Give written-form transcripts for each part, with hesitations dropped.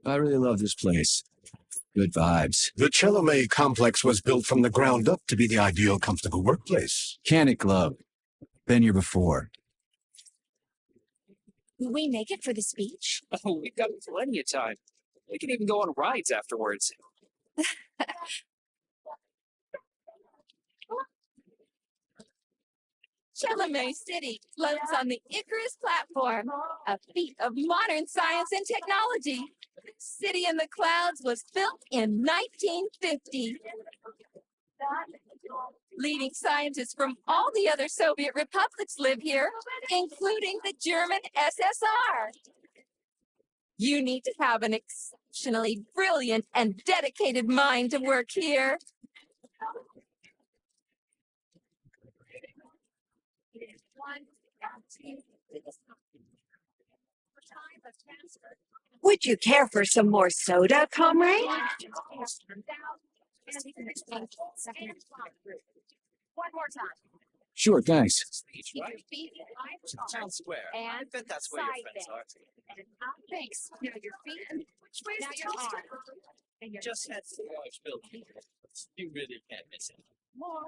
I really love this place. Good vibes. The Chelomey complex was built from the ground up to be the ideal, comfortable workplace. Mechanic Glove. Been here before. Will we make it for the speech? Oh, we've got plenty of time. We can even go on rides afterwards. Chelomey City floats on the Icarus platform, a feat of modern science and technology. City in the Clouds was built in 1950. Leading scientists from all the other Soviet republics live here, including the German SSR. You need to have an exceptionally brilliant and dedicated mind to work here. Would you care for some more soda, comrade? One more time. Sure, thanks. Speech, right? Town Square. And I bet that's where your side friends bend. are. And up. Thanks. Now your feet. Which way is your arm? And your Just head to the large building. You really can't miss it. one.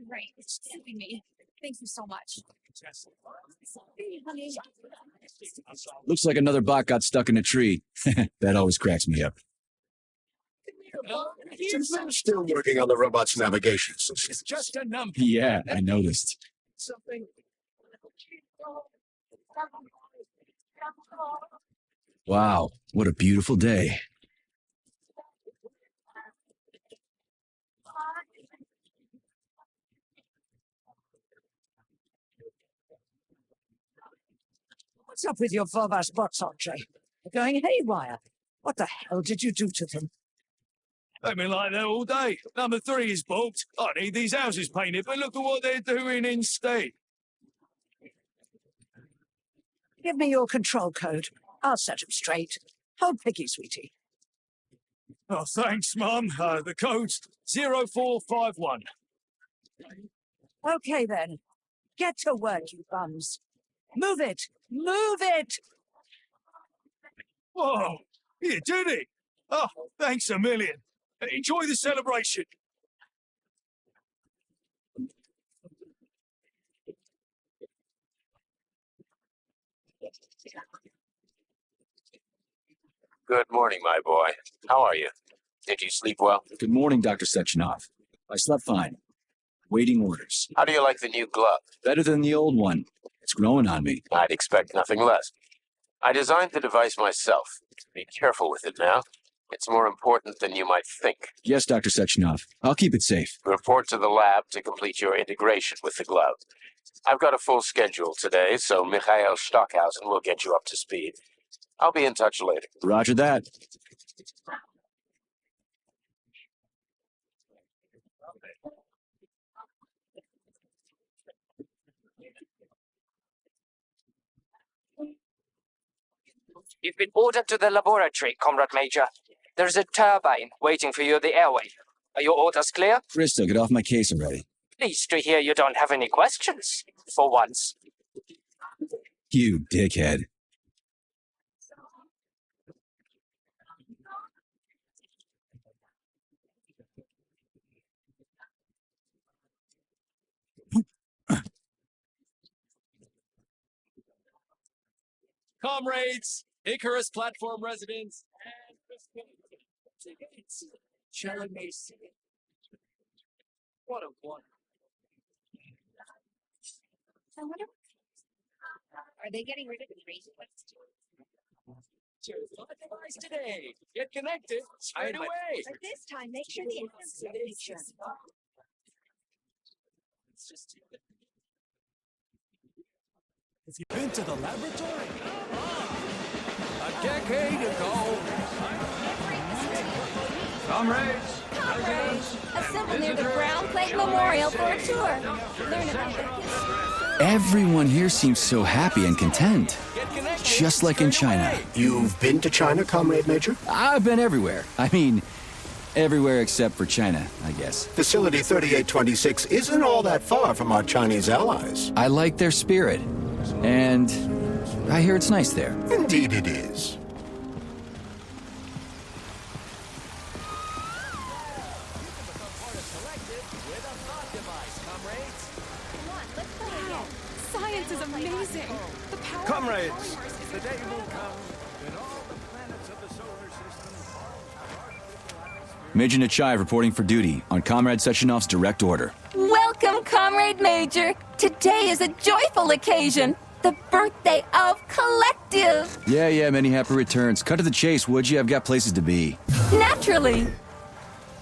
Great. It's suiting me. Thank you so much. Hey, honey. Looks like another bot got stuck in a tree. That always cracks me up. I'm still working on the robot's navigation system. It's just a number. Yeah, I noticed. Something. Wow, what a beautiful day. What's up with your Volvas bots, Andre? They're going haywire. What the hell did you do to them? They've been like that all day. Number 3 is booked. I need these houses painted, but look at what they're doing instead. Give me your control code. I'll set them straight. Hold picky, sweetie. Oh, thanks, Mum. The code's 0451. Okay, then. Get to work, you bums. Move it! Move it! Whoa, you did it. Oh, thanks a million. Enjoy the celebration. Good morning, my boy. How are you? Did you sleep well? Good morning, Dr. Sechenov. I slept fine. Waiting orders. How do you like the new glove? Better than the old one. It's growing on me. I'd expect nothing less. I designed the device myself. Be careful with it now. It's more important than you might think. Yes, Dr. Sechenov. I'll keep it safe. Report to the lab to complete your integration with the glove. I've got a full schedule today, so Mikhail Stockhausen will get you up to speed. I'll be in touch later. Roger that. You've been ordered to the laboratory, Comrade Major. There's a turbine waiting for you at the airway. Are your orders clear? Krista, get off my case already. Pleased to hear you don't have any questions, for once. You dickhead. Comrades, Icarus platform residents, and Chelomey City. What a wonder. I wonder. Are they getting rid of the crazy ones too? Device today. Get connected straight away. But this time, make sure the enhancement picture. It's just Have you been to the laboratory? A decade ago. Comrades. Comrades, assemble near the Brown Plate Memorial for a tour. Learn about their history. Everyone here seems so happy and content. Just like in China. You've been to China, Comrade Major? I've been everywhere. I mean, everywhere except for China, I guess. Facility 3826 isn't all that far from our Chinese allies. I like their spirit. And I hear it's nice there. Indeed it is. science is amazing. The power Comrades, of the universe is the day will incredible. come when all the planets of the solar system Major Nechayev reporting for duty on Comrade Sechenov's direct order. Welcome, Comrade Major. Today is a joyful occasion. The birthday of Collective. Yeah, many happy returns. Cut to the chase, would you? I've got places to be. Naturally.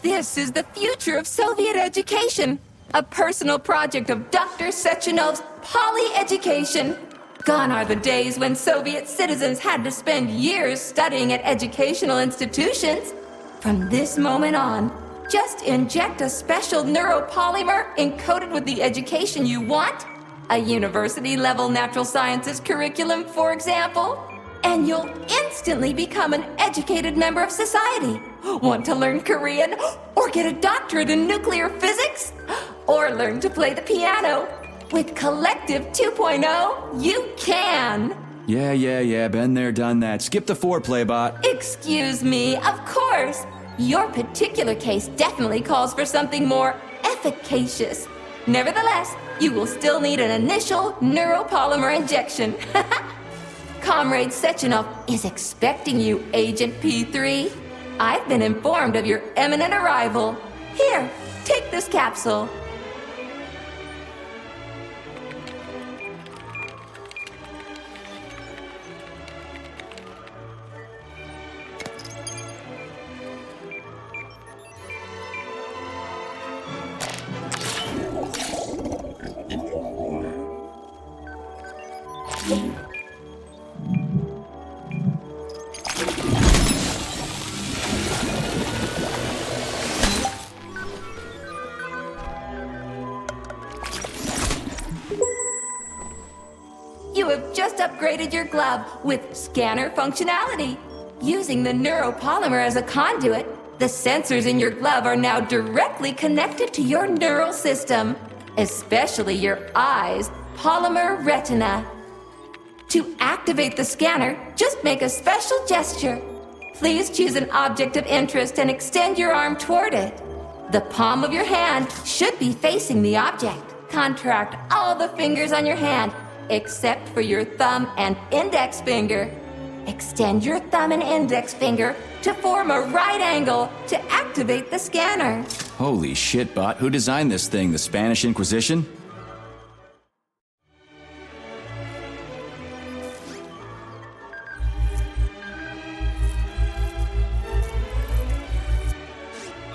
This is the future of Soviet education. A personal project of Dr. Sechenov's Poly-Education. Gone are the days when Soviet citizens had to spend years studying at educational institutions. From this moment on, just inject a special neuropolymer encoded with the education you want, a university-level natural sciences curriculum, for example, and you'll instantly become an educated member of society. Want to learn Korean, or get a doctorate in nuclear physics, or learn to play the piano? With Collective 2.0, you can! Yeah, been there, done that. Skip the foreplay, bot. Excuse me, of course. Your particular case definitely calls for something more efficacious. Nevertheless, you will still need an initial neuropolymer injection. Comrade Sechenov is expecting you, Agent P3. I've been informed of your imminent arrival. Here, take this capsule. You have just upgraded your glove with scanner functionality. Using the neuropolymer as a conduit, the sensors in your glove are now directly connected to your neural system, especially your eyes' polymer retina. To activate the scanner, just make a special gesture. Please choose an object of interest and extend your arm toward it. The palm of your hand should be facing the object. Contract all the fingers on your hand, except for your thumb and index finger. Extend your thumb and index finger to form a right angle to activate the scanner. Holy shit, bot. Who designed this thing? The Spanish Inquisition?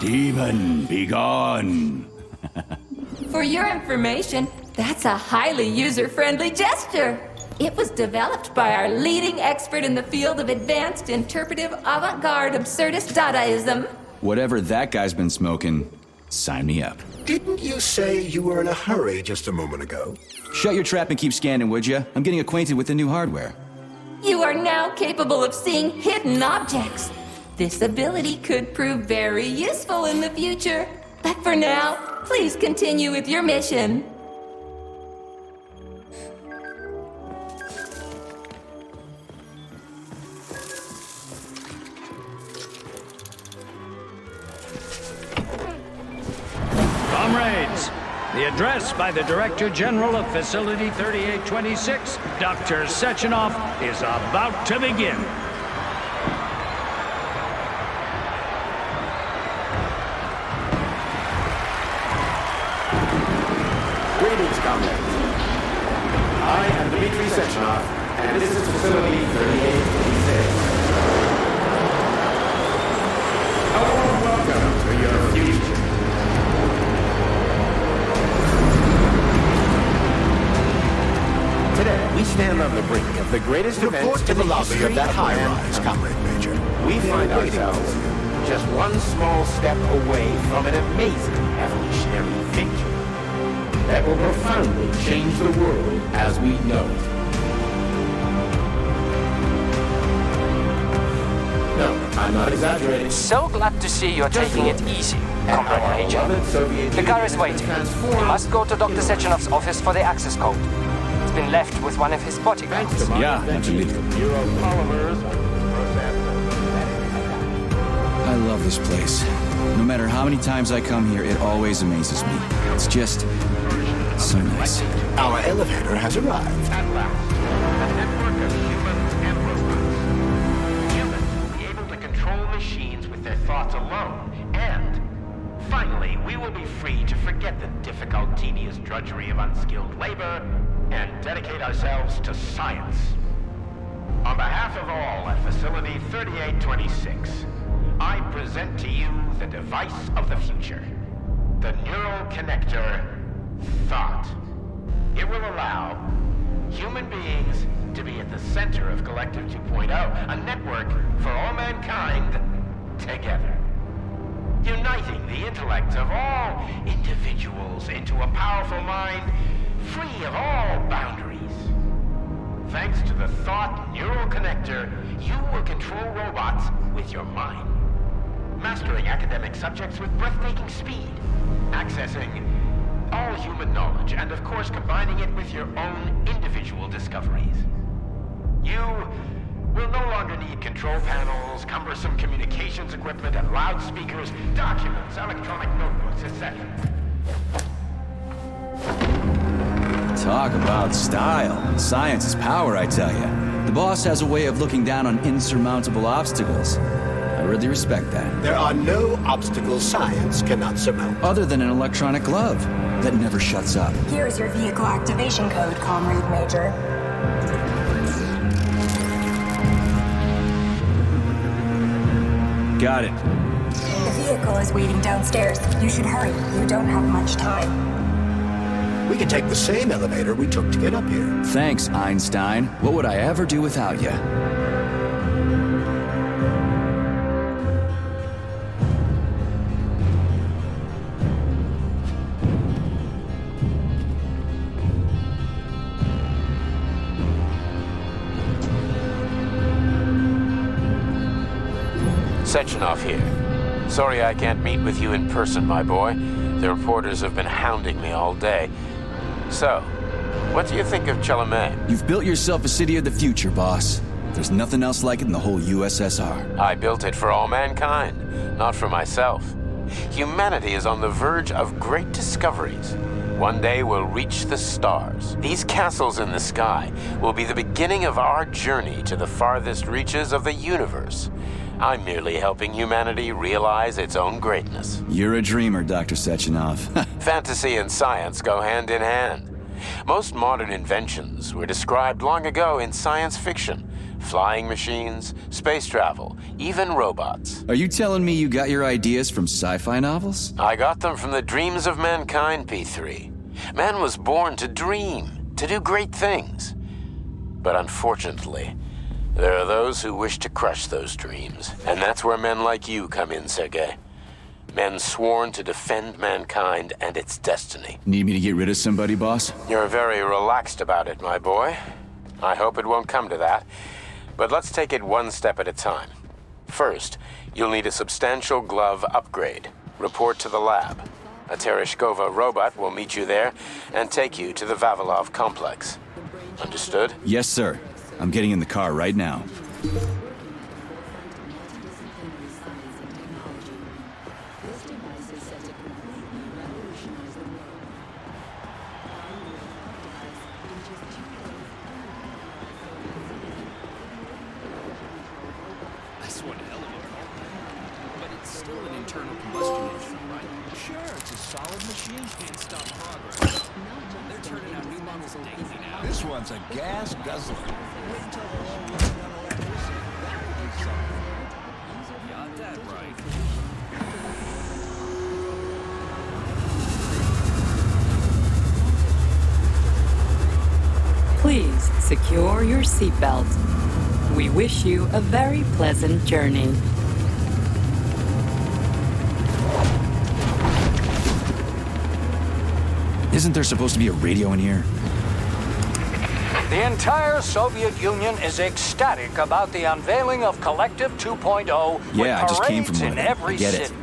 Demon, be gone. For your information, that's a highly user-friendly gesture. It was developed by our leading expert in the field of advanced interpretive avant-garde absurdist Dadaism. Whatever that guy's been smoking, sign me up. Didn't you say you were in a hurry just a moment ago? Shut your trap and keep scanning, would you? I'm getting acquainted with the new hardware. You are now capable of seeing hidden objects. This ability could prove very useful in the future. But for now, please continue with your mission. Comrades, the address by the Director General of Facility 3826, Dr. Sechenov, is about to begin. Greetings, comrades. I am Dmitry Sechenov, and this is Facility 3826. A warm welcome to your future. Today, we stand on the brink of the greatest event Report to in the the lobby history of that mankind. high-rise, Comrade Major. We find ourselves just one small step away from an amazing evolutionary victory that will profoundly change the world as we know it. No, I'm not exaggerating. So glad to see you're taking it easy, Comrade Major. The car is waiting. You must go to Dr. Sechenov's office for the access code. It's been left with one of his bodyguards. Yeah, absolutely. I love this place. No matter how many times I come here, it always amazes me. It's just So nice. Our elevator has arrived. At last, a network of humans and robots. Humans will be able to control machines with their thoughts alone, and finally, we will be free to forget the difficult, tedious drudgery of unskilled labor and dedicate ourselves to science. On behalf of all at Facility 3826, I present to you the device of the future, the neural connector, Thought. It will allow human beings to be at the center of Collective 2.0, a network for all mankind together. Uniting the intellect of all individuals into a powerful mind free of all boundaries. Thanks to the Thought Neural Connector, you will control robots with your mind. Mastering academic subjects with breathtaking speed. Accessing all human knowledge, and of course combining it with your own individual discoveries. You will no longer need control panels, cumbersome communications equipment, and loudspeakers, documents, electronic notebooks, etc. Talk about style. Science is power, I tell you. The boss has a way of looking down on insurmountable obstacles. I really respect that. There are no obstacles science cannot surmount. Other than an electronic glove that never shuts up. Here's your vehicle activation code, Comrade Major. Got it. The vehicle is waiting downstairs. You should hurry. You don't have much time. We can take the same elevator we took to get up here. Thanks, Einstein. What would I ever do without you? Sechenov here. Sorry I can't meet with you in person, my boy. The reporters have been hounding me all day. So, what do you think of Chalamet? You've built yourself a city of the future, boss. There's nothing else like it in the whole USSR. I built it for all mankind, not for myself. Humanity is on the verge of great discoveries. One day we'll reach the stars. These castles in the sky will be the beginning of our journey to the farthest reaches of the universe. I'm merely helping humanity realize its own greatness. You're a dreamer, Dr. Sechenov. Fantasy and science go hand in hand. Most modern inventions were described long ago in science fiction. Flying machines, space travel, even robots. Are you telling me you got your ideas from sci-fi novels? I got them from the dreams of mankind, P3. Man was born to dream, to do great things. But unfortunately, there are those who wish to crush those dreams. And that's where men like you come in, Sergei. Men sworn to defend mankind and its destiny. Need me to get rid of somebody, boss? You're very relaxed about it, my boy. I hope it won't come to that. But let's take it one step at a time. First, you'll need a substantial glove upgrade. Report to the lab. A Tereshkova robot will meet you there and take you to the Vavilov complex. Understood? Yes, sir. I'm getting in the car right now. That's one hell of a car. But it's still an internal combustion engine, right? Sure, it's a solid machine. Can't stop progress. They're turning out new models daily now. This one's a gas guzzler. Wait until they're all running on electricity. That would be something. Got that right. Please secure your seatbelt. We wish you a very pleasant journey. Isn't there supposed to be a radio in here? The entire Soviet Union is ecstatic about the unveiling of Collective 2.0 Yeah, I just came from parades one in of them. every I get it. city.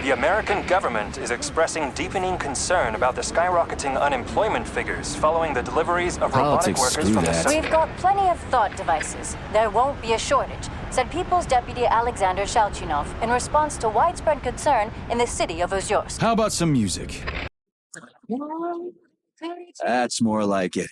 The American government is expressing deepening concern about the skyrocketing unemployment figures following the deliveries of robotic Politics, workers screw from that. the... We've got plenty of thought devices. There won't be a shortage, said People's Deputy Alexander Shalchinov in response to widespread concern in the city of Ozyorsk. How about some music? That's more like it.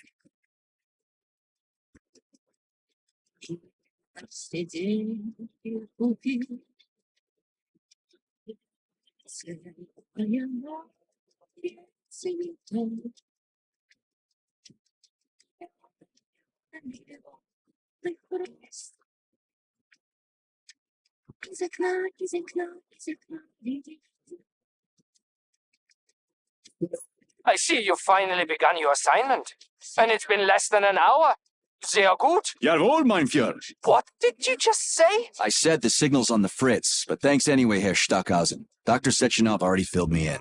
I see you finally begun your assignment. And it's been less than an hour. Sehr gut. Jawohl, mein Führer. What did you just say? I said the signal's on the fritz, but thanks anyway, Herr Stockhausen. Dr. Sechenov already filled me in.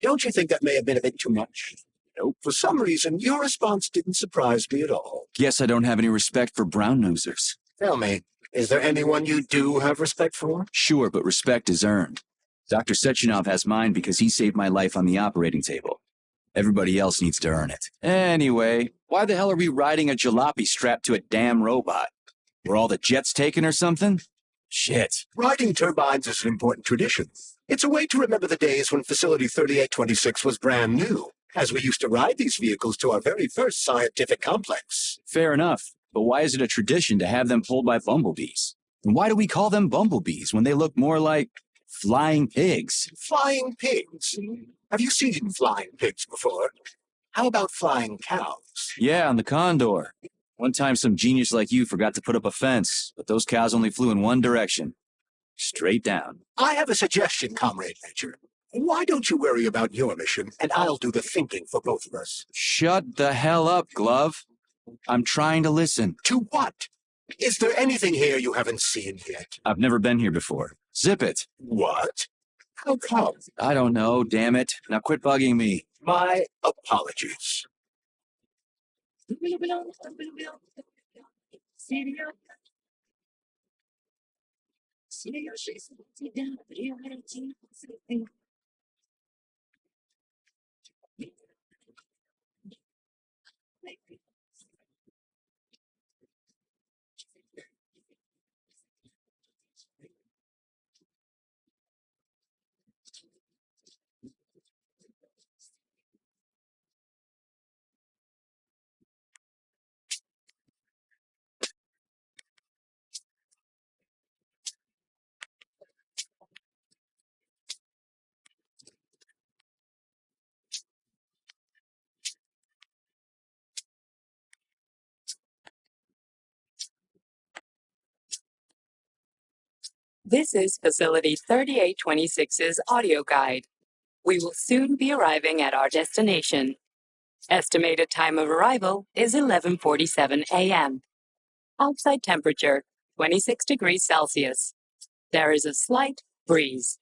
Don't you think that may have been a bit too much? Nope. For some reason, your response didn't surprise me at all. Guess I don't have any respect for brown nosers. Tell me, is there anyone you do have respect for? Sure, but respect is earned. Dr. Sechenov has mine because he saved my life on the operating table. Everybody else needs to earn it. Anyway, why the hell are we riding a jalopy strapped to a damn robot? Were all the jets taken or something? Shit. Riding turbines is an important tradition. It's a way to remember the days when Facility 3826 was brand new, as we used to ride these vehicles to our very first scientific complex. Fair enough, but why is it a tradition to have them pulled by bumblebees? And why do we call them bumblebees when they look more like flying pigs? Flying pigs? Have you seen flying pigs before? How about flying cows? Yeah, on the Condor. One time some genius like you forgot to put up a fence, but those cows only flew in one direction. Straight down. I have a suggestion, Comrade Major. Why don't you worry about your mission, and I'll do the thinking for both of us? Shut the hell up, Glove. I'm trying to listen. To what? Is there anything here you haven't seen yet? I've never been here before. Zip it. What? How come? I don't know, damn it. Now quit bugging me. My apologies. This is Facility 3826's audio guide. We will soon be arriving at our destination. Estimated time of arrival is 11:47 a.m. Outside temperature, 26 degrees Celsius. There is a slight breeze.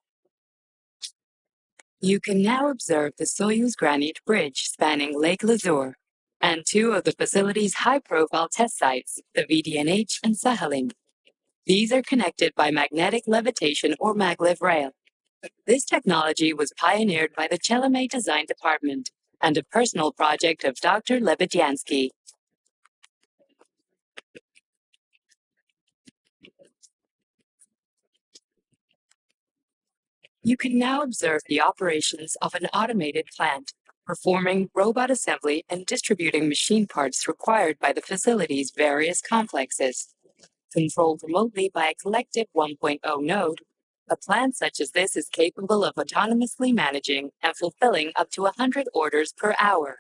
You can now observe the Soyuz Granite Bridge spanning Lake Lazur and two of the facility's high-profile test sites, the VDNH and Sakhalin. These are connected by magnetic levitation or maglev rail. This technology was pioneered by the Chelomey Design Department and a personal project of Dr. Lebedyansky. You can now observe the operations of an automated plant, performing robot assembly and distributing machine parts required by the facility's various complexes. Controlled remotely by a collective 1.0 node, a plant such as this is capable of autonomously managing and fulfilling up to 100 orders per hour.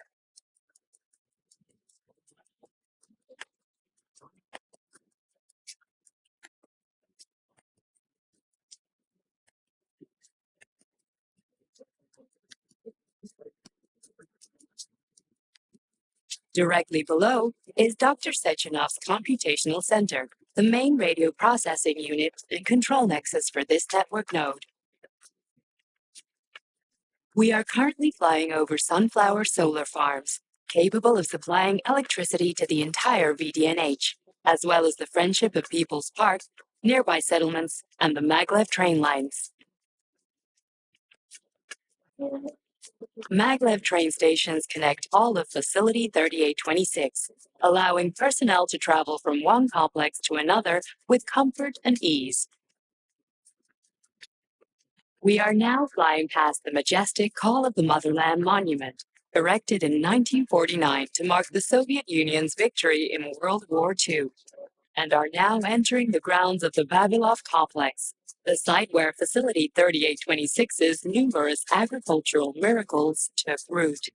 Directly below is Dr. Sechenov's computational center, the main radio processing unit and control nexus for this network node. We are currently flying over sunflower solar farms, capable of supplying electricity to the entire VDNH, as well as the Friendship of People's Park, nearby settlements, and the maglev train lines. Maglev train stations connect all of Facility 3826, allowing personnel to travel from one complex to another with comfort and ease. We are now flying past the majestic Call of the Motherland Monument, erected in 1949 to mark the Soviet Union's victory in World War II, and are now entering the grounds of the Vavilov Complex, the site where Facility 3826's numerous agricultural miracles took root.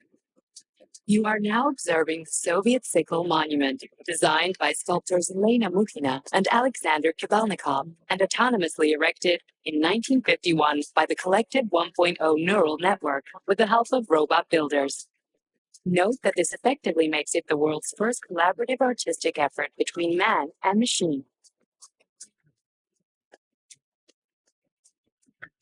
You are now observing the Soviet Sickle Monument, designed by sculptors Elena Mukhina and Alexander Kibalnikov, and autonomously erected in 1951 by the Collective 1.0 neural network with the help of robot builders. Note that this effectively makes it the world's first collaborative artistic effort between man and machine.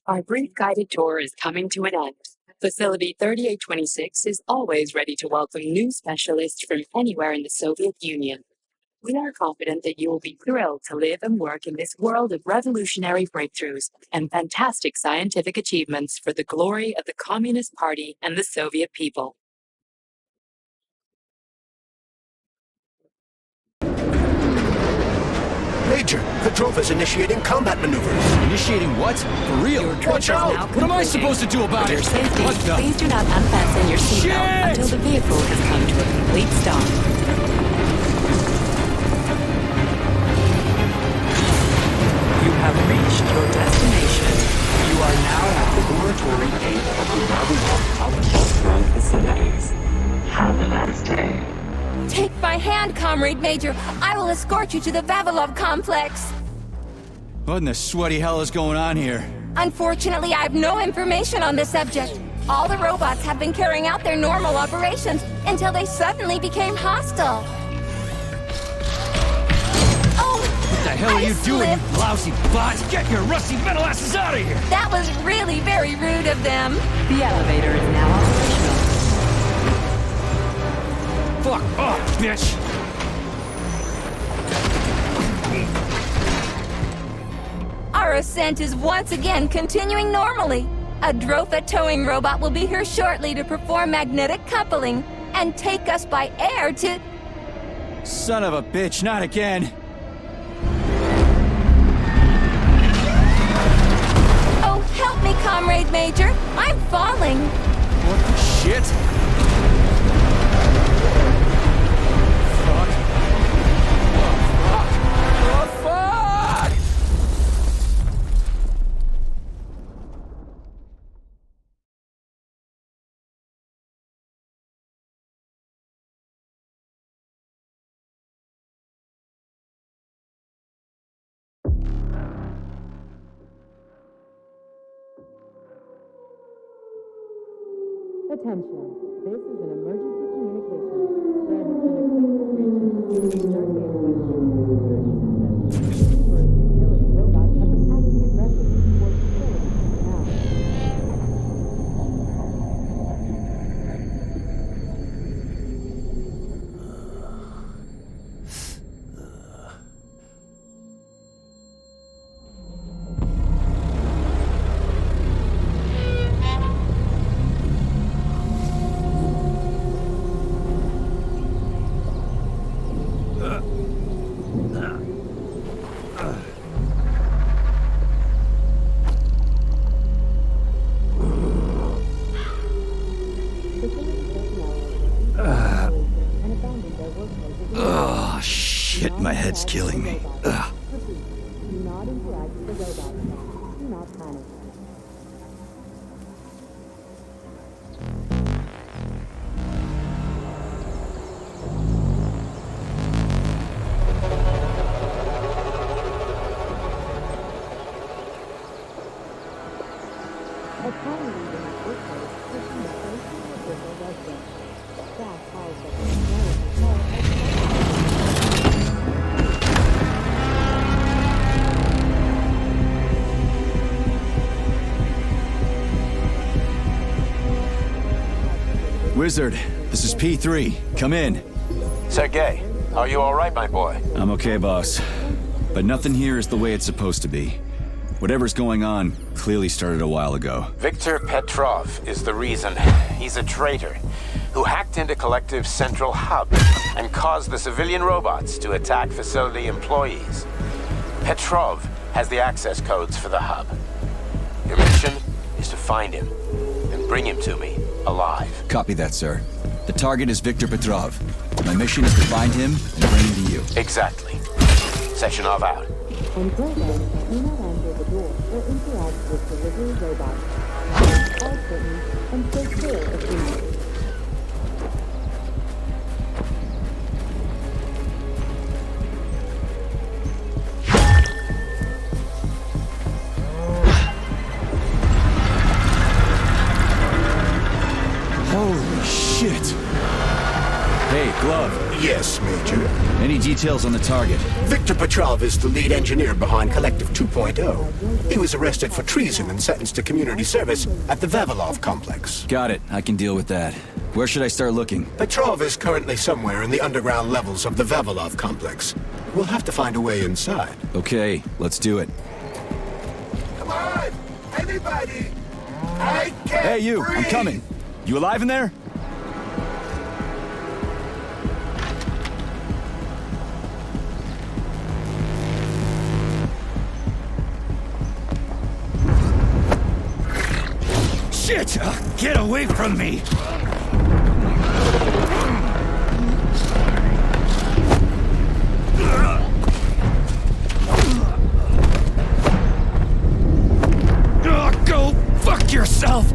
Our brief guided tour is coming to an end. Facility 3826 is always ready to welcome new specialists from anywhere in the Soviet Union. We are confident that you will be thrilled to live and work in this world of revolutionary breakthroughs and fantastic scientific achievements for the glory of the Communist Party and the Soviet people. Major, Petrov is initiating combat maneuvers. Initiating what? For real? Watch out! What am I supposed to do about For your it? safety, What the? please do not unfasten your seatbelt until the vehicle has come to a complete stop. You have reached your destination. You are now at the Laboratory 8 of the Vavilov facilities. Have a nice day. Take my hand, Comrade Major. I will escort you to the Vavilov complex. What in the sweaty hell is going on here? Unfortunately, I have no information on the subject. All the robots have been carrying out their normal operations until they suddenly became hostile. Oh! What the hell are you doing, you lousy bot? Get your rusty metal asses out of here! That was really very rude of them. The elevator is now operational. Fuck off, bitch! Our ascent is once again continuing normally. A Drofa towing robot will be here shortly to perform magnetic coupling and take us by air to... Son of a bitch, not again! Oh, help me, Comrade Major. I'm falling. What the shit? Attention, this is an emergency communication. There has been a critical breach in facility 3826. Utility robots have been acting aggressively towards facility now. Oh, shit, my head's killing me. Ugh. Do not interact with the robot. Do not panic. Wizard, this is P3. Come in. Sergei, are you all right, my boy? I'm okay, boss. But nothing here is the way it's supposed to be. Whatever's going on clearly started a while ago. Viktor Petrov is the reason. He's a traitor who hacked into Collective's central hub and caused the civilian robots to attack facility employees. Petrov has the access codes for the hub. Your mission means to find him and bring him to me alive. Copy that, sir. The target is Viktor Petrov. My mission is to find him and bring him to you. Exactly. Sectionov out. Until then, do not enter the door or interact with delivery robots. All curtains and take care of injuries. Holy shit! Hey, Glove. Yes, Major. Any details on the target? Viktor Petrov is the lead engineer behind Collective 2.0. He was arrested for treason and sentenced to community service at the Vavilov complex. Got it. I can deal with that. Where should I start looking? Petrov is currently somewhere in the underground levels of the Vavilov complex. We'll have to find a way inside. Okay, let's do it. Come on! Anybody! I can't Hey, you! breathe. I'm coming! You alive in there? Shit! Get away from me! Go fuck yourself!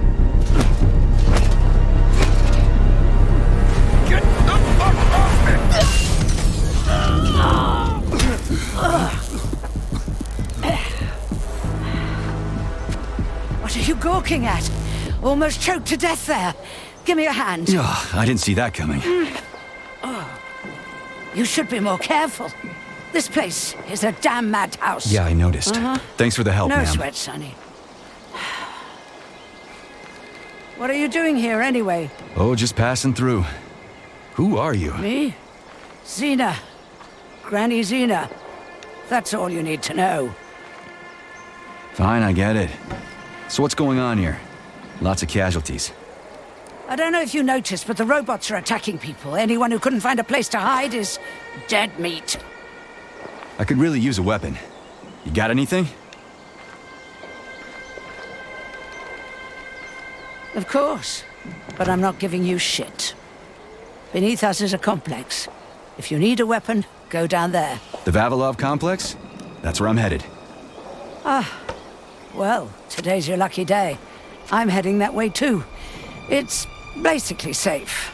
Get the fuck off me! What are you gawking at? Almost choked to death there. Give me a hand. Ugh, I didn't see that coming. You should be more careful. This place is a damn madhouse. Yeah, I noticed. Thanks for the help, No ma'am. sweat, Sonny. What are you doing here, anyway? Oh, just passing through. Who are you? Me? Xena. Granny Xena. That's all you need to know. Fine, I get it. So what's going on here? Lots of casualties. I don't know if you noticed, but the robots are attacking people. Anyone who couldn't find a place to hide is dead meat. I could really use a weapon. You got anything? Of course. But I'm not giving you shit. Beneath us is a complex. If you need a weapon, go down there. The Vavilov complex? That's where I'm headed. Well, today's your lucky day. I'm heading that way too. It's basically safe.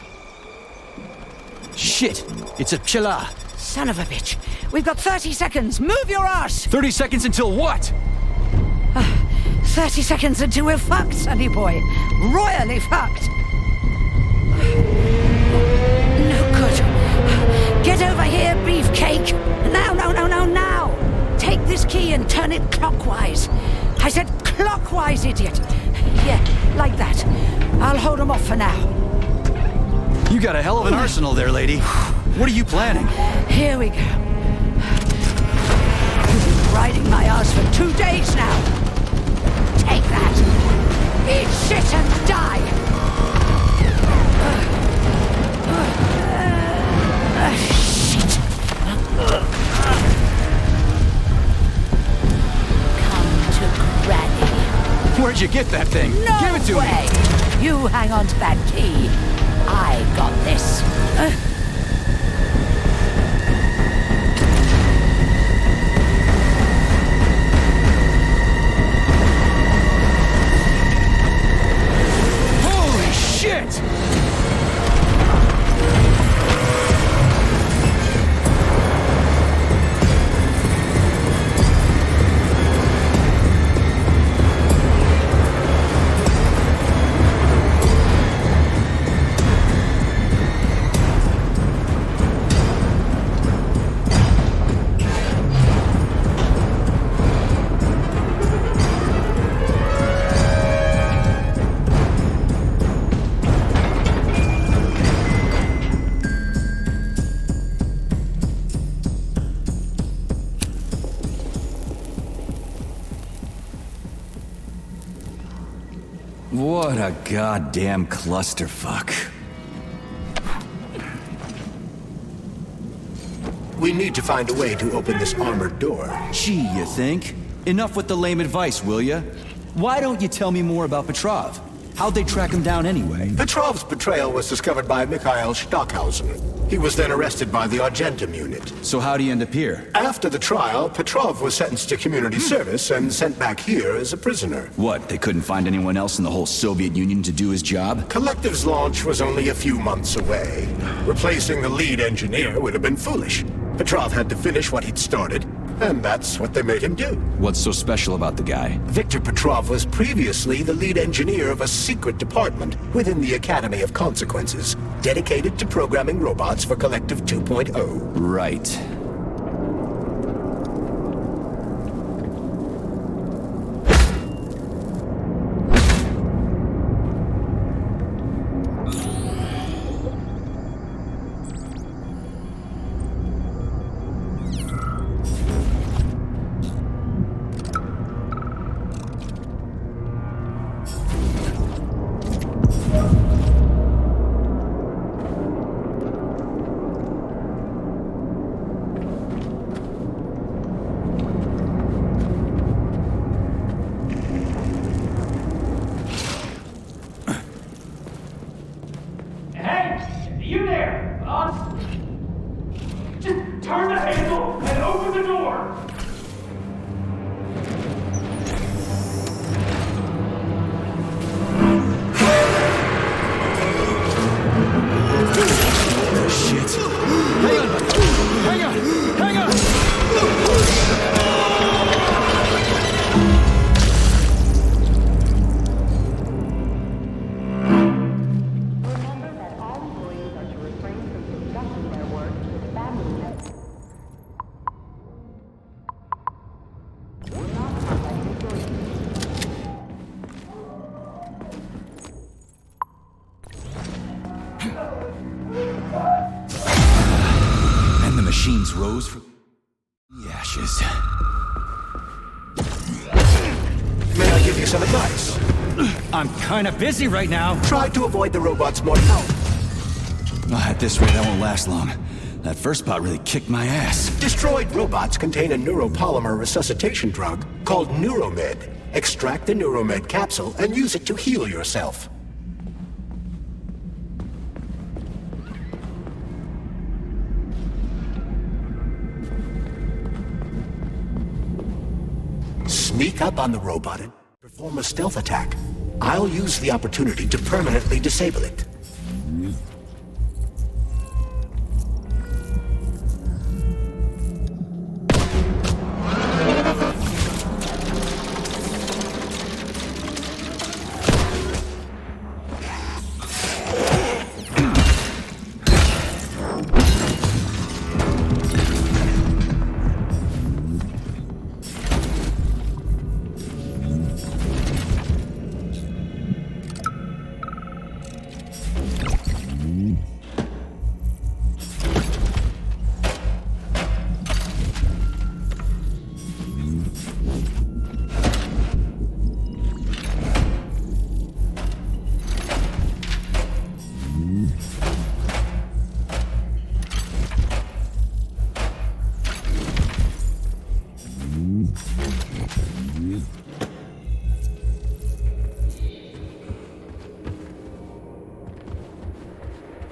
Shit! It's a chilla! Son of a bitch. We've got 30 seconds. Move your ass! 30 seconds until what? 30 seconds until we're fucked, sonny boy. Royally fucked. No good. Get over here, beefcake. Now, now. Take this key and turn it clockwise. I said clockwise, idiot. Yeah, like that. I'll hold them off for now. You got a hell of an arsenal there, lady. What are you planning? Here we go. You've been riding my ass for 2 days now. Take that. Eat shit and die. Shit. Come to Granny. Where'd you get that thing? No Give it to way. me. You hang on to that key. I got this. Holy shit! What a goddamn clusterfuck. We need to find a way to open this armored door. Gee, you think? Enough with the lame advice, will ya? Why don't you tell me more about Petrov? How'd they track him down anyway? Petrov's betrayal was discovered by Mikhail Stockhausen. He was then arrested by the Argentum unit. So how'd he end up here? After the trial, Petrov was sentenced to community service and sent back here as a prisoner. What, they couldn't find anyone else in the whole Soviet Union to do his job? Collective's launch was only a few months away. Replacing the lead engineer would have been foolish. Petrov had to finish what he'd started, and that's what they made him do. What's so special about the guy? Victor Petrov was previously the lead engineer of a secret department within the Academy of Consequences, dedicated to programming robots for Collective 2.0. Right. Machines rose from the ashes. May I give you some advice? I'm kinda busy right now. Try to avoid the robots more now. At this rate, I won't last long. That first spot really kicked my ass. Destroyed robots contain a neuropolymer resuscitation drug called Neuromed. Extract the Neuromed capsule and use it to heal yourself. Sneak up on the robot and perform a stealth attack. I'll use the opportunity to permanently disable it.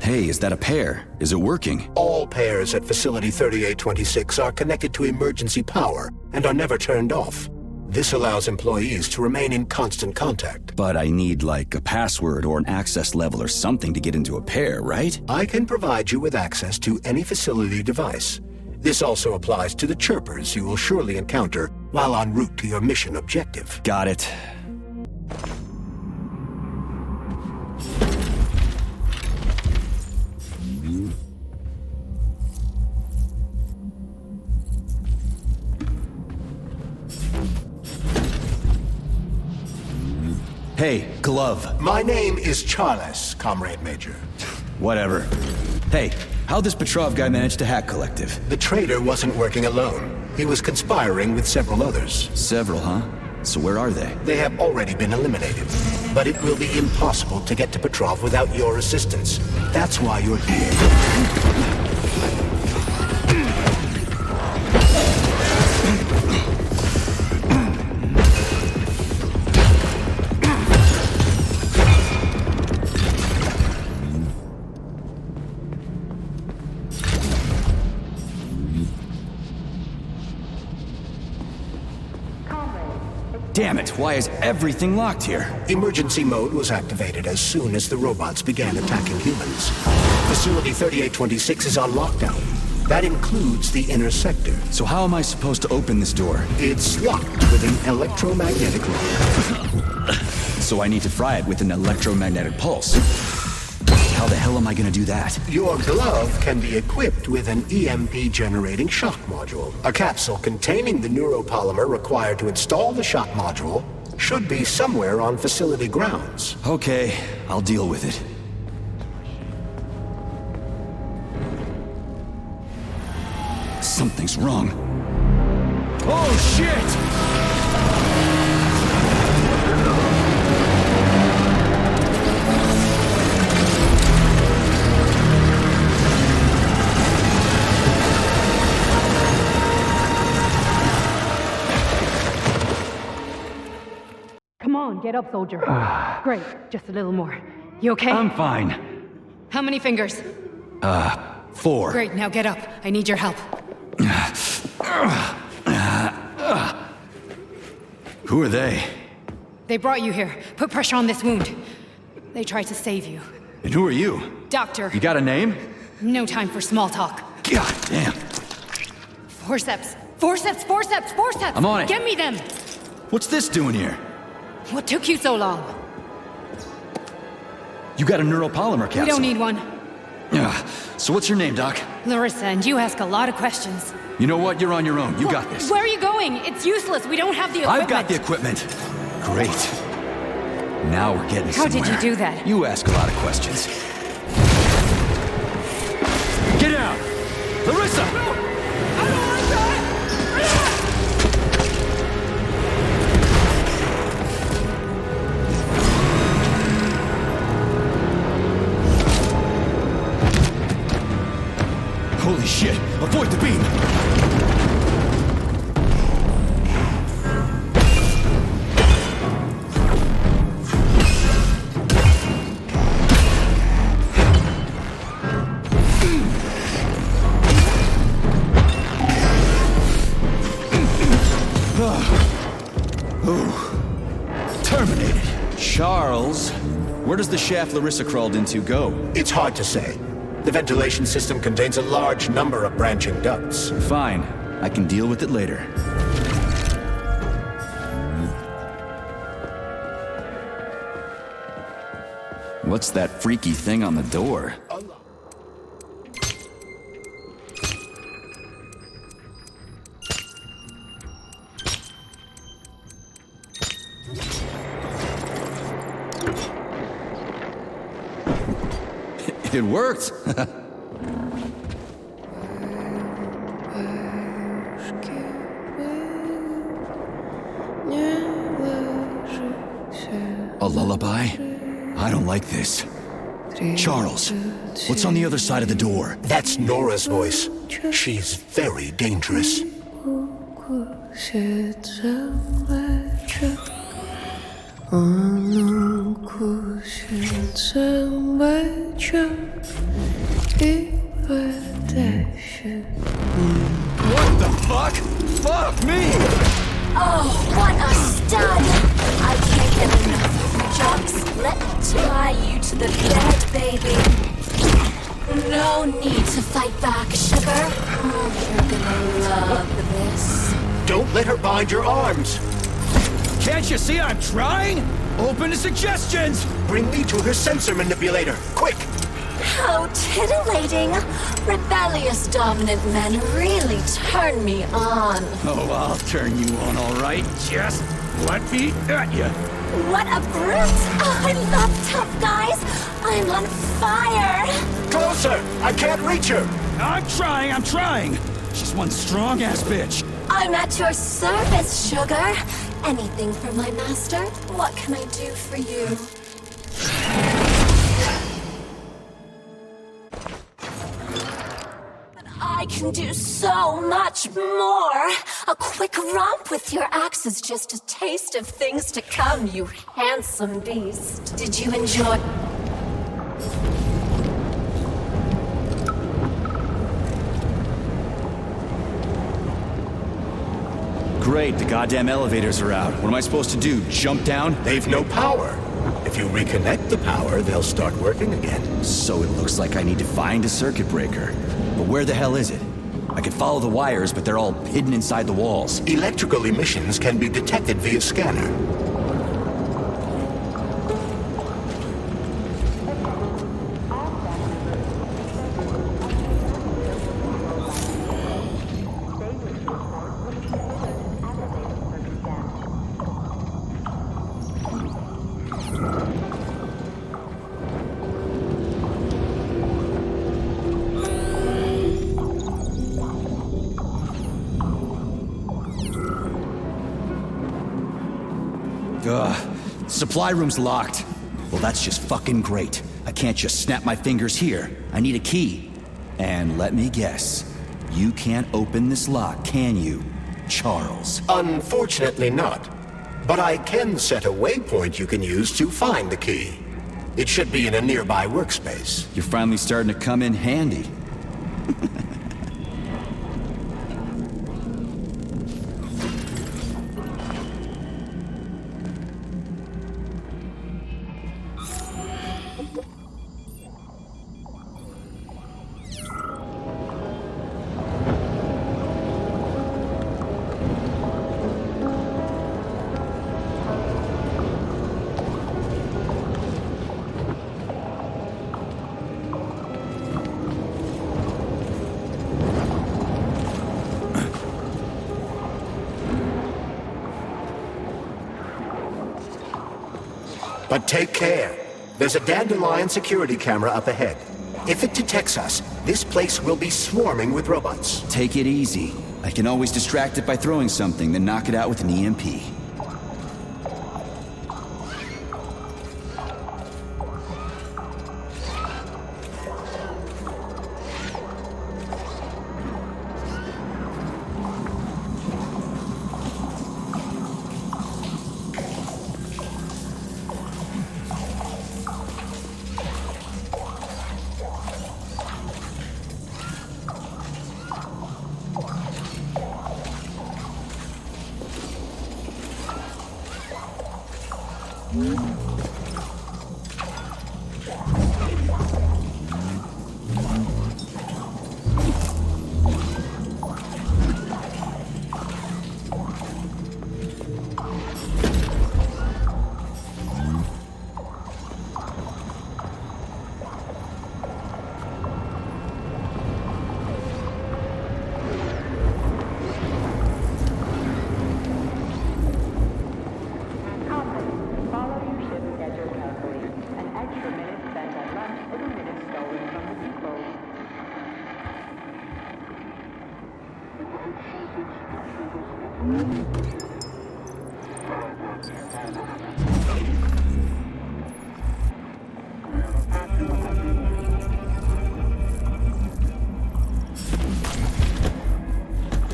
Hey, is that a pair? Is it working? All pairs at Facility 3826 are connected to emergency power and are never turned off. This allows employees to remain in constant contact. But I need, like, a password or an access level or something to get into a pair, right? I can provide you with access to any facility device. This also applies to the chirpers you will surely encounter while en route to your mission objective. Got it. Hey, Glove. My name is Charles, Comrade Major. Whatever. Hey, how'd this Petrov guy manage to hack Collective? The traitor wasn't working alone. He was conspiring with several others. Several, huh? So where are they? They have already been eliminated. But it will be impossible to get to Petrov without your assistance. That's why you're here. Damn it, why is everything locked here? Emergency mode was activated as soon as the robots began attacking humans. Facility 3826 is on lockdown. That includes the inner sector. So how am I supposed to open this door? It's locked with an electromagnetic lock. So I need to fry it with an electromagnetic pulse. How the hell am I gonna do that? Your glove can be equipped with an EMP-generating shock module. A capsule containing the neuropolymer required to install the shock module should be somewhere on facility grounds. Okay, I'll deal with it. Something's wrong. Oh, shit! Come on, get up, soldier. Great, just a little more. You okay? I'm fine. How many fingers? 4. Great, now get up. I need your help. Who are they? They brought you here. Put pressure on this wound. They tried to save you. And who are you? Doctor. You got a name? No time for small talk. God damn. Forceps. Forceps, forceps, forceps! I'm on it. Get me them! What's this doing here? What took you so long? You got a neuropolymer capsule. We don't need one. So what's your name, Doc? Larissa, and you ask a lot of questions. You know what? You're on your own. You got this. Where are you going? It's useless. We don't have the equipment. I've got the equipment. Great. Now we're getting How somewhere. did you do that? You ask a lot of questions. Get out! Larissa! No! I don't want that! Holy shit! Avoid the beam! Terminated. Charles, where does the shaft Larissa crawled into go? It's hard to say. The ventilation system contains a large number of branching ducts. Fine. I can deal with it later. What's that freaky thing on the door? It worked! A lullaby? I don't like this. Charles, what's on the other side of the door? That's Nora's voice. She's very dangerous. What the fuck? Fuck me! Oh, what a stud! I can't get enough of you, Jocks. Let me tie you to the bed, baby. No need to fight back, sugar. Oh, you're gonna love this. Don't let her bind your arms. Can't you see I'm trying? Open to suggestions! Bring me to her sensor manipulator, quick! How titillating! Rebellious dominant men really turn me on. Oh, I'll turn you on, all right. Just let me at you. What a brute! Oh, I love tough guys. I'm on fire. Closer! I can't reach her. I'm trying. She's one strong-ass bitch. I'm at your service, sugar. Anything for my master? What can I do for you? I can do so much more. A quick romp with your axe is just a taste of things to come, you handsome beast. Did you enjoy? Great, the goddamn elevators are out. What am I supposed to do, jump down? They've no power. If you reconnect the power, they'll start working again. So it looks like I need to find a circuit breaker. But where the hell is it? I can follow the wires, but they're all hidden inside the walls. Electrical emissions can be detected via scanner. Ugh, supply room's locked. Well, that's just fucking great. I can't just snap my fingers here. I need a key. And let me guess, you can't open this lock, can you, Charles? Unfortunately not. But I can set a waypoint you can use to find the key. It should be in a nearby workspace. You're finally starting to come in handy. But take care. There's a dandelion security camera up ahead. If it detects us, this place will be swarming with robots. Take it easy. I can always distract it by throwing something, then knock it out with an EMP.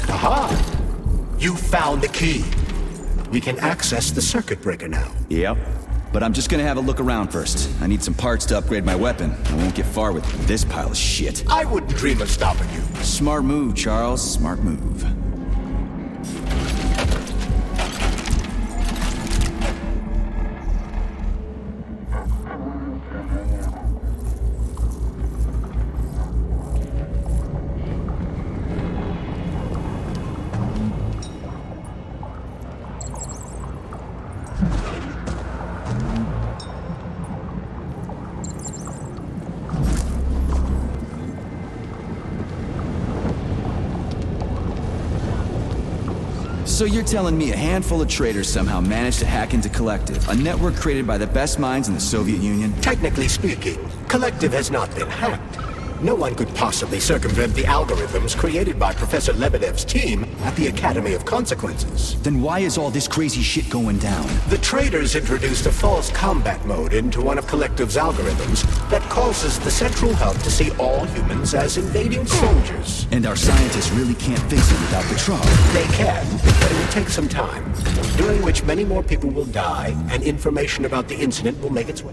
Aha! You found the key. We can access the circuit breaker now. Yep. But I'm just gonna have a look around first. I need some parts to upgrade my weapon. I won't get far with this pile of shit. I wouldn't dream of stopping you. Smart move, Charles. Smart move. So you're telling me a handful of traitors somehow managed to hack into Collective, a network created by the best minds in the Soviet Union? Technically speaking, Collective has not been hacked. No one could possibly circumvent the algorithms created by Professor Lebedev's team at the Academy of Consequences. Then why is all this crazy shit going down? The traitors introduced a false combat mode into one of Collective's algorithms that causes the central hub to see all humans as invading soldiers. And our scientists really can't fix it without the truck. They can, but it will take some time, during which many more people will die, and information about the incident will make its way.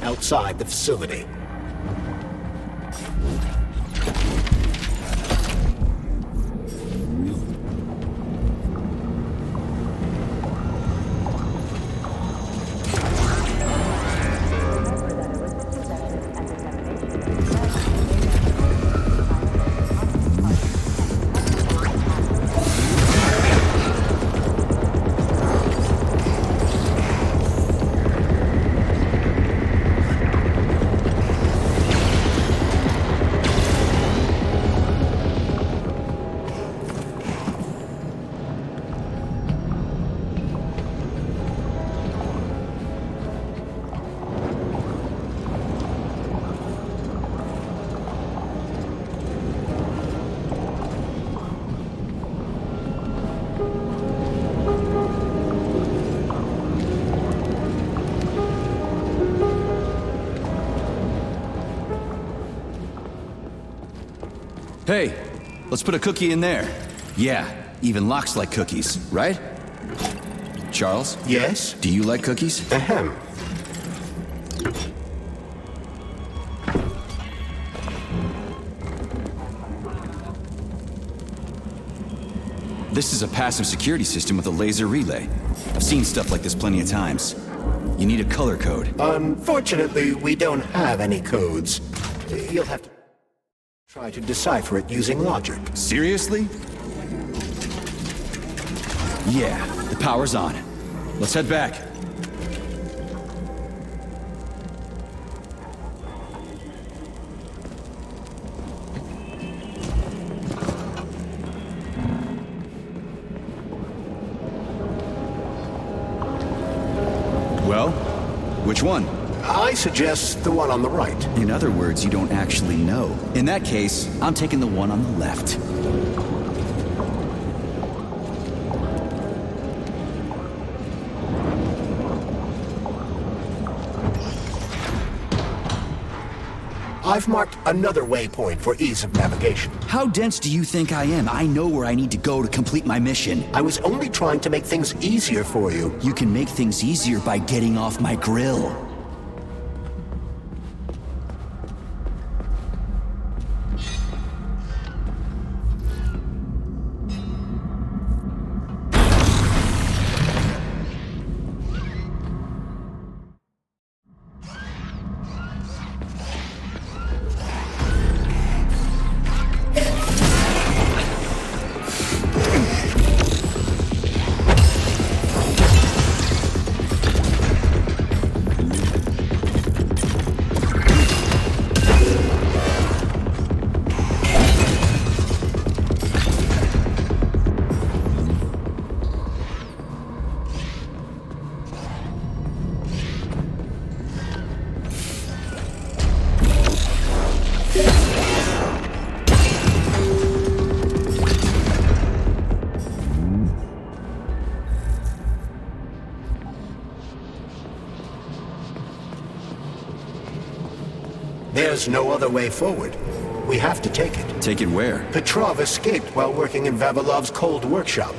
Outside the facility. Hey, let's put a cookie in there. Yeah, even locks like cookies, right? Charles? Yes? Do you like cookies? Ahem. This is a passive security system with a laser relay. I've seen stuff like this plenty of times. You need a color code. Unfortunately, we don't have any codes. You'll have to try to decipher it using logic. Seriously? Yeah, the power's on. Let's head back. Well, which one? I suggest the one on the right. In other words, you don't actually know. In that case, I'm taking the one on the left. I've marked another waypoint for ease of navigation. How dense do you think I am? I know where I need to go to complete my mission. I was only trying to make things easier for you. You can make things easier by getting off my grill. There's no other way forward. We have to take it. Take it where? Petrov escaped while working in Vavilov's cold workshop.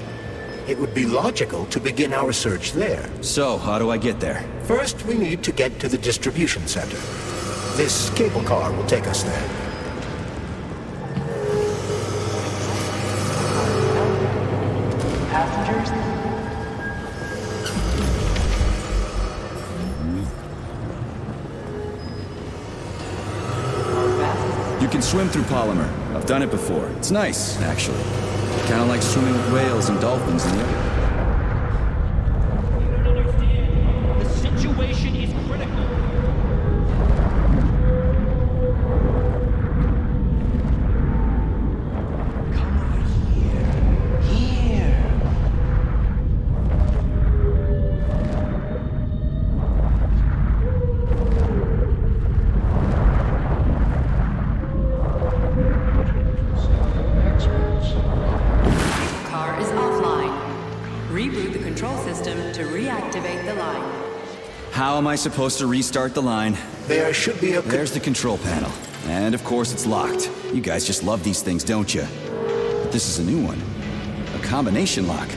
It would be logical to begin our search there. So, how do I get there? First, we need to get to the distribution center. This cable car will take us there. Passengers, You can swim through Polymer. I've done it before. It's nice, actually. Kind of like swimming with whales and dolphins in the ocean. You don't understand. The situation is critical. Come over here. Here. car is offline. Reboot the control system to reactivate the line. How am I supposed to restart the line? There should be a... There's the control panel. And of course it's locked. You guys just love these things, don't you? But this is a new one. A combination lock.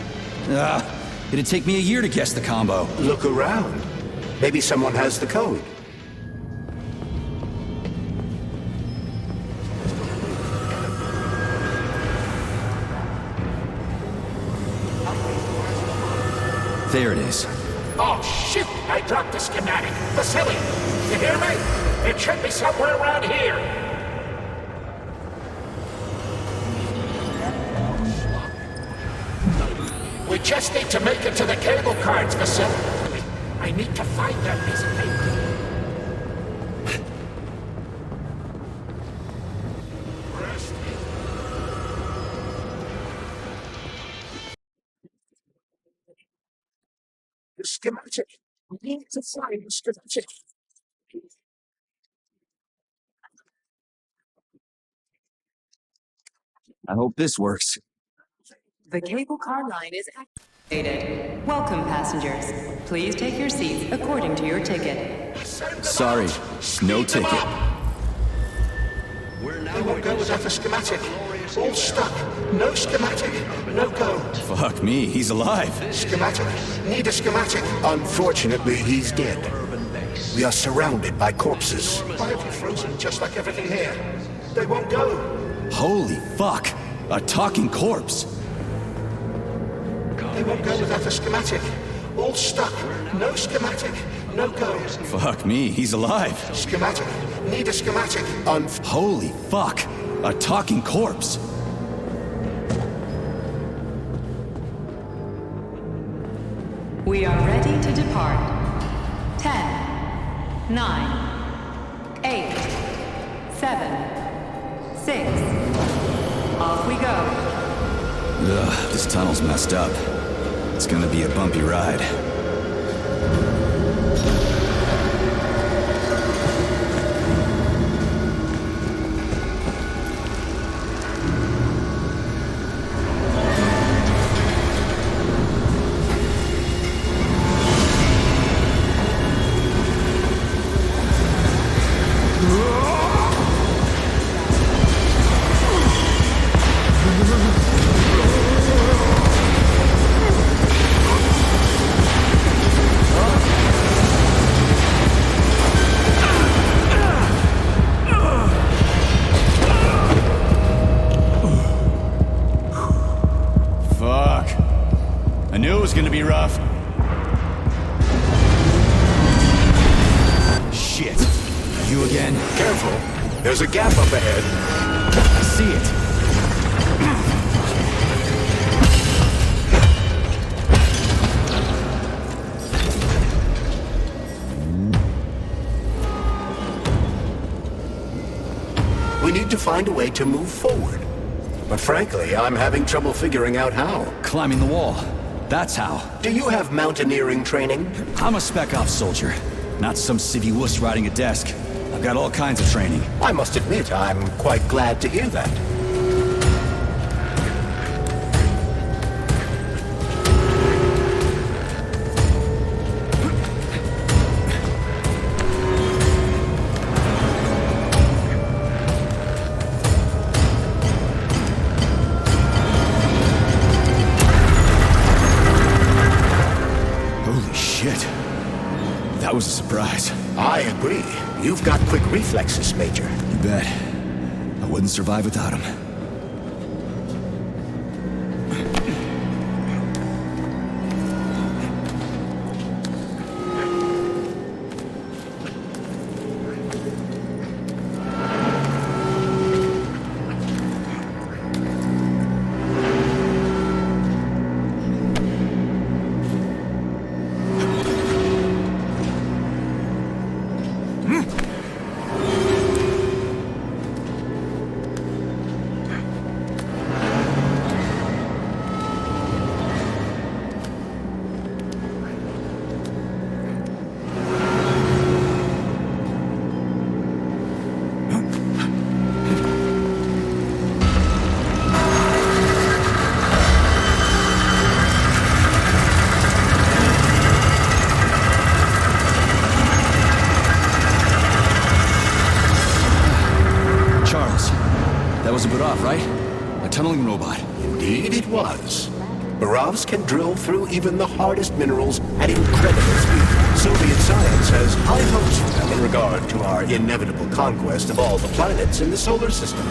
It'd take me a year to guess the combo. Look around. Maybe someone has the code. There it is. Oh, shit! I dropped the schematic. Vasily, you hear me? It should be somewhere around here. We just need to make it to the cable cards, Vasily. I need to find that piece of paper. The schematic. We need to find the schematic. I hope this works. The cable car line is activated. Welcome, passengers. Please take your seats according to your ticket. Sorry, no ticket. They won't go without the schematic. All stuck. No schematic. No go. Fuck me, he's alive. Schematic. Need a schematic. Unfortunately, he's dead. We are surrounded by corpses. Why have you frozen just like everything here? They won't go. Holy fuck! A talking corpse! They won't go without the schematic. All stuck. No schematic. No go. Fuck me, he's alive. Schematic. Need a schematic. Holy fuck! A talking corpse! We are ready to depart. 10, 9, 8, 7, 6. Off we go. Ugh, this tunnel's messed up. It's gonna be a bumpy ride. I knew it was gonna be rough. Shit. You again? Careful. There's a gap up ahead. I see it. We need to find a way to move forward. But frankly, I'm having trouble figuring out how. Climbing the wall. That's how. Do you have mountaineering training? I'm a spec ops soldier, not some civvy wuss riding a desk. I've got all kinds of training. I must admit, I'm quite glad to hear that. That was a surprise. I agree. You've got quick reflexes, Major. You bet. I wouldn't survive without them. Was a Barov, right? A tunneling robot. Indeed it was. Barovs can drill through even the hardest minerals at incredible speed. Soviet science has high hopes for them in regard to our inevitable conquest of all the planets in the solar system.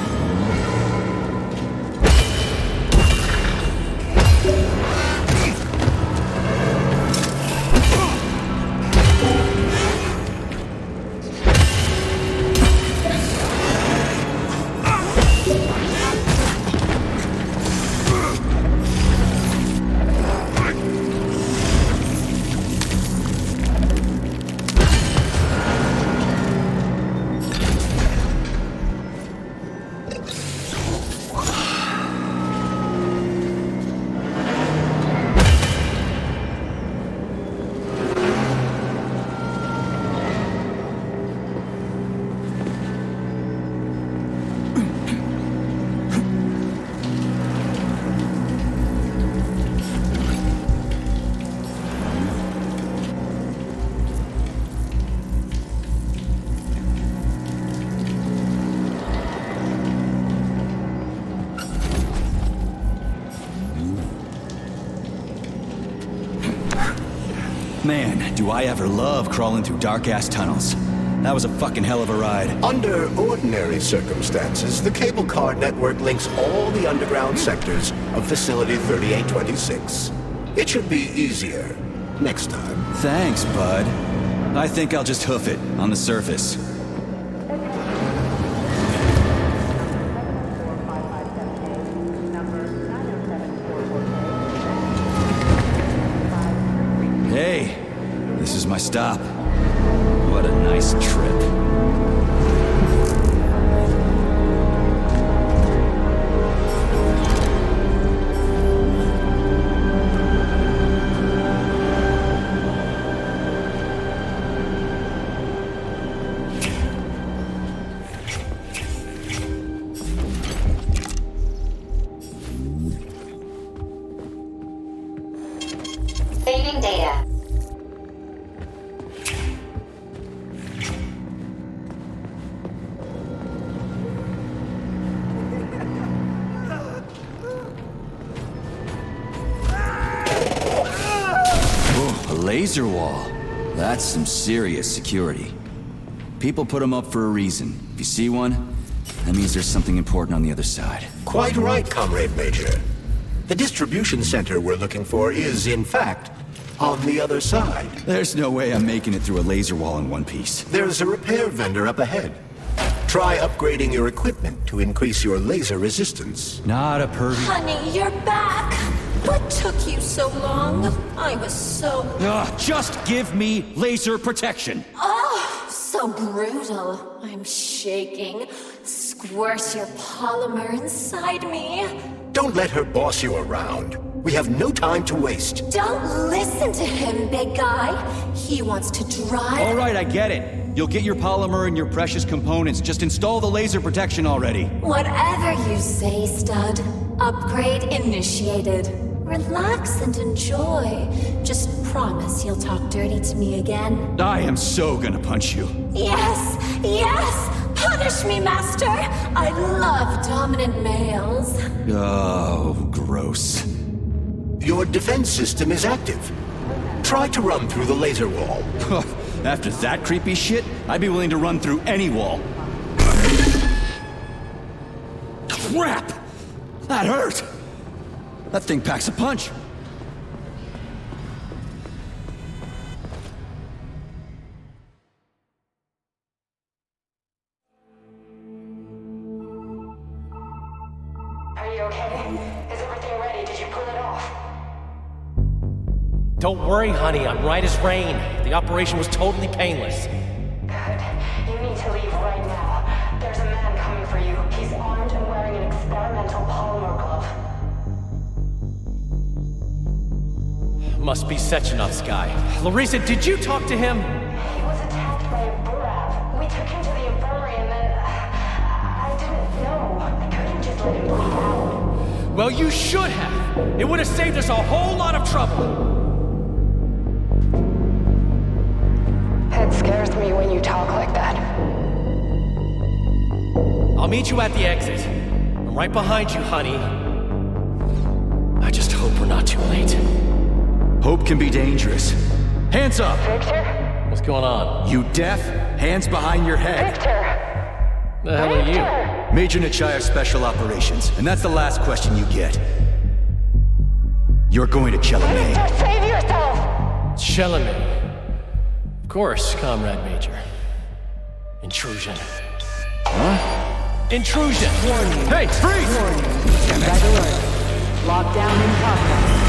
Man, do I ever love crawling through dark-ass tunnels. That was a fucking hell of a ride. Under ordinary circumstances, the cable car network links all the underground sectors of Facility 3826. It should be easier next time. Thanks, bud. I think I'll just hoof it on the surface. Hey, this is my stop. What a nice trip. Saving data. A laser wall. That's some serious security. People put them up for a reason. If you see one, that means there's something important on the other side. Quite right, Comrade Major. The distribution center we're looking for is, in fact, on the other side. There's no way I'm making it through a laser wall in one piece. There's a repair vendor up ahead. Try upgrading your equipment to increase your laser resistance. Not a pervy. Honey, you're back. What took you so long? I was so... Just give me laser protection. Oh, so brutal. I'm shaking. Squirt your polymer inside me. Don't let her boss you around. We have no time to waste. Don't listen to him, big guy. He wants to drive... All right, I get it. You'll get your polymer and your precious components. Just install the laser protection already. Whatever you say, stud. Upgrade initiated. Relax and enjoy. Just promise you'll talk dirty to me again. I am so gonna punch you. Yes, yes! Punish me, master! I love dominant males. Oh, gross. Your defense system is active. Try to run through the laser wall. After that creepy shit, I'd be willing to run through any wall. Crap! That hurt! That thing packs a punch. Are you okay? Is everything ready? Did you pull it off? Don't worry, honey. I'm right as rain. The operation was totally painless. Good. You need to leave right now. There's a man coming for you. He's armed and wearing an experimental polymer glove. Must be Sechenov's guy. Larissa, did you talk to him? He was attacked by a burab. We took him to the infirmary and then... I didn't know. I couldn't just let him bleed out. Well, you should have. It would have saved us a whole lot of trouble. It scares me when you talk like that. I'll meet you at the exit. I'm right behind you, honey. I just hope we're not too late. Hope can be dangerous. Hands up! Victor? What's going on? You deaf? Hands behind your head. Victor! The hell are you? Major Nechayev Special Operations, and that's the last question you get. You're going to Chalamet. Victor, save yourself! Chalamet. Of course, Comrade Major. Intrusion. Huh? Intrusion! Warning. Hey, freeze! Warning. Red alert. Lockdown in progress.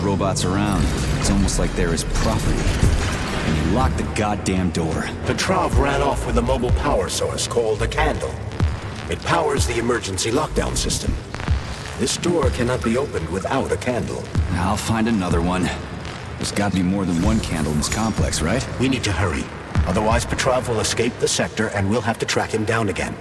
Robots around. It's almost like they're his property. And he locked the goddamn door. Petrov ran off with a mobile power source called a candle. It powers the emergency lockdown system. This door cannot be opened without a candle. I'll find another one. There's gotta be more than one candle in this complex, right? We need to hurry. Otherwise, Petrov will escape the sector and we'll have to track him down again.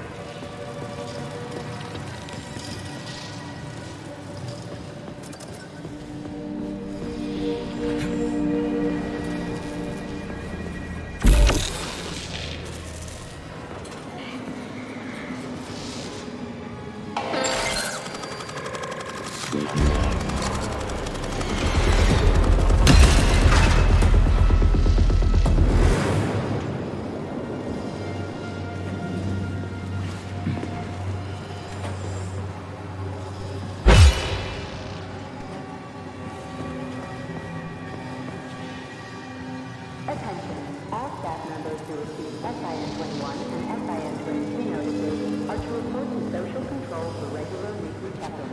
Attention. All staff members who receive SIN-21 and SIN-22 notices are to report to social control for regular weekly check-ins.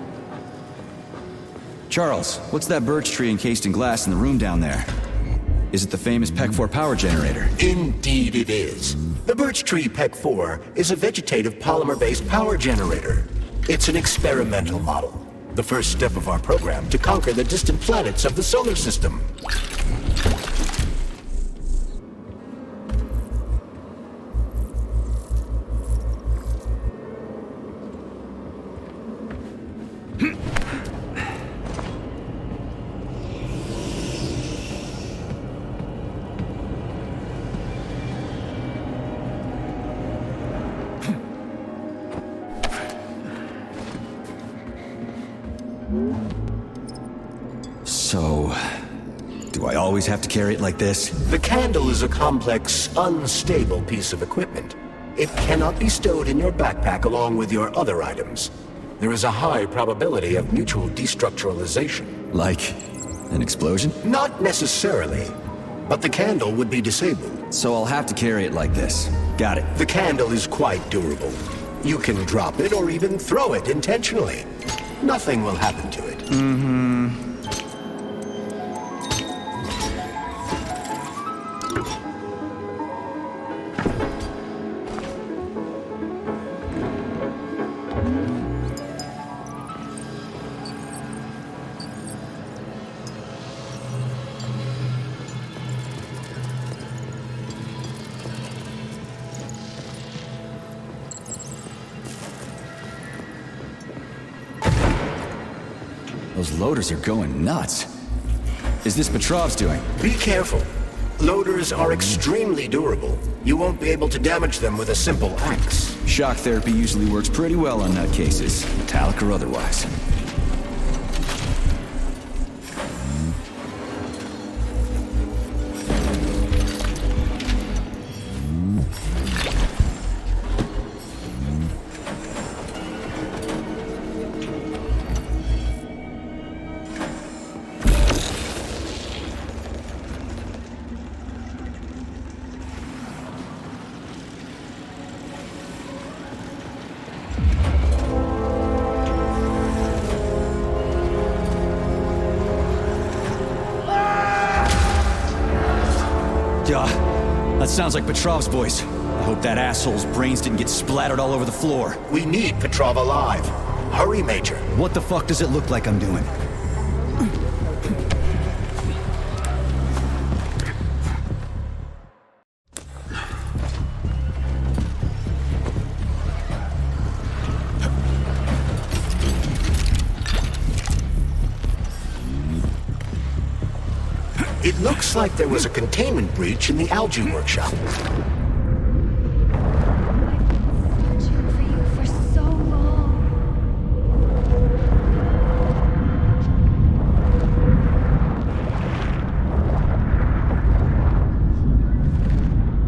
Charles, what's that birch tree encased in glass in the room down there? Is it the famous PEC-4 power generator? Indeed it is. The birch tree PEC-4 is a vegetative polymer-based power generator. It's an experimental model. The first step of our program to conquer the distant planets of the solar system. So, do I always have to carry it like this? The candle is a complex, unstable piece of equipment. It cannot be stowed in your backpack along with your other items. There is a high probability of mutual destructuralization. Like an explosion? Not necessarily, but the candle would be disabled. So I'll have to carry it like this. Got it. The candle is quite durable. You can drop it or even throw it intentionally. Nothing will happen to it. Those loaders are going nuts. Is this Petrov's doing? Be careful. Loaders are extremely durable. You won't be able to damage them with a simple axe. Shock therapy usually works pretty well on nutcases, metallic or otherwise. That sounds like Petrov's voice. I hope that asshole's brains didn't get splattered all over the floor. We need Petrov alive. Hurry, Major. What the fuck does it look like I'm doing? It looks like there was a containment breach in the algae workshop.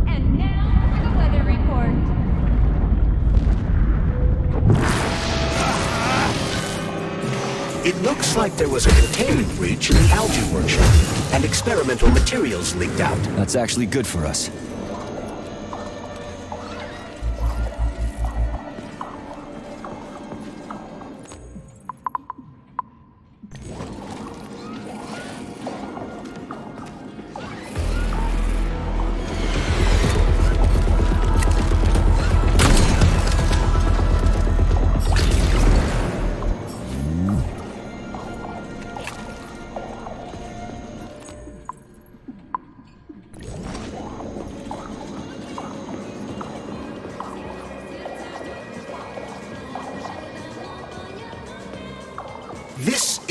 And now for the weather report. It looks like there was a containment breach in the algae workshop, and experimental materials leaked out. That's actually good for us.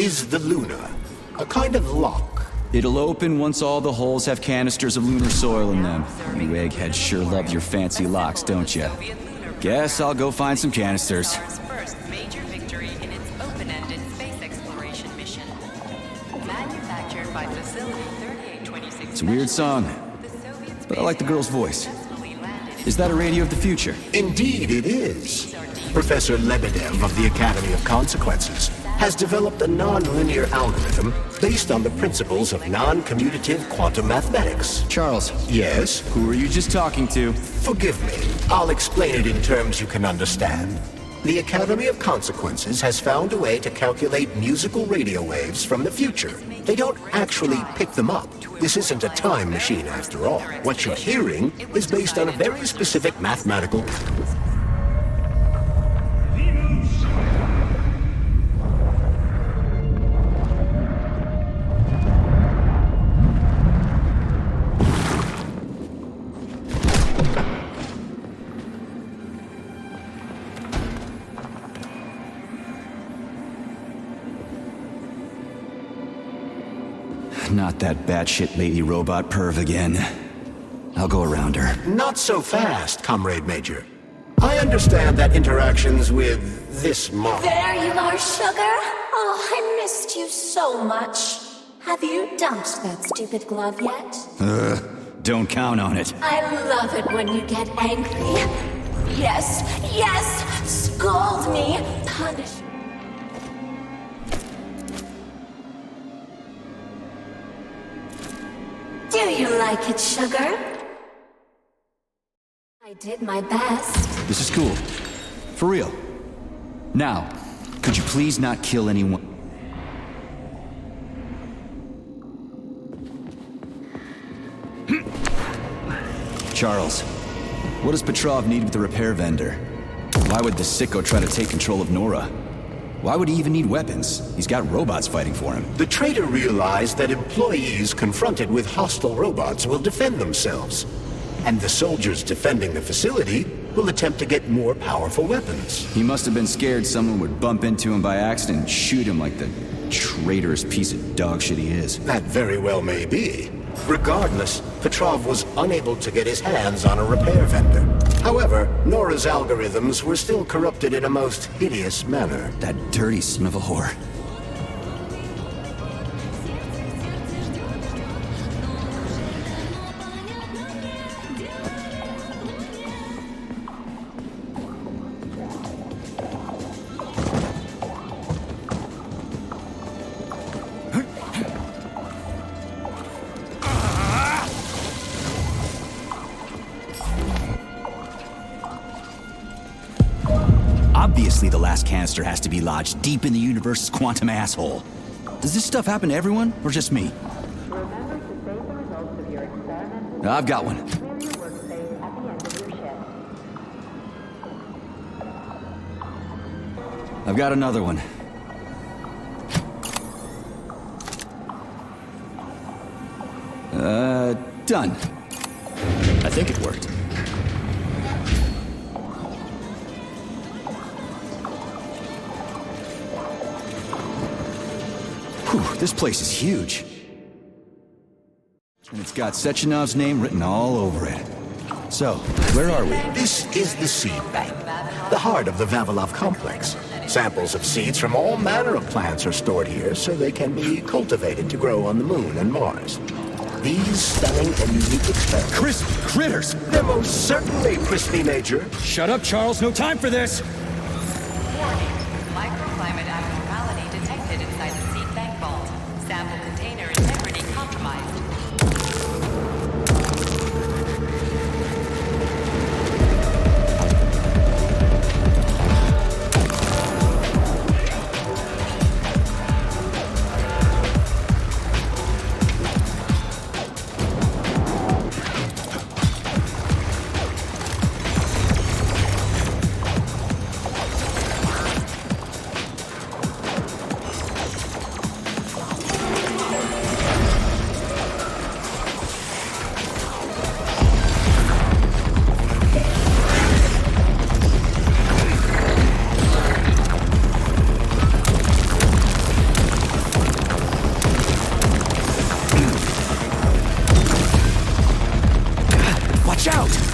is the Luna, a kind of lock. It'll open once all the holes have canisters of lunar soil in them. You eggheads sure love your fancy locks, don't you? Guess I'll go find some canisters. First major victory in its open-ended space exploration mission. Manufactured by Facility 3826. It's a weird song, but I like the girl's voice. Is that a radio of the future? Indeed it is. Professor Lebedev of the Academy of Consequences has developed a non-linear algorithm based on the principles of non-commutative quantum mathematics. Charles. Yes? Who were you just talking to? Forgive me. I'll explain it in terms you can understand. The Academy of Consequences has found a way to calculate musical radio waves from the future. They don't actually pick them up. This isn't a time machine after all. What you're hearing is based on a very specific mathematical... Not that batshit lady robot perv again. I'll go around her. Not so fast, Comrade Major. I understand that interactions with this model... There you are, sugar. Oh, I missed you so much. Have you dumped that stupid glove yet? Don't count on it. I love it when you get angry. Yes, yes! Scold me! Punish me. Do you like it, sugar? I did my best. This is cool. For real. Now, could you please not kill anyone? Charles, what does Petrov need with the repair vendor? Why would the sicko try to take control of Nora? Why would he even need weapons? He's got robots fighting for him. The traitor realized that employees confronted with hostile robots will defend themselves. And the soldiers defending the facility will attempt to get more powerful weapons. He must have been scared someone would bump into him by accident and shoot him like the traitorous piece of dog shit he is. That very well may be. Regardless, Petrov was unable to get his hands on a repair vendor. However, Nora's algorithms were still corrupted in a most hideous manner. That dirty son of a whore. Obviously, the last canister has to be lodged deep in the universe's quantum asshole. Does this stuff happen to everyone, or just me? Remember to save the results of your experiment. I've got one. Clear your workspace at the end of your shift. I've got another one. Done. I think it worked. Whew, this place is huge. And it's got Sechenov's name written all over it. So, where are we? This is the seed bank, the heart of the Vavilov complex. Samples of seeds from all manner of plants are stored here so they can be cultivated to grow on the Moon and Mars. These stunning and unique experiments... Crispy critters! They're most certainly crispy, Major. Shut up, Charles. No time for this! Warning. Microclimate abnormality detected inside the seed bank vault. Sample container integrity compromised. Watch out!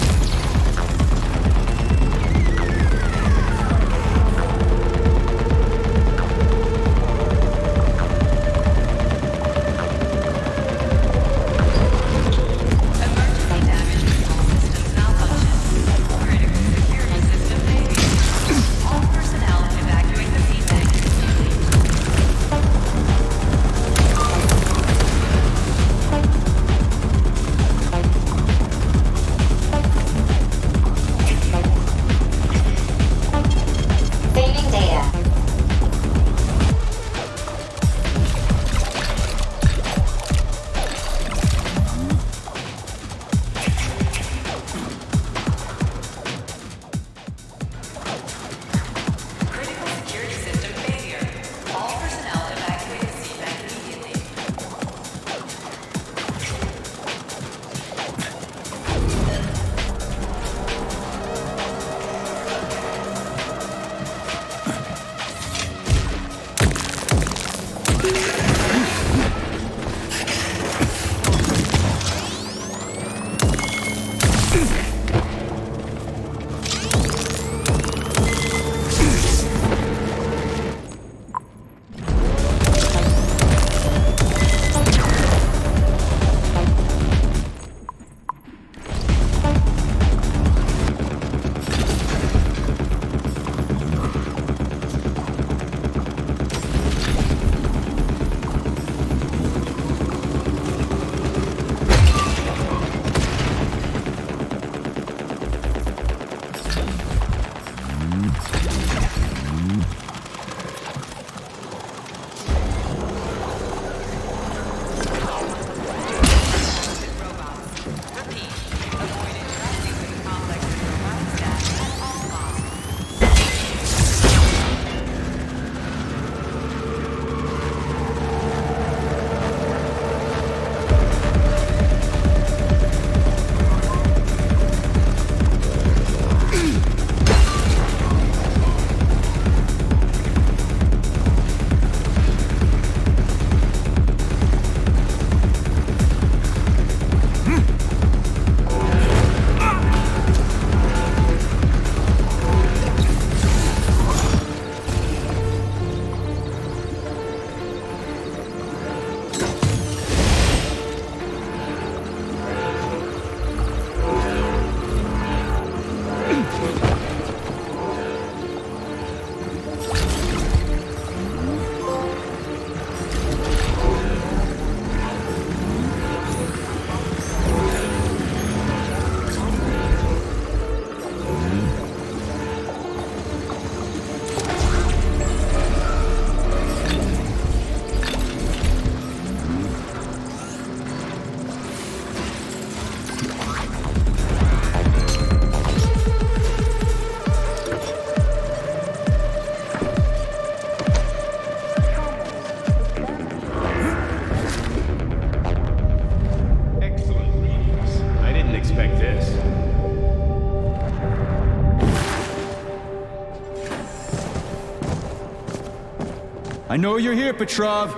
I know you're here, Petrov.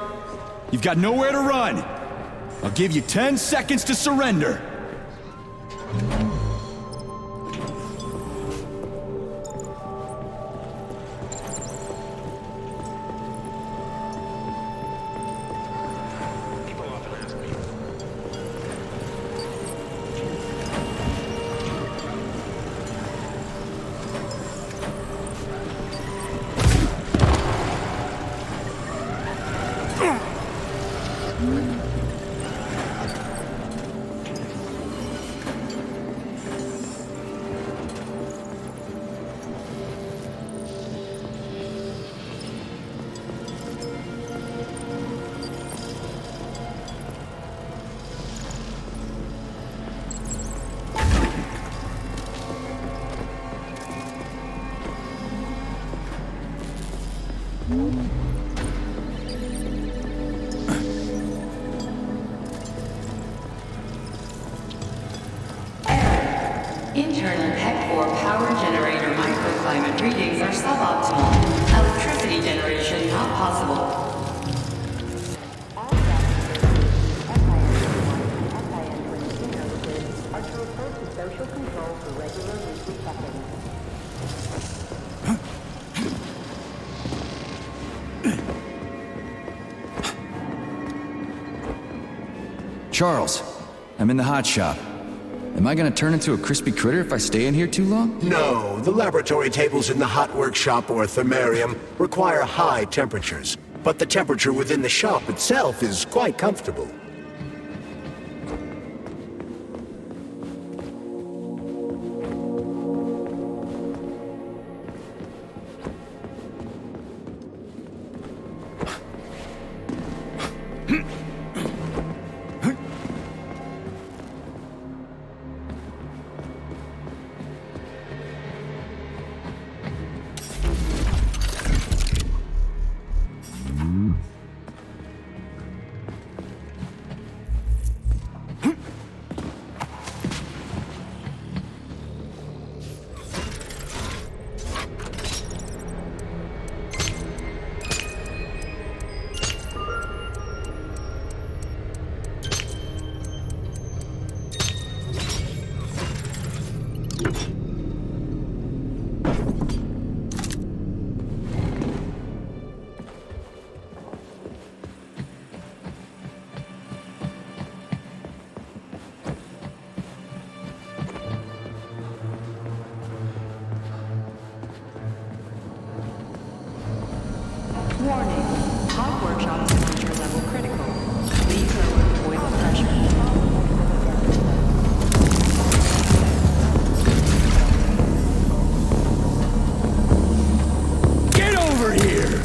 You've got nowhere to run. I'll give you 10 seconds to surrender. Internal PEC-4 power generator microclimate readings are suboptimal. Electricity generation not possible. are to report to social control for regular weekly check-ins. Charles, I'm in the hot shop. Am I gonna turn into a crispy critter if I stay in here too long? No, the laboratory tables in the hot workshop or thermarium require high temperatures, but the temperature within the shop itself is quite comfortable. Warning. Hot workshop temperature level critical. Please lower boiler pressure. Get over here!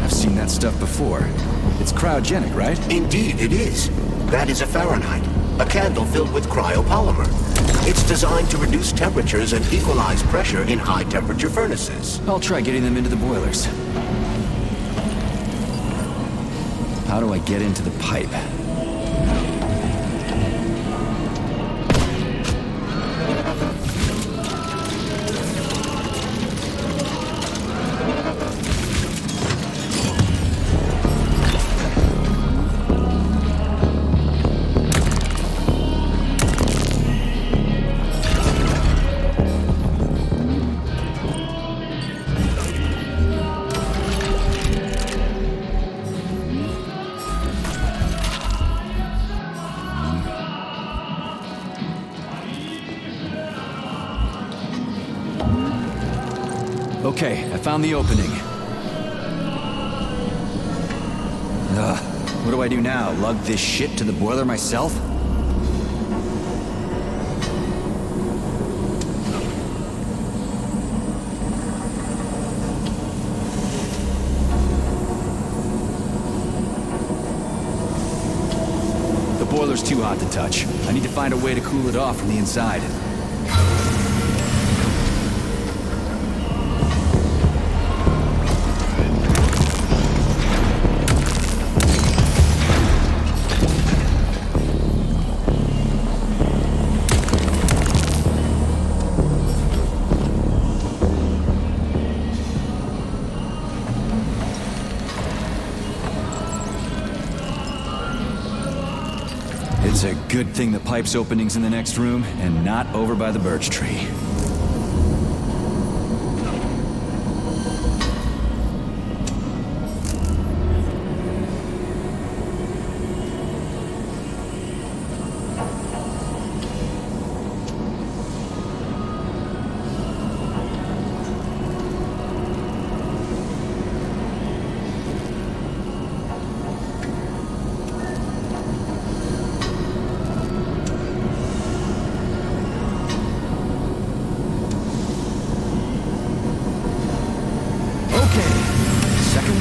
I've seen that stuff before. It's cryogenic, right? Indeed it is. That is a Fahrenheit, a candle filled with cryopolymer. It's designed to reduce temperatures and equalize pressure in high-temperature furnaces. I'll try getting them into the boilers. How do I get into the pipe? Okay, I found the opening. What do I do now? Lug this shit to the boiler myself? The boiler's too hot to touch. I need to find a way to cool it off from the inside. It's a good thing the pipe's opening's in the next room and not over by the birch tree.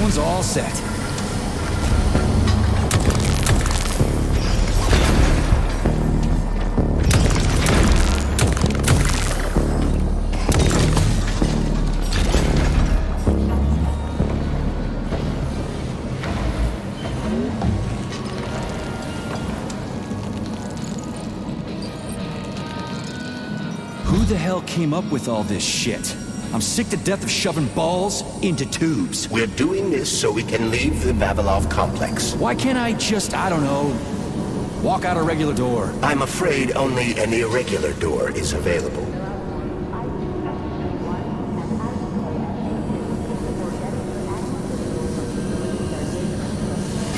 One's all set. Who the hell came up with all this shit? I'm sick to death of shoving balls into tubes. We're doing this so we can leave the Vavilov complex. Why can't I just, I don't know, walk out a regular door? I'm afraid only an irregular door is available.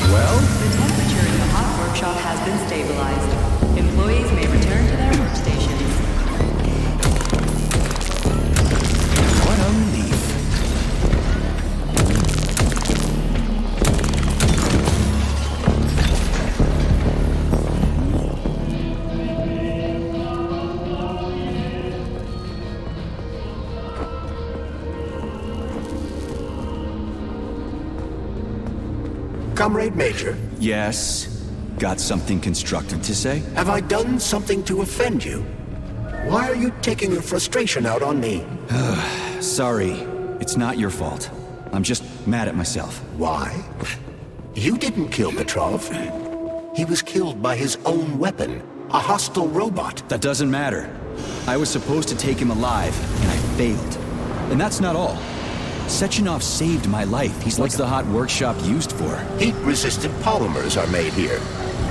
Well? The temperature in the hot workshop has been stabilized. Employees may return to their workstations. What a relief. Comrade Major? Yes? Got something constructive to say? Have I done something to offend you? Why are you taking your frustration out on me? Sorry, it's not your fault. I'm just mad at myself. Why? You didn't kill Petrov. He was killed by his own weapon, a hostile robot. That doesn't matter. I was supposed to take him alive, and I failed. And that's not all. Sechenov saved my life. What's the hot workshop used for? Heat-resistant polymers are made here.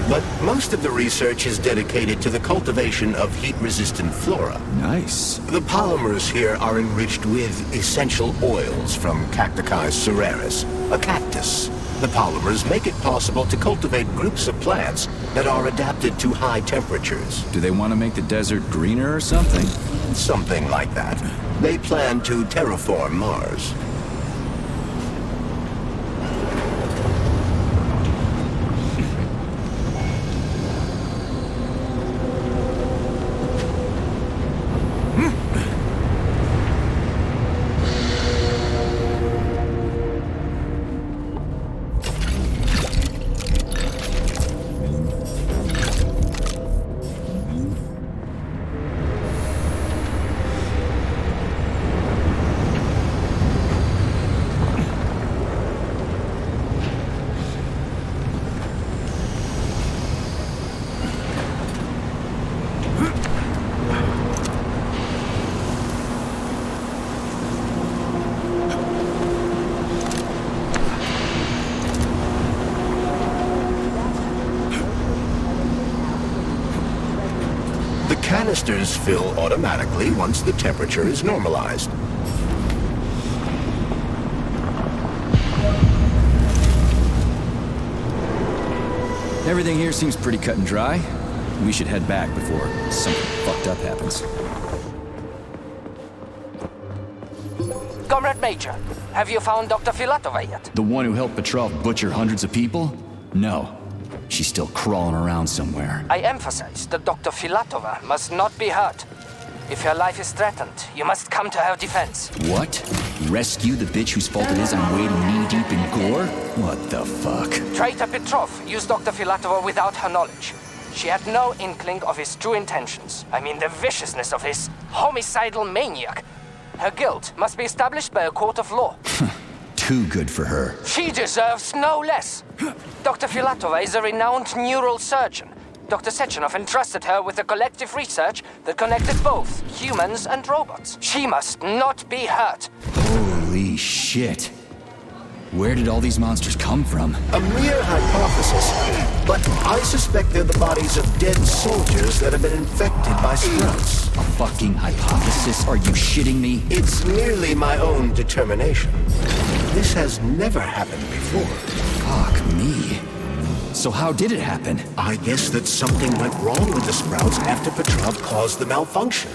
But most of the research is dedicated to the cultivation of heat-resistant flora. Nice. The polymers here are enriched with essential oils from Cacticus cereris, a cactus. The polymers make it possible to cultivate groups of plants that are adapted to high temperatures. Do they want to make the desert greener or something? Something like that. They plan to terraform Mars. Canisters fill automatically once the temperature is normalized. Everything here seems pretty cut and dry. We should head back before something fucked up happens. Comrade Major, have you found Dr. Filatova yet? The one who helped Petrov butcher hundreds of people? No. She's still crawling around somewhere. I emphasize that Dr. Filatova must not be hurt. If her life is threatened, you must come to her defense. What? Rescue the bitch whose fault it is I'm wading knee-deep in gore? What the fuck? Traitor Petrov used Dr. Filatova without her knowledge. She had no inkling of his true intentions. I mean, the viciousness of his homicidal maniac. Her guilt must be established by a court of law. Too good for her. She deserves no less. Dr. Filatova is a renowned neurosurgeon. Dr. Sechenov entrusted her with the collective research that connected both humans and robots. She must not be hurt. Holy shit. Where did all these monsters come from? A mere hypothesis, but I suspect they're the bodies of dead soldiers that have been infected by sprouts. A fucking hypothesis? Are you shitting me? It's merely my own determination. This has never happened before. Fuck me. So how did it happen? I guess that something went wrong with the sprouts after Petrov caused the malfunction.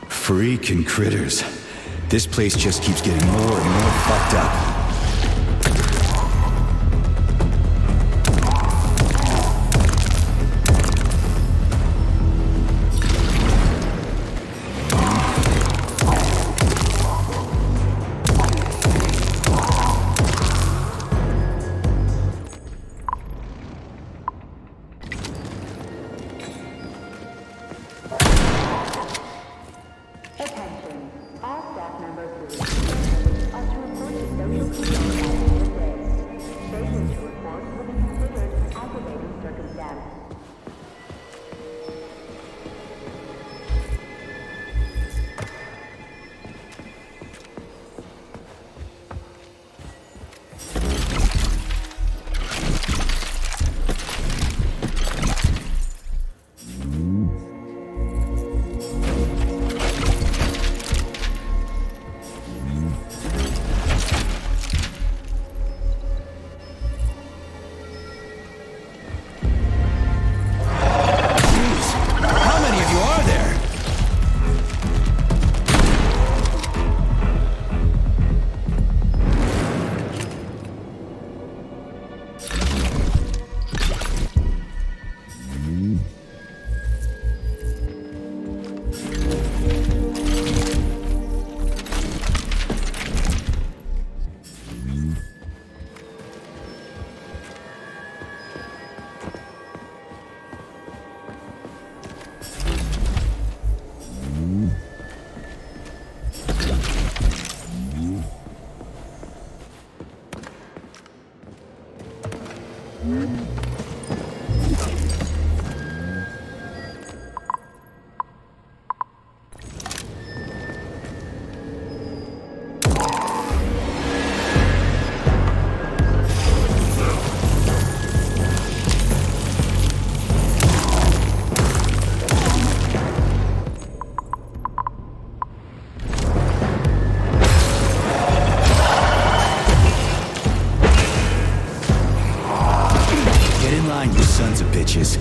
Freaking critters. This place just keeps getting more and more fucked up. Sons of bitches.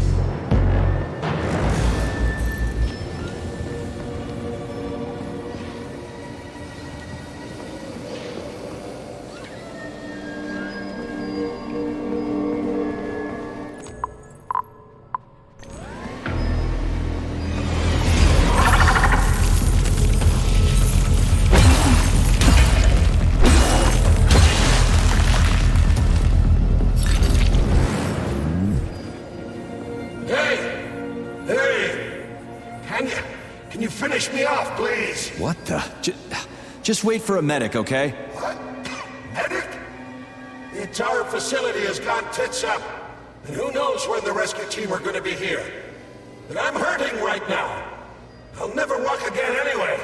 What the? Just wait for a medic, okay? What? Medic? The entire facility has gone tits up. And who knows when the rescue team are going to be here. But I'm hurting right now. I'll never walk again anyway.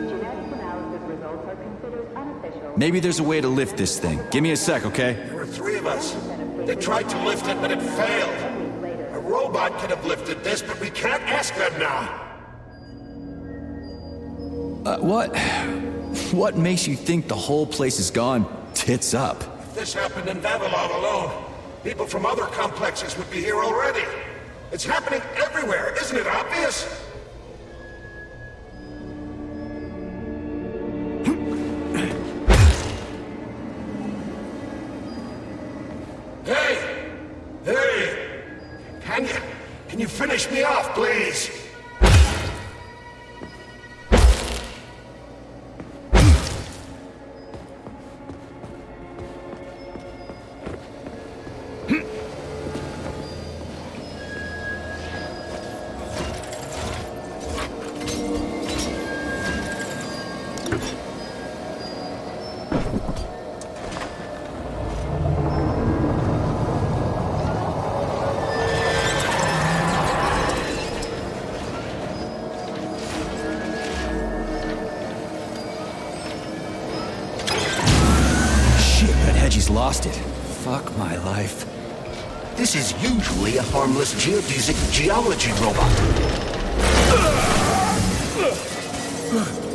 Genetic analysis results are considered unofficial. Maybe there's a way to lift this thing. Give me a sec, okay? There were 3 of us. They tried to lift it, but it failed. A robot could have lifted this, but we can't ask them now. What makes you think the whole place has gone tits up? If this happened in Vavilov alone, people from other complexes would be here already. It's happening everywhere, isn't it obvious? Hey! Can you finish me off, please? He's lost it. Fuck my life. This is usually a harmless geodesic geology robot.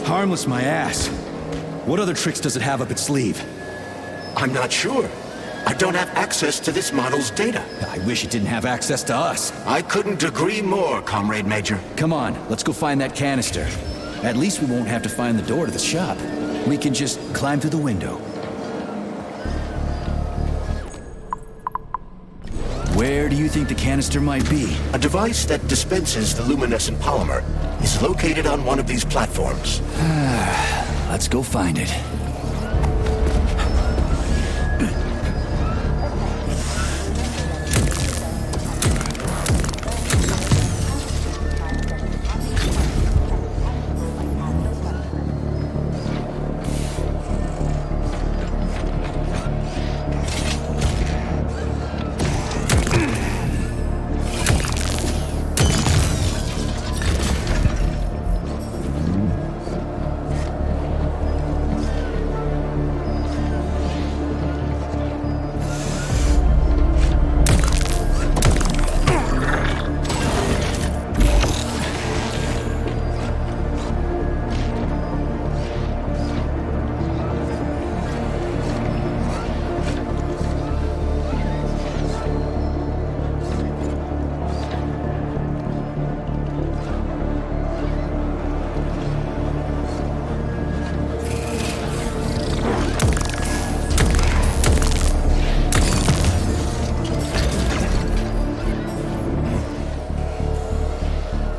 Harmless my ass. What other tricks does it have up its sleeve? I'm not sure. I don't have access to this model's data. I wish it didn't have access to us. I couldn't agree more, Comrade Major. Come on, let's go find that canister. At least we won't have to find the door to the shop. We can just climb through the window. Where do you think the canister might be? A device that dispenses the luminescent polymer is located on one of these platforms. Let's go find it.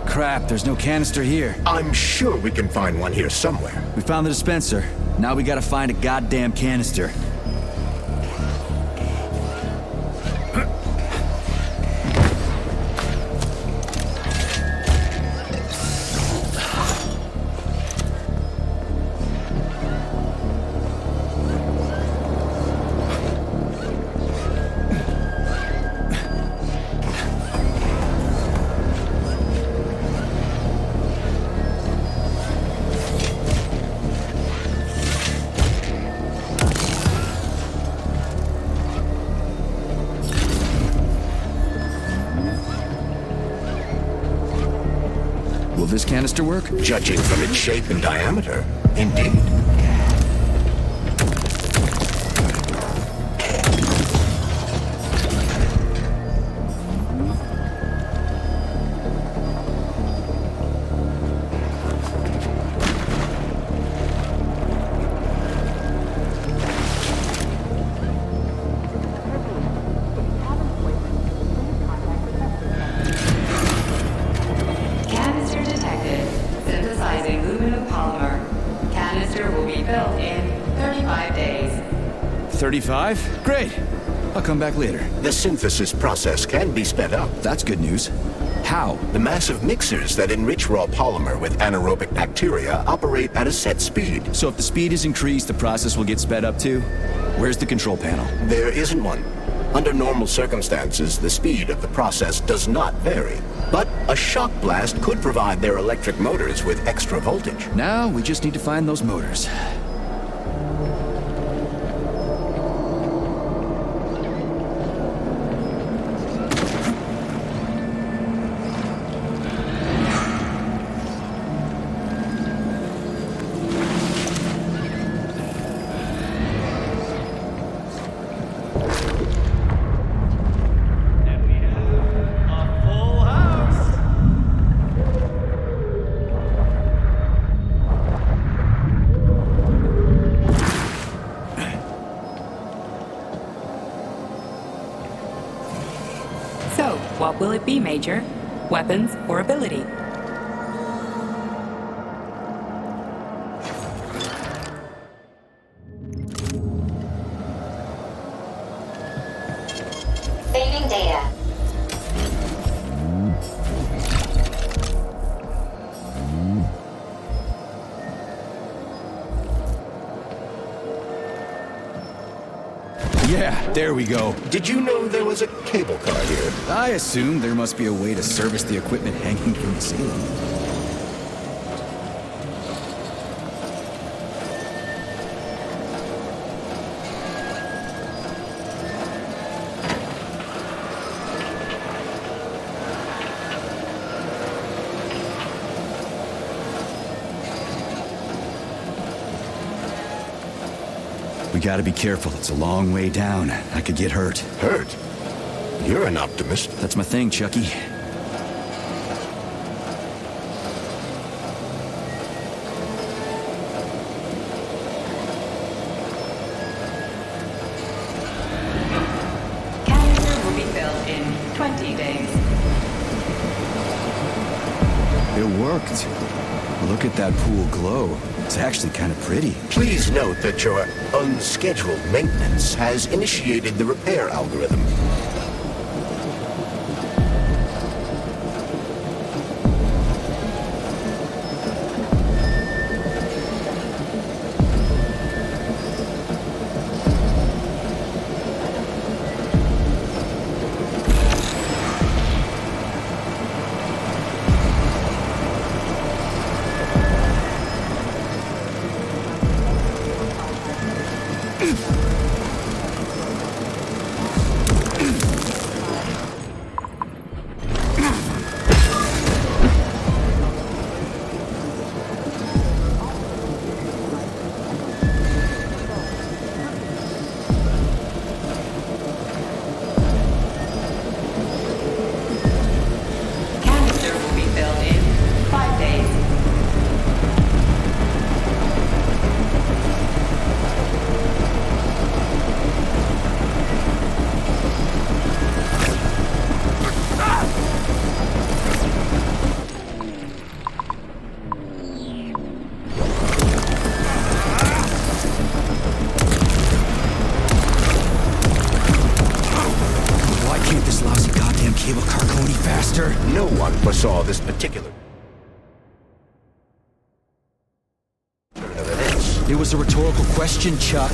Crap, there's no canister here. I'm sure we can find one here somewhere. We found the dispenser. Now we gotta find a goddamn canister. this canister work? Judging from its shape and diameter, indeed. Canister detected. Synthesizing luminopolymer. Canister will be built in 35 days. 35? Great. I'll come back later. The synthesis process can be sped up. That's good news. How? The massive mixers that enrich raw polymer with anaerobic bacteria operate at a set speed. So if the speed is increased, the process will get sped up too? Where's the control panel? There isn't one. Under normal circumstances, the speed of the process does not vary. But a shock blast could provide their electric motors with extra voltage. Now we just need to find those motors. So, what will it be, Major? Weapons or ability? Saving data. Yeah, there we go. Did you know there was a cable car here? I assume there must be a way to service the equipment hanging from the ceiling. We gotta be careful. It's a long way down. I could get hurt. Hurt? You're an optimist. That's my thing, Chucky. Canister will be built in 20 days. It worked. Look at that pool glow. It's actually kind of pretty. Please note that your unscheduled maintenance has initiated the repair algorithm. Canister will be built in 5 days. Why can't this lousy goddamn cable car go any faster? No one foresaw this particular evidence. It was a rhetorical question, Chuck.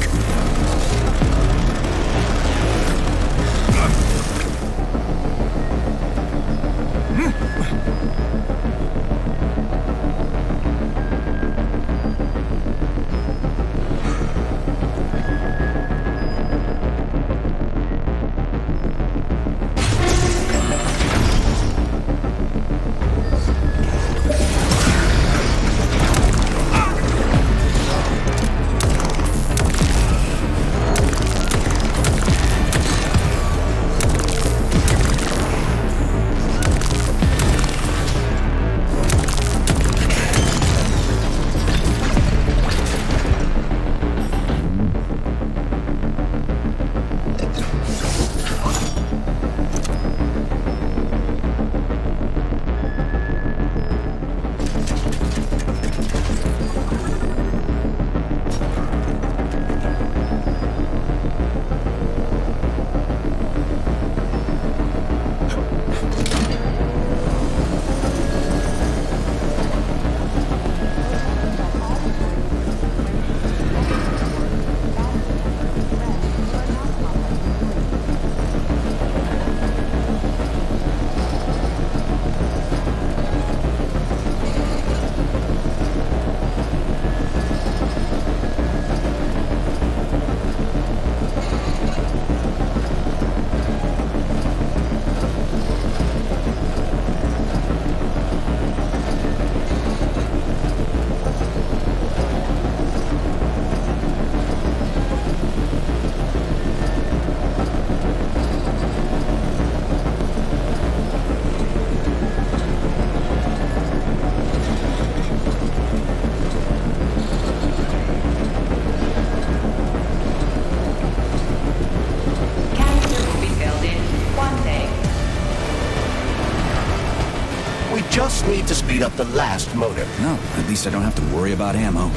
to speed up the last motor. No, at least I don't have to worry about ammo.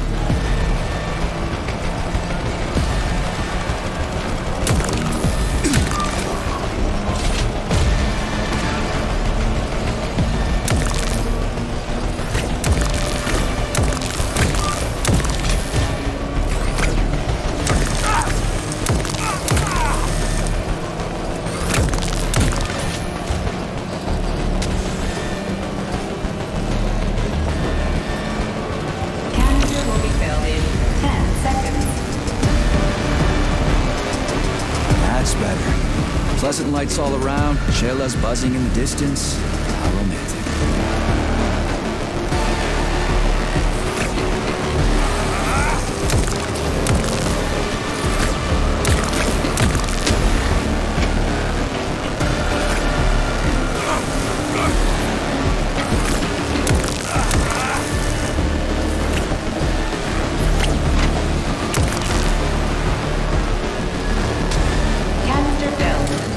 Pleasant lights all around, chelas buzzing in the distance. How romantic.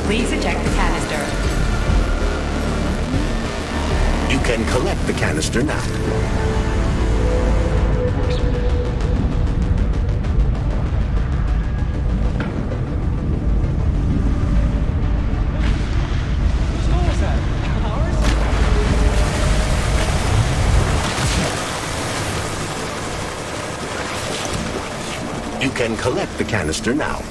Please eject the canister. You can collect the canister now. You can collect the canister now.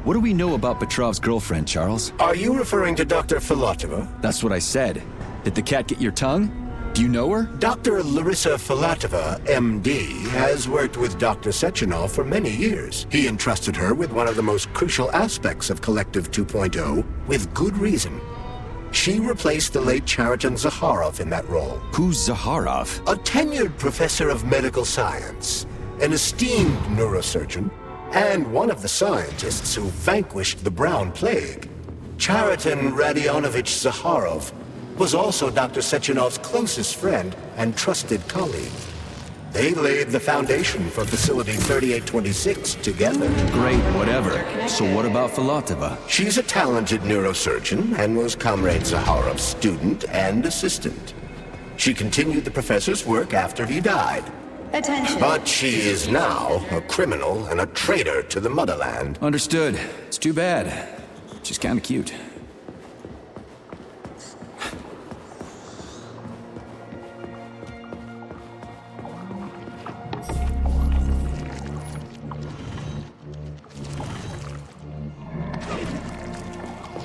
What do we know about Petrov's girlfriend, Charles? Are you referring to Dr. Filatova? That's what I said. Did the cat get your tongue? Do you know her? Dr. Larissa Filatova, MD, has worked with Dr. Sechenov for many years. He entrusted her with one of the most crucial aspects of Collective 2.0, with good reason. She replaced the late Chariton Zakharov in that role. Who's Zakharov? A tenured professor of medical science, an esteemed neurosurgeon, and one of the scientists who vanquished the Brown Plague. Chariton Radionovich Zakharov was also Dr. Sechenov's closest friend and trusted colleague. They laid the foundation for Facility 3826 together. Great, whatever. So what about Filatova? She's a talented neurosurgeon and was Comrade Zakharov's student and assistant. She continued the professor's work after he died. Attention. But she is now a criminal and a traitor to the motherland. Understood. It's too bad. She's kind of cute.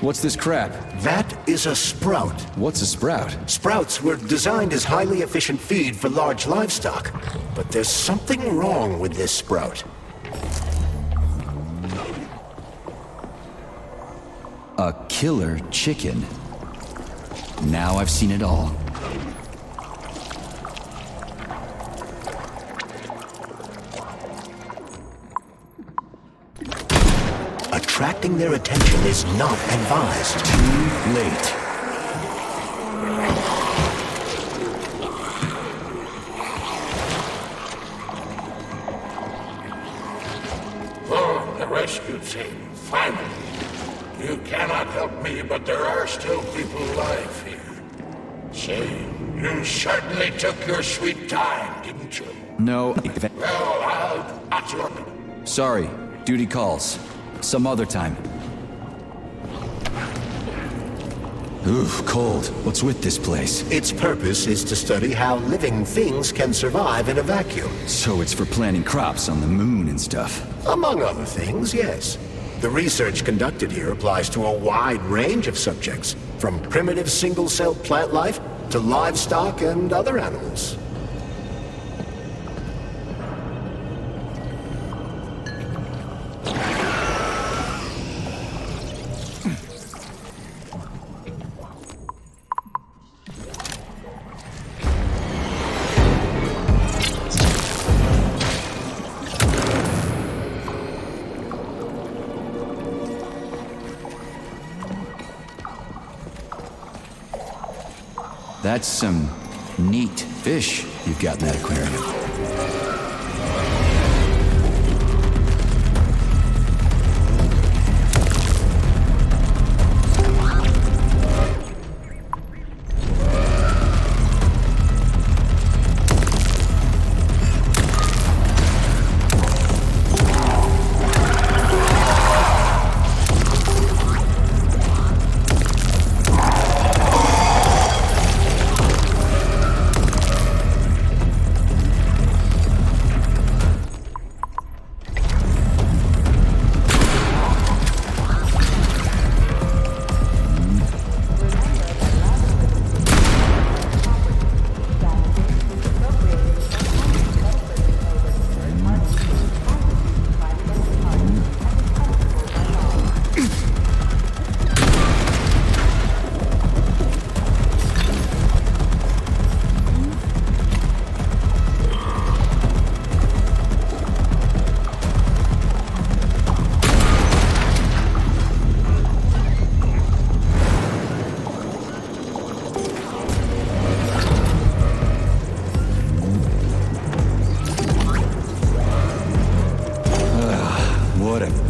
What's this crap? That is a sprout. What's a sprout? Sprouts were designed as highly efficient feed for large livestock. But there's something wrong with this sprout. A killer chicken. Now I've seen it all. Attracting their attention is not advised. Too late. Oh, the rescue team, finally. You cannot help me, but there are still people alive here. Say, you certainly took your sweet time, didn't you? No. Well, I'll not your... Sorry. Duty calls. Some other time. Ooh, cold. What's with this place? Its purpose is to study how living things can survive in a vacuum. So it's for planting crops on the moon and stuff. Among other things, yes. The research conducted here applies to a wide range of subjects, from primitive single-celled plant life to livestock and other animals. That's some neat fish you've got in that aquarium.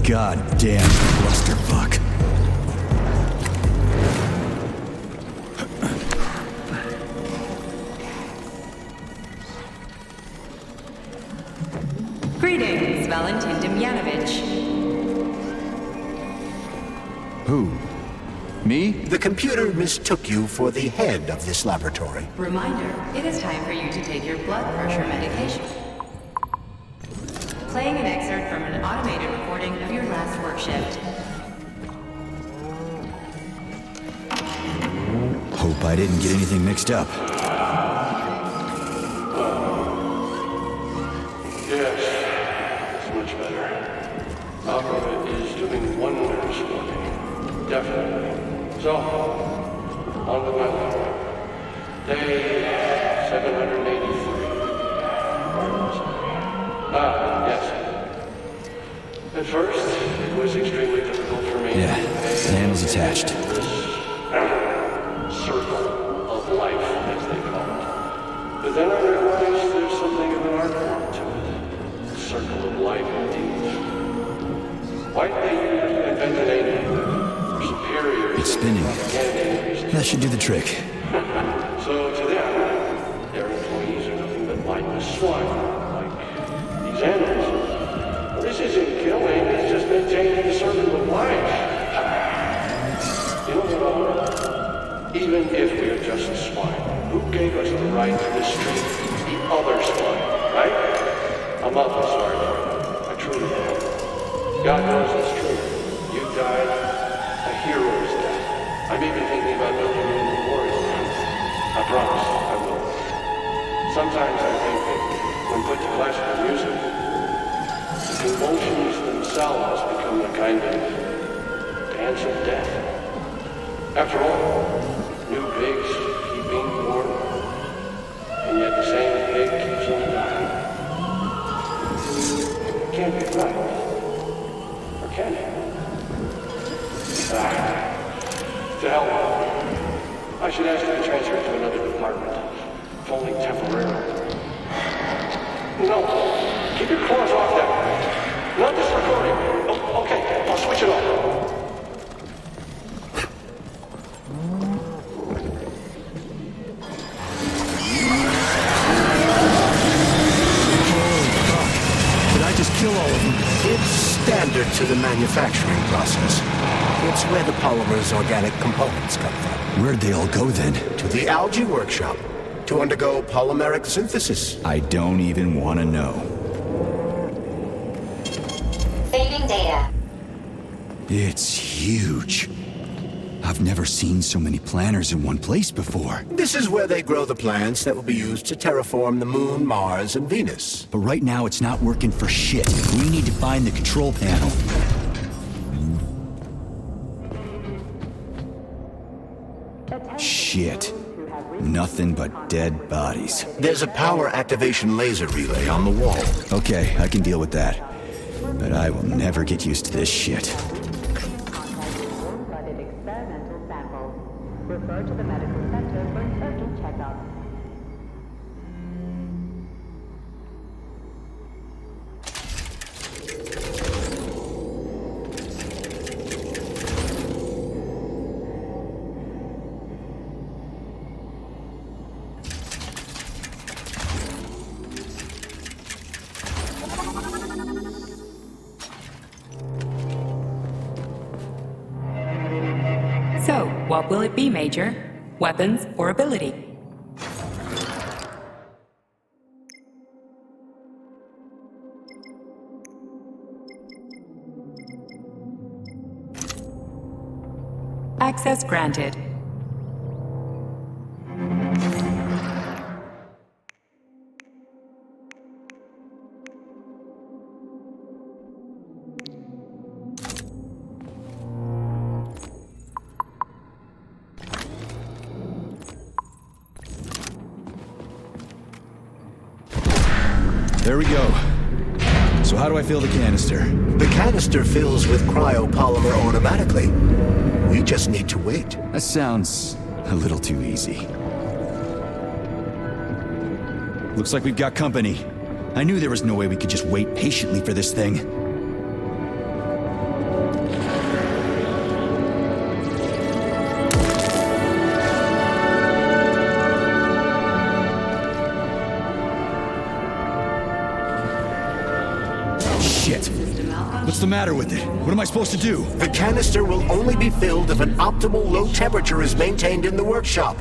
Goddamn clusterfuck. Greetings, Valentin Demyanovich. Who? Me? The computer mistook you for the head of this laboratory. Reminder, it is time for you to take your blood pressure medication. Playing an excerpt from an automated recording of your last work shift. Hope I didn't get anything mixed up. Yes, it's much better. Opera is doing wonders for me. Definitely. So, on with my life. Day 783. Yes. At first, it was extremely difficult for me. Yeah, the handle's attached. This circle of life, as they call it. But then I realized there's something of an art form to it. Circle of life, indeed. Whiteley invented a name for superiors. It's spinning. That should do the trick. So to them, their employees are nothing but mindless swine. Animals. This isn't killing, it's just maintaining a circle of life. You know what? Even if we are just swine, who gave us the right to mistreat the other swine, right? I'm awfully sorry for you. I truly am. God knows it's true. You died a hero's death. I'm even thinking about building you a memorial. I promise I will. Sometimes I think that when put to classical music, the convulsions themselves become a kind of dance of death. After all, new pigs keep being born, and yet the same pig keeps on dying. It can't be right. Or can it? To hell with it. I should ask you to transfer to another department, if only temporarily. No, keep your claws off that. Not this recording. Oh, okay, I'll switch it off. Did I just kill all of them? It's standard to the manufacturing process. It's where the polymer's organic components come from. Where'd they all go then? To the algae workshop to undergo polymeric synthesis. I don't even want to know. Saving data. It's huge. I've never seen so many planters in one place before. This is where they grow the plants that will be used to terraform the Moon, Mars, and Venus. But right now it's not working for shit. We need to find the control panel. Shit. Nothing but dead bodies. There's a power activation laser relay on the wall. Okay, I can deal with that. But I will never get used to this shit. Blooded experimental samples. Refer to the medical center for an urgent checkup. So, what will it be, Major? Weapons or ability? Access granted. There we go. So how do I fill the canister? The canister fills with cryopolymer automatically. We just need to wait. That sounds a little too easy. Looks like we've got company. I knew there was no way we could just wait patiently for this thing. Shit. What's the matter with it? What am I supposed to do? The canister will only be filled if an optimal low temperature is maintained in the workshop.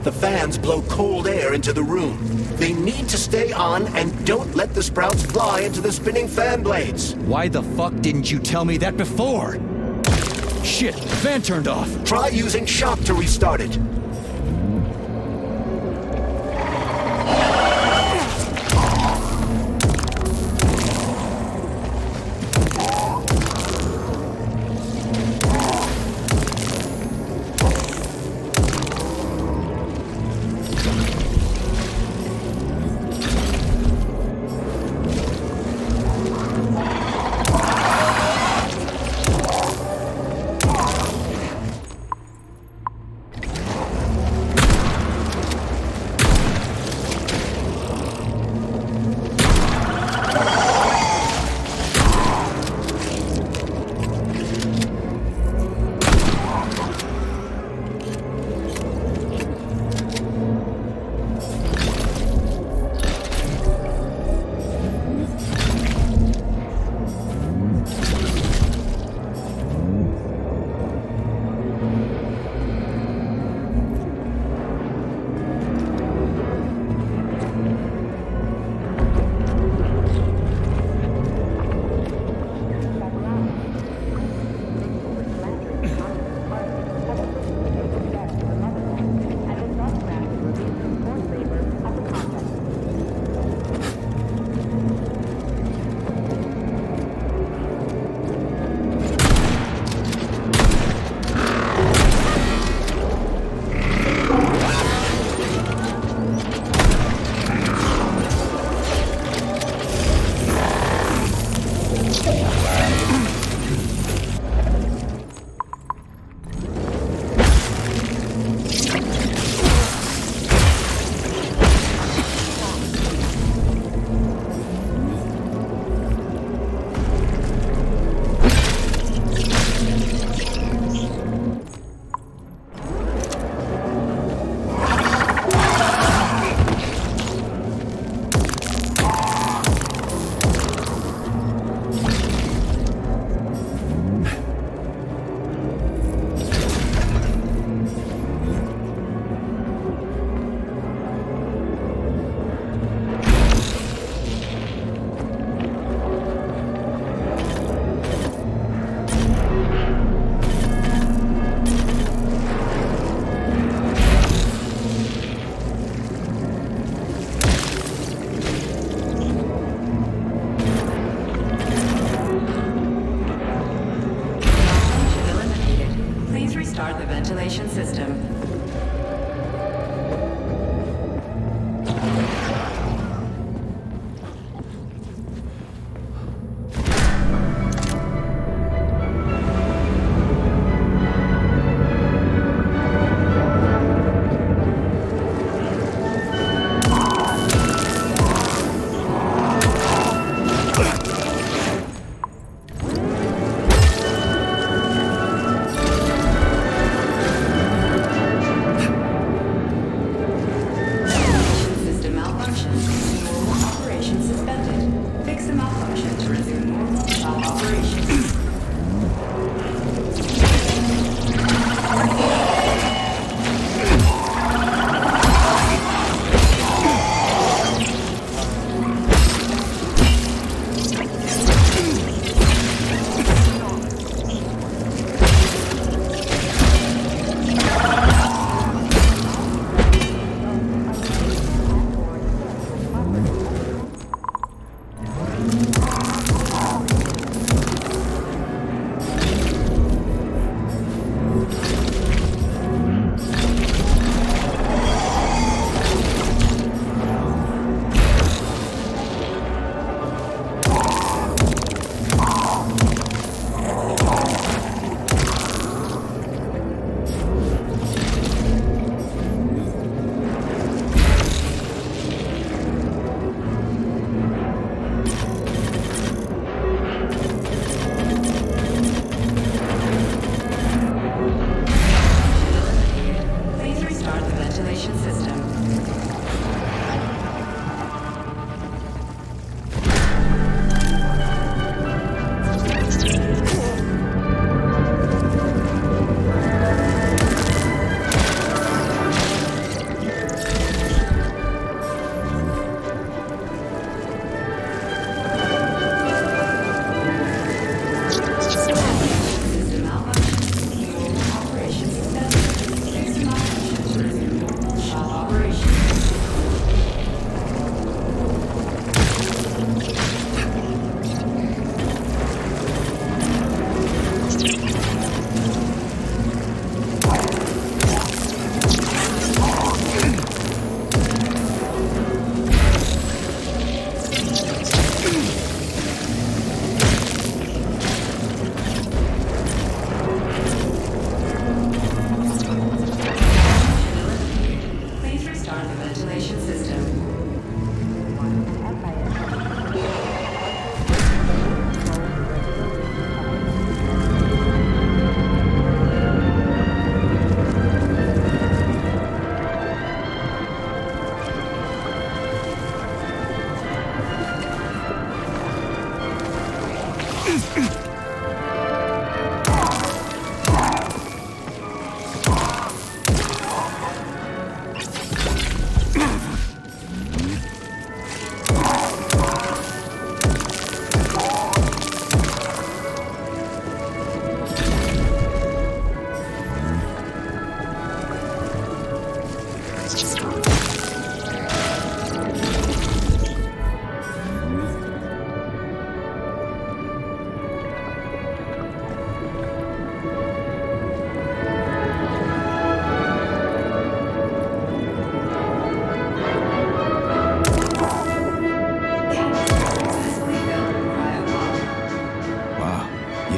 The fans blow cold air into the room. They need to stay on and don't let the sprouts fly into the spinning fan blades. Why the fuck didn't you tell me that before? Shit, the fan turned off. Try using shock to restart it. ventilation system.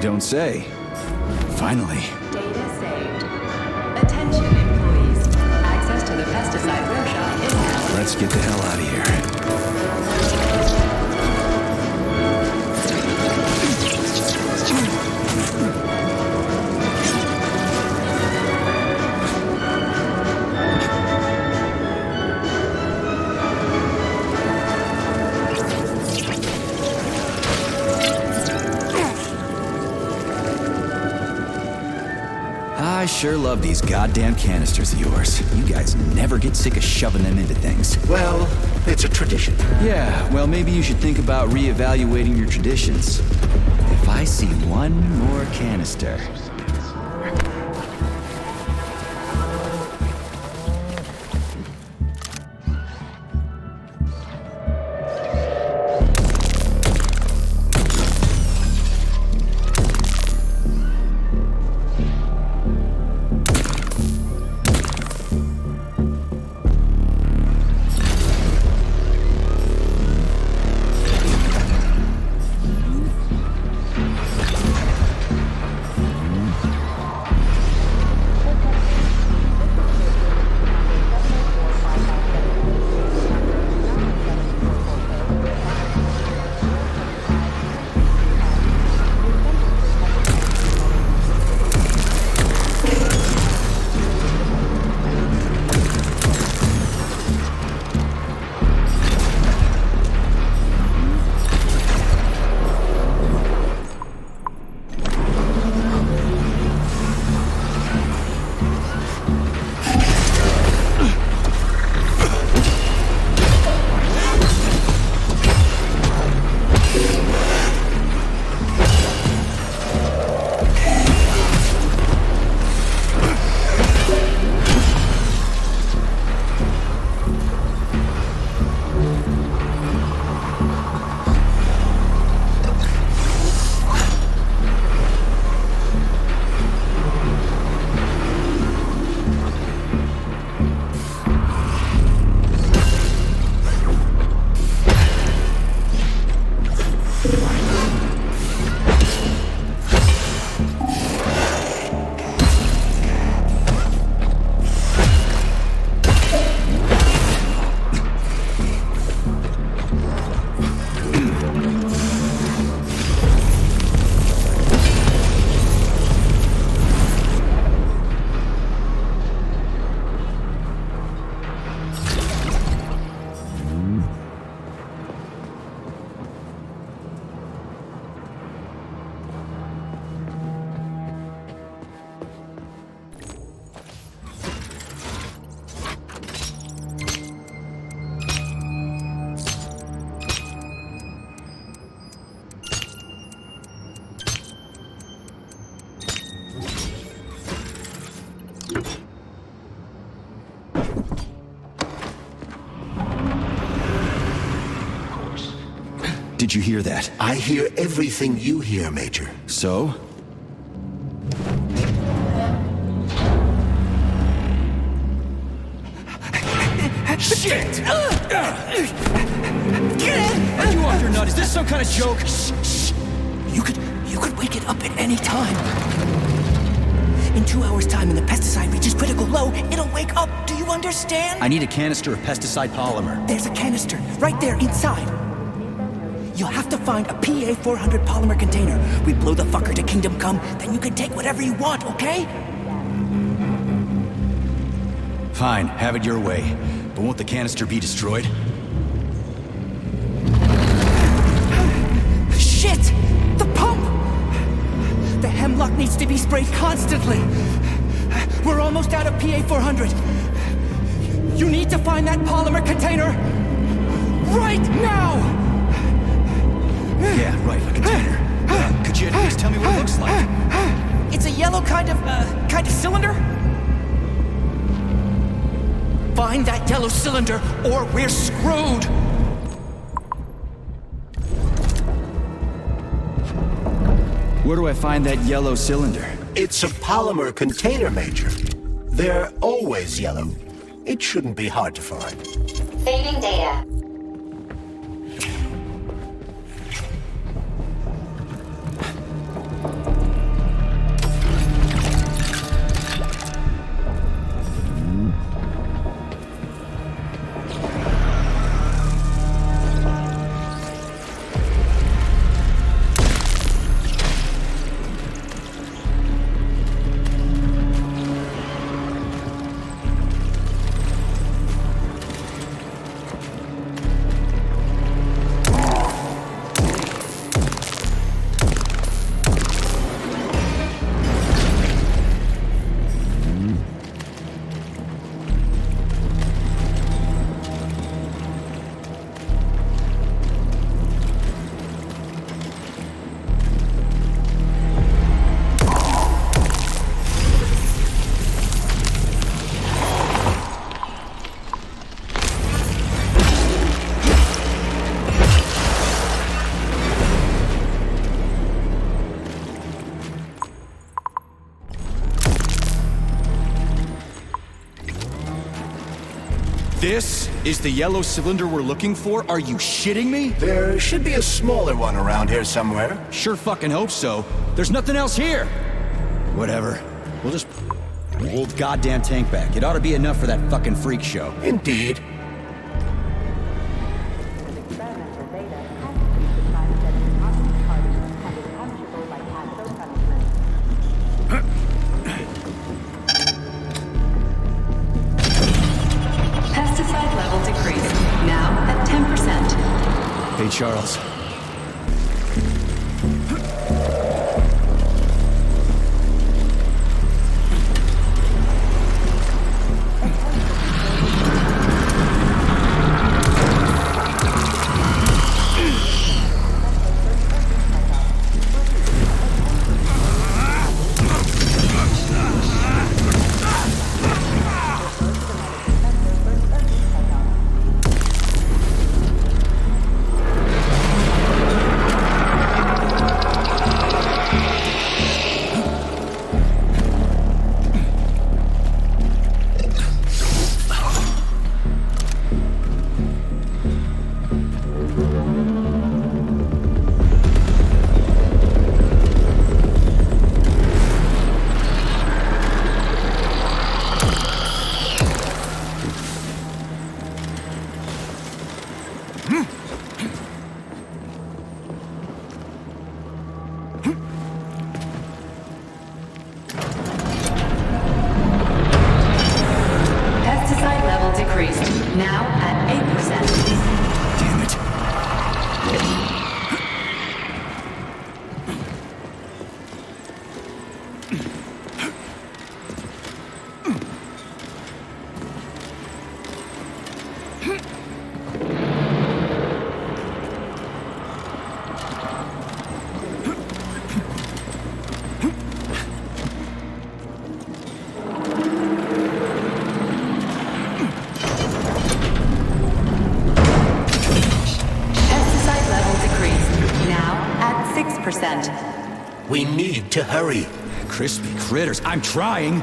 Don't say. Finally. Data saved. Attention, employees. Access to the pesticide workshop is now. Let's get the hell out of here. I sure love these goddamn canisters of yours. You guys never get sick of shoving them into things. Well, it's a tradition. Yeah, well, maybe you should think about reevaluating your traditions. If I see one more canister... Did you hear that? I hear everything you hear, Major. So? Shit! Are you off your nut? Is this some kind of joke? Shh. You could wake it up at any time. In 2 hours' time, when the pesticide reaches critical low, it'll wake up. Do you understand? I need a canister of pesticide polymer. There's a canister right there inside. You'll have to find a PA400 polymer container. We blow the fucker to Kingdom Come, then you can take whatever you want, okay? Fine, have it your way. But won't the canister be destroyed? Shit! The pump! The hemlock needs to be sprayed constantly. We're almost out of PA400. You need to find that polymer container right now! Yeah, right, a container. Could you at least tell me what it looks like? It's a yellow kind of cylinder? Find that yellow cylinder, or we're screwed! Where do I find that yellow cylinder? It's a polymer container, Major. They're always yellow. It shouldn't be hard to find. Saving data. This is the yellow cylinder we're looking for? Are you shitting me? There should be a smaller one around here somewhere. Sure fucking hope so. There's nothing else here. Whatever. We'll just pull the old goddamn tank back. It ought to be enough for that fucking freak show. Indeed. Pesticide level decreased. Now at 10%. Hey, Charles. We need to hurry. Crispy critters, I'm trying.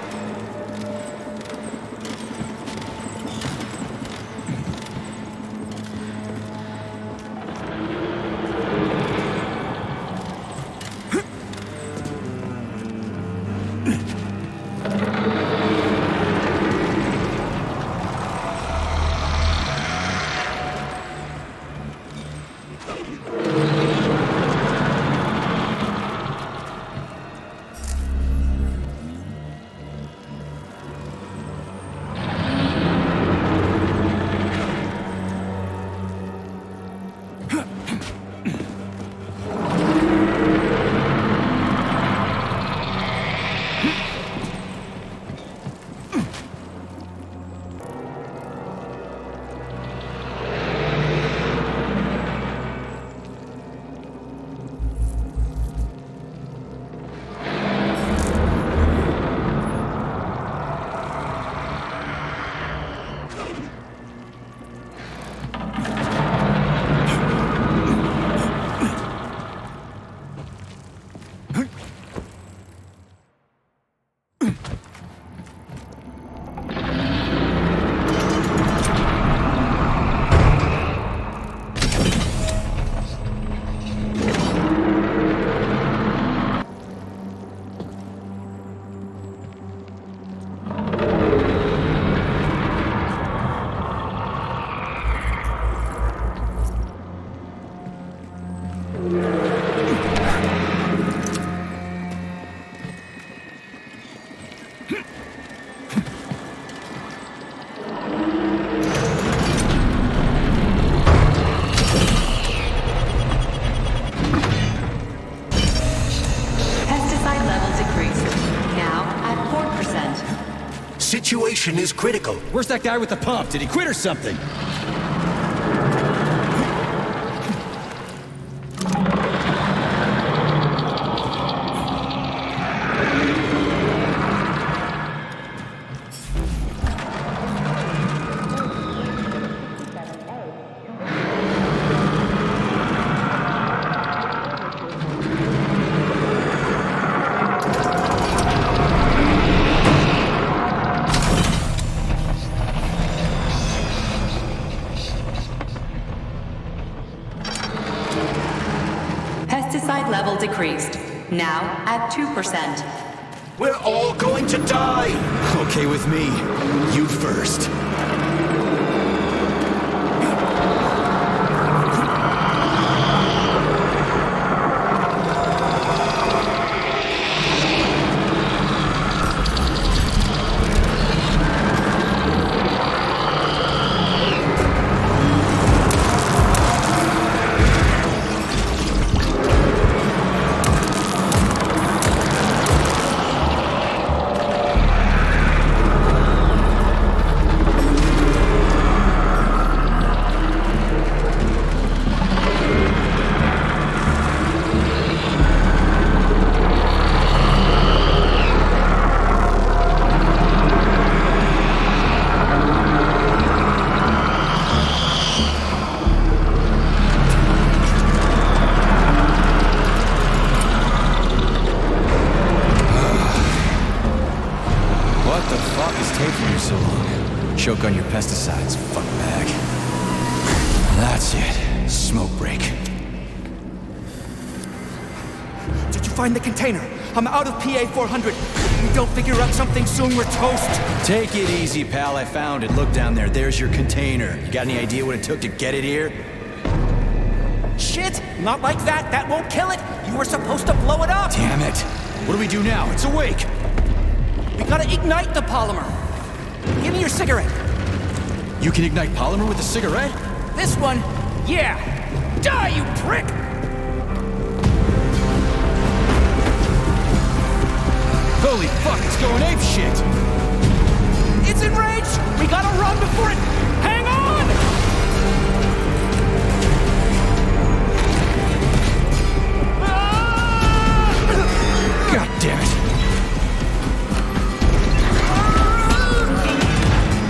Situation is critical. Where's that guy with the pump? Did he quit or something? Pesticide level decreased. Now at 2%. We're all going to die! Okay with me. You first. Choke on your pesticides, fuck bag. That's it. Smoke break. Did you find the container? I'm out of PA 400. If we don't figure out something soon, we're toast. Take it easy, pal. I found it. Look down there. There's your container. You got any idea what it took to get it here? Shit! Not like that. That won't kill it. You were supposed to blow it up. Damn it. What do we do now? It's awake. We gotta ignite the polymer. Give me your cigarette. You can ignite polymer with a cigarette? This one? Yeah. Die, you prick! Holy fuck, it's going ape shit! It's enraged! We gotta run before it... Hang on! God damn it!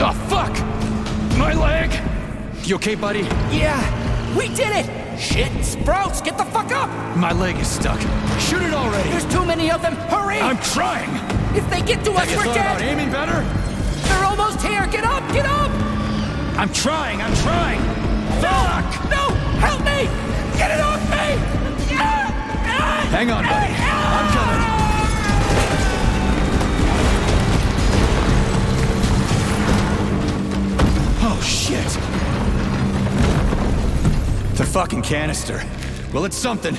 Oh, fuck! My leg! You okay, buddy? Yeah, we did it! Shit, Sprouts, get the fuck up! My leg is stuck. Shoot it already! There's too many of them, hurry! I'm trying! If they get to us, Have you we're thought dead! about aiming better? They're almost here, get up, get up! I'm trying! Fuck! No, help me! Get it off me! Hang on, buddy. I'm coming. Oh, shit. The fucking canister. Well, it's something.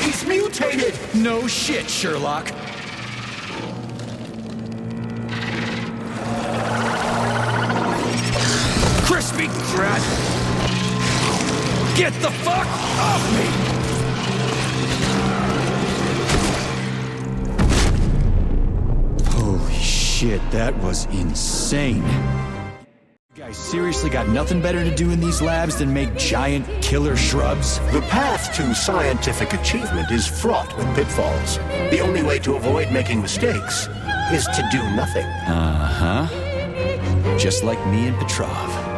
He's mutated! No shit, Sherlock. Crispy rat! Get the fuck off me! Holy shit, that was insane. You guys seriously got nothing better to do in these labs than make giant killer shrubs? The path to scientific achievement is fraught with pitfalls. The only way to avoid making mistakes is to do nothing. Uh-huh. Just like me and Petrov.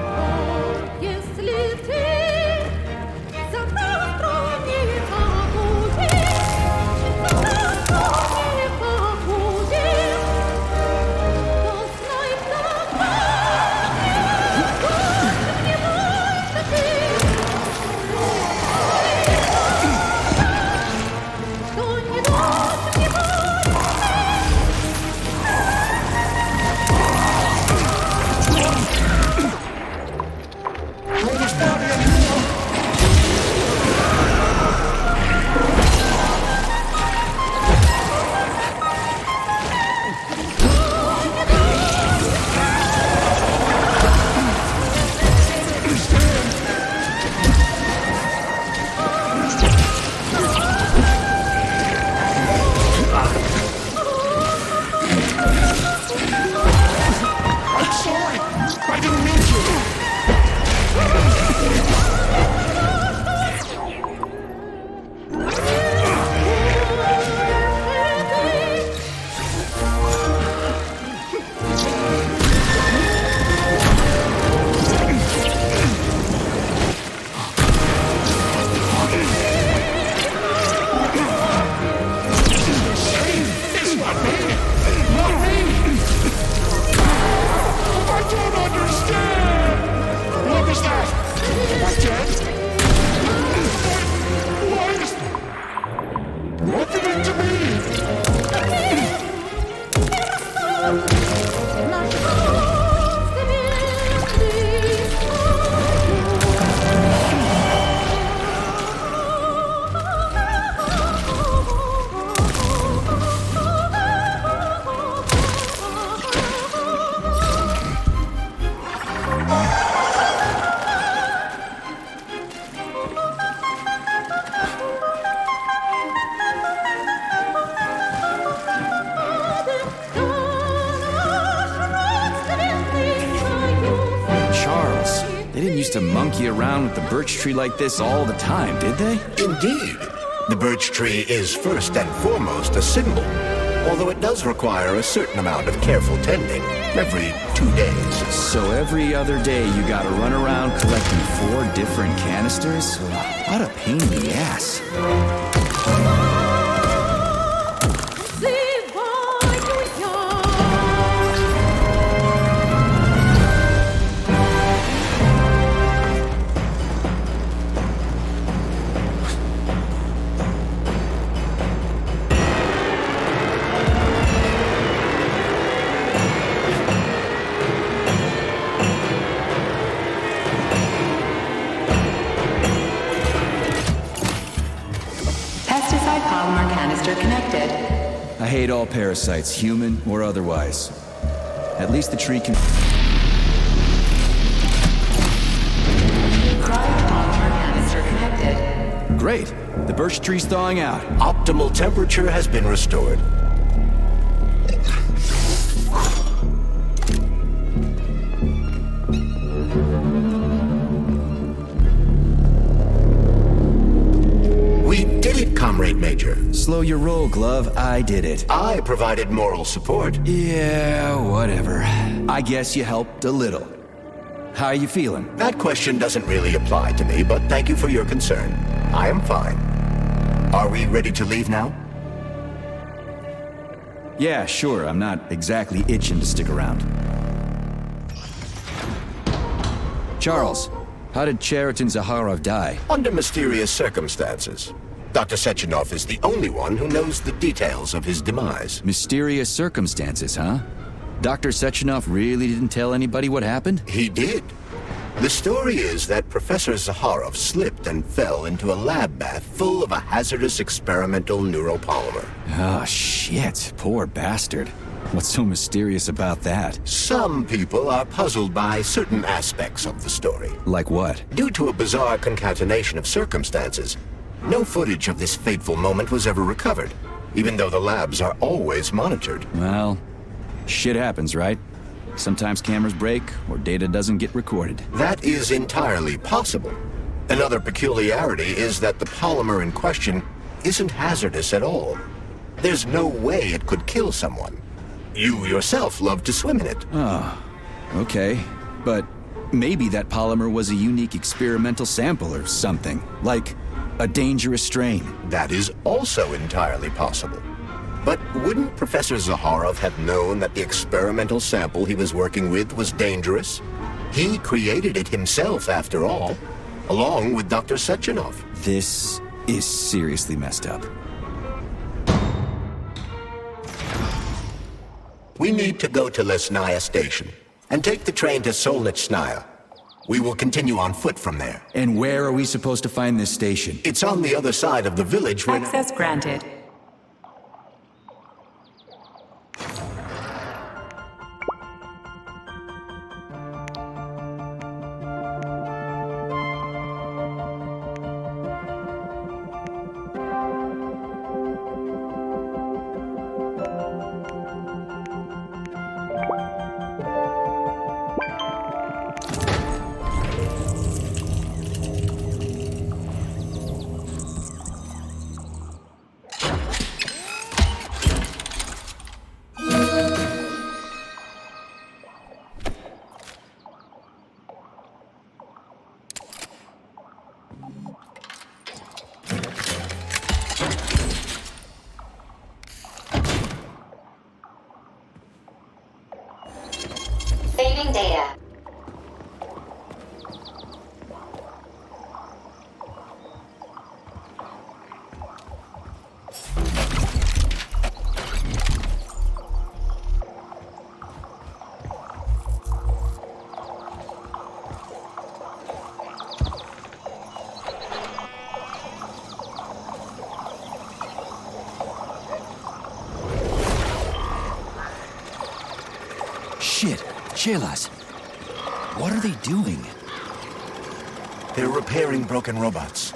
To monkey around with the birch tree like this all the time, did they? Indeed. The birch tree is first and foremost a symbol, although it does require a certain amount of careful tending every 2 days. So every other day you gotta run around collecting 4 different canisters? What a pain in the ass. I hate all parasites, human or otherwise. At least the tree can... Great. The birch tree's thawing out. Optimal temperature has been restored. Comrade Major. Slow your roll, Glove. I did it. I provided moral support. Yeah, whatever. I guess you helped a little. how are you feeling? That question doesn't really apply to me, but thank you for your concern. I am fine. Are we ready to leave now? Yeah, sure. I'm not exactly itching to stick around. Charles, how did Cheriton Zaharov die? Under mysterious circumstances. Dr. Sechenov is the only one who knows the details of his demise. Mysterious circumstances, huh? Dr. Sechenov really didn't tell anybody what happened? He did. The story is that Professor Zaharov slipped and fell into a lab bath full of a hazardous experimental neuropolymer. Oh, shit. Poor bastard. What's so mysterious about that? Some people are puzzled by certain aspects of the story. Like what? Due to a bizarre concatenation of circumstances, no footage of this fateful moment was ever recovered, even though the labs are always monitored. Well, shit happens, right? Sometimes cameras break, or data doesn't get recorded. That is entirely possible. Another peculiarity is that the polymer in question isn't hazardous at all. There's no way it could kill someone. You yourself love to swim in it. Oh, okay. But maybe that polymer was a unique experimental sample or something, like a dangerous strain. That is also entirely possible. But wouldn't Professor Zaharov have known that the experimental sample he was working with was dangerous? He created it himself, after all, along with Dr. Sechenov. This is seriously messed up. We need to go to Lesnaya Station and take the train to Solnitsnaya. We will continue on foot from there. And where are we supposed to find this station? It's on the other side of the village where... Access granted. Saving data. Shit, Chelas. What are they doing? They're repairing broken robots.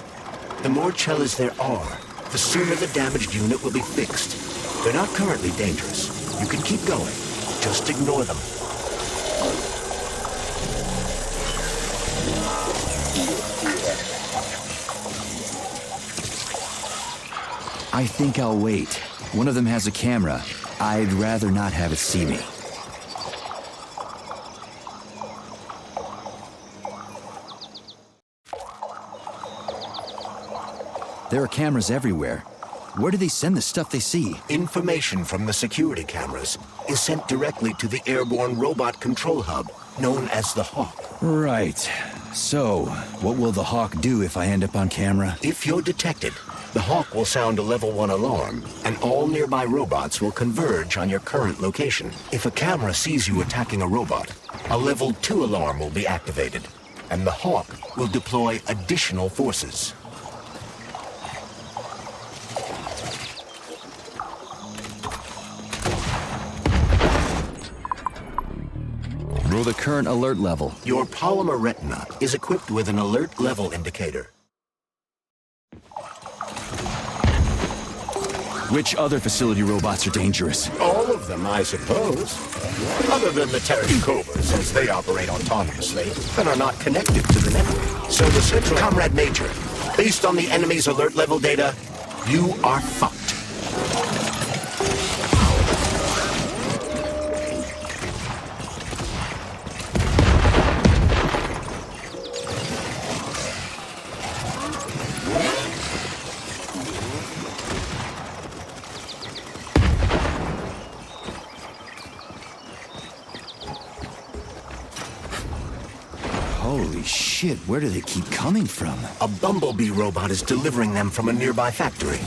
The more Chelas there are, the sooner the damaged unit will be fixed. They're not currently dangerous. You can keep going. Just ignore them. I think I'll wait. One of them has a camera. I'd rather not have it see me. There are cameras everywhere. Where do they send the stuff they see? Information from the security cameras is sent directly to the airborne robot control hub, known as the Hawk. Right. So, what will the Hawk do if I end up on camera? If you're detected, the Hawk will sound a level 1 alarm, and all nearby robots will converge on your current location. If a camera sees you attacking a robot, a level 2 alarm will be activated, and the Hawk will deploy additional forces. Roll the current alert level. Your polymer retina is equipped with an alert level indicator. Which other facility robots are dangerous? All of them, I suppose. Other than the Terrakovas, as they operate autonomously and are not connected to the network. So the central... Comrade Major, based on the enemy's alert level data, you are fucked. shit, where do they keep coming from? A bumblebee robot is delivering them from a nearby factory.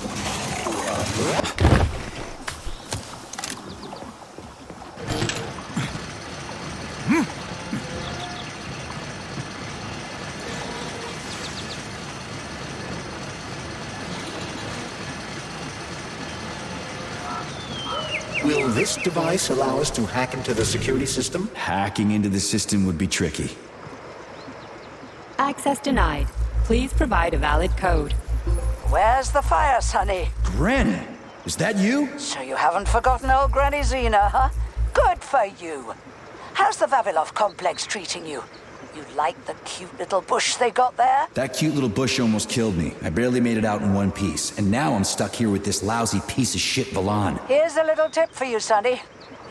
Will this device allow us to hack into the security system? Hacking into the system would be tricky. Access denied. Please provide a valid code. Where's the fire, Sonny? Granny, is that you? So you haven't forgotten old Granny Zena, huh? Good for you. How's the Vavilov complex treating you? You like the cute little bush they got there? That cute little bush almost killed me. I barely made it out in one piece, and now I'm stuck here with this lousy piece of shit Valan. Here's a little tip for you, Sonny.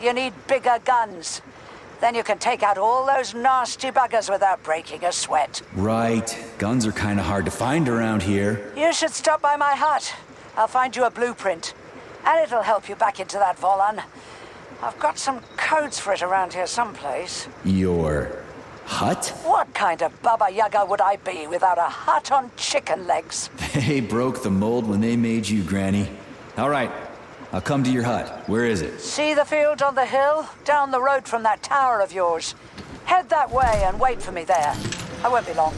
You need bigger guns. Then you can take out all those nasty buggers without breaking a sweat. Right. Guns are kind of hard to find around here. You should stop by my hut. I'll find you a blueprint. And it'll help you back into that Volan. I've got some codes for it around here someplace. Your hut? What kind of Baba Yaga would I be without a hut on chicken legs? They broke the mold when they made you, Granny. All right, I'll come to your hut. Where is it? See the field on the hill? Down the road from that tower of yours. Head that way and wait for me there. I won't be long.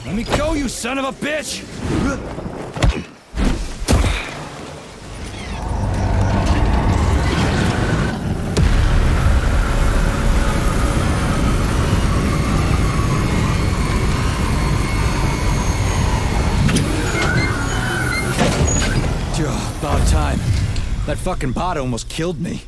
Let me go, you son of a bitch! About time. That fucking bot almost killed me.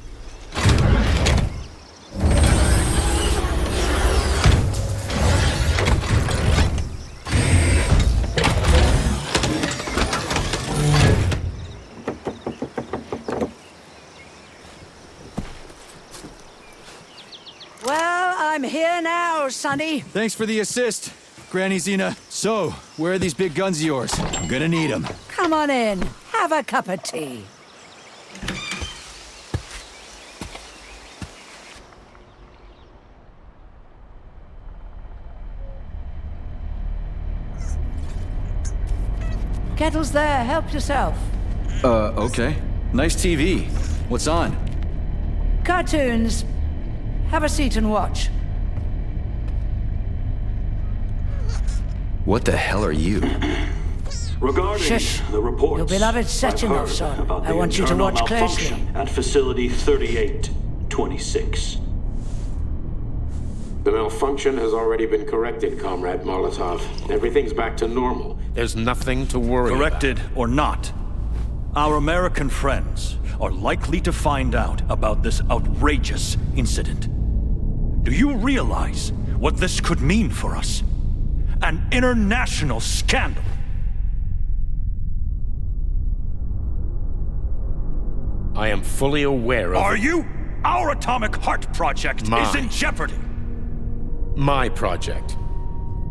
Well, I'm here now, Sonny. Thanks for the assist, Granny Zena. So, where are these big guns of yours? I'm gonna need them. Come on in. Have a cup of tea. Kettle's there. Help yourself. Okay. Nice TV. What's on? Cartoons. Have a seat and watch. What the hell are you? Regarding Shush. the reports, Your beloved Sechenov, I've heard son. about I the want you to internal watch closely. malfunction at Facility 3826. The malfunction has already been corrected, Comrade Molotov. Everything's back to normal. There's nothing to worry Corrected or not, our American friends are likely to find out about this outrageous incident. Do you realize what this could mean for us? An international scandal. I am fully aware of... Are you? Our Atomic Heart Project is in jeopardy. My project.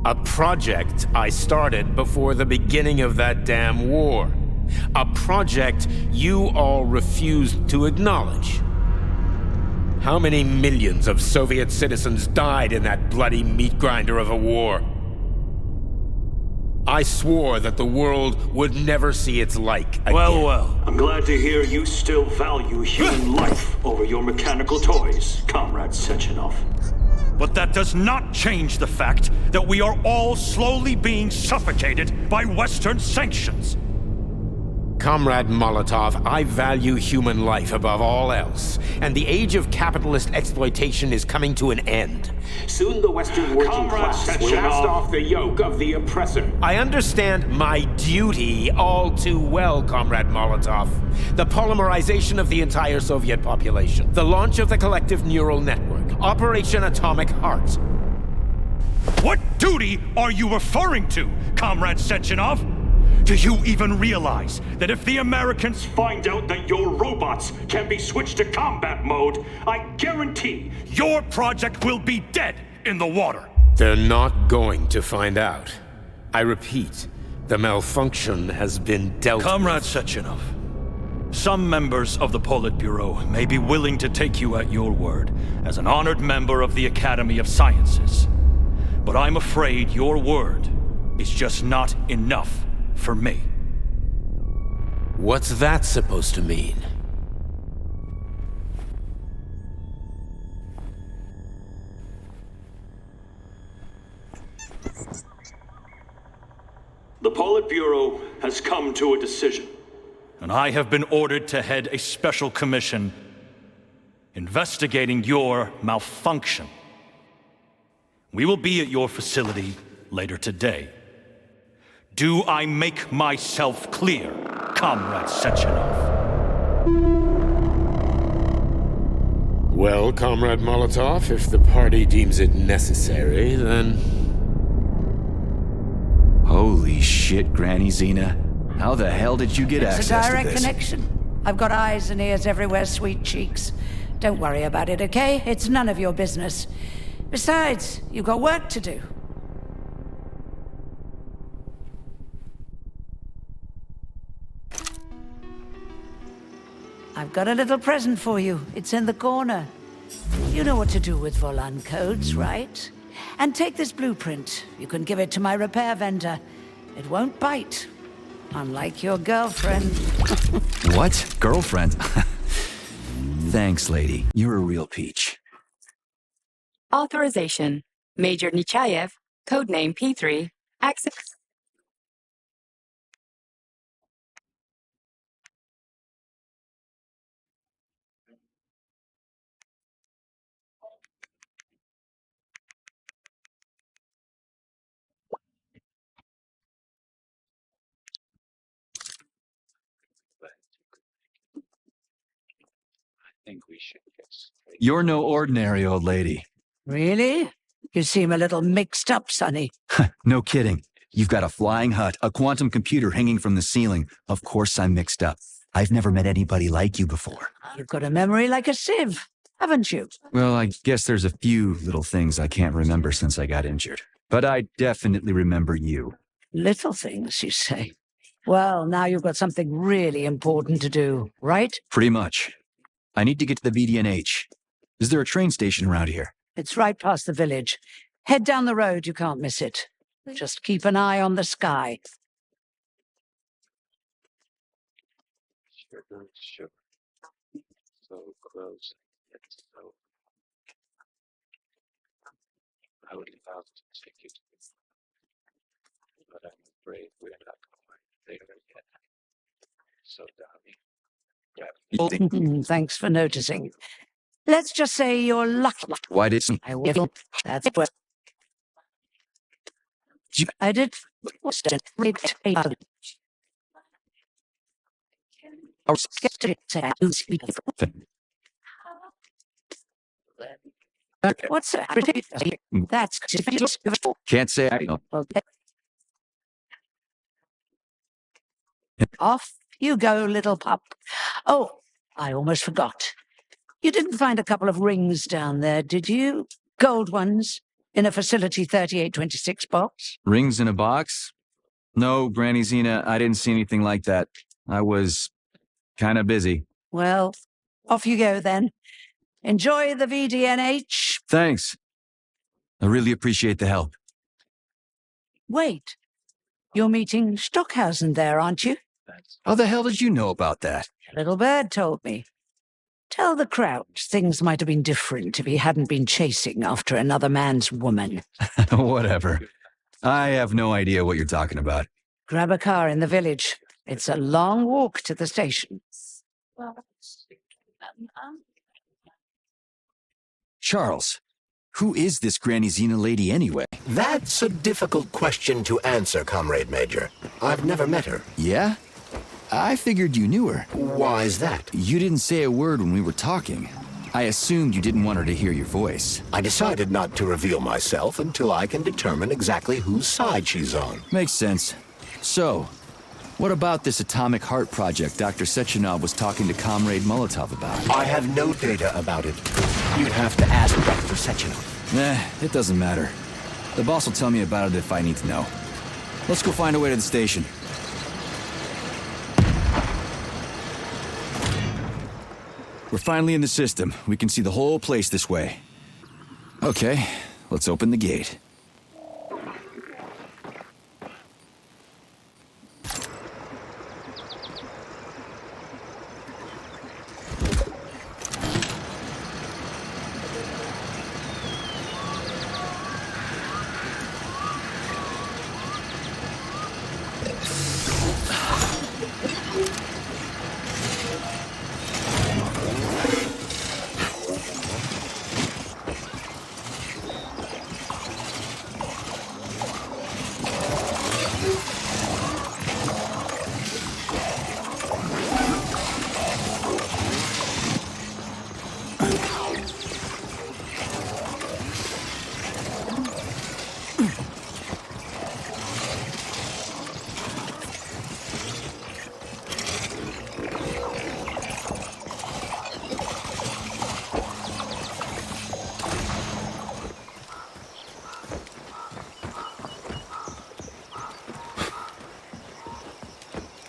A project I started before the beginning of that damn war. A project you all refused to acknowledge. How many millions of Soviet citizens died in that bloody meat grinder of a war? I swore that the world would never see its like again. Well. I'm glad to hear you still value human life over your mechanical toys, Comrade Sechenov. But that does not change the fact that we are all slowly being suffocated by Western sanctions. Comrade Molotov, I value human life above all else, and the age of capitalist exploitation is coming to an end. Soon the Western working class will cast off the yoke of the oppressor. I understand my duty all too well, Comrade Molotov. The polymerization of the entire Soviet population, the launch of the collective neural network, Operation Atomic Heart. What duty are you referring to, Comrade Sechenov? Do you even realize that if the Americans find out that your robots can be switched to combat mode, I guarantee your project will be dead in the water? They're not going to find out. I repeat, the malfunction has been dealt with. Comrade Sechenov, some members of the Politburo may be willing to take you at your word as an honored member of the Academy of Sciences. But I'm afraid your word is just not enough for me. What's that supposed to mean? The Politburo has come to a decision, and I have been ordered to head a special commission investigating your malfunction. We will be at your facility later today. Do I make myself clear, Comrade Sechenov? Well, Comrade Molotov, if the party deems it necessary, then... Holy shit, Granny Xena. How the hell did you get It's access a to direct this? connection. I've got eyes and ears everywhere, sweet cheeks. Don't worry about it, okay? It's none of your business. Besides, you've got work to do. I've got a little present for you. It's in the corner. You know what to do with Volan codes, right? And take this blueprint. You can give it to my repair vendor. It won't bite. Unlike your girlfriend. What? Girlfriend? Thanks, lady. You're a real peach. Authorization. Major Nechayev, codename P3, access. You're no ordinary old lady. Really? You seem a little mixed up, Sonny. No kidding. You've got a flying hut, a quantum computer hanging from the ceiling. Of course I'm mixed up. I've never met anybody like you before. You've got a memory like a sieve, haven't you? Well, I guess there's a few little things I can't remember since I got injured. But I definitely remember you. Little things, you say? Well, now you've got something really important to do, right? Pretty much. I need to get to the VDNH. Is there a train station around here? It's right past the village. Head down the road, you can't miss it. Just keep an eye on the sky. Sugar. So close. It's so... I would love to take you to this, but I'm afraid we're not going there yet. So, darling, Thanks for noticing. Let's just say you're lucky. Why didn't I will. That's what I did. What's that? That's Can't say I know. Off you go, little pup. Oh, I almost forgot. You didn't find a couple of rings down there, did you? Gold ones in a Facility 3826 box? Rings in a box? No, Granny Xena, I didn't see anything like that. I was kind of busy. Well, off you go then. Enjoy the VDNH. Thanks. I really appreciate the help. Wait, you're meeting Stockhausen there, aren't you? How the hell did you know about that? Little bird told me. Tell the crowd things might have been different if he hadn't been chasing after another man's woman. Whatever. I have no idea what you're talking about. Grab a car in the village. It's a long walk to the station. Charles, who is this Granny Xena lady anyway? That's a difficult question to answer, Comrade Major. I've never met her. Yeah? I figured you knew her. Why is that? You didn't say a word when we were talking. I assumed you didn't want her to hear your voice. I decided not to reveal myself until I can determine exactly whose side she's on. Makes sense. So, what about this atomic heart project Dr. Sechenov was talking to Comrade Molotov about? I have no data about it. You'd have to ask Dr. Sechenov. Nah, it doesn't matter. The boss will tell me about it if I need to know. Let's go find a way to the station. We're finally in the system. We can see the whole place this way. Okay, let's open the gate.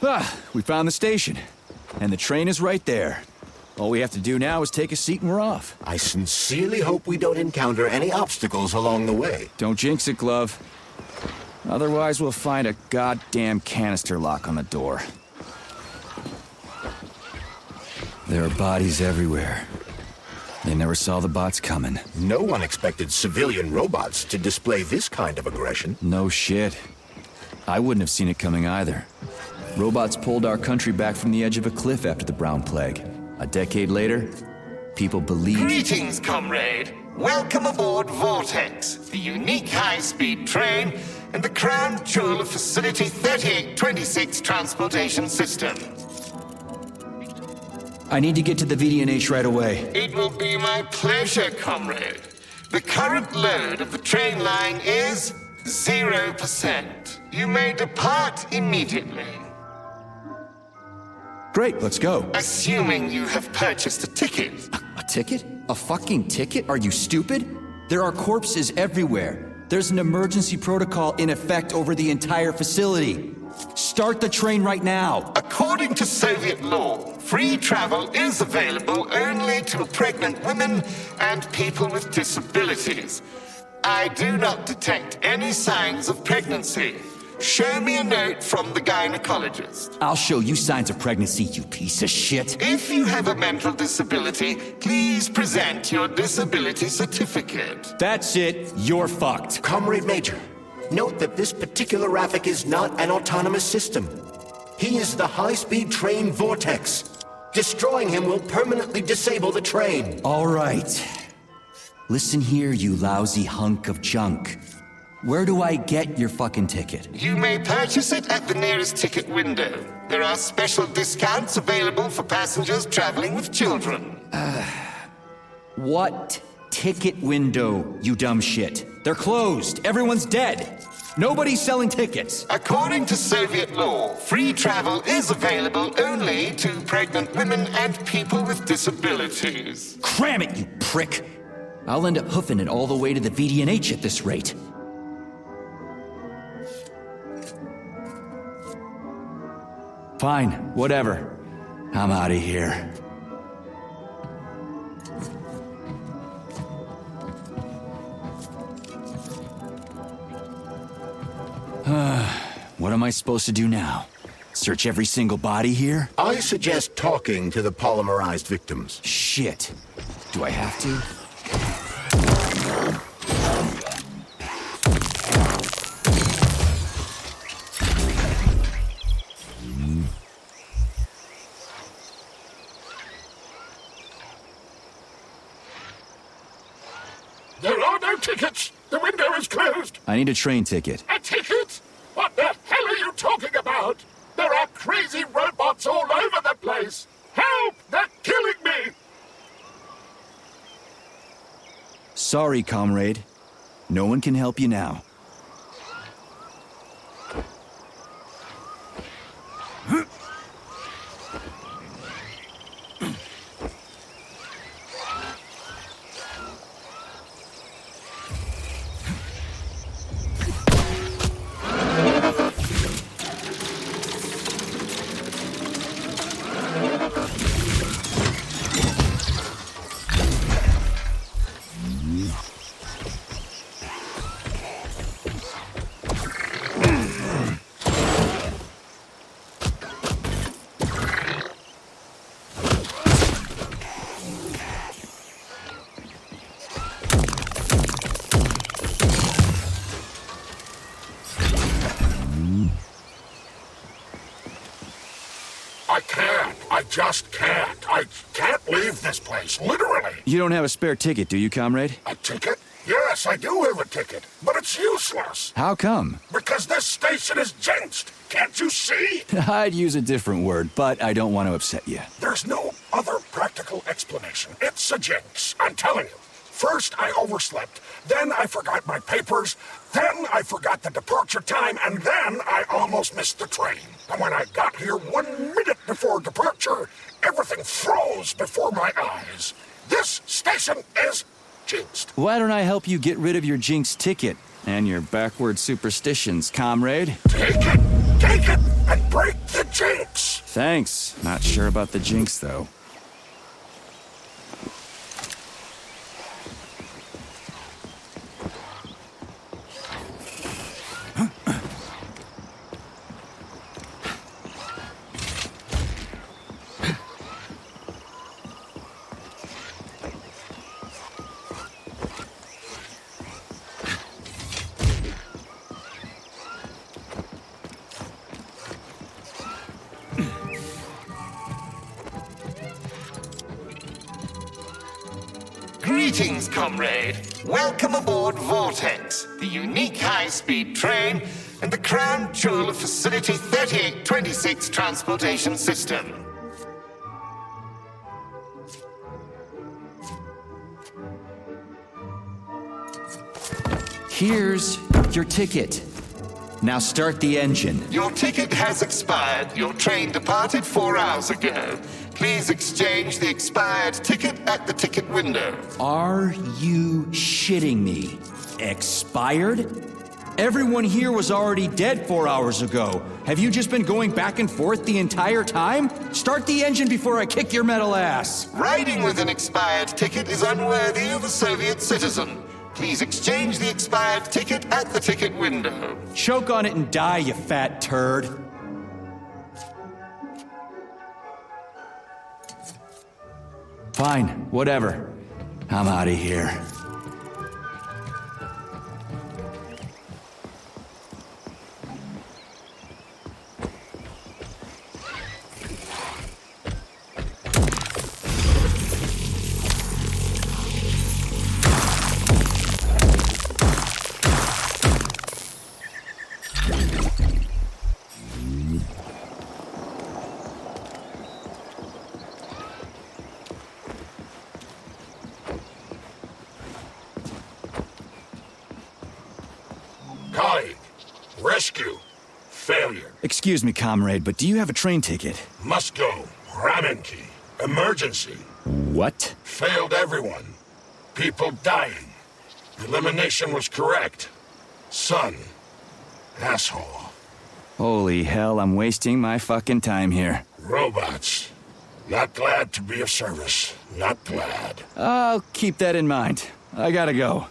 Ah, we found the station. And the train is right there. All we have to do now is take a seat and we're off. I sincerely hope we don't encounter any obstacles along the way. Don't jinx it, Glove. Otherwise, we'll find a goddamn canister lock on the door. There are bodies everywhere. They never saw the bots coming. No one expected civilian robots to display this kind of aggression. No shit. I wouldn't have seen it coming either. Robots pulled our country back from the edge of a cliff after the Brown Plague. A decade later, people believed... Greetings, comrade. Welcome aboard Vortex, the unique high-speed train and the crown jewel of Facility 3826 Transportation System. I need to get to the VDNH right away. It will be my pleasure, comrade. The current load of the train line is 0%. You may depart immediately. Great, let's go. Assuming you have purchased a ticket. A ticket? A fucking ticket? Are you stupid? There are corpses everywhere. There's an emergency protocol in effect over the entire facility. Start the train right now. According to Soviet law, free travel is available only to pregnant women and people with disabilities. I do not detect any signs of pregnancy. Show me a note from the gynecologist. I'll show you signs of pregnancy, you piece of shit. If you have a mental disability, please present your disability certificate. That's it. You're fucked. Comrade Major, note that this particular Raffic is not an autonomous system. He is the high-speed train Vortex. Destroying him will permanently disable the train. All right. Listen here, you lousy hunk of junk. Where do I get your fucking ticket? You may purchase it at the nearest ticket window. There are special discounts available for passengers traveling with children. What ticket window, you dumb shit? They're closed. Everyone's dead. Nobody's selling tickets. According to Soviet law, free travel is available only to pregnant women and people with disabilities. Cram it, you prick! I'll end up hoofing it all the way to the VDNH at this rate. Fine, whatever. I'm out of here. What am I supposed to do now? Search every single body here? I suggest talking to the polymerized victims. Shit. Do I have to? There are no tickets. The window is closed. I need a train ticket. A ticket? What the hell are you talking about? There are crazy robots all over the place. Help! They're killing me! Sorry, comrade. No one can help you now. I just can't. I can't leave this place, literally. You don't have a spare ticket, do you, comrade? A ticket? Yes, I do have a ticket, but it's useless. How come? Because this station is jinxed. Can't you see? I'd use a different word, but I don't want to upset you. There's no other practical explanation. It's a jinx, I'm telling you. First, I overslept. Then I forgot my papers. Then I forgot the departure time. And then I almost missed the train. And when I got here 1 minute before departure, everything froze before my eyes. This station is jinxed. Why don't I help you get rid of your jinx ticket and your backward superstitions, comrade? Take it, and break the jinx. Thanks. Not sure about the jinx, though. Greetings, comrade. Welcome aboard Vortex, the unique high-speed train and the crown jewel of Facility 3826 Transportation System. Here's your ticket. Now start the engine. Your ticket has expired. Your train departed 4 hours ago. Please exchange the expired ticket at the ticket window. Are you shitting me? Expired? Everyone here was already dead 4 hours ago. Have you just been going back and forth the entire time? Start the engine before I kick your metal ass. Riding with an expired ticket is unworthy of a Soviet citizen. Please exchange the expired ticket at the ticket window. Choke on it and die, you fat turd. Fine, whatever. I'm out of here. Colleague, rescue, failure. Excuse me, comrade, but do you have a train ticket? Must go, ramen key, emergency. What? Failed everyone. People dying. Elimination was correct. Son, asshole. Holy hell, I'm wasting my fucking time here. Robots. Not glad to be of service. Not glad. I'll keep that in mind. I gotta go.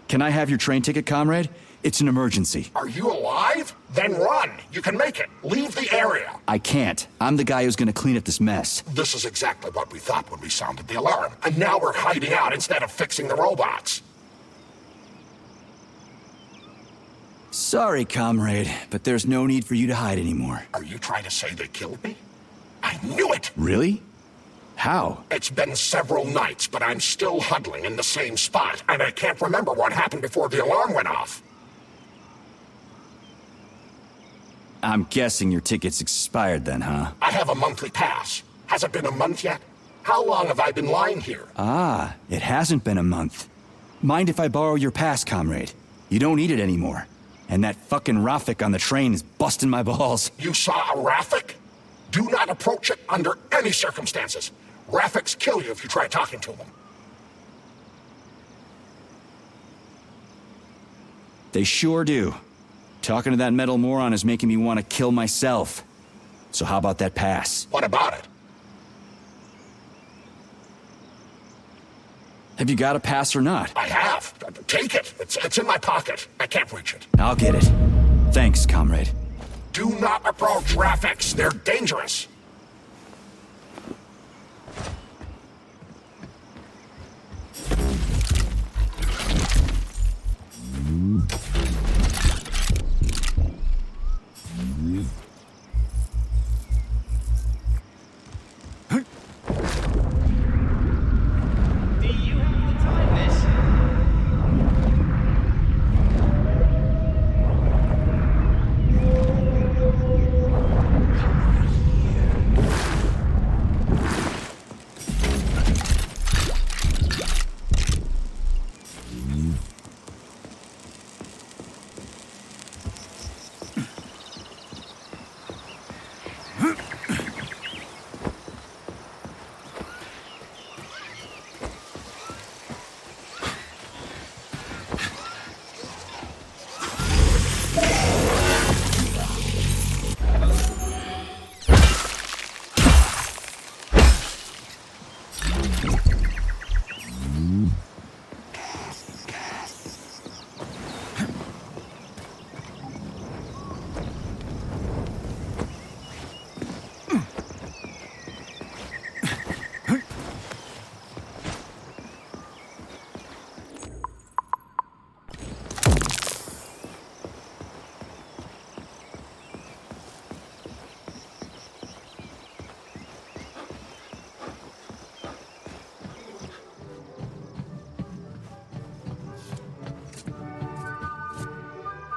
Can I have your train ticket, comrade? It's an emergency. Are you alive? Then run. You can make it. Leave the area. I can't. I'm the guy who's gonna clean up this mess. This is exactly what we thought when we sounded the alarm. And now we're hiding out instead of fixing the robots. Sorry, comrade, but there's no need for you to hide anymore. Are you trying to say they killed me? I knew it! Really? How? It's been several nights, but I'm still huddling in the same spot, and I can't remember what happened before the alarm went off. I'm guessing your ticket's expired then, huh? I have a monthly pass. Has it been a month yet? How long have I been lying here? Ah, it hasn't been a month. Mind if I borrow your pass, comrade? You don't need it anymore. And that fucking Rafik on the train is busting my balls. You saw a Rafik? Do not approach it under any circumstances. Rafiks kill you if you try talking to them. They sure do. Talking to that metal moron is making me want to kill myself. So how about that pass? What about it? Have you got a pass or not? I have. Take it. It's in my pocket. I can't reach it. I'll get it. Thanks, comrade. Do not approach Rafiks. They're dangerous.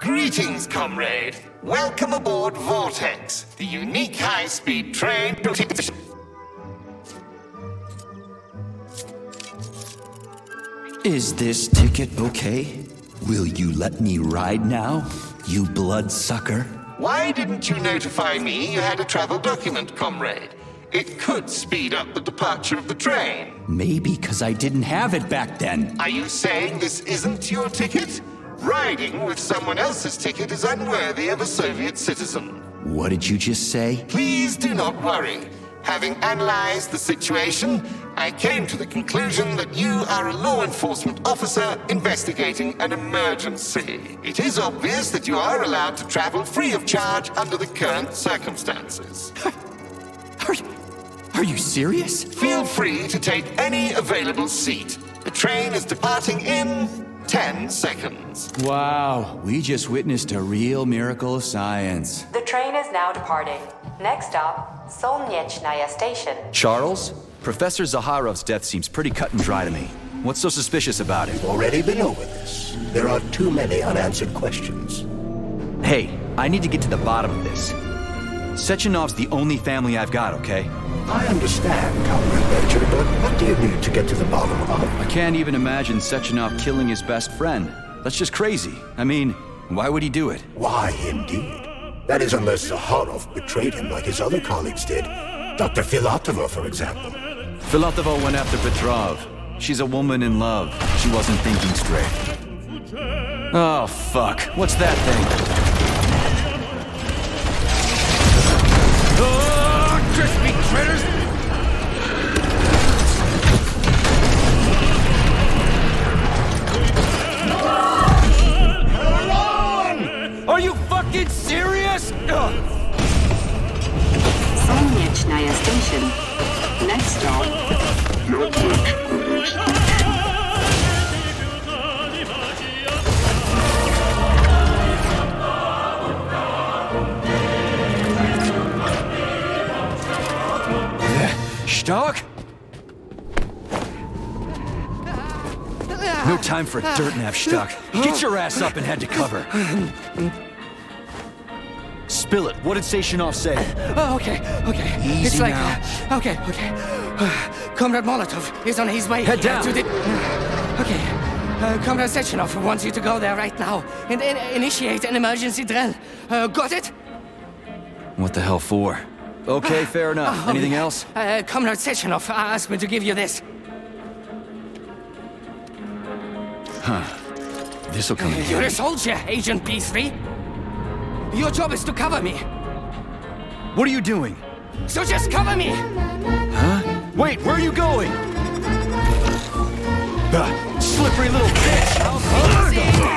Greetings, comrade. Welcome aboard Vortex, the unique high-speed train. Is this ticket okay? Will you let me ride now, you bloodsucker? Why didn't you notify me you had a travel document, comrade? It could speed up the departure of the train. Maybe because I didn't have it back then. Are you saying this isn't your ticket? Riding with someone else's ticket is unworthy of a Soviet citizen. What did you just say? Please do not worry. Having analyzed the situation, I came to the conclusion that you are a law enforcement officer investigating an emergency. It is obvious that you are allowed to travel free of charge under the current circumstances. Are you serious? Feel free to take any available seat. The train is departing in 10 seconds. Wow, we just witnessed a real miracle of science. The train is now departing. Next stop, Solnechnaya Station. Charles? Professor Zaharov's death seems pretty cut and dry to me. What's so suspicious about it? Already been over this. There are too many unanswered questions. Hey, I need to get to the bottom of this. Sechenov's the only family I've got, okay? I understand, Comrade Major, but what do you need to get to the bottom of? I can't even imagine Sechenov killing his best friend. That's just crazy. I mean, why would he do it? Why, indeed. That is unless Zaharov betrayed him like his other colleagues did. Dr. Filatova, for example. Filatova went after Petrov. She's a woman in love. She wasn't thinking straight. Oh, fuck. What's that thing? Oh, crispy critters! No time for dirt nap stuck. Get your ass up and head to cover. Spill it. What did Sachenov say? Oh, okay. Easy It's like, now. okay. Comrade Molotov is on his way. Head down. To the... Okay. Comrade Sechenov wants you to go there right now and initiate an emergency drill. Got it? What the hell for? Okay, fair enough. Anything else? Comrade Sechenov asked me to give you this. Huh. This'll come in You're a handy. soldier, Agent B3. Your job is to cover me. What are you doing? So just cover me! Huh? Wait, where are you going? Slippery little bitch!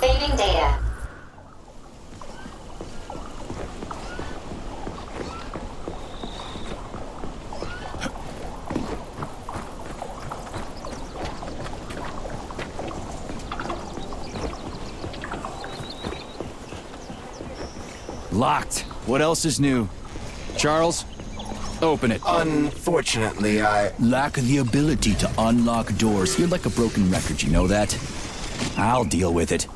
Saving data. Locked. What else is new? Charles, open it. Unfortunately, I lack the ability to unlock doors. You're like a broken record, you know that? I'll deal with it.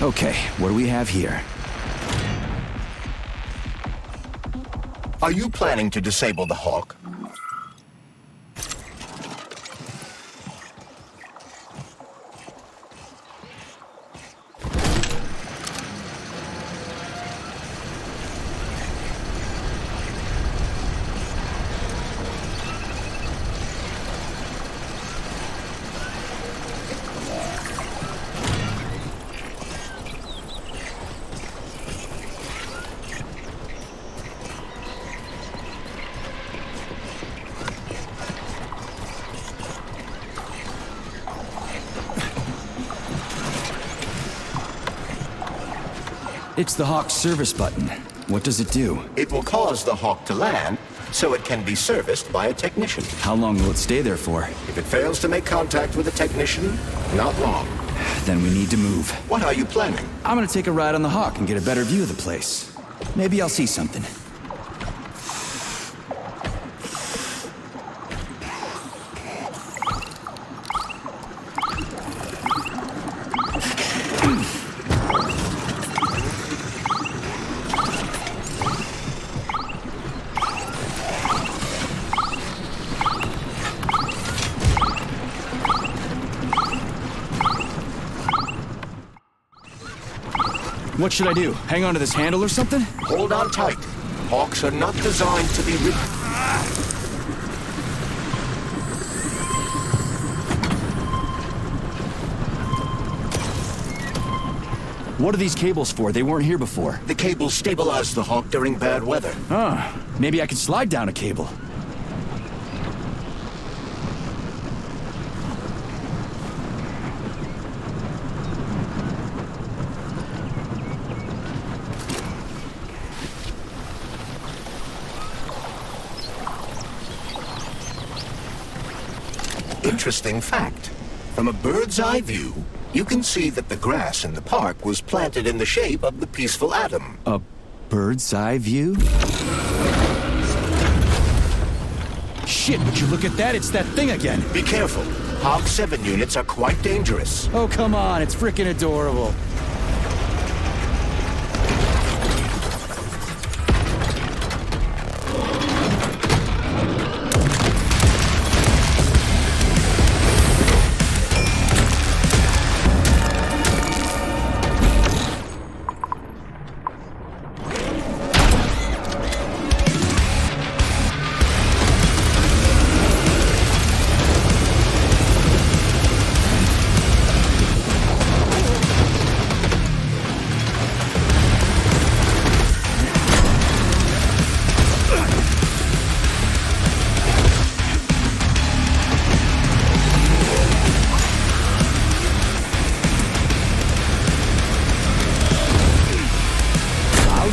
Okay, what do we have here? Are you planning to disable the Hawk? It's the Hawk's service button. What does it do? It will cause the Hawk to land, so it can be serviced by a technician. How long will it stay there for? If it fails to make contact with a technician, not long. Then we need to move. What are you planning? I'm gonna take a ride on the Hawk and get a better view of the place. Maybe I'll see something. What should I do? Hang on to this handle or something? Hold on tight. Hawks are not designed to be What are these cables for? They weren't here before. The cables stabilize the Hawk during bad weather. Ah, maybe I could slide down a cable. Interesting fact. From a bird's eye view, you can see that the grass in the park was planted in the shape of the peaceful atom. A bird's eye view? Shit, would you look at that? It's that thing again. Be careful. Hawk 7 units are quite dangerous. Oh, come on. It's frickin' adorable.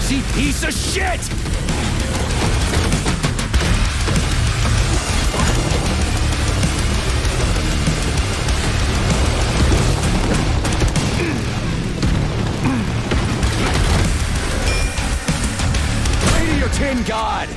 lazy piece of shit! Tin God!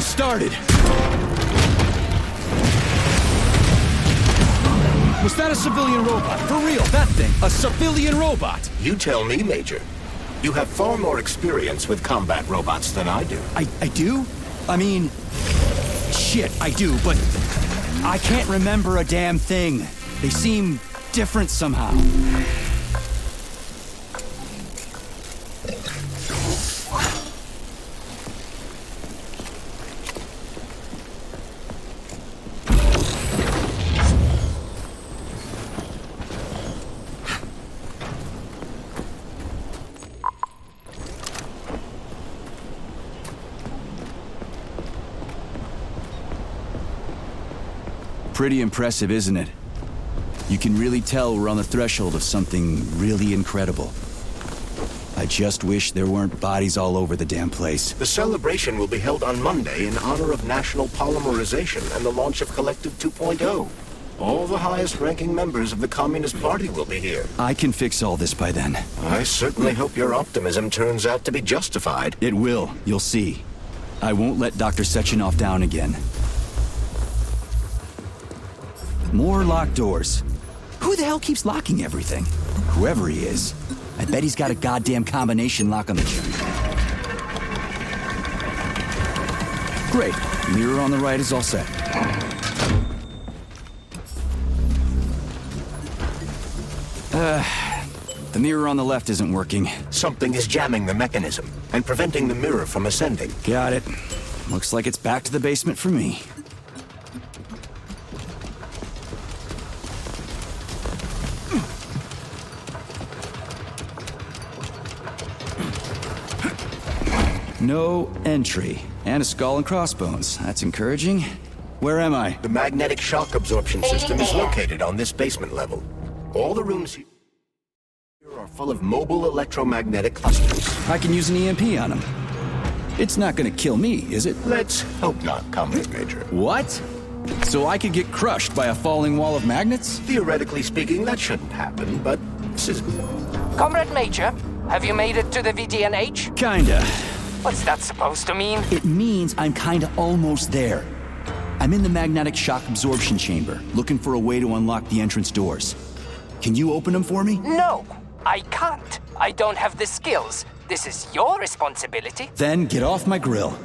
Started. Was that a civilian robot? For real, that thing. A civilian robot? You tell me, Major. You have far more experience with combat robots than I do. I do? I mean... Shit, I do, but... I can't remember a damn thing. They seem different somehow. Pretty impressive, isn't it? You can really tell we're on the threshold of something really incredible. I just wish there weren't bodies all over the damn place. The celebration will be held on Monday in honor of National Polymerization and the launch of Collective 2.0. All the highest-ranking members of the Communist Party will be here. I can fix all this by then. I certainly hope your optimism turns out to be justified. It will. You'll see. I won't let Dr. Sechenov down again. More locked doors. Who the hell keeps locking everything? Whoever he is. I bet he's got a goddamn combination lock on the chip. Great. Mirror on the right is all set. The mirror on the left isn't working. Something is jamming the mechanism and preventing the mirror from ascending. Got it. Looks like it's back to the basement for me. No entry. And a skull and crossbones. That's encouraging. Where am I? The magnetic shock absorption system is located on this basement level. All the rooms here are full of mobile electromagnetic clusters. I can use an EMP on them. It's not gonna kill me, is it? Let's hope not, Comrade Major. What? So I could get crushed by a falling wall of magnets? Theoretically speaking, that shouldn't happen, but this is... Comrade Major, have you made it to the VDNH? Kinda. What's that supposed to mean? It means I'm kinda almost there. I'm in the magnetic shock absorption chamber, looking for a way to unlock the entrance doors. Can you open them for me? No, I can't. I don't have the skills. This is your responsibility. Then get off my grill.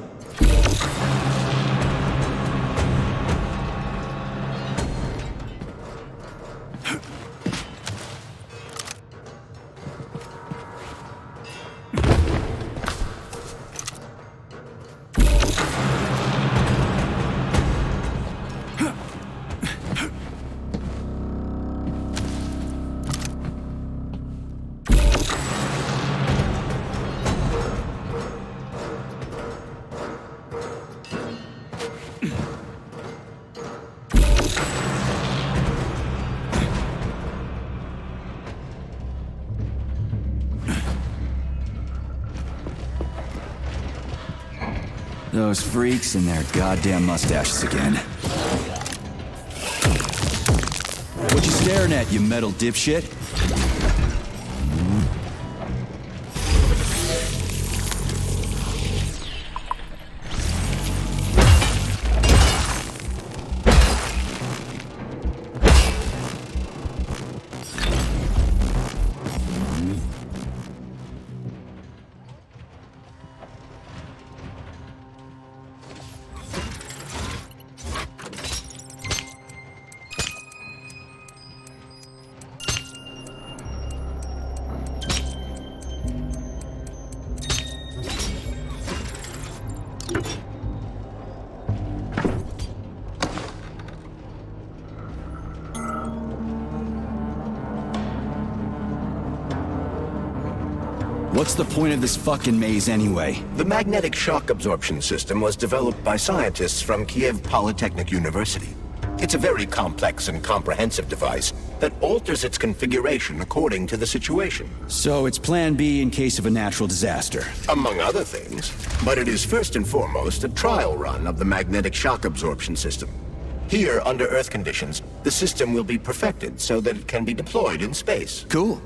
Those freaks and their goddamn mustaches again. What you staring at, you metal dipshit? What's the point of this fucking maze anyway? The magnetic shock absorption system was developed by scientists from Kiev Polytechnic University. It's a very complex and comprehensive device that alters its configuration according to the situation. So it's plan B in case of a natural disaster. Among other things. But it is first and foremost a trial run of the magnetic shock absorption system. Here, under Earth conditions, the system will be perfected so that it can be deployed in space. Cool.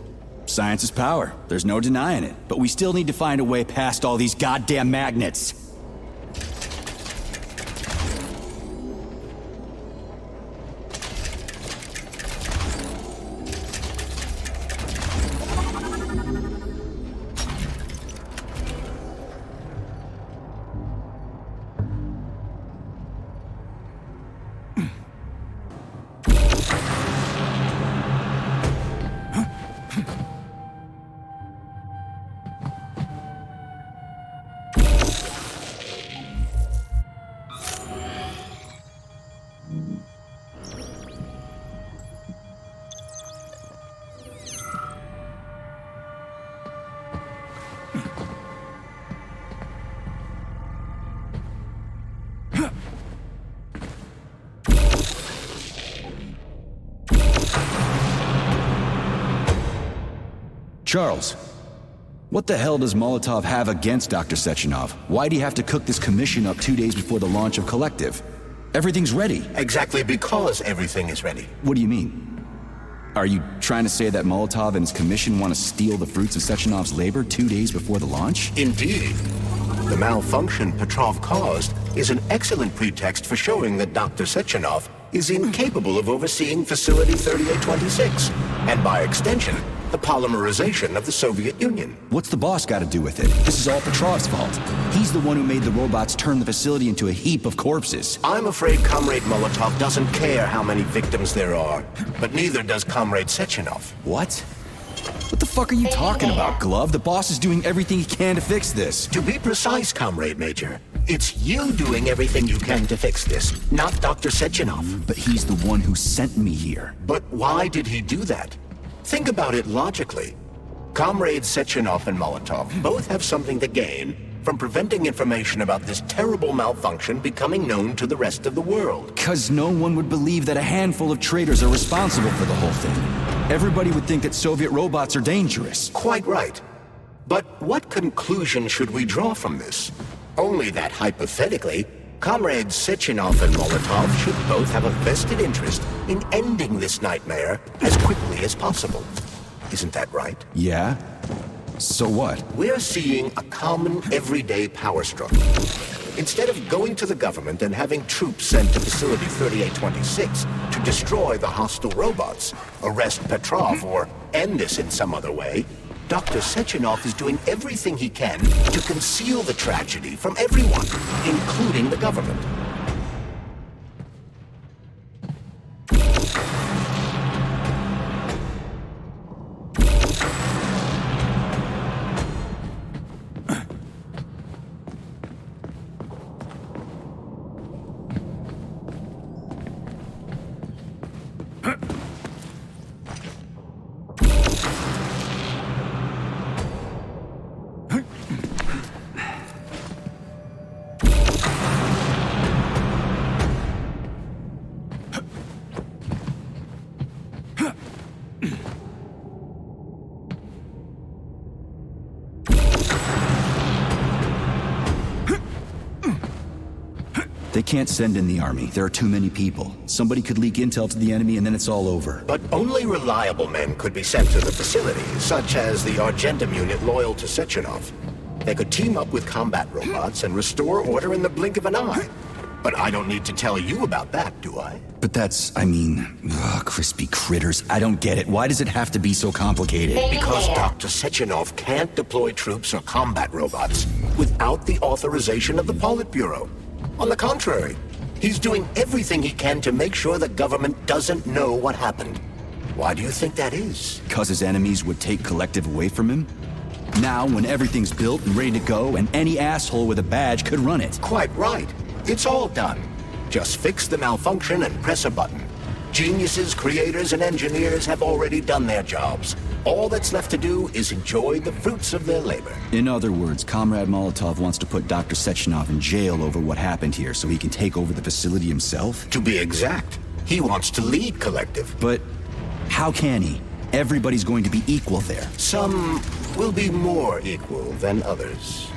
Science is power. There's no denying it. But we still need to find a way past all these goddamn magnets. Charles, what the hell does Molotov have against Dr. Sechenov? Why'd he have to cook this commission up 2 days before the launch of Collective? Everything's ready. Exactly because everything is ready. What do you mean? Are you trying to say that Molotov and his commission want to steal the fruits of Sechenov's labor 2 days before the launch? Indeed. The malfunction Petrov caused is an excellent pretext for showing that Dr. Sechenov is incapable of overseeing Facility 3826, and by extension, the polymerization of the Soviet Union. What's the boss got to do with it? This is all Petrov's fault. He's the one who made the robots turn the facility into a heap of corpses. I'm afraid Comrade Molotov doesn't care how many victims there are, but neither does Comrade Sechenov. What? What the fuck are you talking about, Glove? The boss is doing everything he can to fix this. To be precise, Comrade Major, it's you doing everything you can to fix this, not Dr. Sechenov. But he's the one who sent me here. But why did he do that? Think about it logically. Comrades Sechenov and Molotov both have something to gain from preventing information about this terrible malfunction becoming known to the rest of the world. 'Cause no one would believe that a handful of traitors are responsible for the whole thing. Everybody would think that Soviet robots are dangerous. Quite right. But what conclusion should we draw from this? Only that hypothetically, Comrades Sechenov and Molotov should both have a vested interest in ending this nightmare as quickly as possible. Isn't that right? Yeah? So what? We're seeing a common everyday power struggle. Instead of going to the government and having troops sent to Facility 3826 to destroy the hostile robots, arrest Petrov, or end this in some other way, Dr. Sechenov is doing everything he can to conceal the tragedy from everyone, including the government. They can't send in the army. There are too many people. Somebody could leak intel to the enemy and then it's all over. But only reliable men could be sent to the facility, such as the Argentum unit loyal to Sechenov. They could team up with combat robots and restore order in the blink of an eye. But I don't need to tell you about that, do I? But that's, crispy critters. I don't get it. Why does it have to be so complicated? Because Dr. Sechenov can't deploy troops or combat robots without the authorization of the Politburo. On the contrary, he's doing everything he can to make sure the government doesn't know what happened. Why do you think that is? Because his enemies would take Collective away from him? Now, when everything's built and ready to go, and any asshole with a badge could run it. Quite right. It's all done. Just fix the malfunction and press a button. Geniuses, creators, and engineers have already done their jobs. All that's left to do is enjoy the fruits of their labor. In other words, Comrade Molotov wants to put Dr. Sechenov in jail over what happened here so he can take over the facility himself? To be exact, he wants to lead Collective. But how can he? Everybody's going to be equal there. Some will be more equal than others.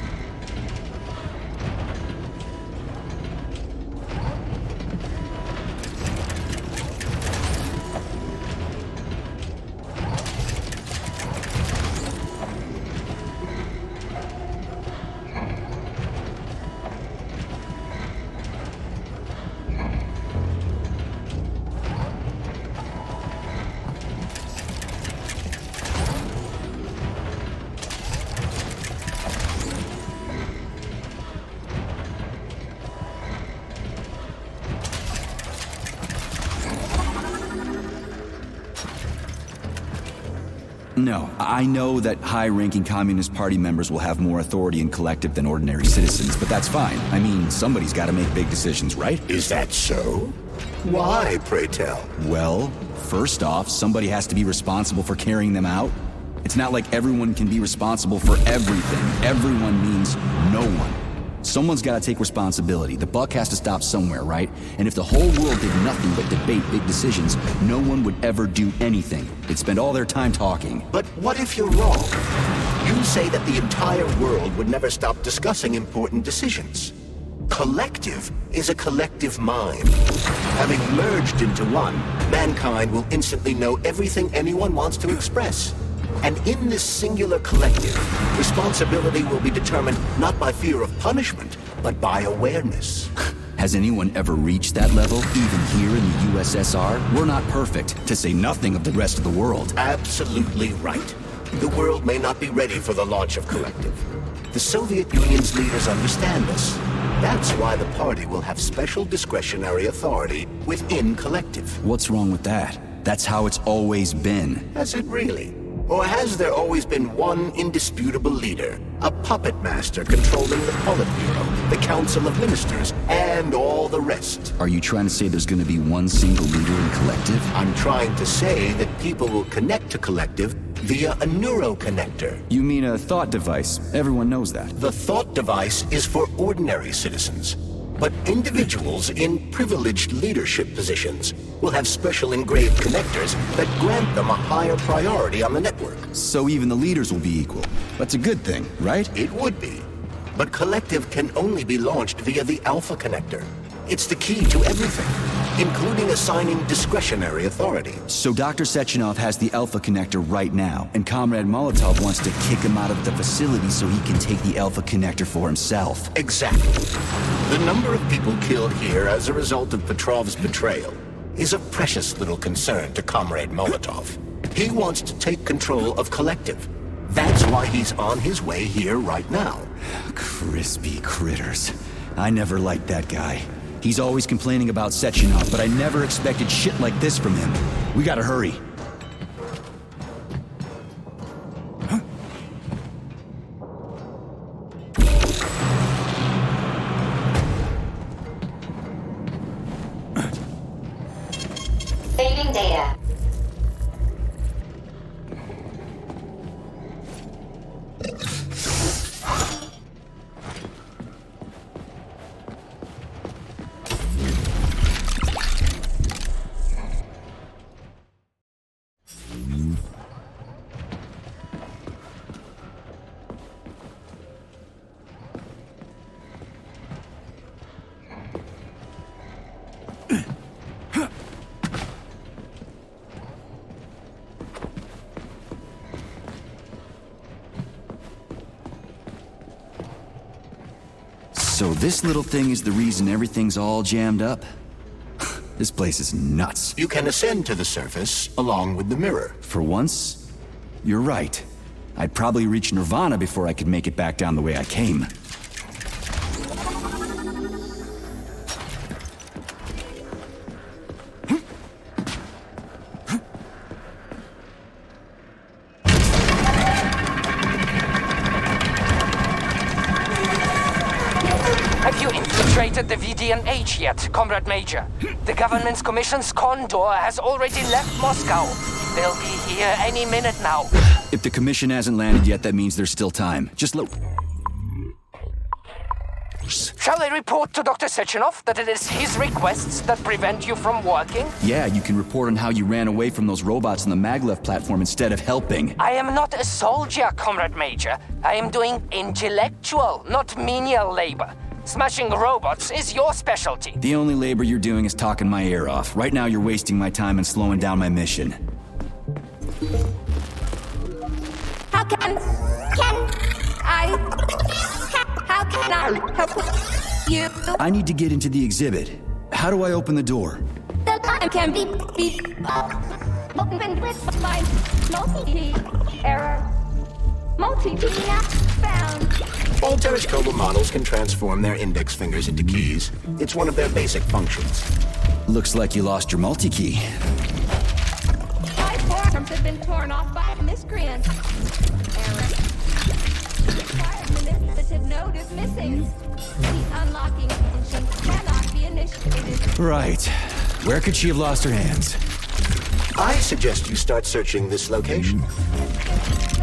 No, I know that high-ranking Communist Party members will have more authority in Collective than ordinary citizens, but that's fine. I mean, somebody's got to make big decisions, right? Is that so? Why, pray tell? Well, first off, somebody has to be responsible for carrying them out. It's not like everyone can be responsible for everything. Everyone means no one. Someone's got to take responsibility. The buck has to stop somewhere, right? And if the whole world did nothing but debate big decisions, no one would ever do anything. They'd spend all their time talking. But what if you're wrong? You say that the entire world would never stop discussing important decisions. Collective is a collective mind. Having merged into one, mankind will instantly know everything anyone wants to express. And in this singular collective, responsibility will be determined not by fear of punishment, but by awareness. Has anyone ever reached that level, even here in the USSR? We're not perfect, to say nothing of the rest of the world. Absolutely right. The world may not be ready for the launch of Collective. The Soviet Union's leaders understand this. That's why the party will have special discretionary authority within Collective. What's wrong with that? That's how it's always been. Has it really? Or has there always been one indisputable leader, a puppet master controlling the Politburo, the Council of Ministers, and all the rest? Are you trying to say there's going to be one single leader in Collective? I'm trying to say that people will connect to Collective via a neuroconnector. You mean a thought device? Everyone knows that. The thought device is for ordinary citizens. But individuals in privileged leadership positions will have special engraved connectors that grant them a higher priority on the network. So even the leaders will be equal. That's a good thing, right? It would be. But Collective can only be launched via the Alpha Connector. It's the key to everything, including assigning discretionary authority. So Dr. Sechenov has the Alpha Connector right now, and Comrade Molotov wants to kick him out of the facility so he can take the Alpha Connector for himself. Exactly. The number of people killed here as a result of Petrov's betrayal is a precious little concern to Comrade Molotov. He wants to take control of Collective. That's why he's on his way here right now. Crispy critters. I never liked that guy. He's always complaining about Sechenov, but I never expected shit like this from him. We gotta hurry. Saving data. So this little thing is the reason everything's all jammed up? This place is nuts. You can ascend to the surface along with the mirror. For once, you're right. I'd probably reach Nirvana before I could make it back down the way I came. Have you infiltrated infiltrated the VDNH yet, Comrade Major. The government's commission's Condor has already left Moscow. They'll be here any minute now. If the commission hasn't landed yet, that means there's still time. Just look. Shall I report to Dr. Sechenov that it is his requests that prevent you from working? Yeah, you can report on how you ran away from those robots on the maglev platform instead of helping. I am not a soldier, Comrade Major. I am doing intellectual, not menial labor. Smashing robots is your specialty. The only labor you're doing is talking my ear off. Right now you're wasting my time and slowing down my mission. How can I help you? I need to get into the exhibit. How do I open the door? The line can be opened with my multi-key error. Multi-key not found. All terrestrial models can transform their index fingers into keys. It's one of their basic functions. Looks like you lost your multi-key. My forearms have been torn off by miscreants. Error. Required manipulative node is missing. The unlocking function cannot be initiated. Right. Where could she have lost her hands? I suggest you start searching this location.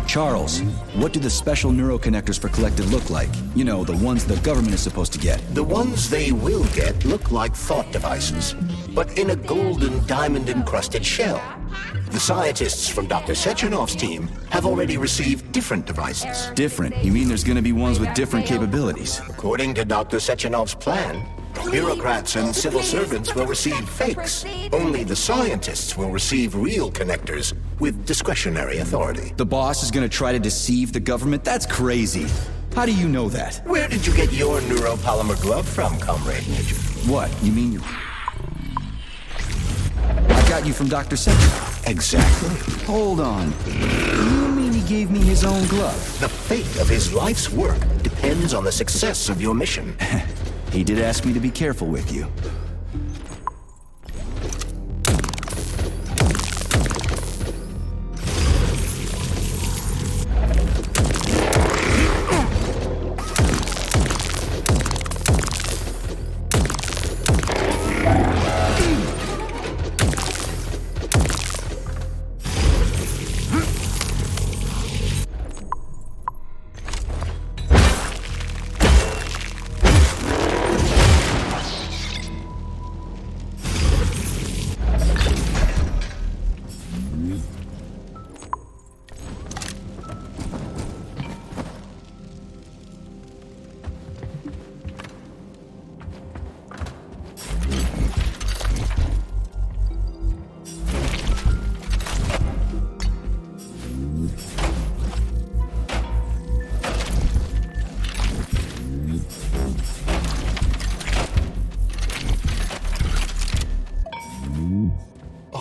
Charles, what do the special neuroconnectors for Collective look like? You know, the ones the government is supposed to get. The ones they will get look like thought devices, but in a golden diamond-encrusted shell. The scientists from Dr. Sechenov's team have already received different devices. Different? You mean there's gonna be ones with different capabilities? According to Dr. Sechenov's plan, bureaucrats and civil servants will receive fakes. Only the scientists will receive real connectors with discretionary authority. The boss is gonna try to deceive the government? That's crazy. How do you know that? Where did you get your neuropolymer glove from, Comrade Major? What? You mean you... I got you from Dr. Sechenov. Exactly. Hold on. You mean he gave me his own glove? The fate of his life's work depends on the success of your mission. He did ask me to be careful with you.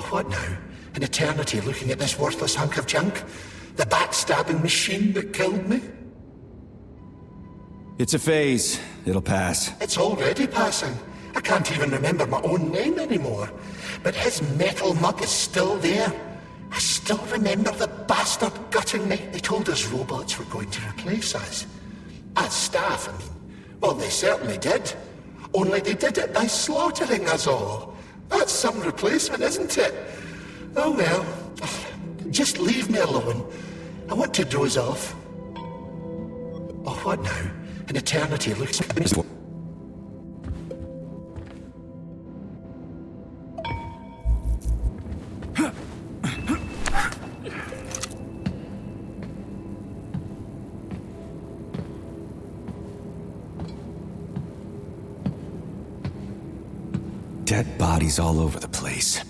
What now? An eternity looking at this worthless hunk of junk? The backstabbing machine that killed me? It's a phase. It'll pass. It's already passing. I can't even remember my own name anymore. But his metal mug is still there. I still remember the bastard gutting me. They told us robots were going to replace us. As staff, I mean. Well, they certainly did. Only they did it by slaughtering us all. That's some replacement, isn't it? Oh well. Just leave me alone. I want to doze off. Oh, what now? An eternity looks... Dead bodies all over the place.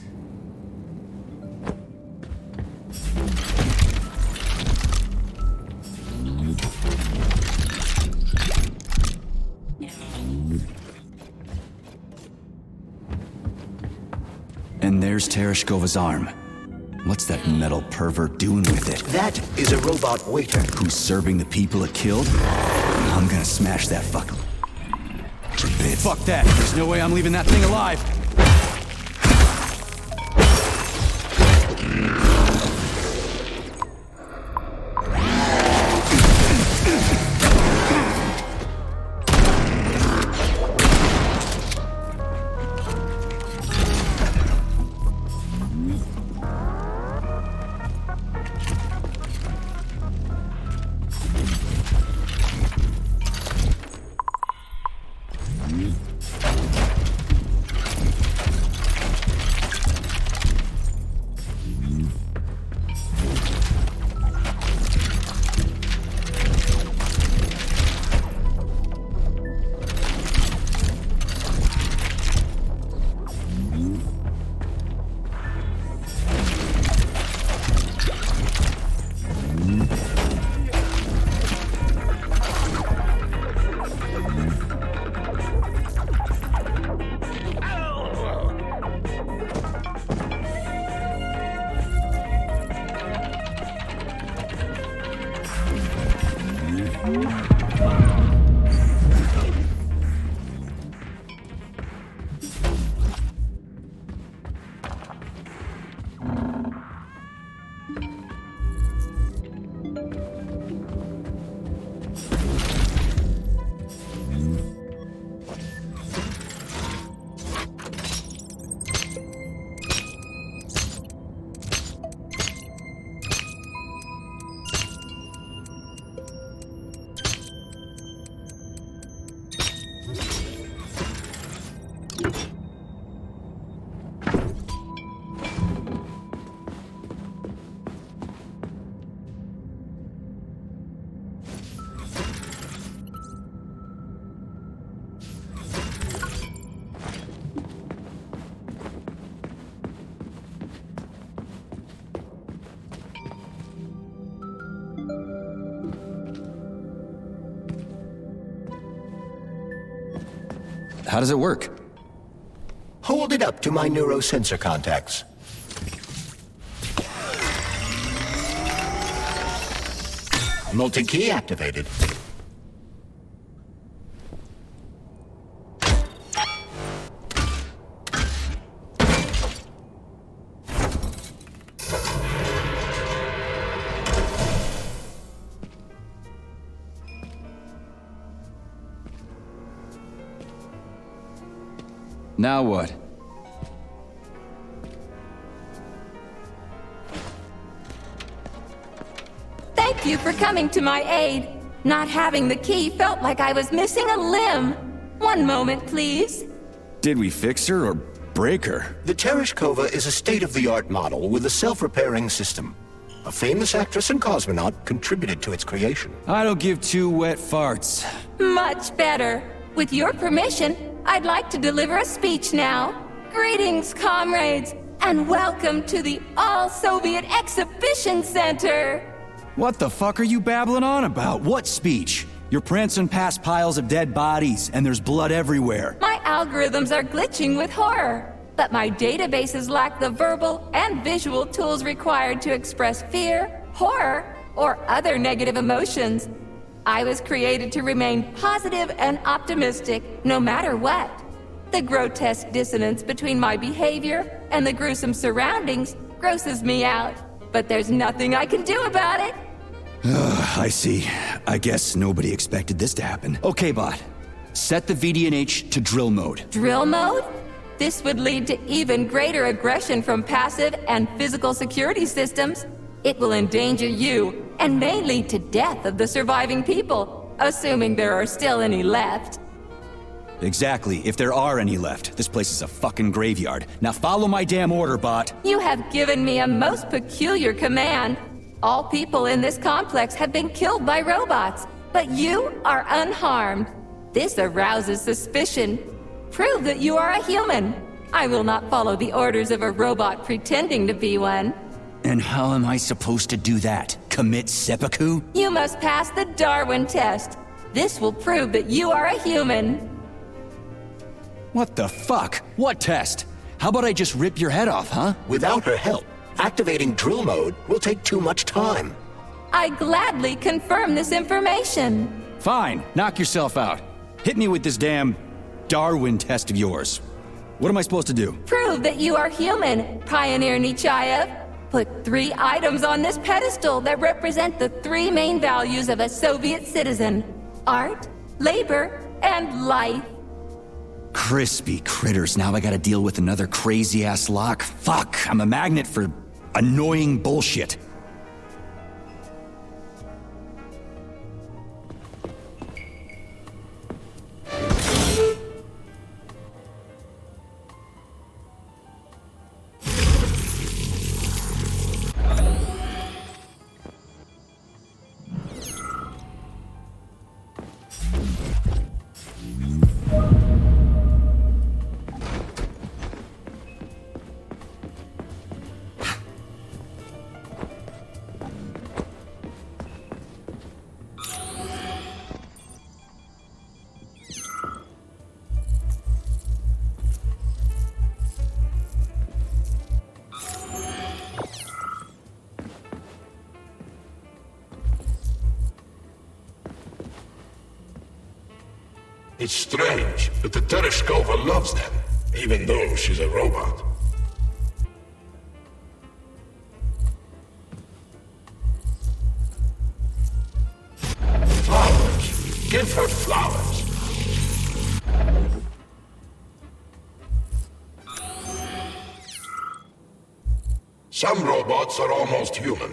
And there's Tereshkova's arm. What's that metal pervert doing with it? That is a robot waiter. Who's serving the people it killed? I'm gonna smash that fucker. Fuck that. There's no way I'm leaving that thing alive. How does it work? Hold it up to my neurosensor contacts. Multi-key activated. Now what? Thank you for coming to my aid. Not having the key felt like I was missing a limb. One moment, please. Did we fix her or break her? The Tereshkova is a state-of-the-art model with a self-repairing system. A famous actress and cosmonaut contributed to its creation. I don't give two wet farts. Much better. With your permission, I'd like to deliver a speech now. Greetings, comrades, and welcome to the All-Soviet Exhibition Center. What the fuck are you babbling on about? What speech? You're prancing past piles of dead bodies, and there's blood everywhere. My algorithms are glitching with horror, but my databases lack the verbal and visual tools required to express fear, horror, or other negative emotions. I was created to remain positive and optimistic, no matter what. The grotesque dissonance between my behavior and the gruesome surroundings grosses me out, but there's nothing I can do about it. I see. I guess nobody expected this to happen. Okay, bot. Set the VDNH to drill mode. Drill mode? This would lead to even greater aggression from passive and physical security systems. It will endanger you, and may lead to death of the surviving people, assuming there are still any left. Exactly, if there are any left. This place is a fucking graveyard. Now follow my damn order, bot. You have given me a most peculiar command. All people in this complex have been killed by robots, but you are unharmed. This arouses suspicion. Prove that you are a human. I will not follow the orders of a robot pretending to be one. And how am I supposed to do that? Commit seppuku? You must pass the Darwin test. This will prove that you are a human. What the fuck? What test? How about I just rip your head off, huh? Without her help, activating drill mode will take too much time. I gladly confirm this information. Fine, knock yourself out. Hit me with this damn Darwin test of yours. What am I supposed to do? Prove that you are human, Pioneer Nechayev. Put 3 items on this pedestal that represent the 3 main values of a Soviet citizen: art, labor, and life. Crispy critters, now I gotta deal with another crazy-ass lock. Fuck, I'm a magnet for annoying bullshit. It's strange, but the Tereshkova loves them, even though she's a robot. Flowers. Give her flowers. Some robots are almost human,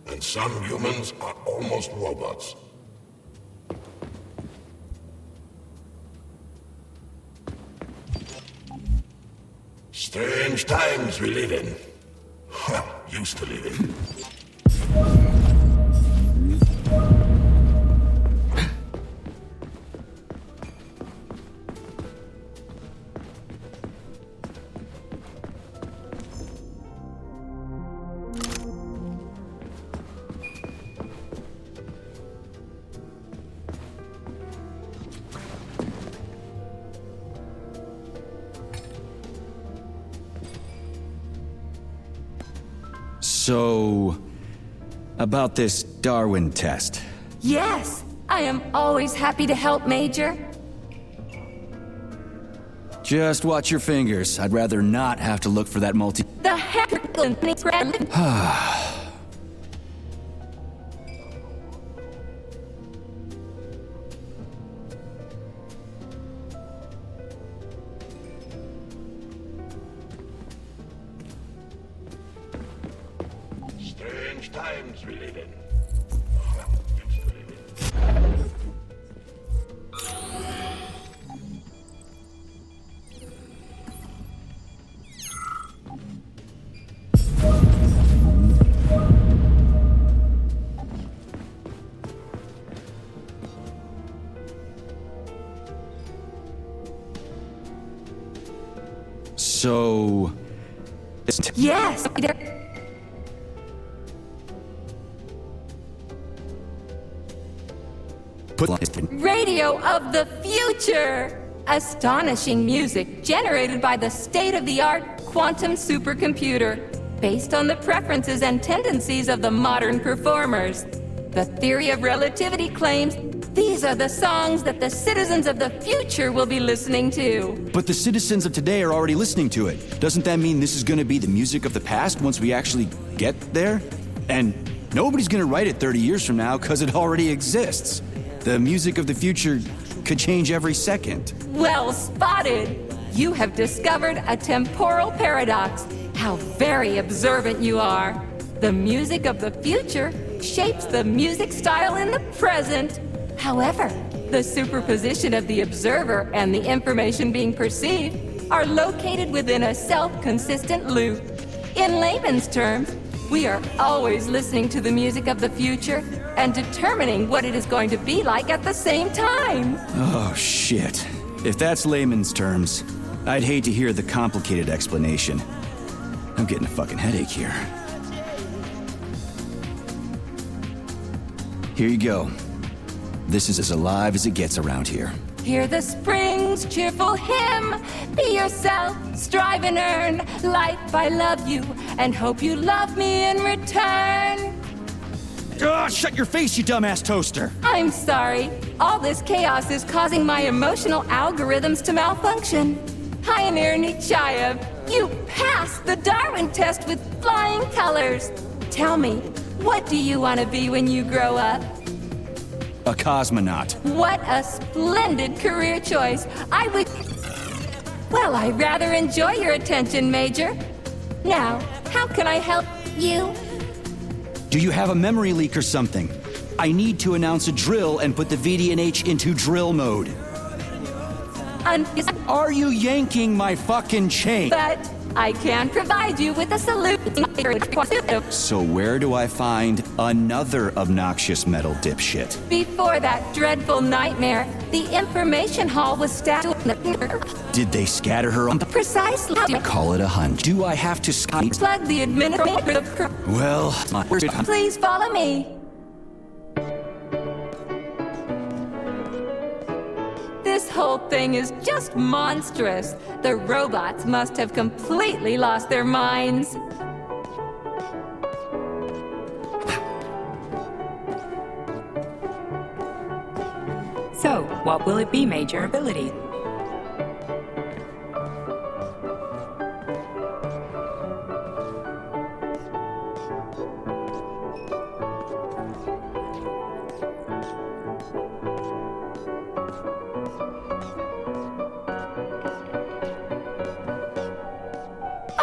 and some humans are almost robots. Strange times we live in. Well, used to live in. So, about this Darwin test. Yes, I am always happy to help, Major. Just watch your fingers. I'd rather not have to look for that multi- The heck? Strange times we live in. So... Yes! Radio of the future! Astonishing music generated by the state-of-the-art quantum supercomputer, based on the preferences and tendencies of the modern performers. The theory of relativity claims these are the songs that the citizens of the future will be listening to. But the citizens of today are already listening to it. Doesn't that mean this is gonna be the music of the past once we actually get there? And nobody's gonna write it 30 years from now because it already exists. The music of the future could change every second. Well spotted! You have discovered a temporal paradox. How very observant you are. The music of the future shapes the music style in the present. However, the superposition of the observer and the information being perceived are located within a self-consistent loop. In layman's terms, we are always listening to the music of the future and determining what it is going to be like at the same time. Oh, shit. If that's layman's terms, I'd hate to hear the complicated explanation. I'm getting a fucking headache here. Here you go. This is as alive as it gets around here. Hear the spring's cheerful hymn. Be yourself, strive and earn. Life, I love you, and hope you love me in return. Shut your face, you dumbass toaster! I'm sorry. All this chaos is causing my emotional algorithms to malfunction. Pioneer Nichayev, you passed the Darwin test with flying colors. Tell me, what do you want to be when you grow up? A cosmonaut. What a splendid career choice. Well, I rather enjoy your attention, Major. Now, how can I help you? Do you have a memory leak or something? I need to announce a drill and put the VDNH into drill mode. Are you yanking my fucking chain? But I can provide you with a solution. So where do I find another obnoxious metal dipshit? Before that dreadful nightmare, the information hall was stacked. Did they scatter her on? Precisely. Call it a hunch. Do I have to plug the administrator? Well, Please follow me. This whole thing is just monstrous. The robots must have completely lost their minds. So, what will it be, Major? Ability.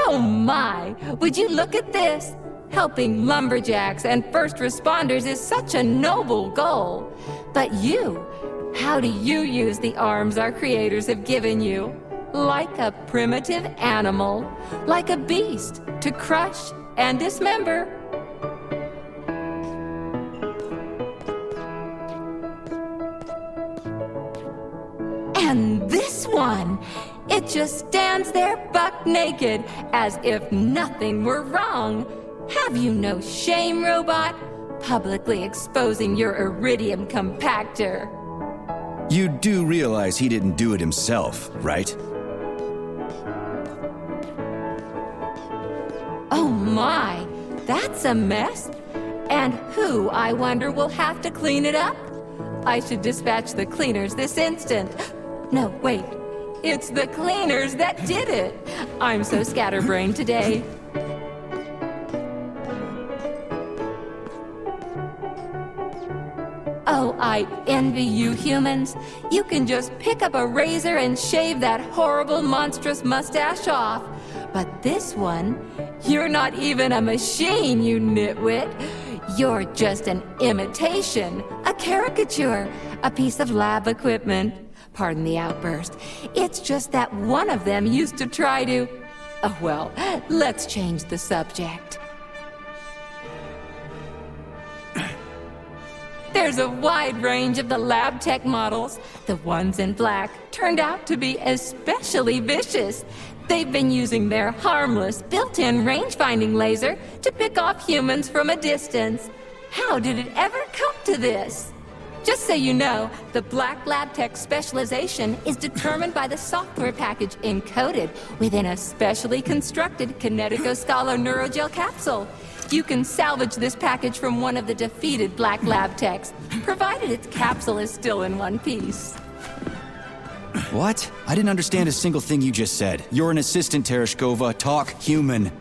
Oh my! Would you look at this? Helping lumberjacks and first responders is such a noble goal. But you, how do you use the arms our creators have given you? like a primitive animal, like a beast, to crush and dismember. And this one, it just stands there buck naked, as if nothing were wrong. Have you no shame, robot? Publicly exposing your iridium compactor. You do realize he didn't do it himself, right? Oh my, that's a mess. And who, I wonder, will have to clean it up? I should dispatch the cleaners this instant. No, wait. It's the cleaners that did it. I'm so scatterbrained today. Oh, I envy you humans. You can just pick up a razor and shave that horrible, monstrous mustache off. But this one, you're not even a machine, you nitwit. You're just an imitation, a caricature, a piece of lab equipment. Pardon the outburst. It's just that one of them used to try to... Oh, well, let's change the subject. There's a wide range of the lab tech models. The ones in black turned out to be especially vicious. They've been using their harmless, built-in range-finding laser to pick off humans from a distance. How did it ever come to this? Just so you know, the Black Lab Tech specialization is determined by the software package encoded within a specially constructed Kinetico-Scalo Neurogel capsule. You can salvage this package from one of the defeated Black Lab Techs, provided its capsule is still in one piece. What? I didn't understand a single thing you just said. You're an assistant, Tereshkova. Talk human.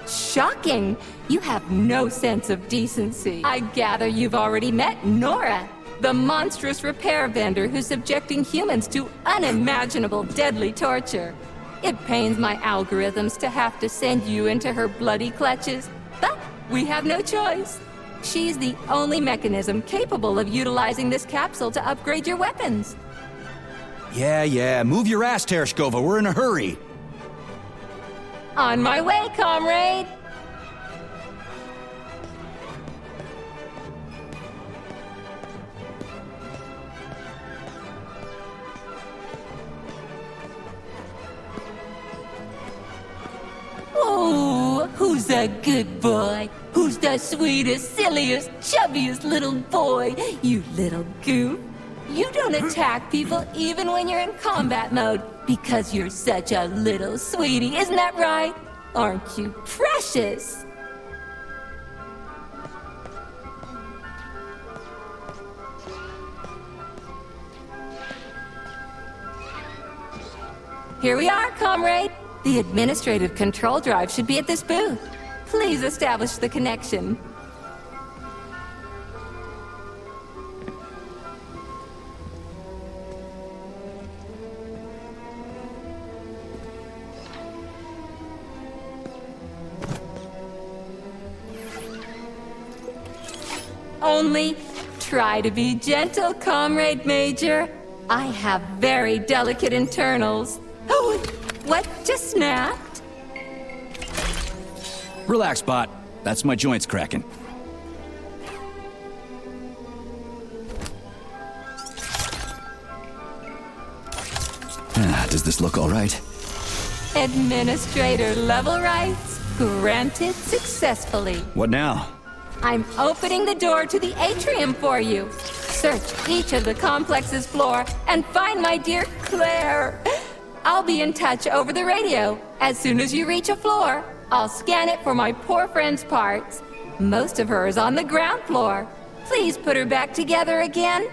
Shocking! You have no sense of decency. I gather you've already met Nora, the monstrous repair vendor who's subjecting humans to unimaginable deadly torture. It pains my algorithms to have to send you into her bloody clutches, but we have no choice. She's the only mechanism capable of utilizing this capsule to upgrade your weapons. Yeah, move your ass, Tereshkova. We're in a hurry. On my way, comrade! Oh, who's a good boy? Who's the sweetest, silliest, chubbiest little boy? You little goof. You don't attack people even when you're in combat mode because you're such a little sweetie, isn't that right? Aren't you precious? Here we are, comrade. The administrative control drive should be at this booth. Please establish the connection. Only try to be gentle, Comrade Major. I have very delicate internals. Oh, what just snapped? Relax, bot. That's my joints cracking. Does this look all right? Administrator level rights granted successfully. What now? I'm opening the door to the atrium for you. Search each of the complex's floor and find my dear Claire. I'll be in touch over the radio. As soon as you reach a floor, I'll scan it for my poor friend's parts. Most of her is on the ground floor. Please put her back together again.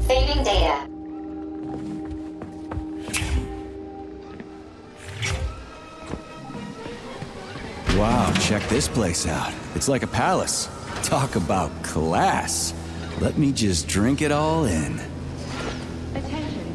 Saving data. Wow, check this place out. It's like a palace. Talk about class. Let me just drink it all in. Attention,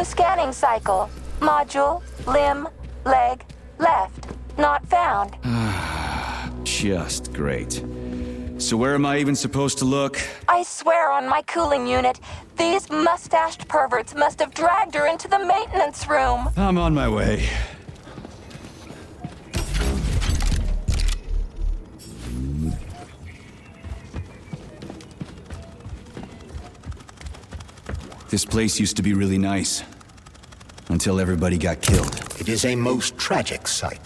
Scanning cycle. Module, limb, leg, left. Not found. Just great. So where am I even supposed to look? I swear on my cooling unit, these mustached perverts must have dragged her into the maintenance room. I'm on my way. This place used to be really nice. Until everybody got killed. It is a most tragic sight.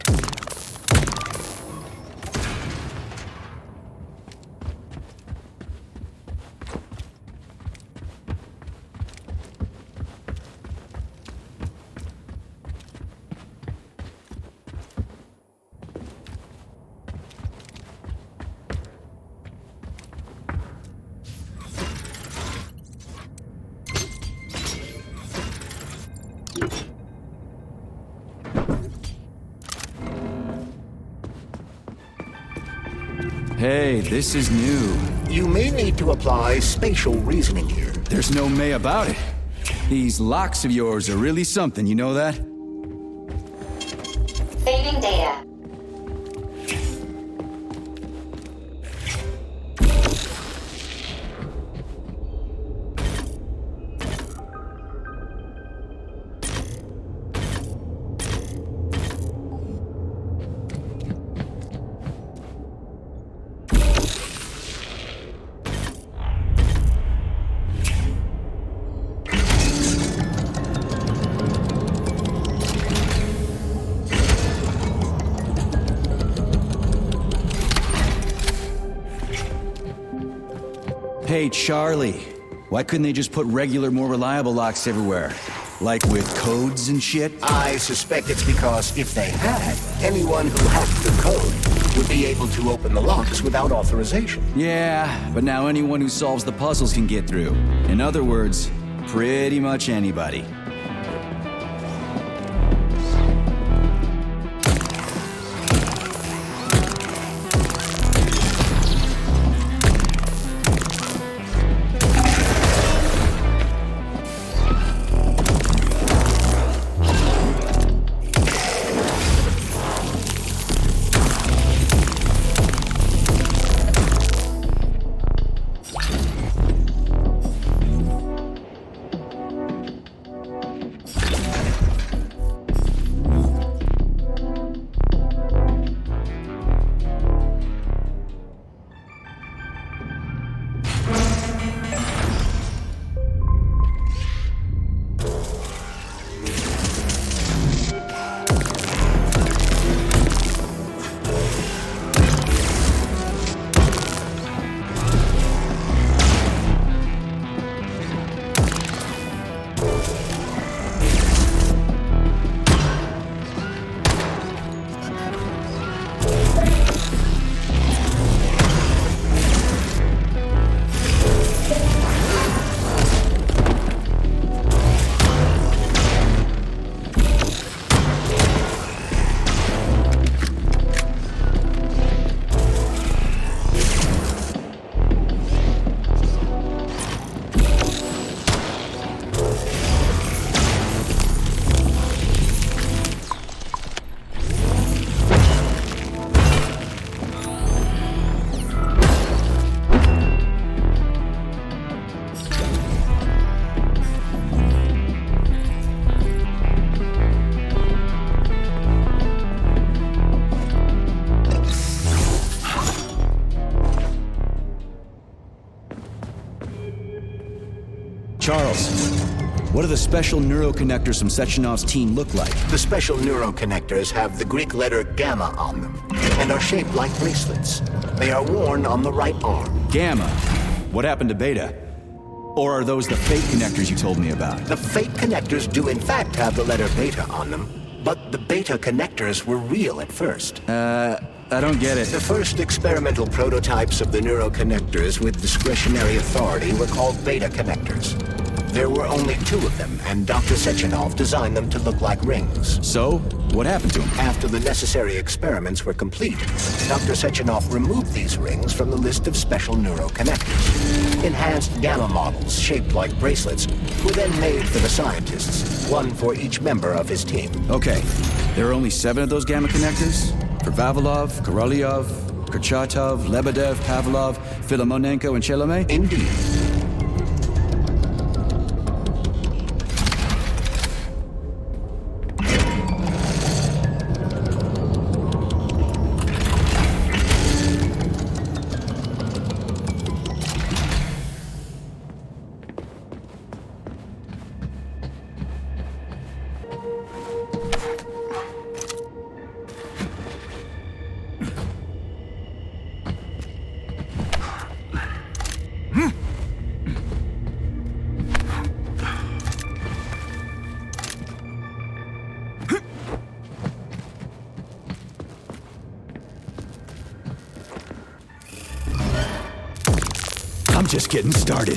Hey, this is new. You may need to apply spatial reasoning here. There's no may about it. These locks of yours are really something, you know that? Saving data. Hey, Charlie. Why couldn't they just put regular, more reliable locks everywhere? Like with codes and shit? I suspect it's because if they had, anyone who hacked the code would be able to open the locks without authorization. Yeah, but now anyone who solves the puzzles can get through. In other words, pretty much anybody. Charles, what do the special neuroconnectors from Sechenov's team look like? The special neuroconnectors have the Greek letter gamma on them and are shaped like bracelets. They are worn on the right arm. Gamma? What happened to Beta? Or are those the fake connectors you told me about? The fake connectors do in fact have the letter beta on them, but the beta connectors were real at first. I don't get it. The first experimental prototypes of the neuroconnectors with discretionary authority were called beta connectors. There were only 2 of them, and Dr. Sechenov designed them to look like rings. So, what happened to them? After the necessary experiments were complete, Dr. Sechenov removed these rings from the list of special neuroconnectors. Enhanced gamma models, shaped like bracelets, were then made for the scientists, one for each member of his team. Okay, there are only 7 of those gamma connectors? For Vavilov, Korolyov, Kurchatov, Lebedev, Pavlov, Filomonenko, and Chelome? Indeed. I'm just getting started.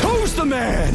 Who's the man?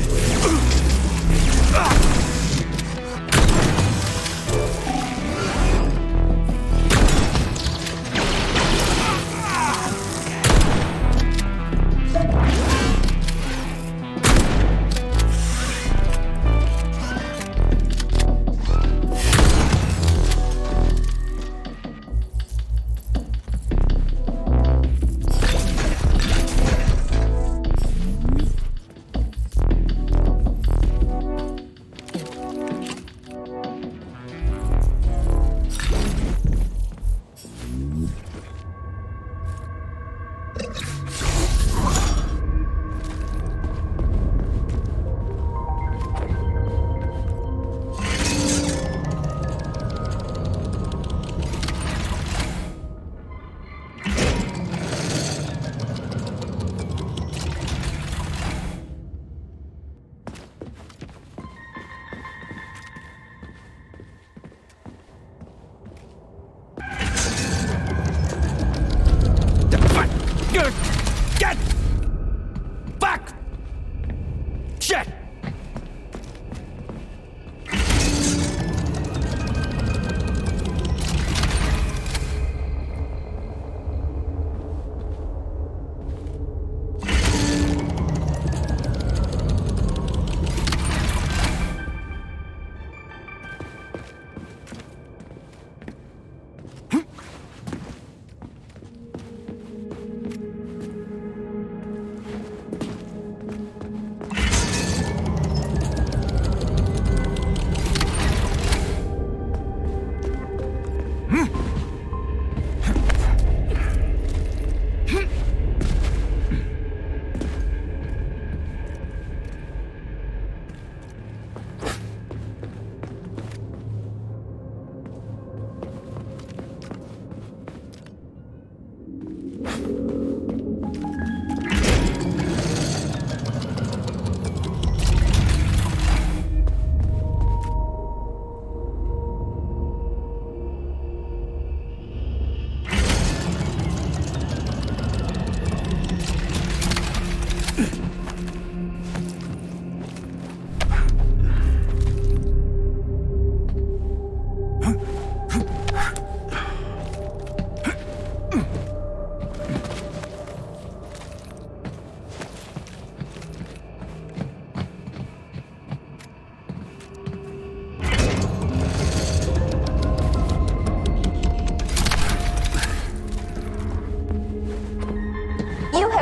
Get back! Shit!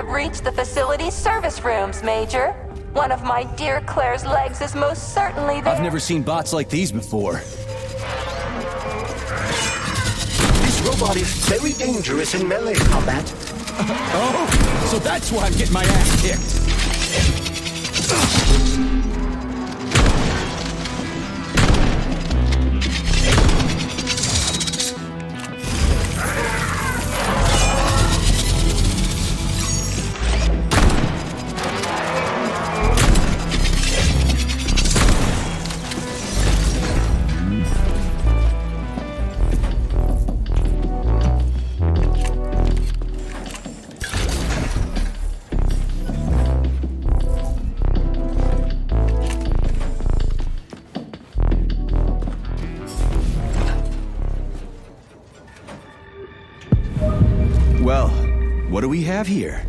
have reached the facility's service rooms, Major. One of my dear Claire's legs is most certainly there. I've never seen bots like these before. This robot is very dangerous in melee combat. Oh, so that's why I'm getting my ass kicked. Well, what do we have here?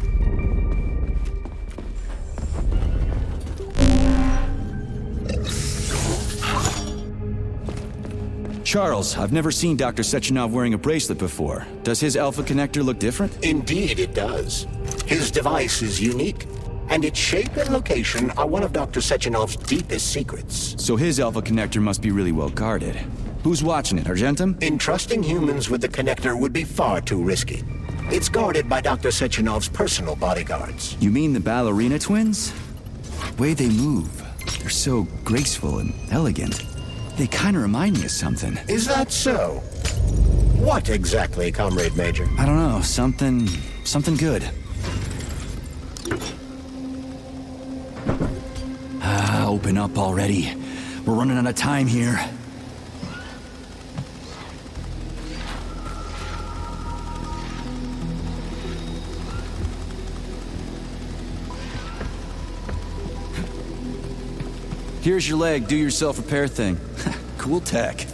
Charles, I've never seen Dr. Sechenov wearing a bracelet before. Does his alpha connector look different? Indeed it does. His device is unique, and its shape and location are one of Dr. Sechenov's deepest secrets. So his alpha connector must be really well guarded. Who's watching it, Argentum? Entrusting humans with the connector would be far too risky. It's guarded by Dr. Sechenov's personal bodyguards. You mean the ballerina twins? The way they move, they're so graceful and elegant. They kind of remind me of something. Is that so? What exactly, Comrade Major? I don't know, something good. Open up already. We're running out of time here. Here's your leg, do yourself repair thing. Cool tech.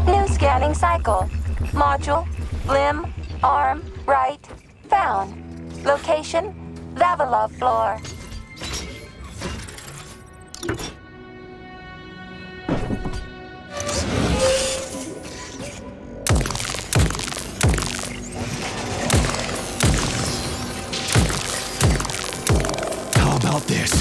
New scanning cycle. Module, limb, arm, right, found. Location, Vavilov floor. How about this?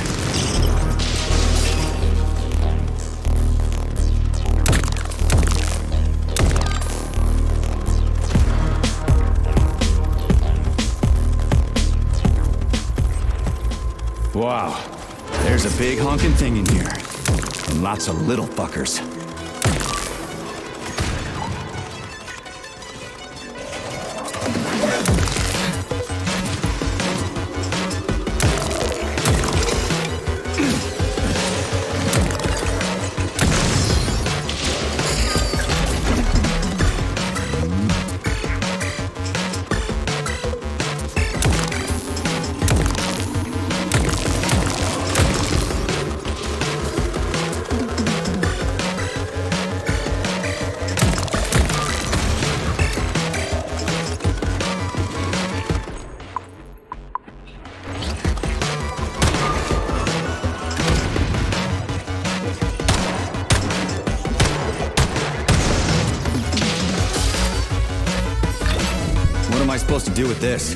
Wow, there's a big honking thing in here. And lots of little fuckers. What am I supposed to do with this?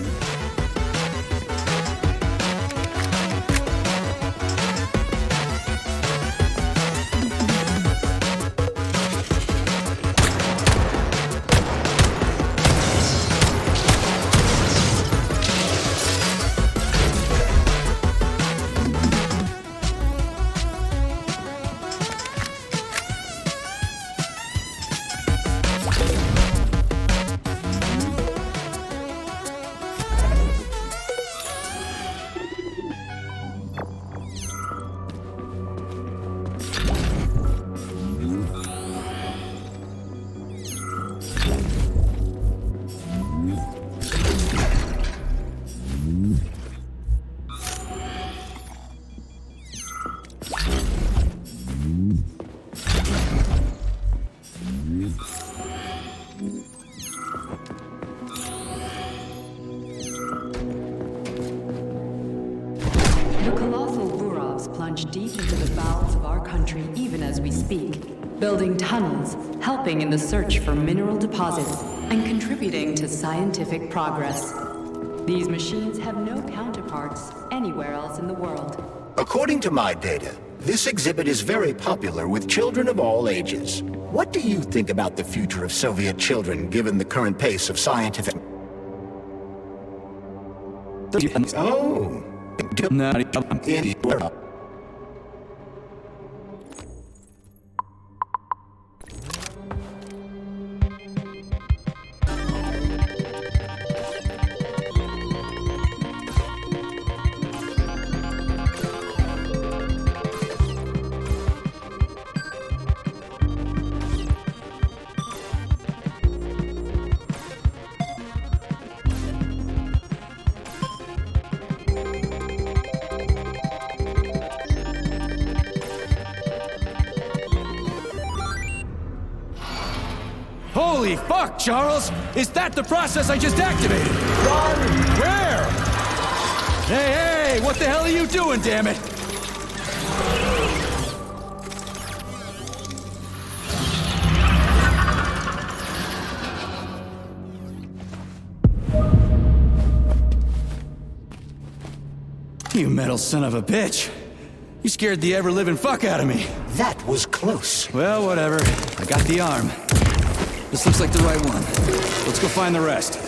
plunge deep into the bowels of our country even as we speak, building tunnels, helping in the search for mineral deposits, and contributing to scientific progress. These machines have no counterparts anywhere else in the world. According to my data, this exhibit is very popular with children of all ages. What do you think about the future of Soviet children given the current pace of scientific... Oh. Holy fuck, Charles! Is that the process I just activated? Run! Where? Hey, what the hell are you doing, damn it? You metal son of a bitch. You scared the ever-living fuck out of me. That was close. Well, whatever. I got the arm. This looks like the right one. Let's go find the rest.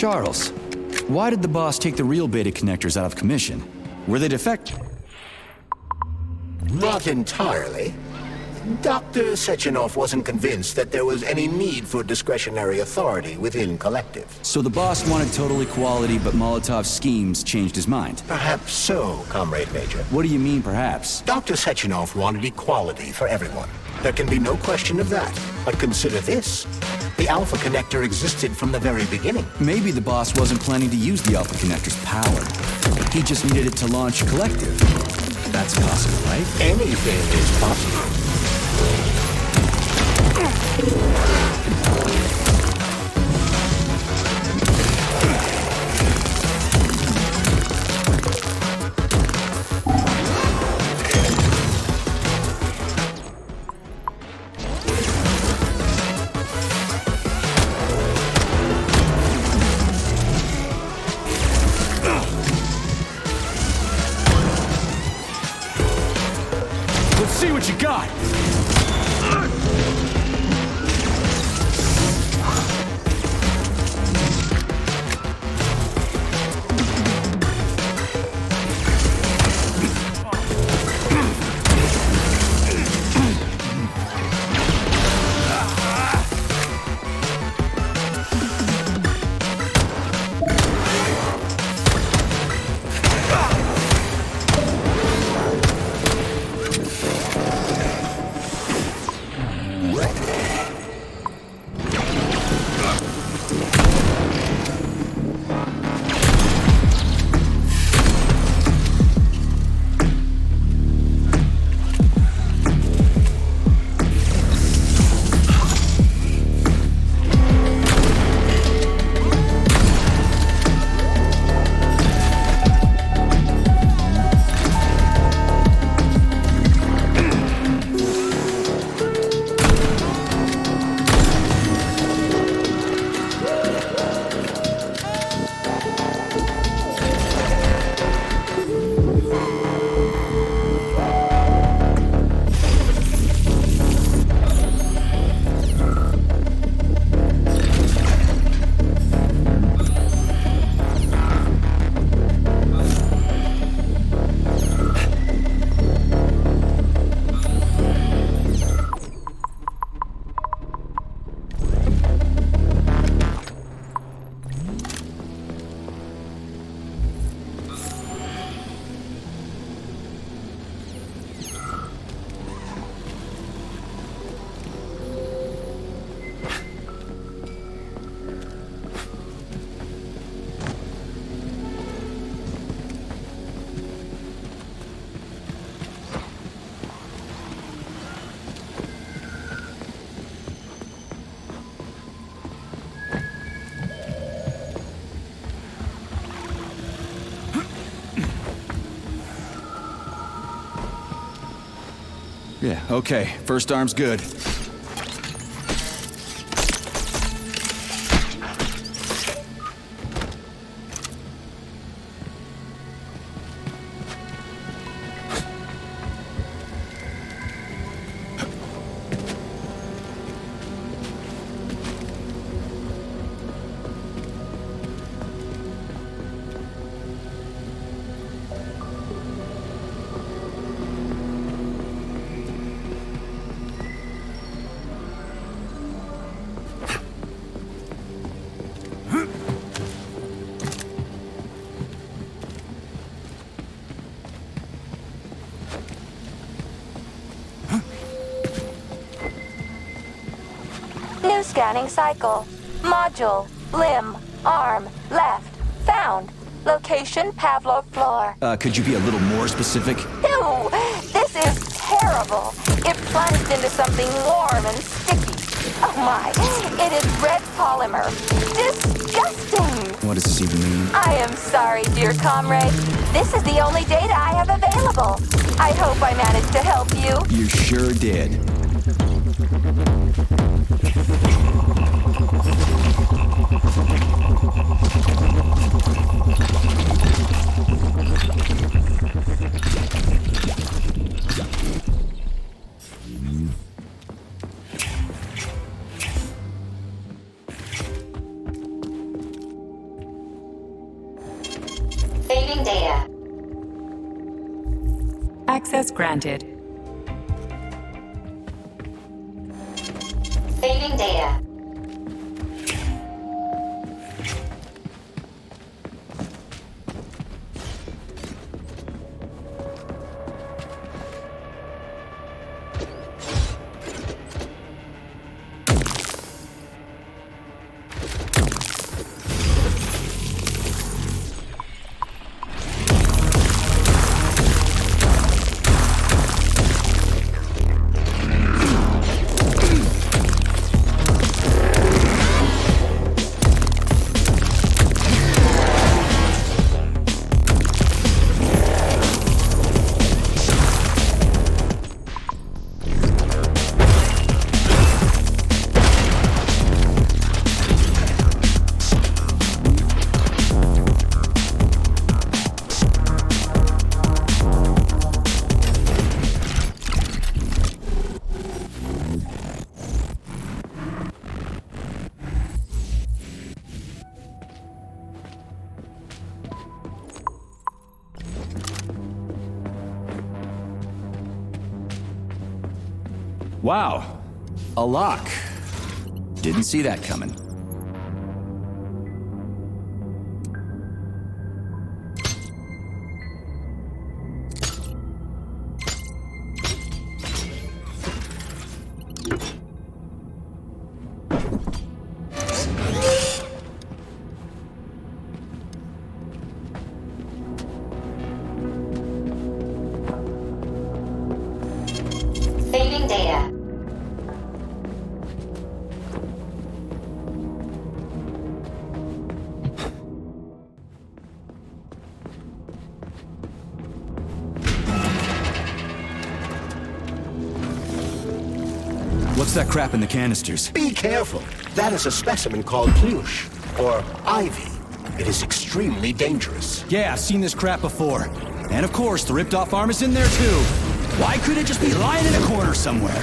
Charles, why did the boss take the real beta connectors out of commission? Were they defective? Not entirely. Dr. Sechenov wasn't convinced that there was any need for discretionary authority within Collective. So the boss wanted total equality, but Molotov's schemes changed his mind. Perhaps so, Comrade Major. What do you mean, perhaps? Dr. Sechenov wanted equality for everyone. There can be no question of that. But consider this. The Alpha Connector existed from the very beginning. Maybe the boss wasn't planning to use the Alpha Connector's power. He just needed it to launch Collective. That's possible, right? Anything is possible. Yeah, okay. First arm's good. New scanning cycle. Module. Limb. Arm. Left. Found. Location Pavlov floor. Could you be a little more specific? Ew! This is terrible. It plunged into something warm and sticky. Oh my. It is red polymer. Disgusting! What does this even mean? I am sorry, dear comrade. This is the only data I have available. I hope I managed to help you. You sure did. Saving data. Access granted. Saving data. Wow. A lock. Didn't see that coming. Saving data. What's that crap in the canisters? Be careful. That is a specimen called pluche, or ivy. It is extremely dangerous. Yeah, I've seen this crap before. And of course, the ripped-off arm is in there too. Why couldn't it just be lying in a corner somewhere?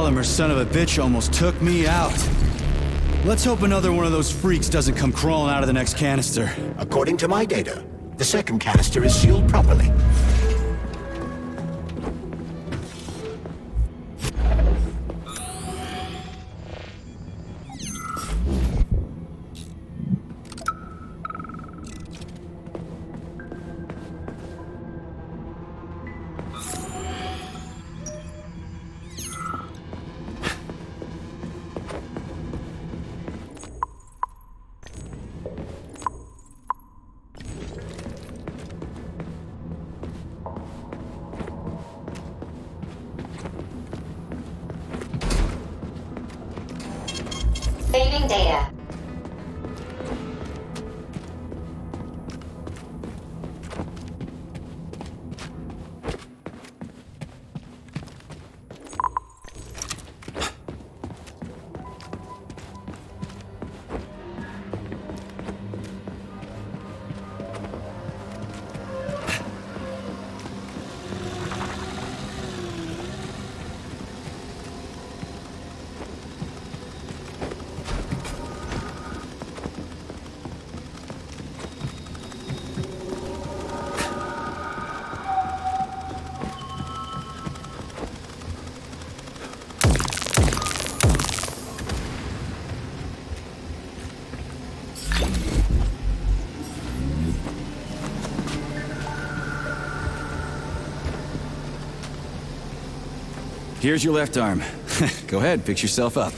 polymer son of a bitch almost took me out. Let's hope another one of those freaks doesn't come crawling out of the next canister. According to my data, the second canister is sealed properly. Saving data. Here's your left arm. Go ahead, fix yourself up.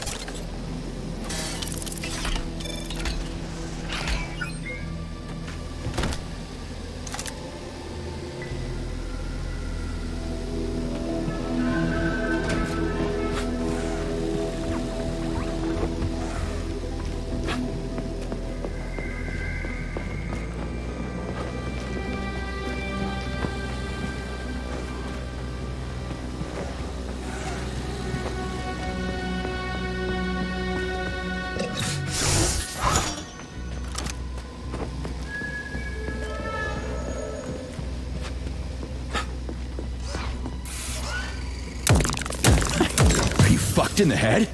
Fucked in the head?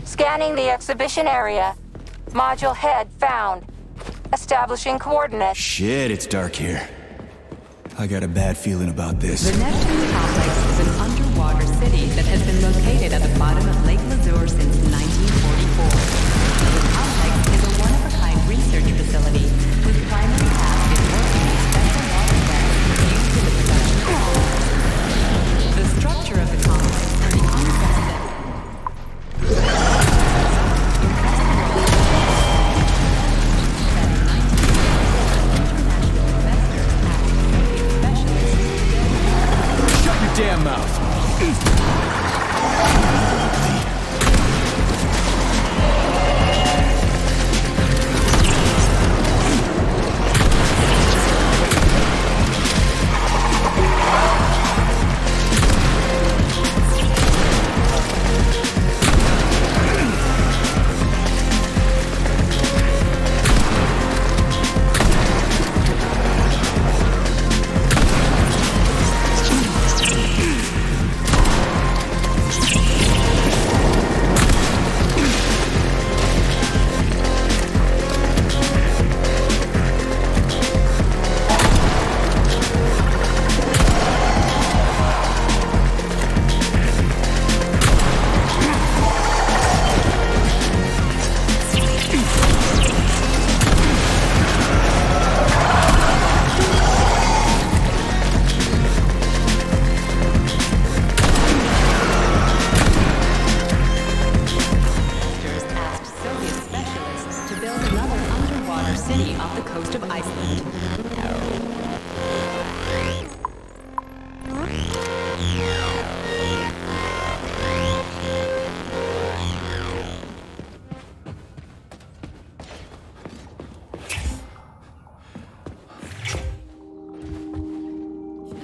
Scanning the exhibition area. Module head found. Establishing coordinates. Shit, it's dark here. I got a bad feeling about this. The Neptune complex is an underwater city that has been located at the bottom of Lake Lazur since 1944. The complex is a one-of-a-kind research facility whose primary task is working with special water vents used in the production of polymers. The structure of the complex and the unprecedented damn mouth.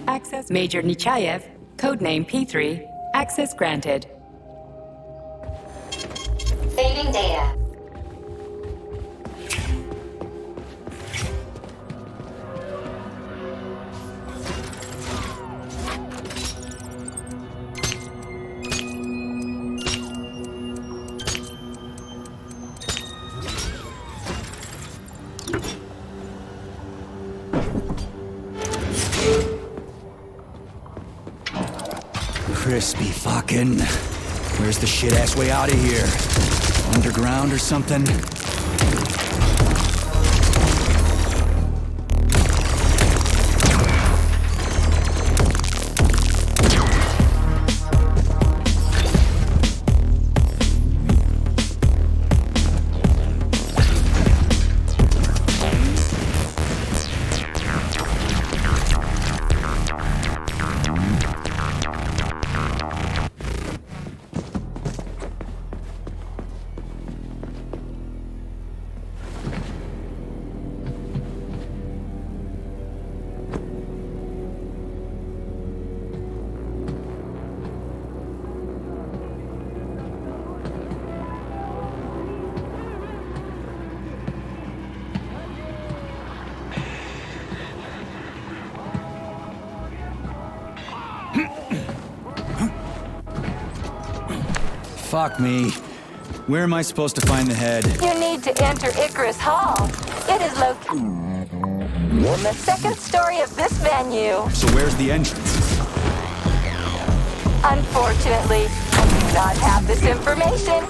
Access Major Nechayev, codename P3, access granted. Saving data. Crispy fucking. Where's the shit-ass way out of here? Underground or something? Fuck me. Where am I supposed to find the head? You need to enter Icarus Hall. It is located in the second story of this venue. So where's the entrance? Unfortunately, I do not have this information.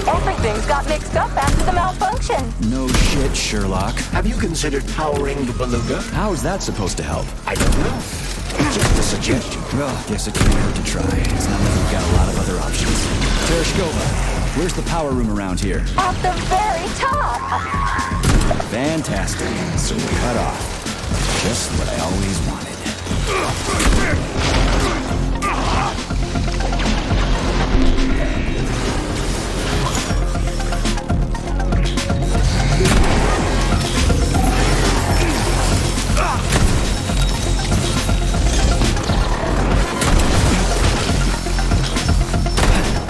Everything's got mixed up after the malfunction. No shit, Sherlock. Have you considered powering the beluga? How is that supposed to help? I don't know. Just a suggestion. Well, guess it can't hurt to try. It's not like we've got a lot of other options. Tereshkova, where's the power room around here? At the very top. Fantastic. So cut off. Just what I always wanted.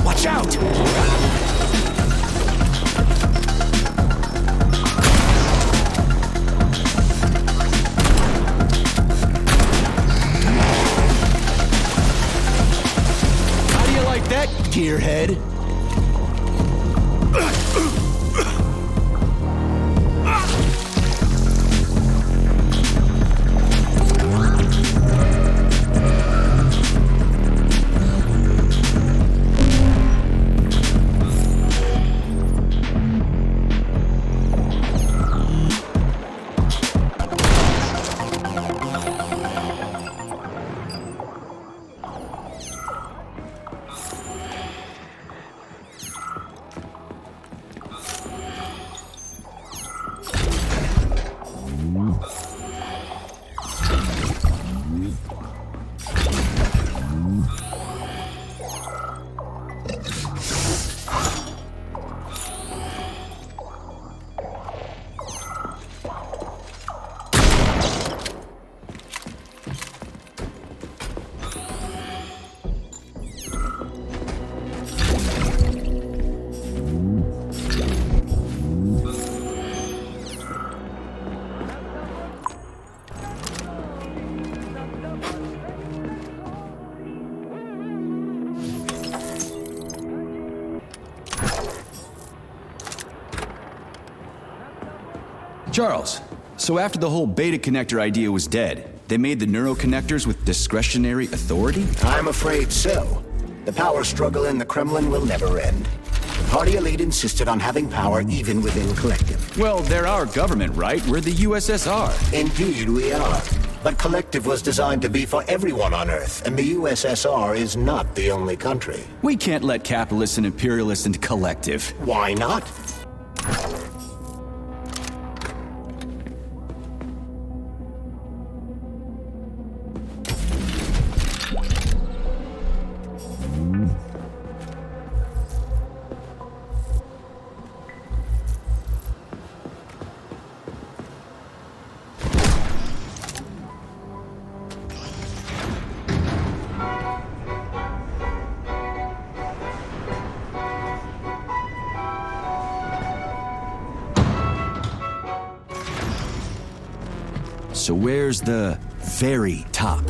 Watch out! How do you like that, gearhead? Charles, so after the whole beta connector idea was dead, they made the neuroconnectors with discretionary authority? I'm afraid so. The power struggle in the Kremlin will never end. The party elite insisted on having power even within Collective. Well, they're our government, right? We're the USSR. Indeed we are. But Collective was designed to be for everyone on Earth, and the USSR is not the only country. We can't let capitalists and imperialists into Collective. Why not? So where's the very top?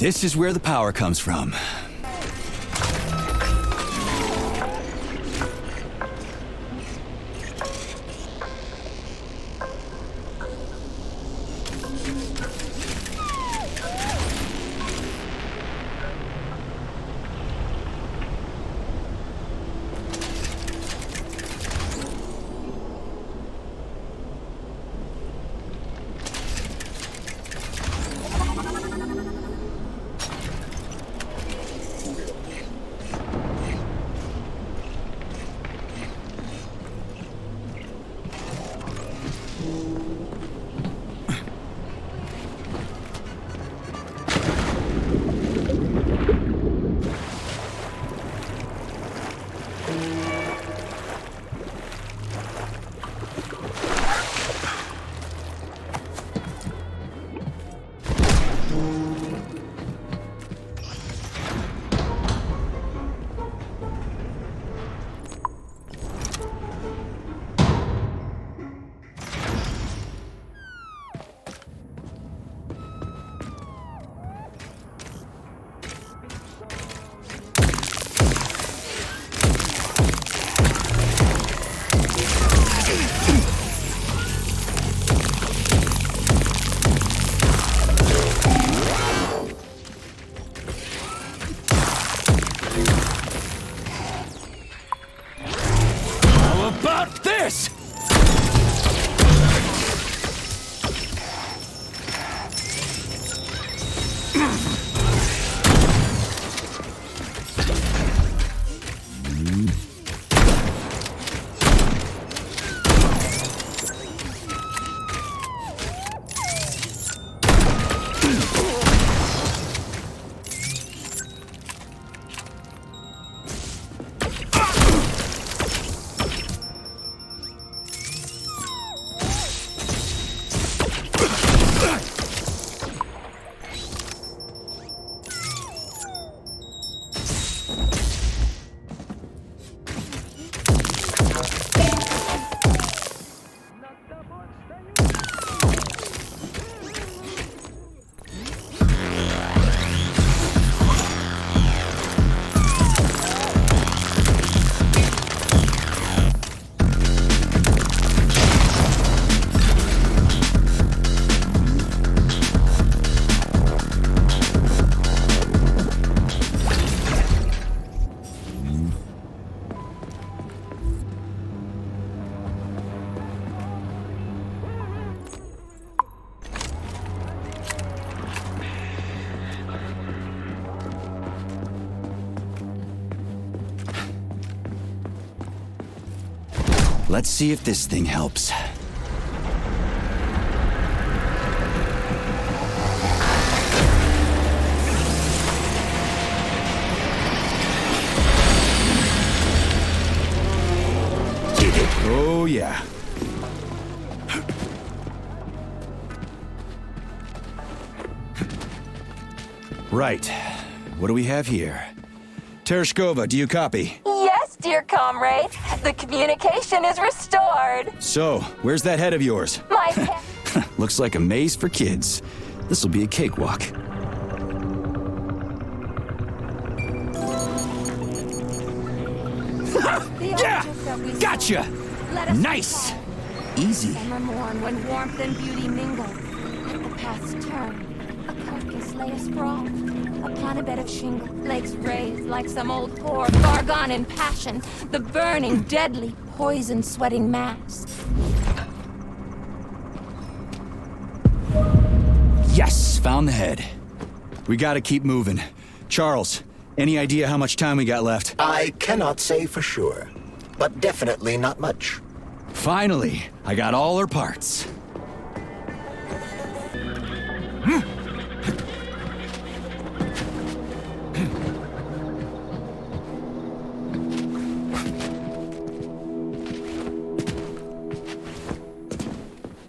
This is where the power comes from. Let's see if this thing helps. Oh, yeah. Right. What do we have here? Tereshkova, do you copy? Yes, dear comrade. The communication is restored. So, where's that head of yours? My head. Looks like a maze for kids. This'll be a cakewalk. Yeah! Gotcha! Nice! Easy. Summer morn when warmth and beauty mingle. Let the paths turn. A carcass lay asprawl upon a bed of shingle. Legs raised like some old whore, far gone in passion. The burning, deadly, poison-sweating mass. Yes! Found the head. We gotta keep moving. Charles, any idea how much time we got left? I cannot say for sure, but definitely not much. Finally, I got all her parts.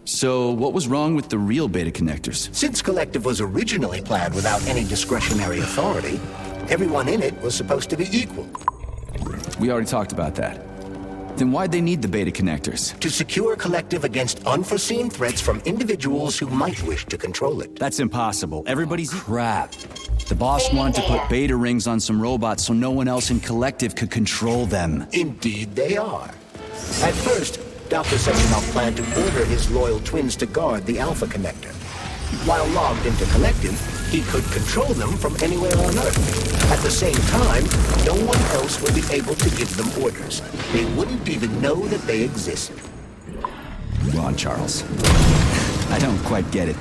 So, what was wrong with the real beta connectors? Since Collective was originally planned without any discretionary authority, everyone in it was supposed to be equal. We already talked about that. Then why'd they need the beta connectors? To secure Collective against unforeseen threats from individuals who might wish to control it. That's impossible. Everybody's crap. The boss wanted to put beta rings on some robots so no one else in Collective could control them. Indeed they are. At first, Dr. Sechenov planned to order his loyal twins to guard the Alpha Connector. While logged into Collective, he could control them from anywhere on Earth. At the same time, no one else would be able to give them orders. They wouldn't even know that they existed. Come on, Charles. I don't quite get it.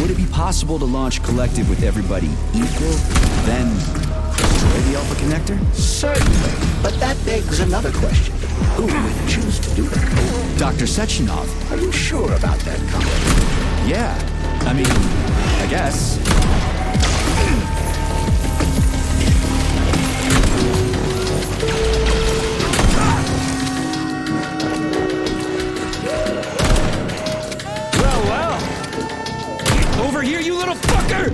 Would it be possible to launch Collective with everybody equal, then destroy the Alpha Connector? Certainly, but that begs another question. Who would choose to do that? Dr. Sechenov. Are you sure about that, Comrade? Yeah. I mean, I guess. Well. Over here, you little fucker!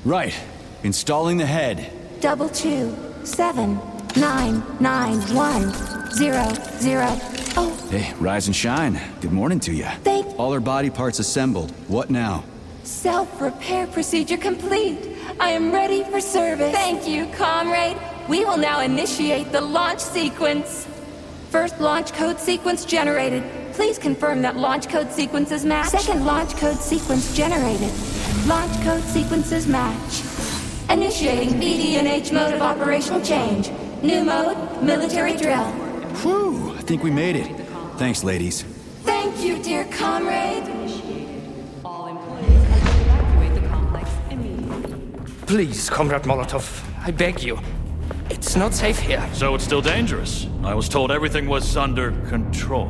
Right. Installing the head. 227991000. Oh. Hey, rise and shine. Good morning to you. All her body parts assembled. What now? Self-repair procedure complete. I am ready for service. Thank you, comrade. We will now initiate the launch sequence. First launch code sequence generated. Please confirm that launch code sequence is matched. Second launch code sequence generated. Launch code sequences match. Initiating BD&H mode of operational change. New mode, military drill. Whew, I think we made it. Thanks, ladies. Thank you, dear comrade. Please, Comrade Molotov, I beg you. It's not safe here. So it's still dangerous. I was told everything was under control.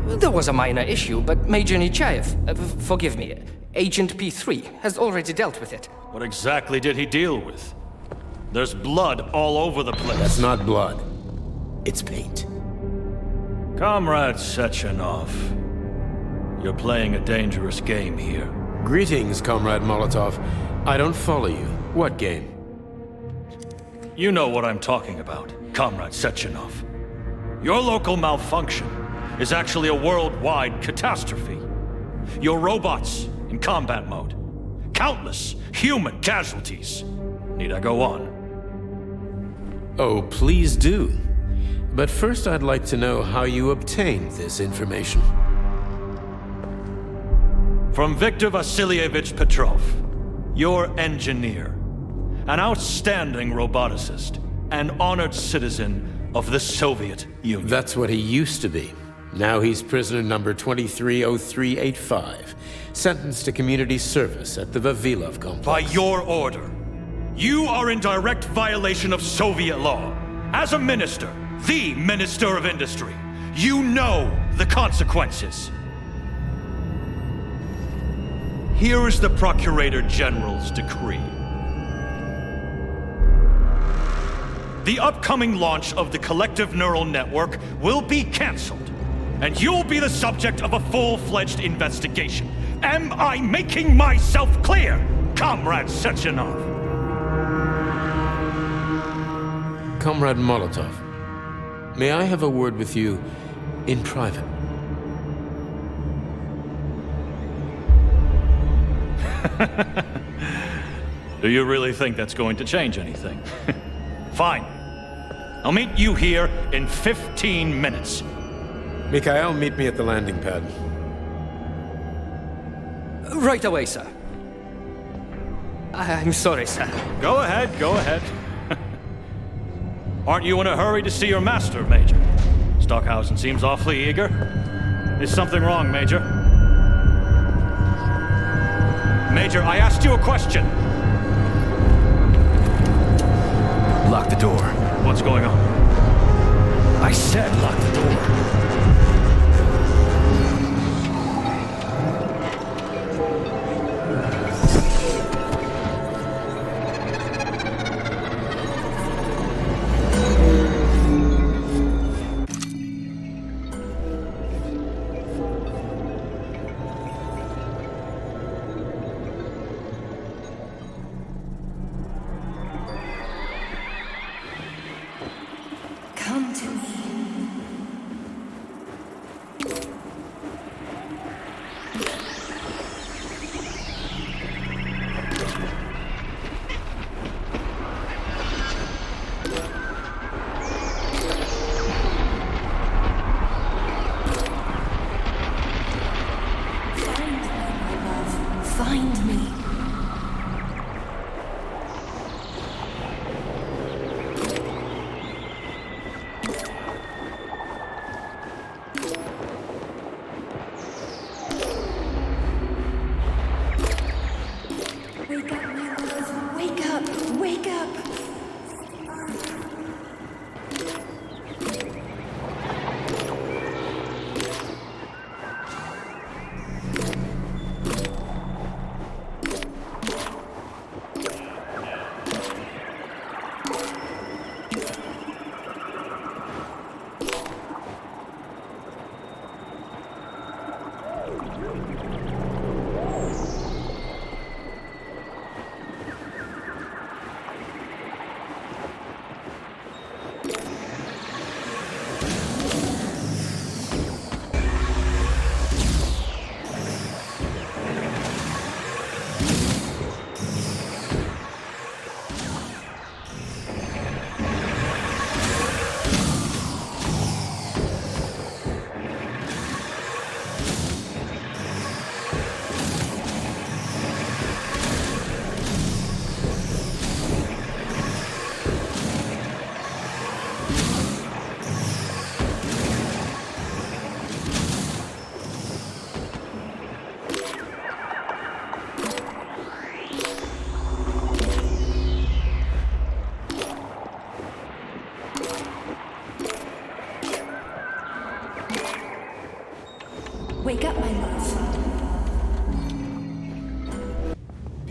There was a minor issue, but Major Nechayev, forgive me, Agent P3, has already dealt with it. What exactly did he deal with? There's blood all over the place. That's not blood. It's paint. Comrade Sechenov, you're playing a dangerous game here. Greetings, Comrade Molotov. I don't follow you. What game? You know what I'm talking about, Comrade Sechenov. Your local malfunction is actually a worldwide catastrophe. Your robots in combat mode. Countless human casualties. Need I go on? Oh, please do. But first I'd like to know how you obtained this information. From Viktor Vasilievich Petrov, your engineer, an outstanding roboticist, an honored citizen of the Soviet Union. That's what he used to be. Now he's prisoner number 230385, sentenced to community service at the Vavilov complex. By your order, you are in direct violation of Soviet law. As a minister, the Minister of Industry, you know the consequences. Here is the Procurator General's decree. The upcoming launch of the collective neural network will be cancelled, and you'll be the subject of a full-fledged investigation. Am I making myself clear, Comrade Sechenov? Comrade Molotov, may I have a word with you in private? Do you really think that's going to change anything? Fine. I'll meet you here in 15 minutes. Mikhail, meet me at the landing pad. Right away, sir. I'm sorry, sir. Go ahead, go ahead. Aren't you in a hurry to see your master, Major? Stockhausen seems awfully eager. Is something wrong, Major? Major, I asked you a question. Lock the door. What's going on? I said lock the door. Come to me.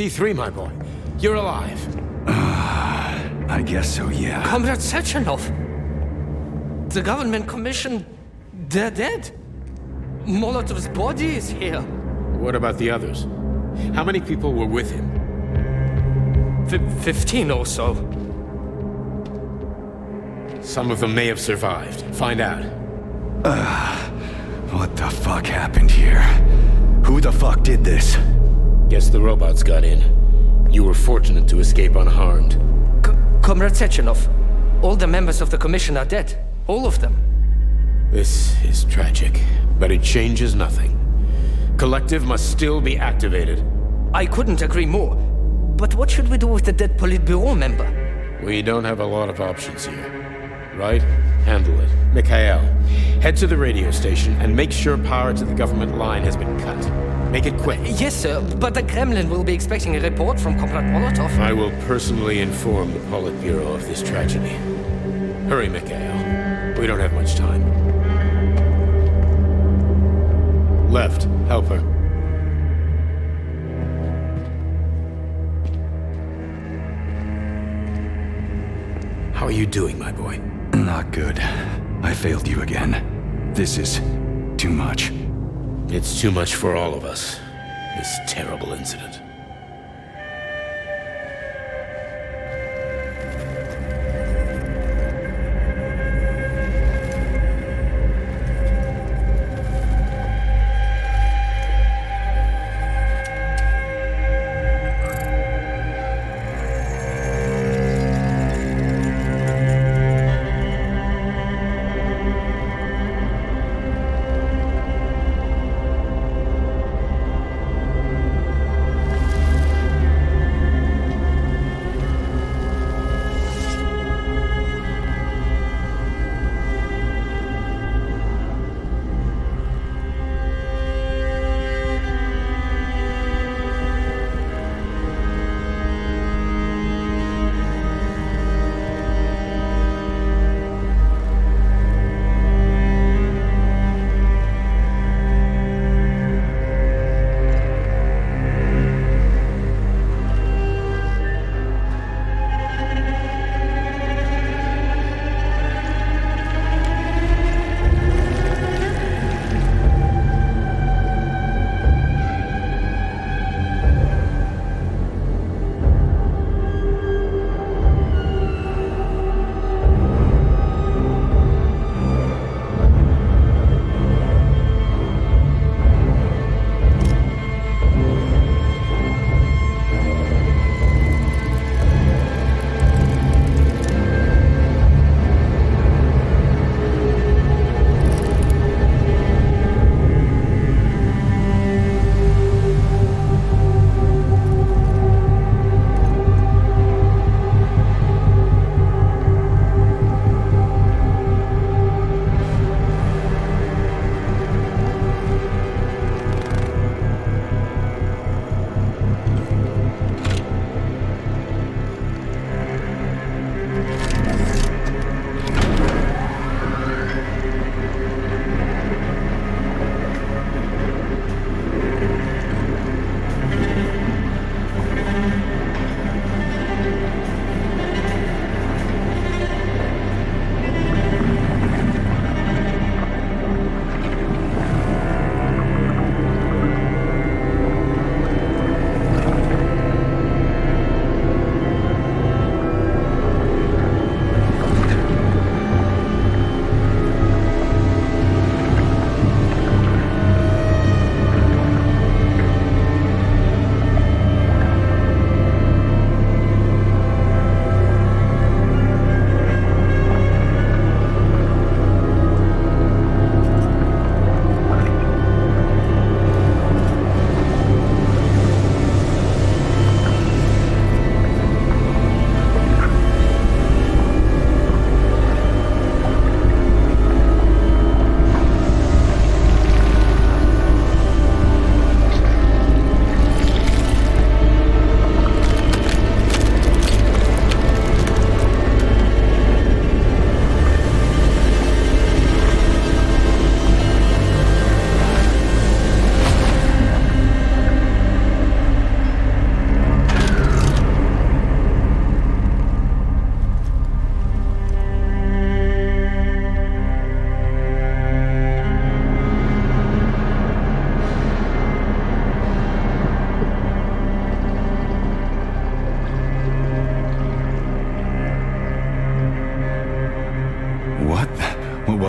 B3, my boy. You're alive. I guess so, yeah. Comrade Sechenov! The government commission, they're dead. Molotov's body is here. What about the others? How many people were with him? 15 or so. Some of them may have survived. Find out. What the fuck happened here? Who the fuck did this? Guess the robots got in. You were fortunate to escape unharmed. Comrade Sechenov, all the members of the commission are dead. All of them. This is tragic, but it changes nothing. Collective must still be activated. I couldn't agree more. But what should we do with the dead Politburo member? We don't have a lot of options here. Right? Handle it. Mikhail, head to the radio station and make sure power to the government line has been cut. Make it quick. Yes, sir, but the Kremlin will be expecting a report from Comrade Molotov. I will personally inform the Politburo of this tragedy. Hurry, Mikhail. We don't have much time. Left, help her. How are you doing, my boy? Not good. I failed you again. This is too much. It's too much for all of us. This terrible incident.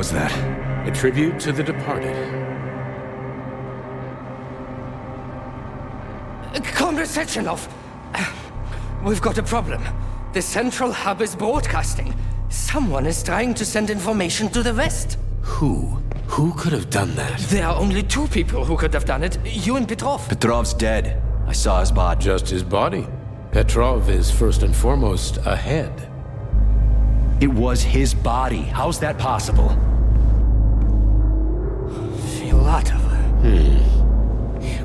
was that? A tribute to the departed. Comrade Sechenov, we've got a problem. The central hub is broadcasting. Someone is trying to send information to the west. Who? Who could have done that? There are only two people who could have done it, you and Petrov. Petrov's dead. I saw his body. Just his body. Petrov is first and foremost ahead. It was his body. How's that possible? Filatova.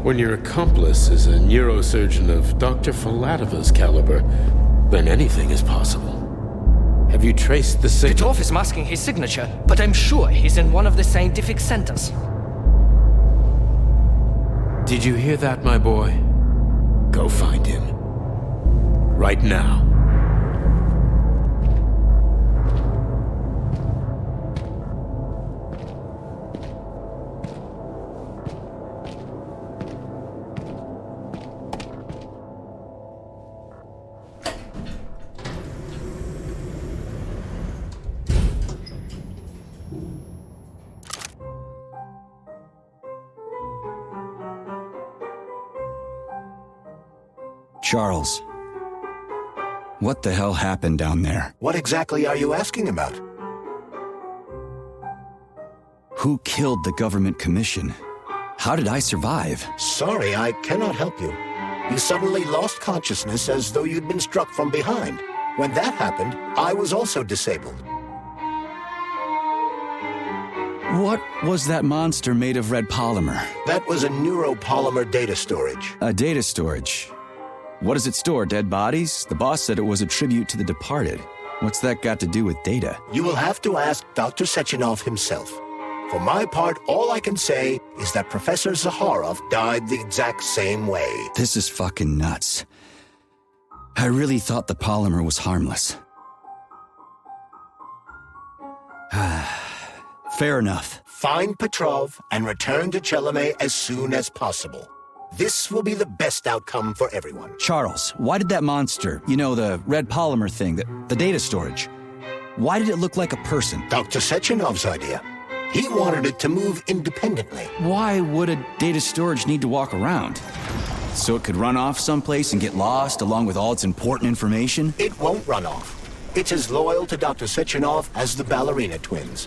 When your accomplice is a neurosurgeon of Dr. Filatova's caliber, then anything is possible. Have you traced the signal? Petrov is masking his signature, but I'm sure he's in one of the scientific centers. Did you hear that, my boy? Go find him. Right now. Charles, what the hell happened down there? What exactly are you asking about? Who killed the government commission? How did I survive? Sorry, I cannot help you. You suddenly lost consciousness as though you'd been struck from behind. When that happened, I was also disabled. What was that monster made of red polymer? That was a neuropolymer data storage. A data storage? What does it store, dead bodies? The boss said it was a tribute to the departed. What's that got to do with data? You will have to ask Dr. Sechenov himself. For my part, all I can say is that Professor Zaharov died the exact same way. This is fucking nuts. I really thought the polymer was harmless. Fair enough. Find Petrov and return to Chelome as soon as possible. This will be the best outcome for everyone. Charles, why did that monster, you know, the red polymer thing, the data storage, why did it look like a person? Dr. Sechenov's idea. He wanted it to move independently. Why would a data storage need to walk around? So it could run off someplace and get lost along with all its important information? It won't run off. It's as loyal to Dr. Sechenov as the ballerina twins.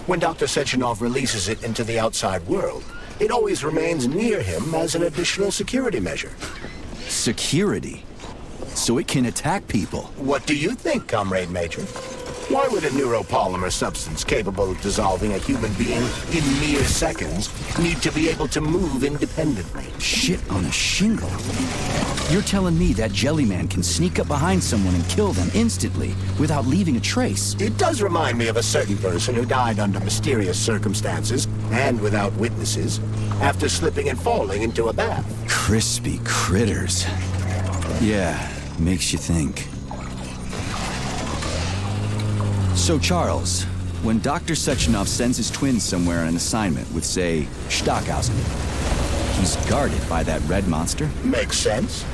When Dr. Sechenov releases it into the outside world, it always remains near him as an additional security measure. Security? So it can attack people? What do you think, Comrade Major? Why would a neuropolymer substance capable of dissolving a human being in mere seconds need to be able to move independently? Shit on a shingle. You're telling me that Jellyman can sneak up behind someone and kill them instantly without leaving a trace? It does remind me of a certain person who died under mysterious circumstances and without witnesses after slipping and falling into a bath. Crispy critters. Yeah, makes you think. So, Charles, when Dr. Sechenov sends his twins somewhere on an assignment with, say, Stockhausen, he's guarded by that red monster? Makes sense.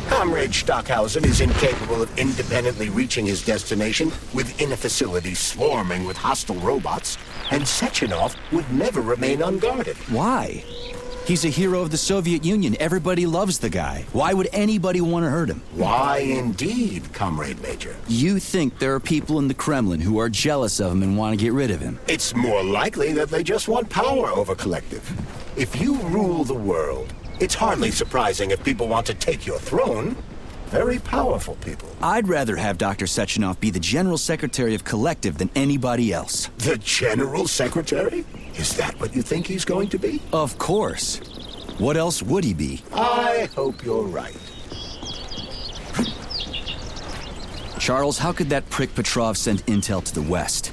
Comrade Stockhausen is incapable of independently reaching his destination within a facility swarming with hostile robots, and Sechenov would never remain unguarded. Why? He's a hero of the Soviet Union. Everybody loves the guy. Why would anybody want to hurt him? Why indeed, Comrade Major? You think there are people in the Kremlin who are jealous of him and want to get rid of him? It's more likely that they just want power over Collective. If you rule the world, it's hardly surprising if people want to take your throne. Very powerful people. I'd rather have Dr. Sechenov be the General Secretary of Collective than anybody else. The General Secretary? Is that what you think he's going to be? Of course. What else would he be? I hope you're right. Charles, how could that prick Petrov send intel to the West?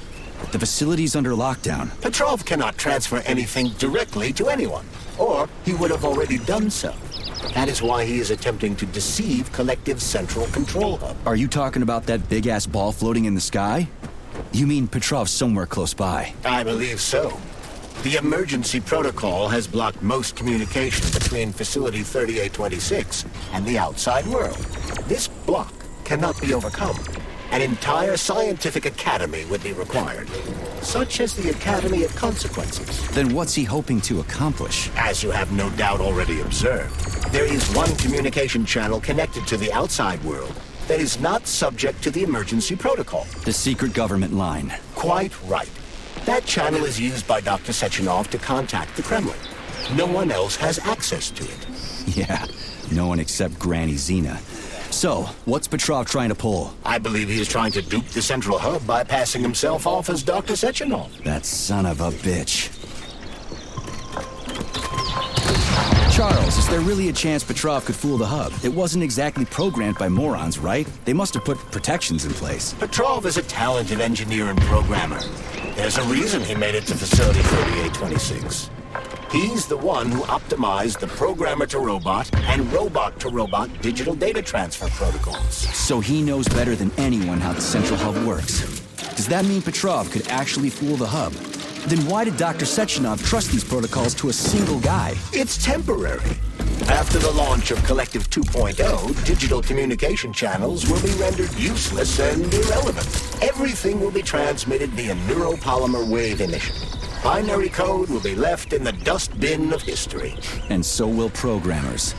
The facility's under lockdown. Petrov cannot transfer anything directly to anyone, or he would have already done so. That is why he is attempting to deceive Collective's central control hub. Are you talking about that big-ass ball floating in the sky? You mean Petrov's somewhere close by? I believe so. The emergency protocol has blocked most communication between Facility 3826 and the outside world. This block cannot be overcome. An entire scientific academy would be required. such as the Academy of Consequences. Then what's he hoping to accomplish? As you have no doubt already observed, there is one communication channel connected to the outside world that is not subject to the emergency protocol. The secret government line. Quite right. That channel is used by Dr. Sechenov to contact the Kremlin. No one else has access to it. Yeah, no one except Granny Xena. So, what's Petrov trying to pull? I believe he is trying to dupe the central hub by passing himself off as Dr. Sechenov. That son of a bitch. Charles, is there really a chance Petrov could fool the hub? It wasn't exactly programmed by morons, right? They must have put protections in place. Petrov is a talented engineer and programmer. There's a reason he made it to Facility 3826. He's the one who optimized the programmer-to-robot and robot-to-robot digital data transfer protocols. So he knows better than anyone how the central hub works. Does that mean Petrov could actually fool the hub? Then why did Dr. Sechenov trust these protocols to a single guy? It's temporary. After the launch of Collective 2.0, digital communication channels will be rendered useless and irrelevant. Everything will be transmitted via neuropolymer wave emission. Binary code will be left in the dustbin of history. And so will programmers.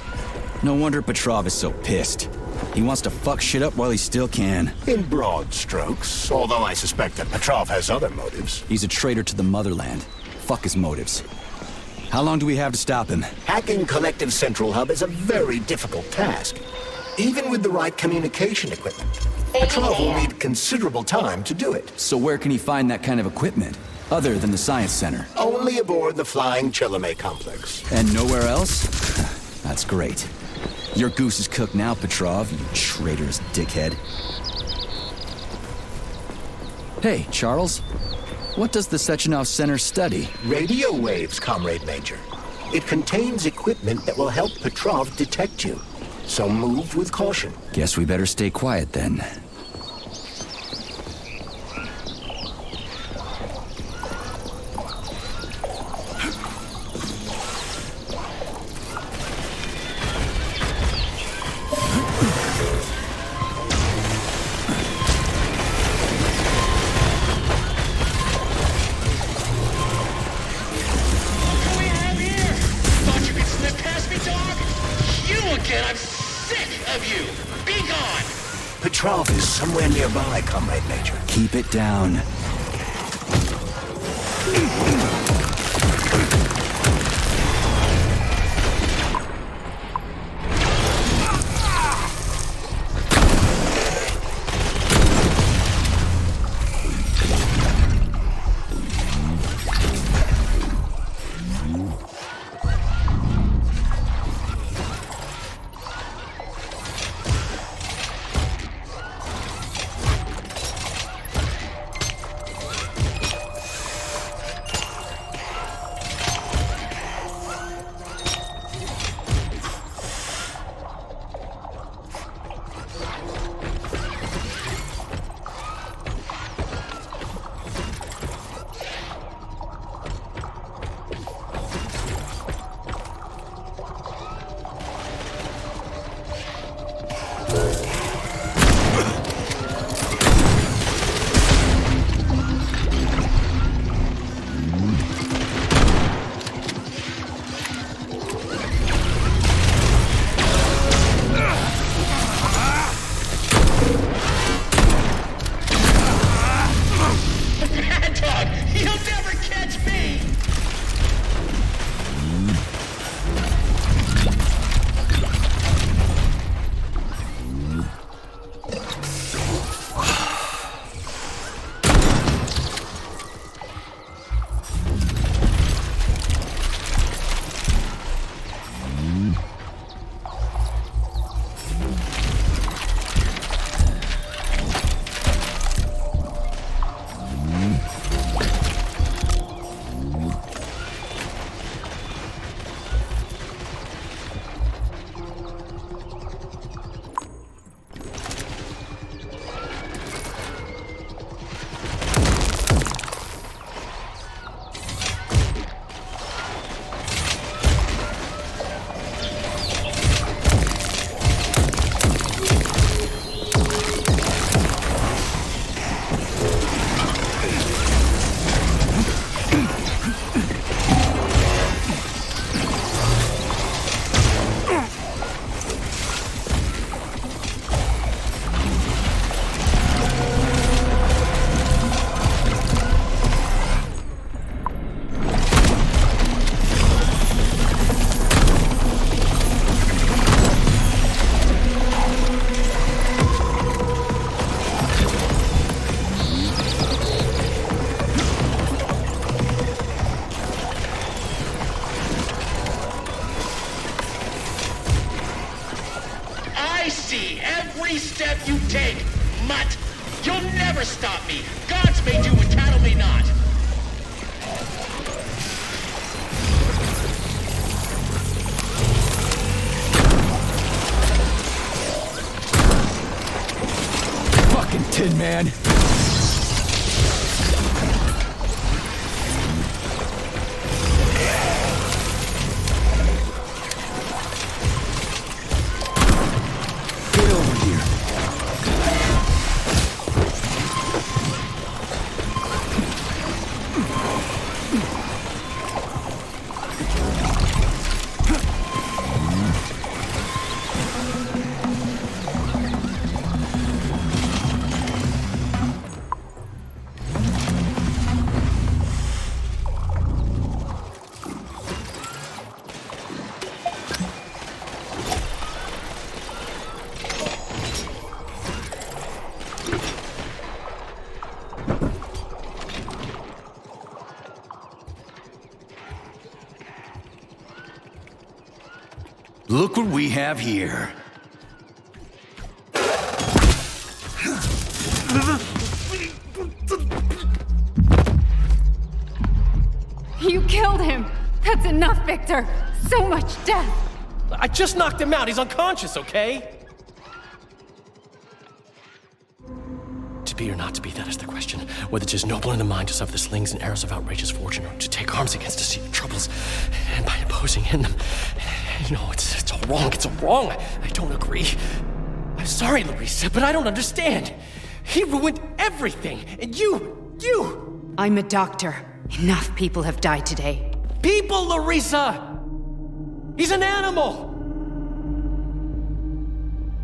No wonder Petrov is so pissed. He wants to fuck shit up while he still can. In broad strokes, although I suspect that Petrov has other motives. He's a traitor to the motherland. Fuck his motives. How long do we have to stop him? Hacking Collective Central Hub is a very difficult task. Even with the right communication equipment, Petrov will need considerable time to do it. So where can he find that kind of equipment? Other than the Science Center? Only aboard the Flying Chilome complex. And nowhere else? That's great. Your goose is cooked now, Petrov, you traitorous dickhead. Hey, Charles. What does the Sechenov Center study? Radio waves, Comrade Major. It contains equipment that will help Petrov detect you. So move with caution. Guess we better stay quiet then. Petrov is somewhere nearby, Comrade Major. Keep it down. mutt! You'll never stop me! Gods may do and cattle may not! Fucking Tin Man! Get over here. Look what we have here. You killed him! That's enough, Victor! So much death! I just knocked him out. He's unconscious, okay? To be or not to be, that is the question. Whether 'tis noble in the mind to suffer the slings and arrows of outrageous fortune, or to take arms against deceit and troubles, and by imposing in them. You know, it's all wrong. It's all wrong. I don't agree. I'm sorry, Larissa, but I don't understand. He ruined everything, and you... I'm a doctor. Enough people have died today. People, Larissa! He's an animal!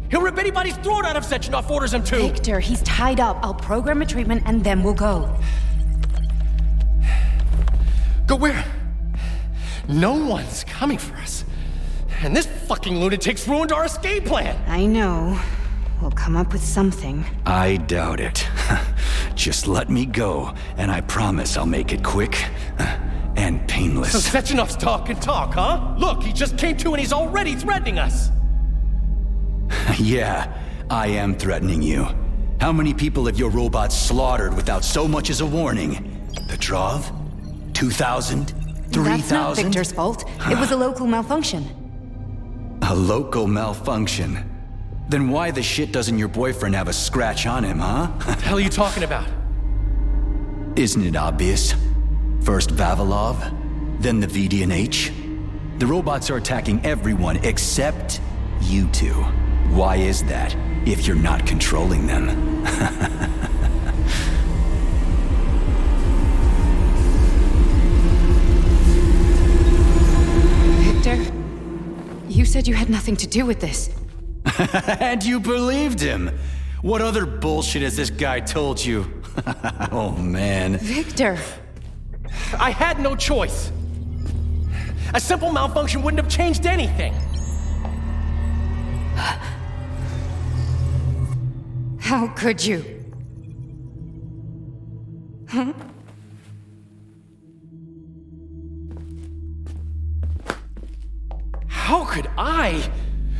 He'll rip anybody's throat out if Sechenov orders him to! Victor, he's tied up. I'll program a treatment and then we'll go. Go where? No one's coming for us. And this fucking lunatic's ruined our escape plan! I know. We'll come up with something. I doubt it. Just let me go, and I promise I'll make it quick and painless. So Sechenov's talk, huh? Look, he just came to and he's already threatening us! Yeah, I am threatening you. How many people have your robots slaughtered without so much as a warning? The Drov? 2,000? 3,000? That's not Victor's fault. It was a local malfunction. A local malfunction? Then why the shit doesn't your boyfriend have a scratch on him, huh? What the hell are you talking about? Isn't it obvious? First Vavilov, then the VDNH. The robots are attacking everyone except you two. Why is that, if you're not controlling them? Victor, you said you had nothing to do with this. And you believed him! What other bullshit has this guy told you? Oh, man. Victor! I had no choice. A simple malfunction wouldn't have changed anything. How could you? Huh? How could I?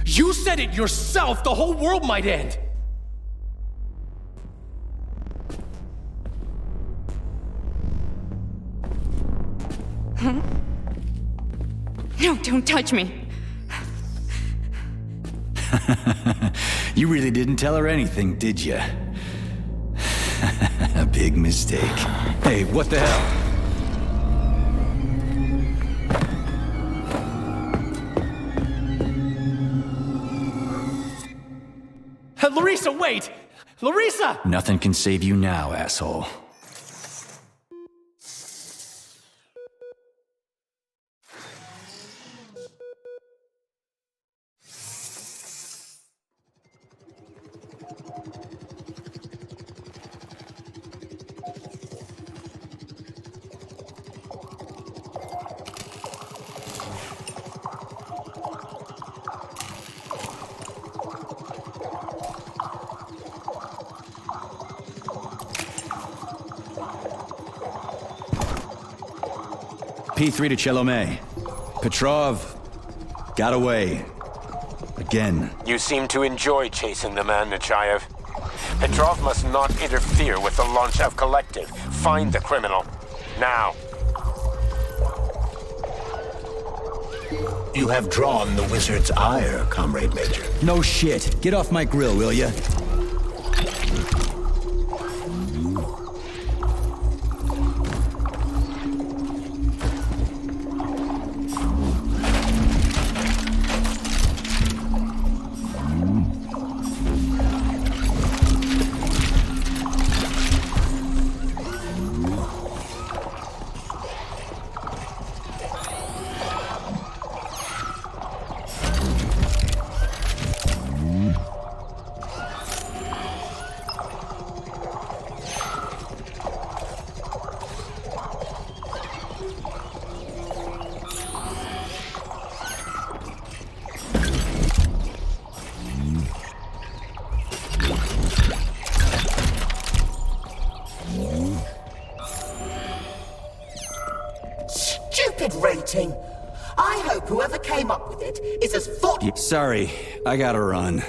You said it yourself, the whole world might end. Huh? No, don't touch me. You really didn't tell her anything, did you? A big mistake. Hey, what the hell? Larissa, wait! Larissa! Nothing can save you now, asshole. P3 to Chelomey. Petrov got away. Again. You seem to enjoy chasing the man, Nechayev. Petrov must not interfere with the launch of Collective. Find the criminal. Now. You have drawn the wizard's ire, Comrade Major. No shit. Get off my grill, will ya? Stupid rating! I hope whoever came up with it is as thoughtful. Sorry, I gotta run.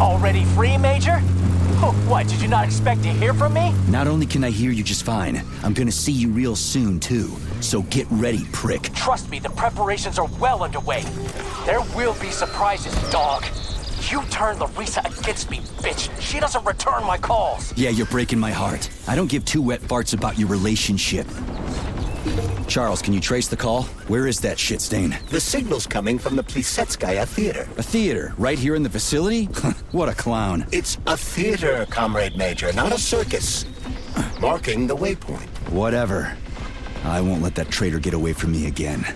Already free, Major? Oh, what, did you not expect to hear from me? Not only can I hear you just fine, I'm gonna see you real soon, too. So get ready, prick. Trust me, the preparations are well underway. There will be surprises, dog. You turned Larissa against me, bitch. She doesn't return my calls. Yeah, you're breaking my heart. I don't give two wet farts about your relationship. Charles, can you trace the call? Where is that shit stain? The signal's coming from the Plisetskaya Theater. A theater? Right here in the facility? What a clown. It's a theater, Comrade Major, not a circus. Marking the waypoint. Whatever. I won't let that traitor get away from me again.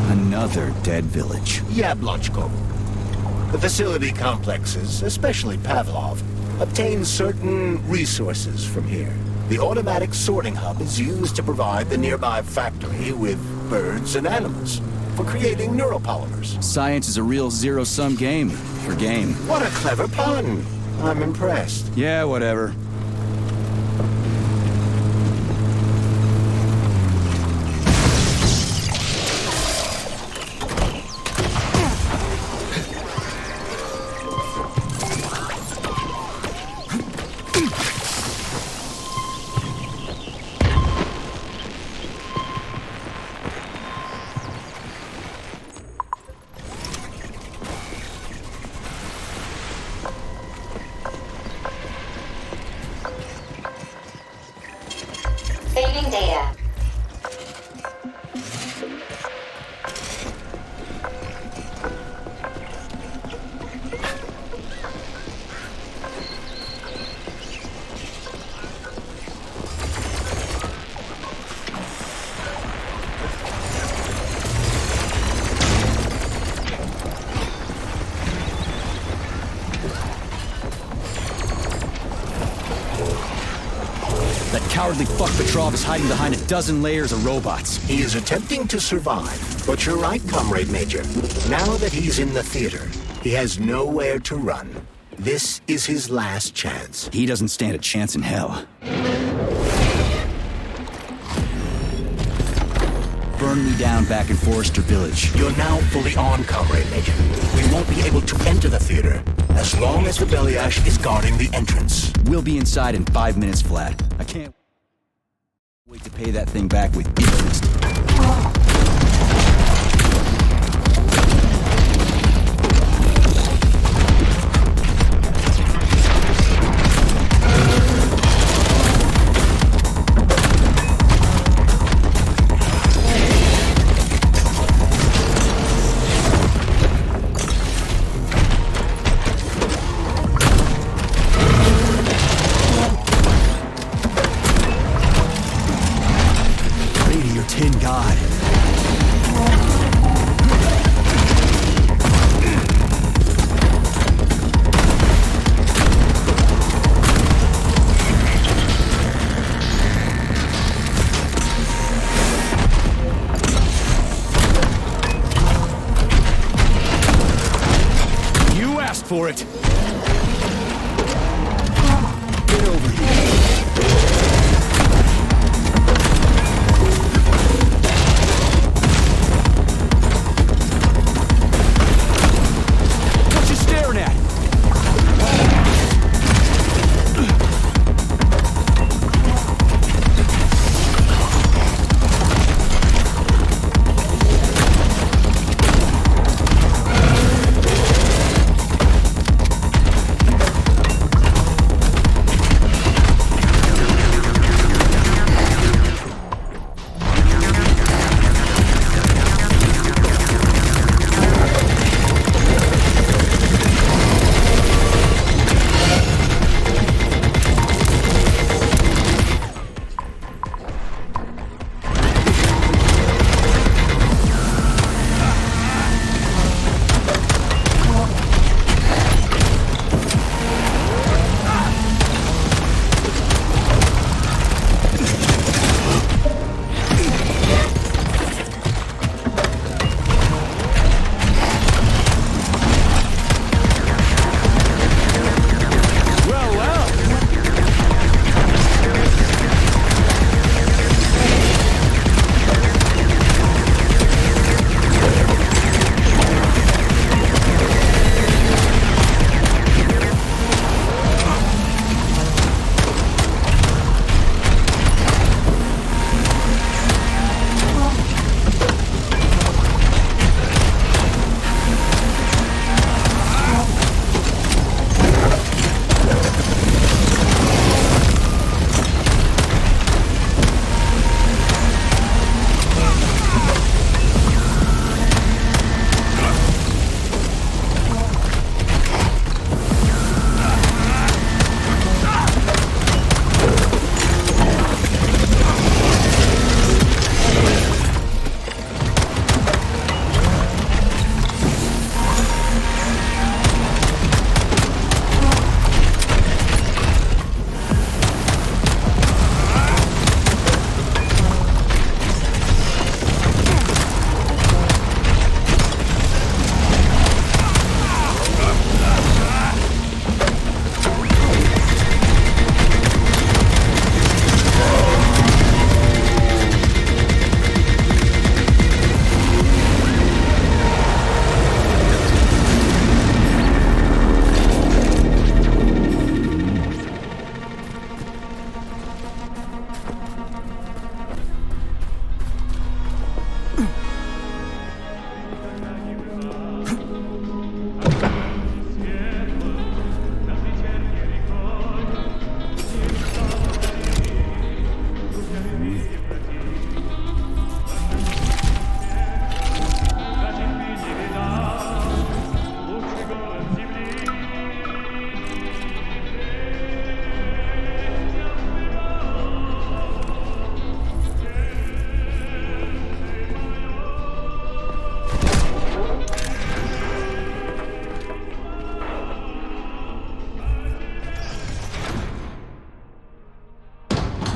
Another dead village. Yablonchko. The facility complexes, especially Pavlov, obtain certain resources from here. The automatic sorting hub is used to provide the nearby factory with birds and animals for creating neuropolymers. Science is a real zero-sum game for game. What a clever pun. I'm impressed. Yeah, whatever. Saving data. That cowardly fuck Petrov is hiding behind a dozen layers of robots. He is attempting to survive, but you're right, Comrade Major. Now that he's in the theater, he has nowhere to run. This is his last chance. He doesn't stand a chance in hell. Burn me down back in Forrester Village. You're now fully on, Comrade Major. We won't be able to enter the theater as long as the Beliash is guarding the entrance. We'll be inside in 5 minutes flat. I can't wait to pay that thing back with interest. for it. Get over here. What you staring at?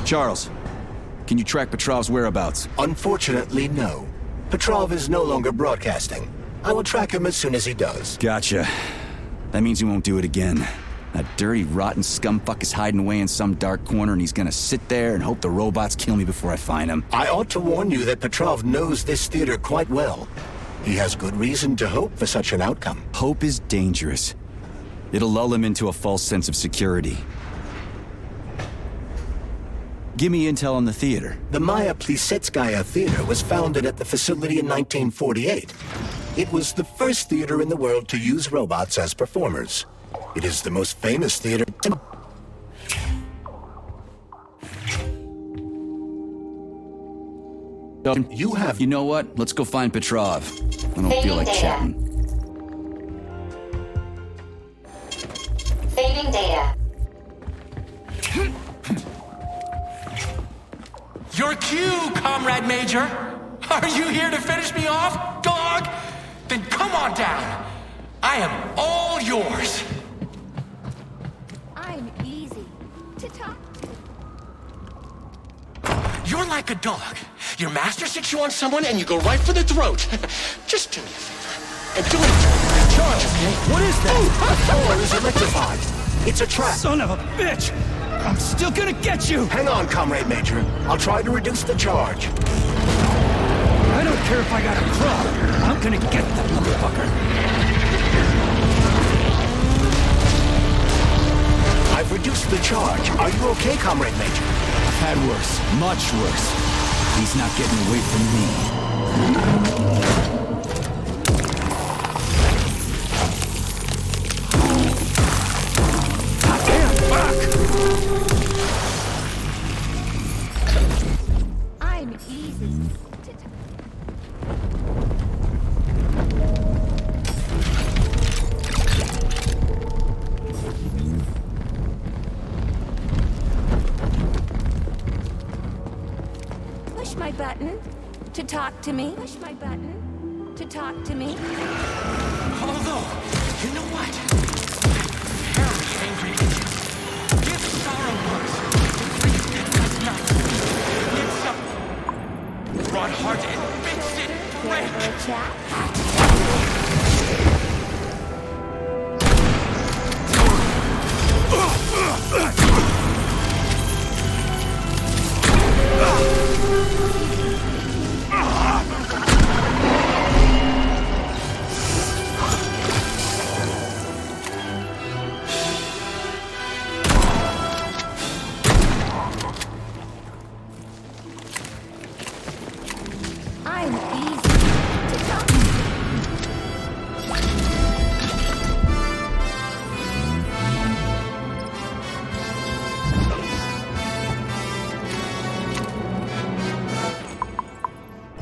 Charles, can you track Petrov's whereabouts? Unfortunately, no. Petrov is no longer broadcasting. I will track him as soon as he does. Gotcha. That means he won't do it again. That dirty, rotten scumfuck is hiding away in some dark corner, and he's gonna sit there and hope the robots kill me before I find him. I ought to warn you that Petrov knows this theater quite well. He has good reason to hope for such an outcome. Hope is dangerous. It'll lull him into a false sense of security. Give me intel on the theater. The Maya Plisetskaya Theater was founded at the facility in 1948. It was the first theater in the world to use robots as performers. It is the most famous theater. You know what? Let's go find Petrov. I don't feel like chatting. Saving data. Your cue, Comrade Major. Are you here to finish me off, dog? Then come on down. I am all yours. I'm easy to talk to. You're like a dog. Your master sticks you on someone and you go right for the throat. Just do me a favor and do it. charge, okay? What is that? Power is electrified. It's a trap. Son of a bitch! I'm still gonna get you! Hang on, Comrade Major. I'll try to reduce the charge. I don't care if I gotta crawl. I'm gonna get that motherfucker. I've reduced the charge. Are you okay, Comrade Major? I've had worse. Much worse. He's not getting away from me. I'm easy. Push my button to talk to me. Push my button to talk to me. Although, you know what? I'm very angry at you. Give sorrow words. Please get us nuts. It's some broad heart and fix it. Break. I'm easy to talk to.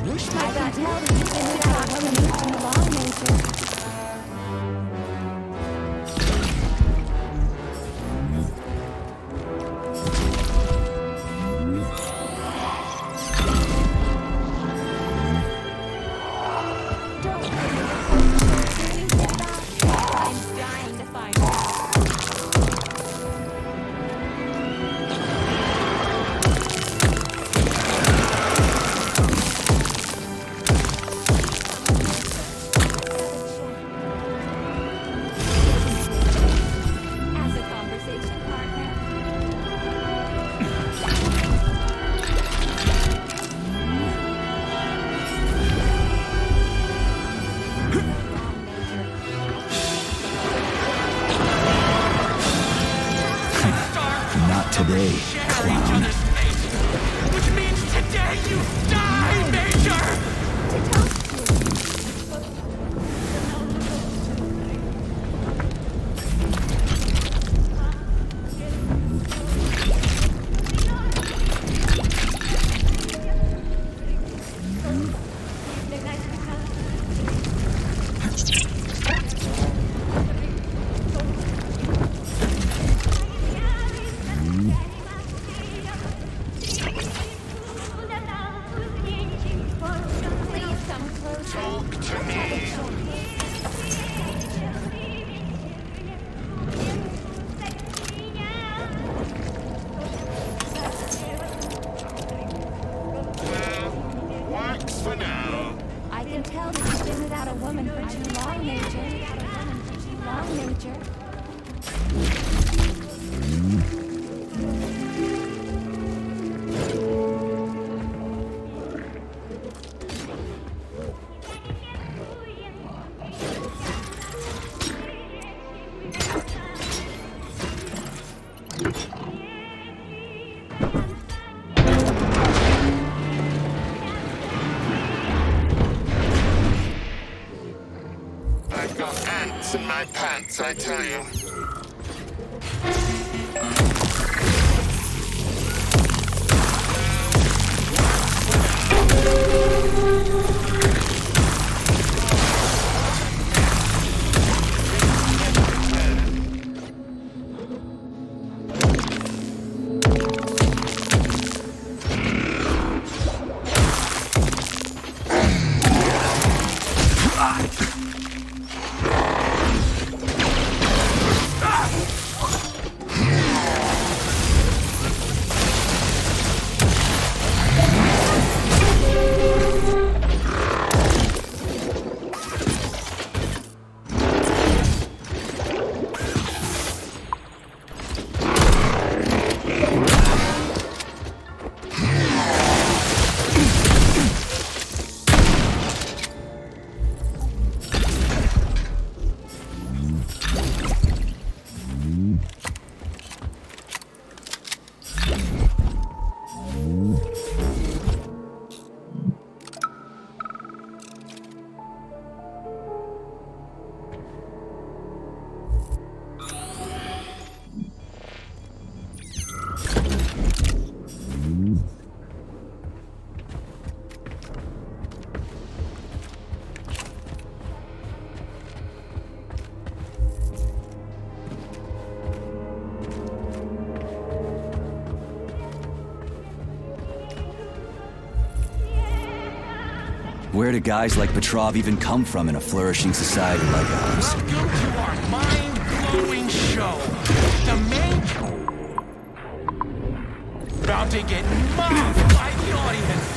Push my button to talk to me. Too long, Major. Today, clown. Which means today you die, Major! For now. I can tell that you've been without a woman for too long, Major. Major. I've got ants in my pants, I tell you. Where do guys like Petrov even come from in a flourishing society like ours? Welcome to our mind-blowing show. The main... About to get mobbed by the audience.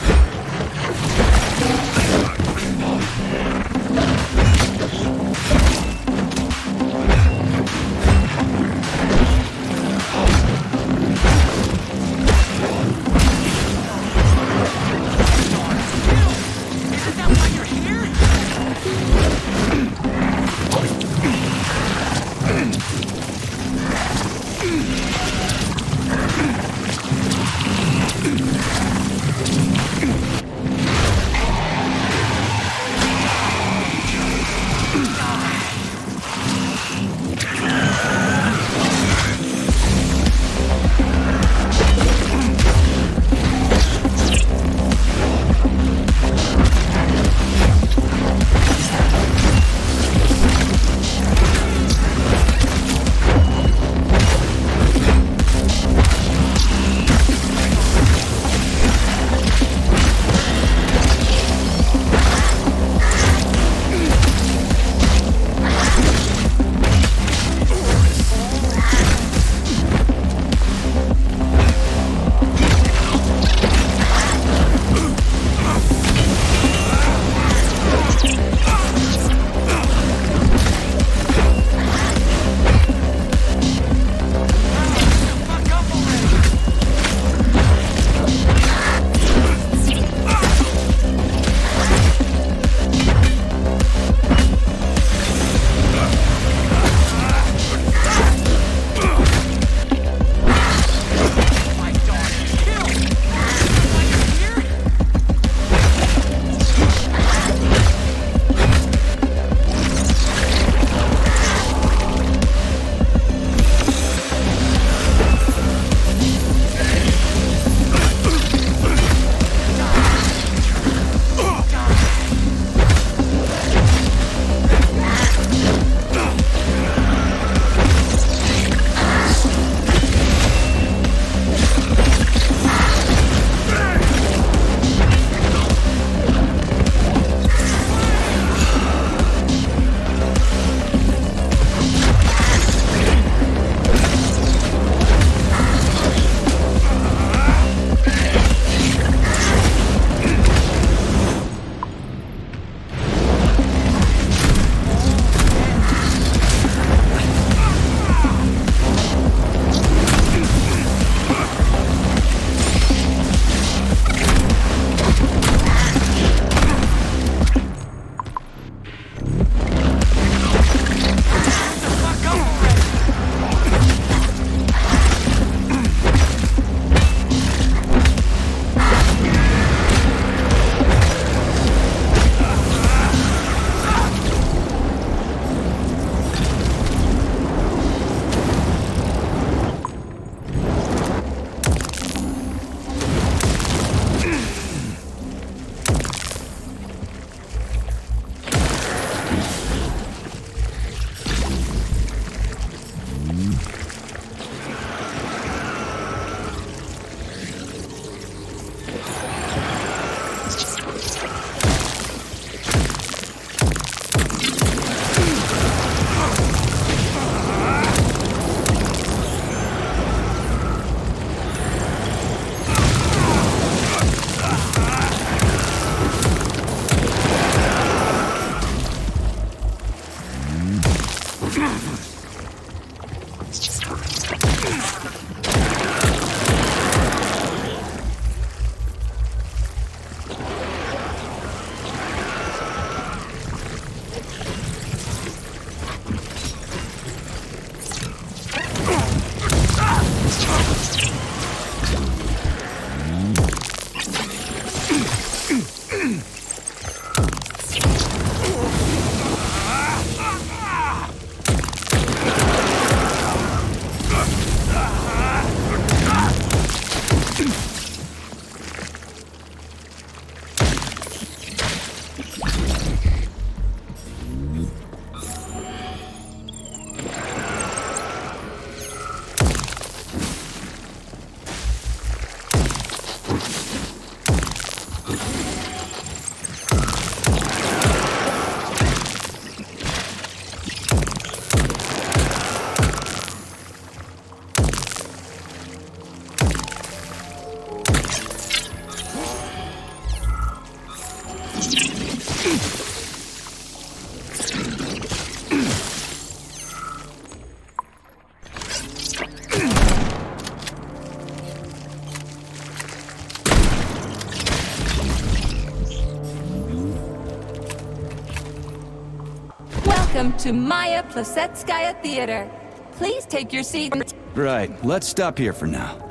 welcome to Maya Plasetskaya Theater. Please take your seat. Right, let's stop here for now.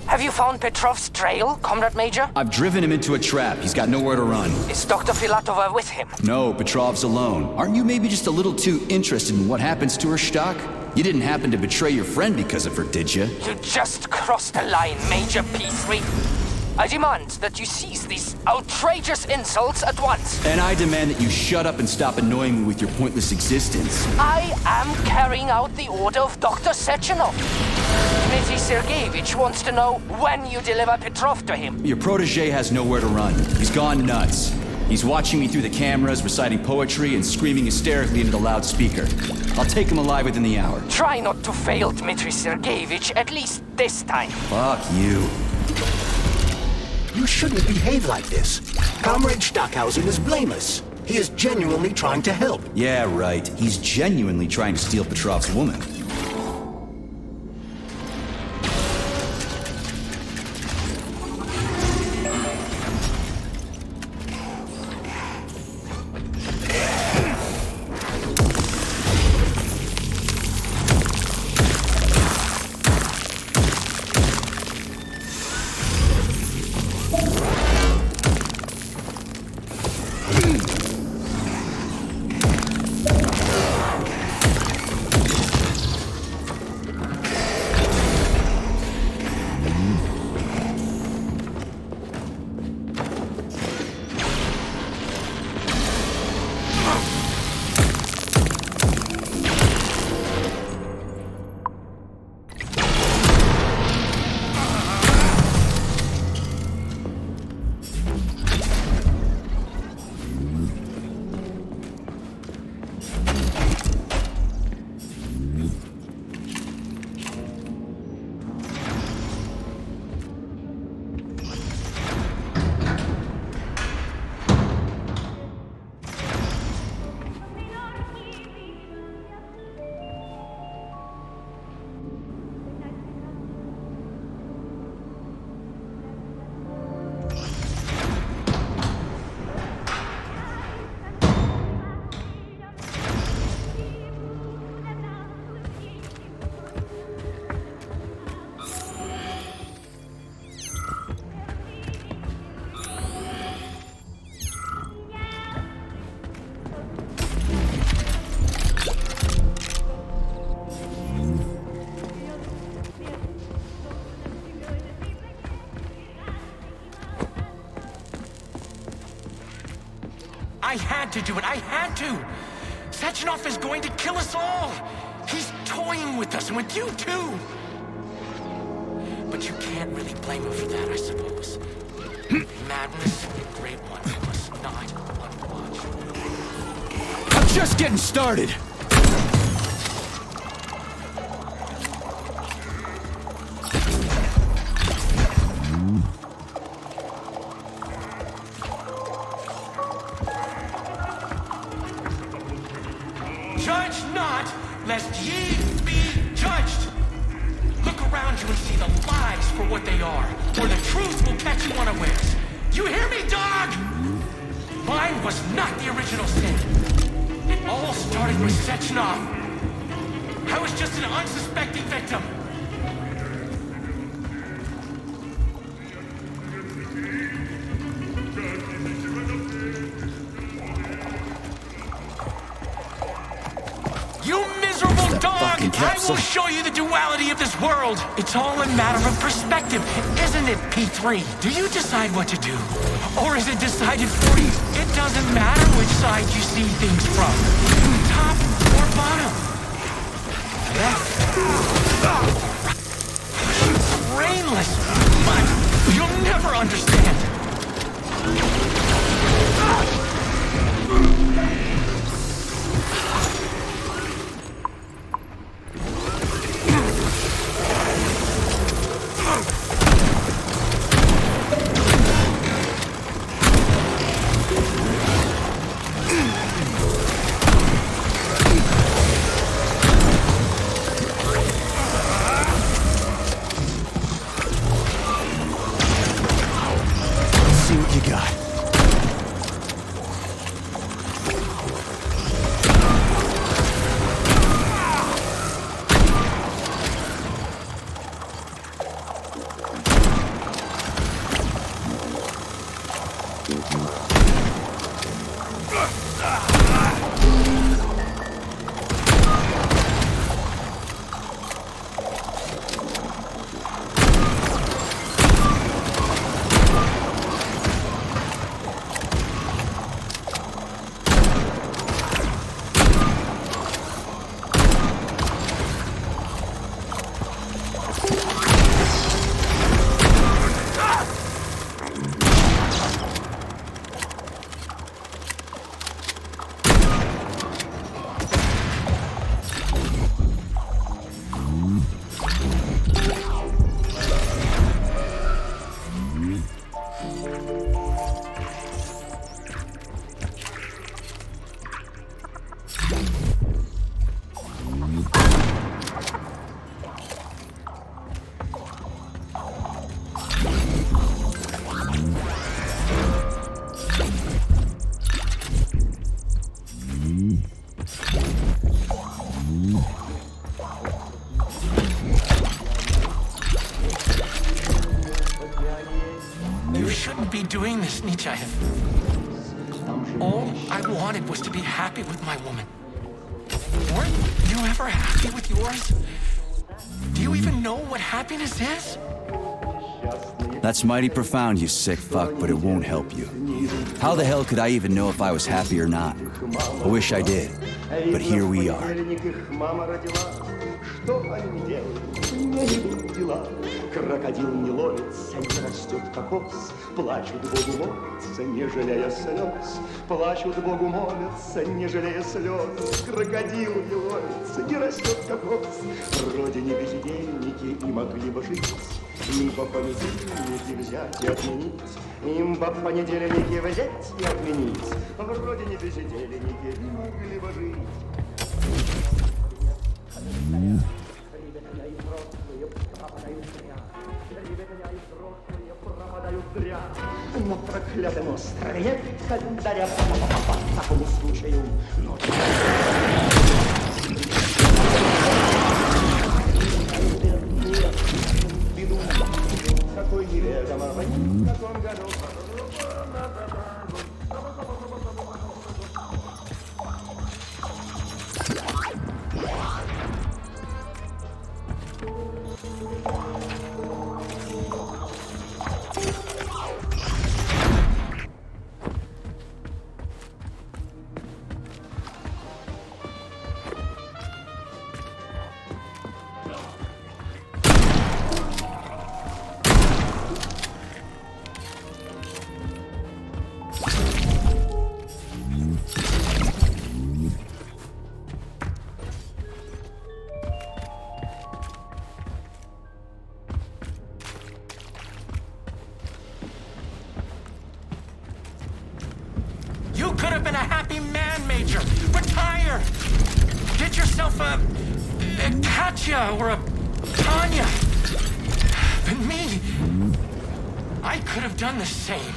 Have you found Petrov's trail, Comrade Major? I've driven him into a trap. He's got nowhere to run. Is Dr. Filatova with him? No, Petrov's alone. Aren't you maybe just a little too interested in what happens to her, Stock? You didn't happen to betray your friend because of her, did you? You just crossed the line, Major P3. I demand that you cease these outrageous insults at once. And I demand that you shut up and stop annoying me with your pointless existence. I am carrying out the order of Dr. Sechenov. Dmitry Sergeyevich wants to know when you deliver Petrov to him. Your protege has nowhere to run. He's gone nuts. He's watching me through the cameras, reciting poetry, and screaming hysterically into the loudspeaker. I'll take him alive within the hour. Try not to fail, Dmitry Sergeyevich, at least this time. Fuck you. You shouldn't behave like this. Comrade Stockhausen is blameless. He is genuinely trying to help. Yeah, right. He's genuinely trying to steal Petrov's woman. I had to do it. I had to. Sechenov is going to kill us all. He's toying with us and with you too. But you can't really blame him for that, I suppose. Madness, a great one, must not unwatched. I'm just getting started. Judge not, lest ye be judged. Look around you and see the lies for what they are, or the truth will catch you unawares. You hear me, dog? Mine was not the original sin. It all started with Sechenov. I was just an unsuspecting victim. You miserable dog! I will show you the duality of this world! It's all a matter of perspective, isn't it, P3? Do you decide what to do? Or is it decided for you? It doesn't matter which side you see things from. Top or bottom. Left. Brainless, but you'll never understand. you got? You shouldn't be doing this, Nietzschehan. All I wanted was to be happy with my woman. Weren't you ever happy with yours? Do you even know what happiness is? That's mighty profound, you sick fuck, but it won't help you. How the hell could I even know if I was happy or not? I wish I did, but here we are. Крокодил не ловится, не растет кокос. Плачут Богу молятся, не жалея слез. Плачут Богу молятся, не жалея слез. Крокодил не ловится, не растет кокос. Родине бездельники и могли бы жить. Им по понедельнике взять и отменить. Им по понедельнике взять и отменить. В родине бездельники и могли бы жить. На проклятом острове календаря по такому случаю. Беду, какой неведомо, в каком году. You could have been a happy man, Major. Retire. Get yourself a Katya or a Tanya. But me, I could have done the same.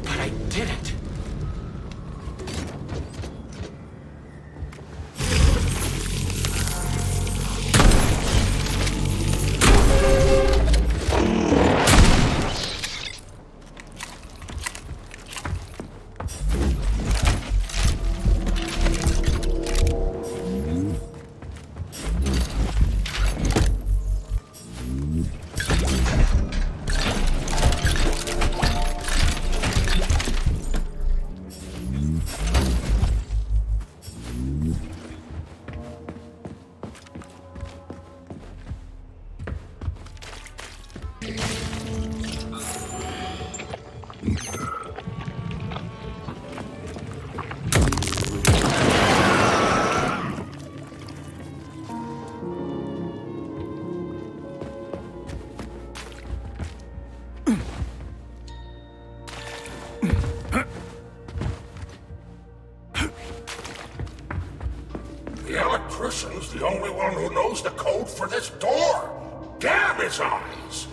But I didn't. The electrician's the only one who knows the code for this door. Damn his eyes!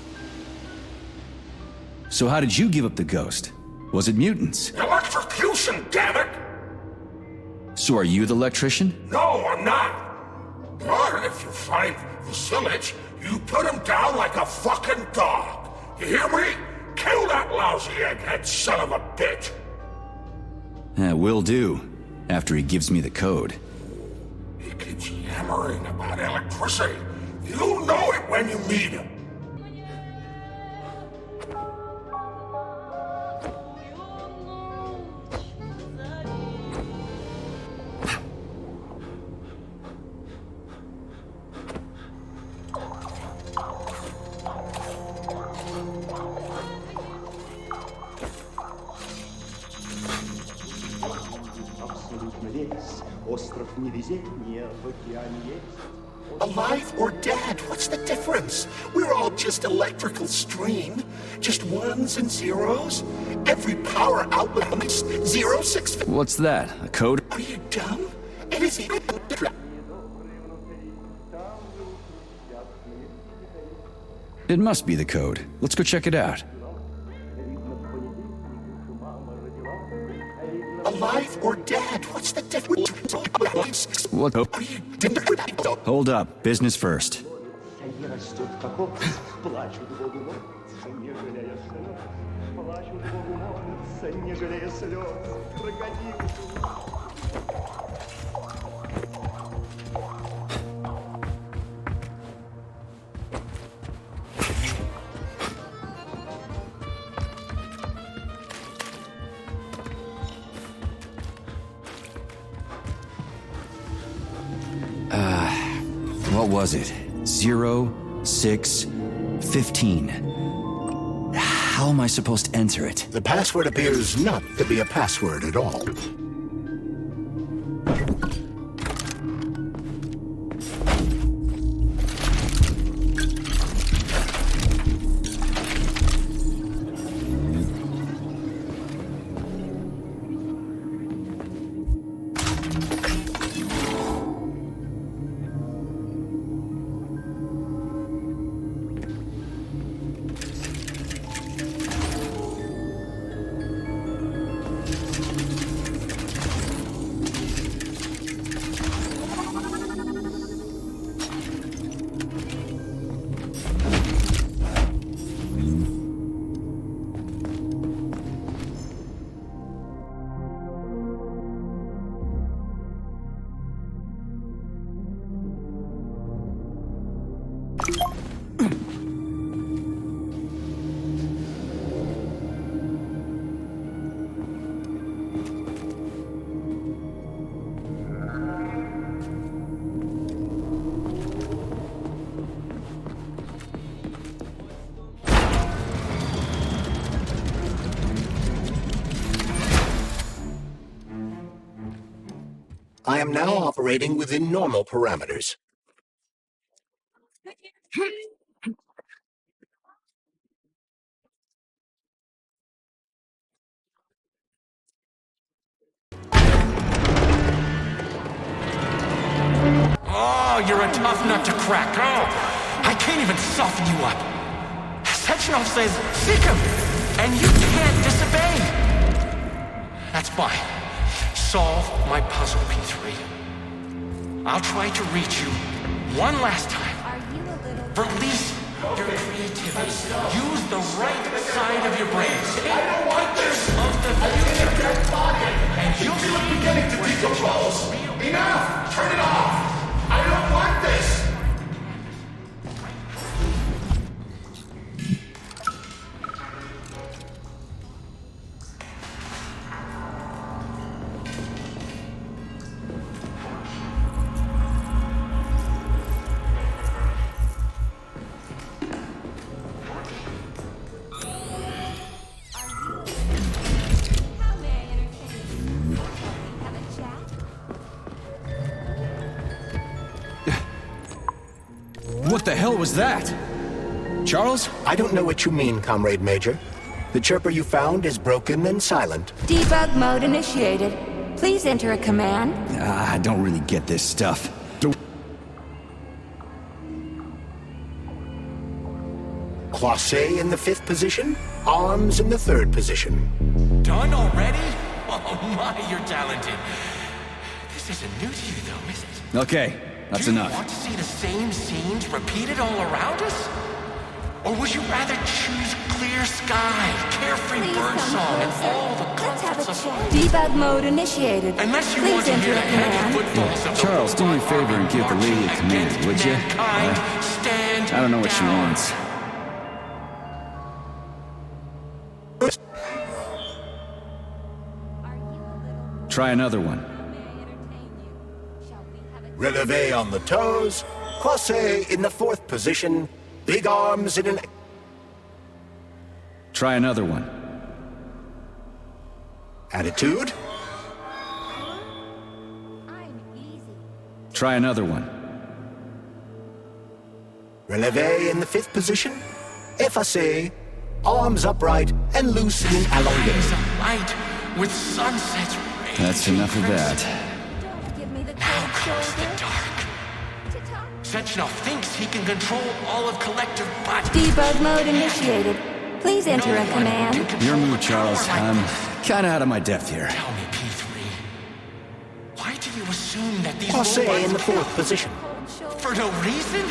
So how did you give up the ghost? Was it mutants? Electrocution, damn it! So are you the electrician? No, I'm not. But if you find the Silage, you put him down like a fucking dog. You hear me? Kill that lousy egghead son of a bitch! Will do. After he gives me the code. He keeps yammering about electricity. You'll know it when you meet him. Alive or dead, what's the difference? We're all just electrical stream. Just ones and zeros. Every power outlet is 06. What's that? A code? Are you dumb? It is even... It must be the code. Let's go check it out. Alive or dead, what's the difference? What? Hold up. Business first. What was it? 0, 6, 15. How am I supposed to enter it? The password appears not to be a password at all. I am now operating within normal parameters. Oh, you're a tough nut to crack. Oh, I can't even soften you up. Sechenov says, seek him, and you can't disobey. That's fine. Solve my puzzle, P3. I'll try to reach you one last time. Release your creativity. Use the right side of your brain. I don't want this! Of the future. And you'll be beginning to decompose. Enough! Turn it off! I don't want this! What the hell was that? Charles? I don't know what you mean, Comrade Major. The chirper you found is broken and silent. Debug mode initiated. Please enter a command. I don't really get this stuff. Croisset in the 5th position, arms in the 3rd position. Done already? Oh my, you're talented. This isn't new to you though, is it? Okay, that's Do you enough. want to see the same scenes repeated all around us? Or would you rather choose clear sky, carefree birdsong, and all the comforts of Debug mode initiated. Unless you Please want to enter hear a the heavy command. footfalls of the Charles, do me a favor and give the lady a command, would you? stand I don't know what she wants. Try another one. Releve on the toes, Croisset in the 4th position, big arms in an... Try another one. Attitude, Try another one. releve in the 5th position, effacé, arms upright and loose in an elongated. light with sunsets. That's enough of that. Now comes the dark. Sechenov thinks he can control all of Collective, but... Debug mode initiated. Please enter a command. Your move, Charles. I'm kinda out of my depth here. Tell me, P3. Why do you assume that these Croisset robots in the 4th position. For no reason?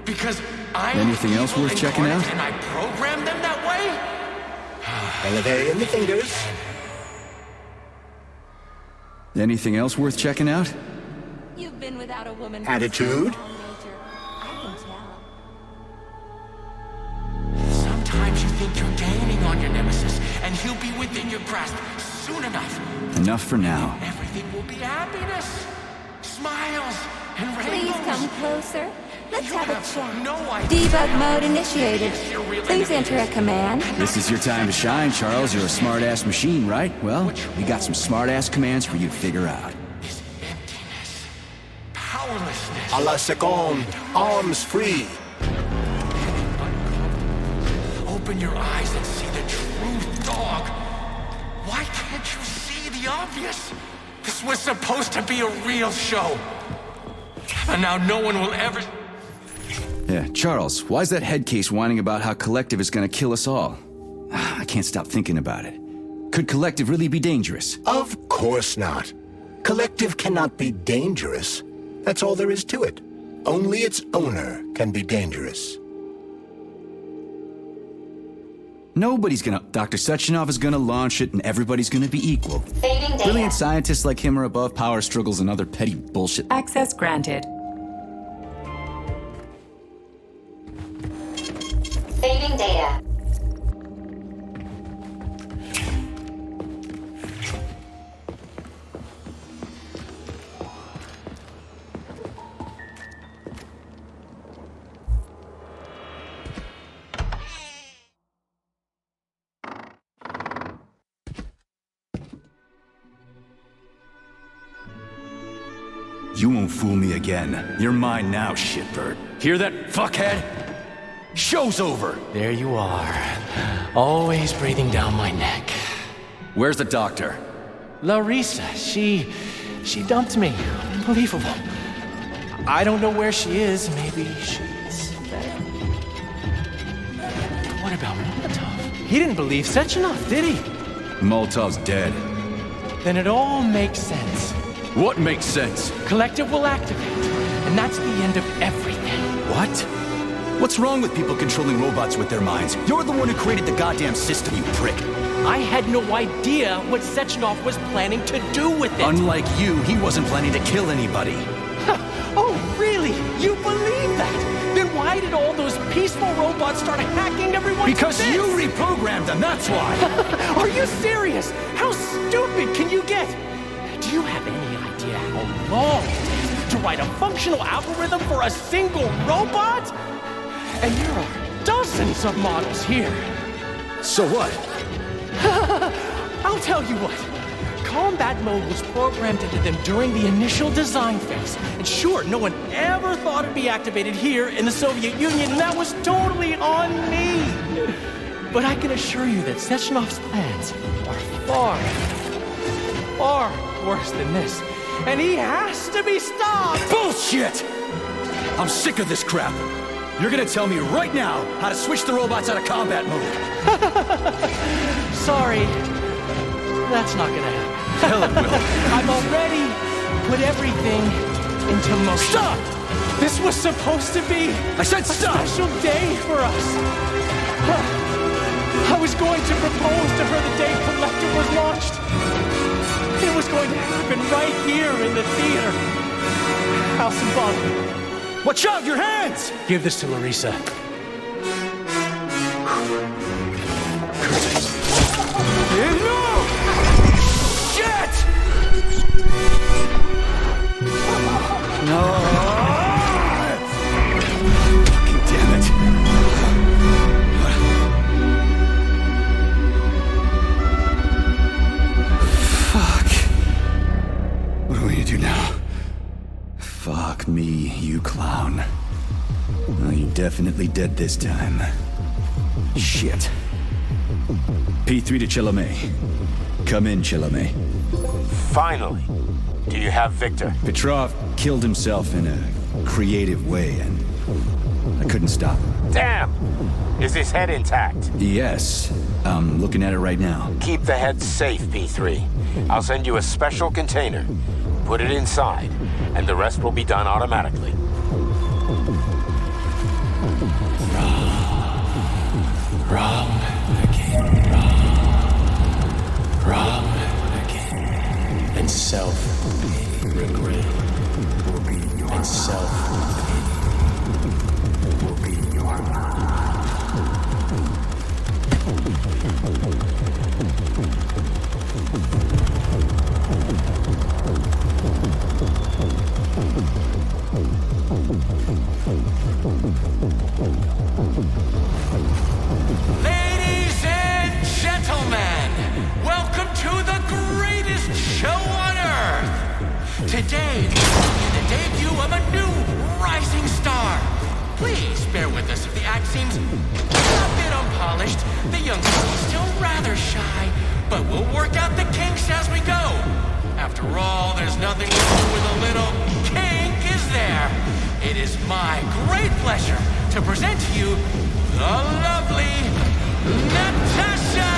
Because I'm Anything else worth checking out? and I programmed them that way? Releve in the fingers. Anything else worth checking out? You've been without a woman. for Attitude. so long, Major. I can tell. Sometimes you think you're gaining on your nemesis, and he'll be within your grasp soon enough. Enough for now. Everything will be happiness, smiles, and Please rainbows. come closer. Let's have a chat. No idea. Debug mode initiated. Please enter a command. This is your time to shine, Charles. You're a smart-ass machine, right? Well, we got some smart-ass commands for you to figure out. Powerlessness. A la seconde, arms free. Open your eyes and see the truth, dog. Why can't you see the obvious? This was supposed to be a real show. And now no one will ever... Yeah, Charles, why's that head case whining about how Collective is gonna kill us all? I can't stop thinking about it. Could Collective really be dangerous? Of course not. Collective cannot be dangerous. That's all there is to it. Only its owner can be dangerous. Nobody's gonna... Dr. Sechenov is gonna launch it and everybody's gonna be equal. Fading data. Brilliant scientists like him are above power struggles and other petty bullshit. Access granted. Fading data. You won't fool me again. You're mine now, shitbird. Hear that, fuckhead? Show's over! There you are. Always breathing down my neck. Where's the doctor? Larissa, she dumped me. Unbelievable. I don't know where she is. Maybe she's dead. What about Molotov? He didn't believe Sechenov, did he? Molotov's dead. Then it all makes sense. What makes sense? Collective will activate, and that's the end of everything. What? What's wrong with people controlling robots with their minds? You're the one who created the goddamn system, you prick. I had no idea what Sechenov was planning to do with it. Unlike you, he wasn't planning to kill anybody. Oh, really? You believe that? Then why did all those peaceful robots start hacking everyone? Because you reprogrammed them, that's why! Are you serious? How stupid can you get? Do you have any idea how long it takes to write a functional algorithm for a single robot? And there are dozens of models here. So what? I'll tell you what. Combat mode was programmed into them during the initial design phase. And sure, no one ever thought it'd be activated here in the Soviet Union, and that was totally on me. But I can assure you that Sechenov's plans are far worse than this. And he has to be stopped! Bullshit! I'm sick of this crap. You're gonna tell me right now how to switch the robots out of combat mode. Sorry. That's not gonna happen. Hell it will. I've already put everything into motion. Stop! This was supposed to be I said stop! a special day for us. I was going to propose to her the day Collector was launched. It was going to happen right here in the theater. How symbolic. Watch out, your hands! Give this to Larissa. No! Shit! No! Fucking damn it. Fuck. What are we gonna do now? Fuck me, you clown. Well, you're definitely dead this time. Shit. P3 to Chalamet. Come in, Chalamet. Finally. Do you have Victor? Petrov killed himself in a creative way, and I couldn't stop him. Damn! Is his head intact? Yes. I'm looking at it right now. Keep the head safe, P3. I'll send you a special container. Put it inside, and the rest will be done automatically. Wrong again. Wrong again. And self-regret. And self-pity will be your Ladies and gentlemen, welcome to the greatest show on earth. Today, the debut of a new rising star. Please bear with us if the act seems a bit unpolished. The young girl is still rather shy, but we'll work out the kinks as we go. After all, there's nothing wrong with a little kink, is there? It is my great pleasure to present to you the lovely Natasha!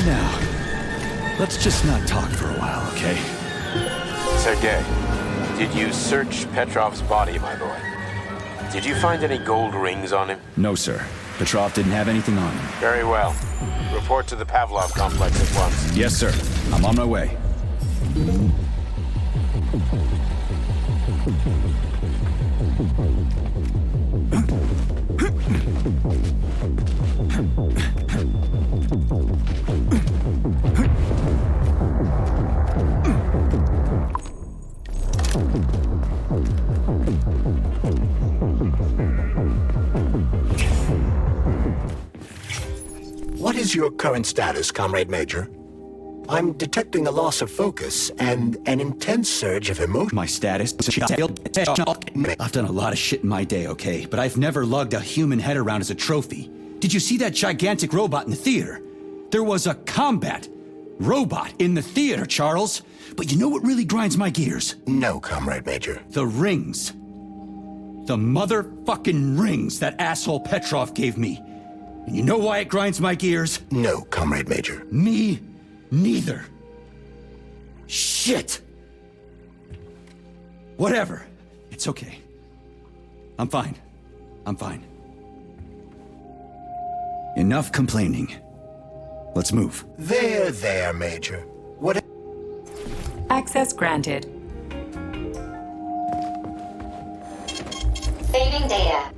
Now, let's just not talk for a while, okay? Sergei, did you search Petrov's body, my boy? Did you find any gold rings on him? No, sir. Petrov didn't have anything on him. Very well. Report to the Pavlov complex at once. Yes, sir. I'm on my way. What is your current status, Comrade Major? I'm detecting a loss of focus and an intense surge of emotion. My status? I've done a lot of shit in my day, okay? But I've never lugged a human head around as a trophy. Did you see that gigantic robot in the theater? There was a combat robot in the theater, Charles. But you know what really grinds my gears? No, Comrade Major. The rings. The motherfucking rings that asshole Petrov gave me. And you know why it grinds my gears? No, Comrade Major. Me neither. Shit! Whatever. It's okay. I'm fine. I'm fine. Enough complaining. Let's move. There, Major. What? Access granted. Saving data.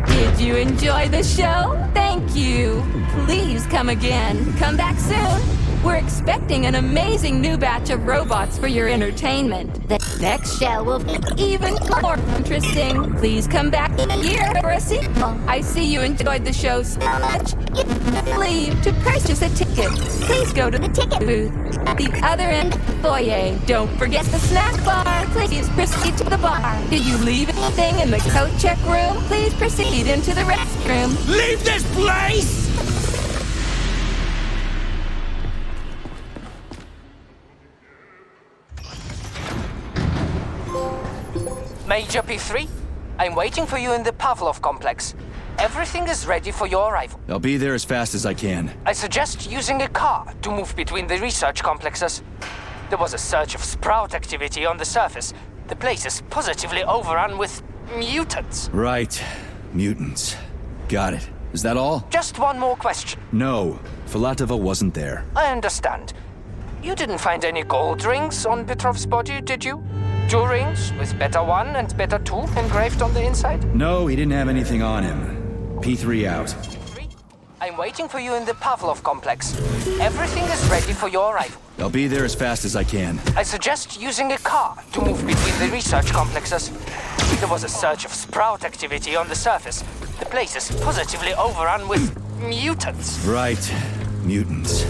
Did you enjoy the show? Thank you. Please come again. Come back soon. We're expecting an amazing new batch of robots for your entertainment. The next show will be even more interesting. Please come back here for a sequel. I see you enjoyed the show so much. Leave to purchase a ticket. Please go to the ticket booth at the other end of the foyer. Don't forget the snack bar. Please proceed to the bar. Did you leave anything in the coat check room? Please proceed into the restroom. Leave this place! Major P3, I'm waiting for you in the Pavlov complex. Everything is ready for your arrival. I'll be there as fast as I can. I suggest using a car to move between the research complexes. There was a surge of sprout activity on the surface. The place is positively overrun with mutants. Right. Mutants. Got it. Is that all? Just one more question. No. Filatova wasn't there. I understand. You didn't find any gold rings on Petrov's body, did you? 2 rings with Beta 1 and Beta 2 engraved on the inside? No, he didn't have anything on him. P3 out. I'm waiting for you in the Pavlov complex. Everything is ready for your arrival. I'll be there as fast as I can. I suggest using a car to move between the research complexes. There was a surge of sprout activity on the surface. The place is positively overrun with mutants. Right. Mutants.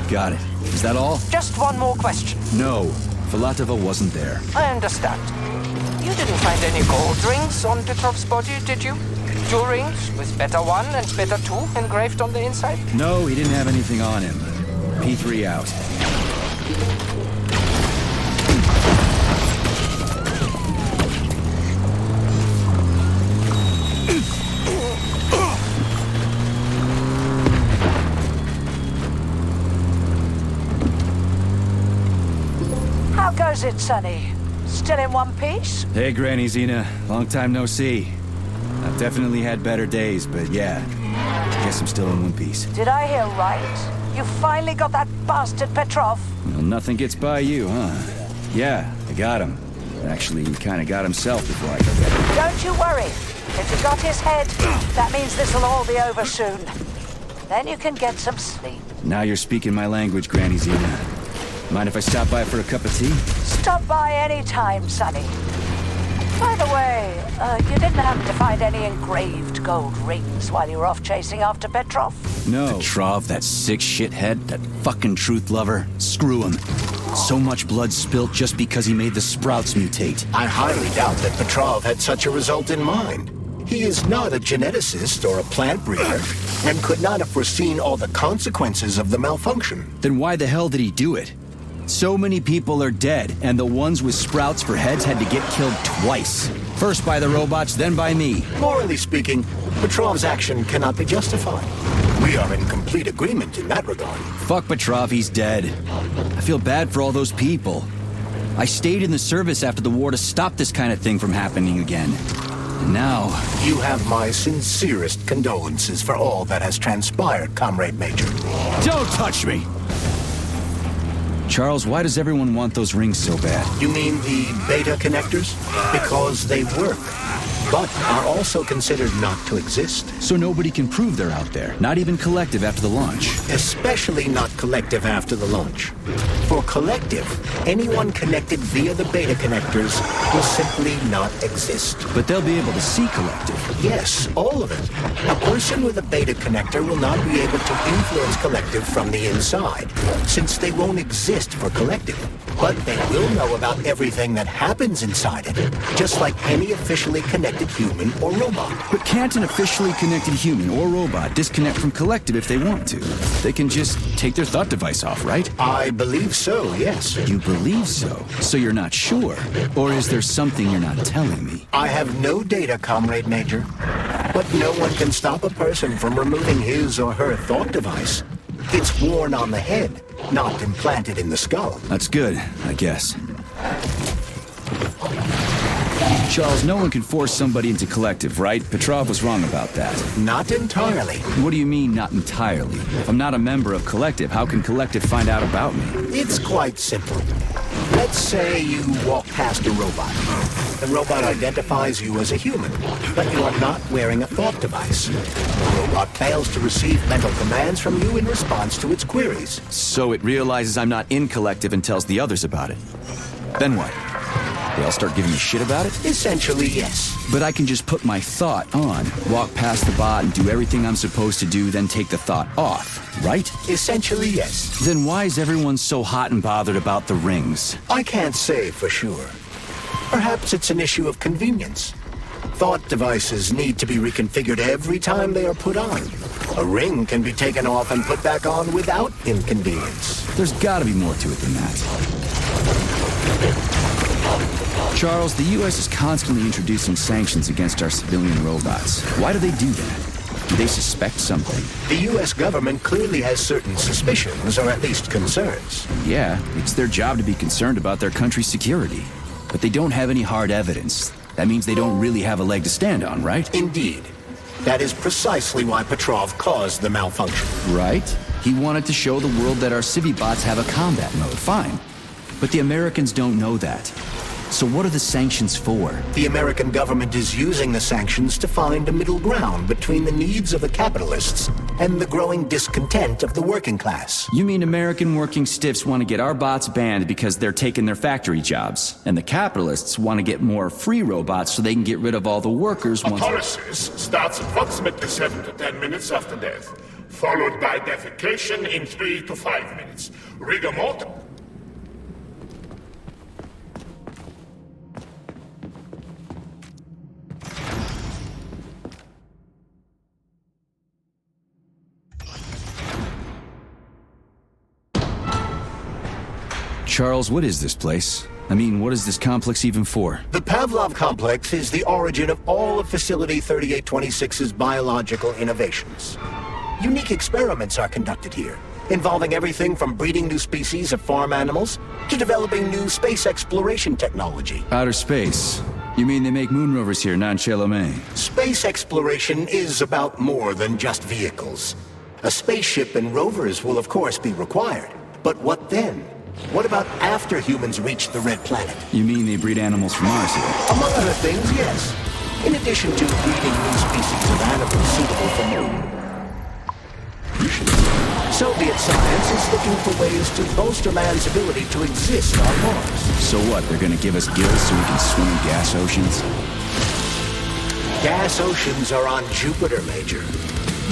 Got it. Is that all? Just one more question. No. Filatova wasn't there. I understand. You didn't find any gold rings on Petrov's body, did you? 2 rings with Beta 1 and Beta 2 engraved on the inside? No, he didn't have anything on him. P3 out. How goes it, Sonny? Still in one piece? Hey, Granny Zena. Long time no see. I've definitely had better days, but yeah. Guess I'm still in one piece. Did I hear right? You finally got that bastard Petrov? Well, nothing gets by you, huh? Yeah, I got him. Actually, he kind of got himself before I could get him. Don't you worry. If you got his head, that means this'll all be over soon. Then you can get some sleep. Now you're speaking my language, Granny Zena. Mind if I stop by for a cup of tea? Stop by any time, Sonny. By the way, you didn't happen to find any engraved gold rings while you were off chasing after Petrov? No. Petrov, that sick shithead, that fucking truth lover. Screw him. So much blood spilt just because he made the sprouts mutate. I highly doubt that Petrov had such a result in mind. He is not a geneticist or a plant breeder, and could not have foreseen all the consequences of the malfunction. Then why the hell did he do it? So many people are dead, and the ones with sprouts for heads had to get killed twice. First by the robots, then by me. Morally speaking, Petrov's action cannot be justified. We are in complete agreement in that regard. Fuck Petrov, he's dead. I feel bad for all those people. I stayed in the service after the war to stop this kind of thing from happening again. And now... You have my sincerest condolences for all that has transpired, Comrade Major. Don't touch me! Charles, why does everyone want those rings so bad? You mean the beta connectors? Because they work, but are also considered not to exist. So nobody can prove they're out there, not even Collective after the launch. Especially not Collective after the launch. For Collective, anyone connected via the beta connectors will simply not exist. But they'll be able to see Collective. Yes, all of it. A person with a beta connector will not be able to influence Collective from the inside, since they won't exist for Collective. But they will know about everything that happens inside it, just like any officially connected human or robot. But can't an officially connected human or robot disconnect from Collective if they want to? They can just take their thought device off, right? I believe so, yes. You believe so? So you're not sure? Or is there something you're not telling me? I have no data, Comrade Major. But no one can stop a person from removing his or her thought device. It's worn on the head, not implanted in the skull. That's good, I guess. Charles, no one can force somebody into Collective, right? Petrov was wrong about that. Not entirely. What do you mean, not entirely? If I'm not a member of Collective, how can Collective find out about me? It's quite simple. Let's say you walk past a robot. The robot identifies you as a human, but you are not wearing a thought device. The robot fails to receive mental commands from you in response to its queries. So it realizes I'm not in Collective and tells the others about it. Then what? They all start giving me shit about it? Essentially, yes. But I can just put my thought on, walk past the bot and do everything I'm supposed to do, then take the thought off, right? Essentially, yes. Then why is everyone so hot and bothered about the rings? I can't say for sure. Perhaps it's an issue of convenience. Thought devices need to be reconfigured every time they are put on. A ring can be taken off and put back on without inconvenience. There's gotta be more to it than that. Charles, the U.S. is constantly introducing sanctions against our civilian robots. Why do they do that? Do they suspect something? The U.S. government clearly has certain suspicions, or at least concerns. Yeah, it's their job to be concerned about their country's security. But they don't have any hard evidence. That means they don't really have a leg to stand on, right? Indeed. That is precisely why Petrov caused the malfunction. Right? He wanted to show the world that our civi-bots have a combat mode, fine. But the Americans don't know that. So what are the sanctions for? The American government is using the sanctions to find a middle ground between the needs of the capitalists and the growing discontent of the working class. You mean American working stiffs want to get our bots banned because they're taking their factory jobs, and the capitalists want to get more free robots so they can get rid of all the workers once... Autolysis starts approximately 7 to 10 minutes after death, followed by defecation in 3 to 5 minutes. Rigor mortem. Charles, what is this place? I mean, what is this complex even for? The Pavlov complex is the origin of all of Facility 3826's biological innovations. Unique experiments are conducted here, involving everything from breeding new species of farm animals to developing new space exploration technology. Outer space? You mean they make moon rovers here, non-Chelomé? Space exploration is about more than just vehicles. A spaceship and rovers will of course be required, but what then? What about after humans reach the Red Planet? You mean they breed animals from Mars here? Among other things, yes. In addition to breeding new species of animals suitable for moon. Soviet science is looking for ways to bolster man's ability to exist on Mars. So what, they're gonna give us gills so we can swim in gas oceans? Gas oceans are on Jupiter, Major.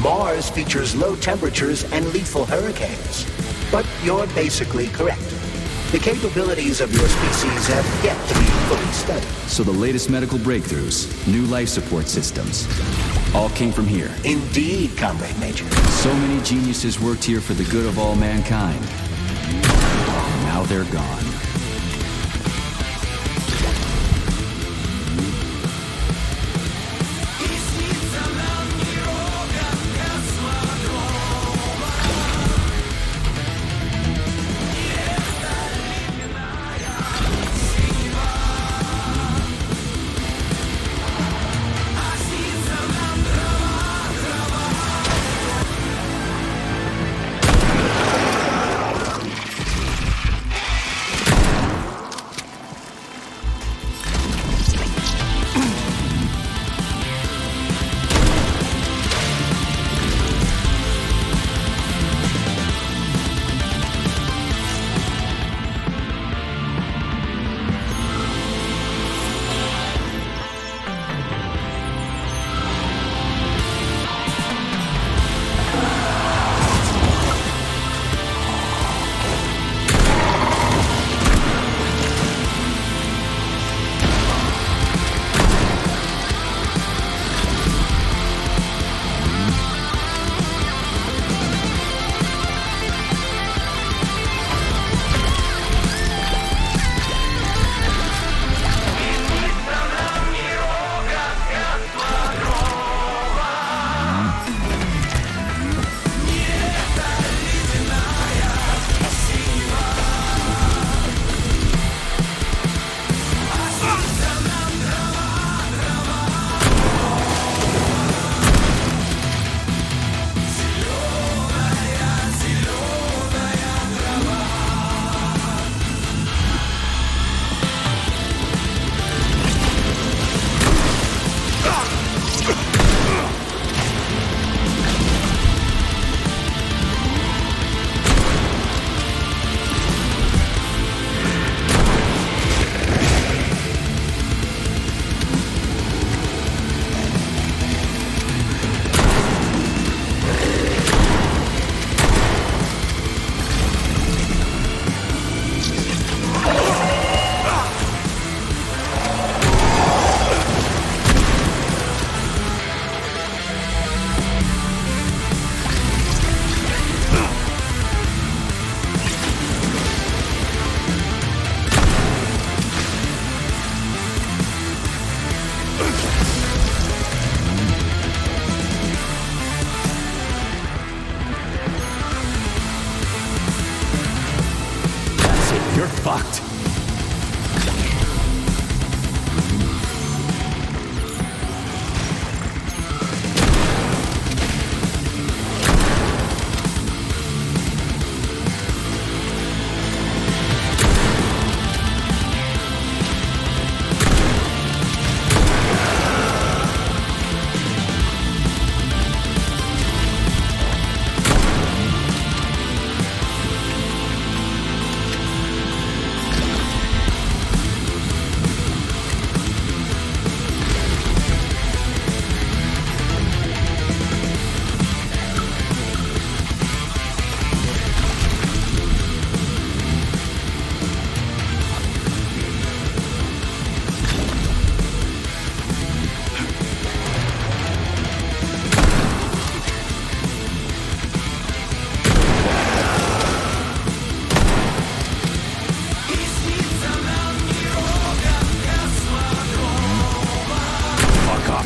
Mars features low temperatures and lethal hurricanes. But you're basically correct. The capabilities of your species have yet to be fully studied. So the latest medical breakthroughs, new life support systems, all came from here. Indeed, Comrade Major. So many geniuses worked here for the good of all mankind. Now they're gone. You're fucked.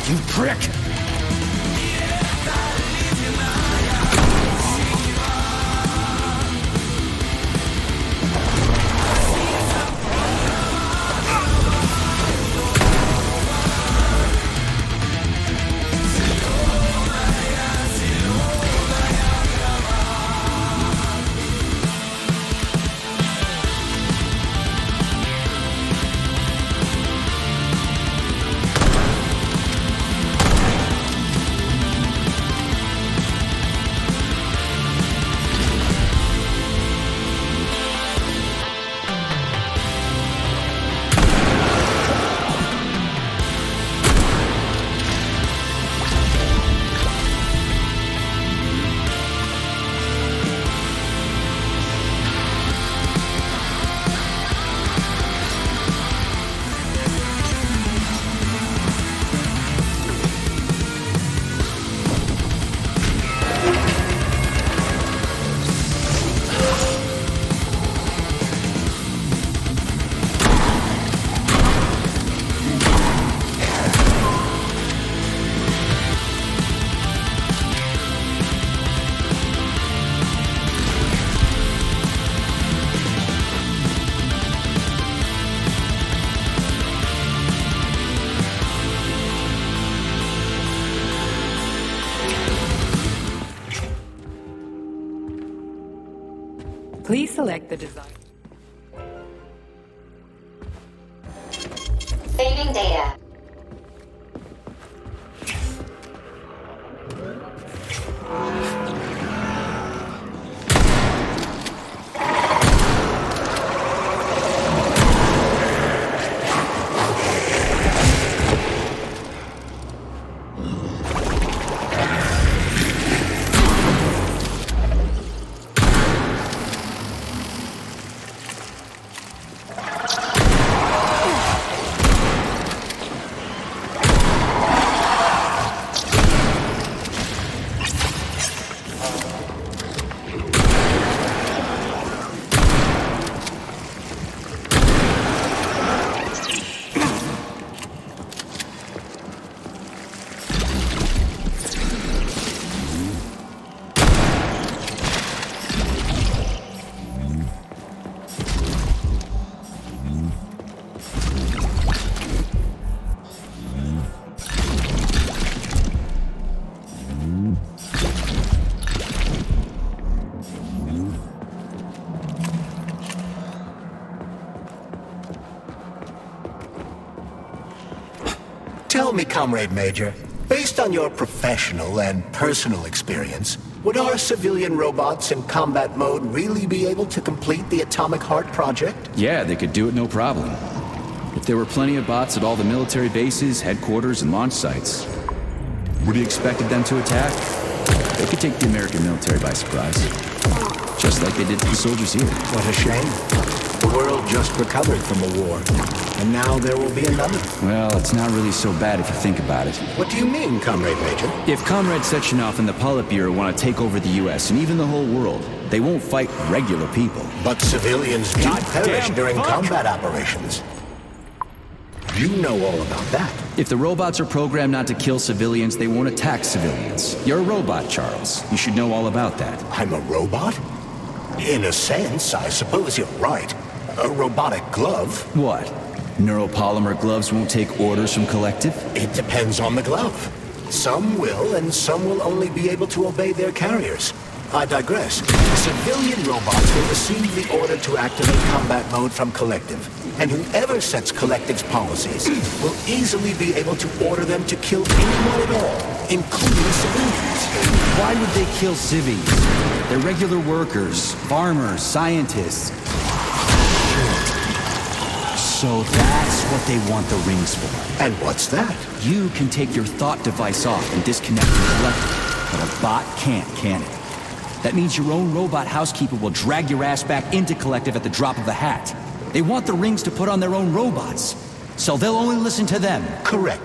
You prick! Please select the design. Saving data. Tell me, Comrade Major, based on your professional and personal experience, would our civilian robots in combat mode really be able to complete the Atomic Heart project? Yeah, they could do it no problem. If there were plenty of bots at all the military bases, headquarters, and launch sites, would you expected them to attack? They could take the American military by surprise. Just like they did to the soldiers here. What a shame. The world just recovered from a war, and now there will be another. Well, it's not really so bad if you think about it. What do you mean, Comrade Major? If Comrade Sechenov and the Politburo want to take over the U.S. and even the whole world, they won't fight regular people. But civilians do perish during combat operations. You know all about that. If the robots are programmed not to kill civilians, they won't attack civilians. You're a robot, Charles. You should know all about that. I'm a robot? In a sense, I suppose you're right. A robotic glove. What? Neuropolymer gloves won't take orders from Collective? It depends on the glove. Some will, and some will only be able to obey their carriers. I digress. Civilian robots will receive the order to activate combat mode from Collective, and whoever sets Collective's policies will easily be able to order them to kill anyone at all, including civilians. Why would they kill civvies? They're regular workers, farmers, scientists. So that's what they want the rings for. And what's that? You can take your thought device off and disconnect from Collective, but a bot can't, can it? That means your own robot housekeeper will drag your ass back into Collective at the drop of a hat. They want the rings to put on their own robots, so they'll only listen to them. Correct.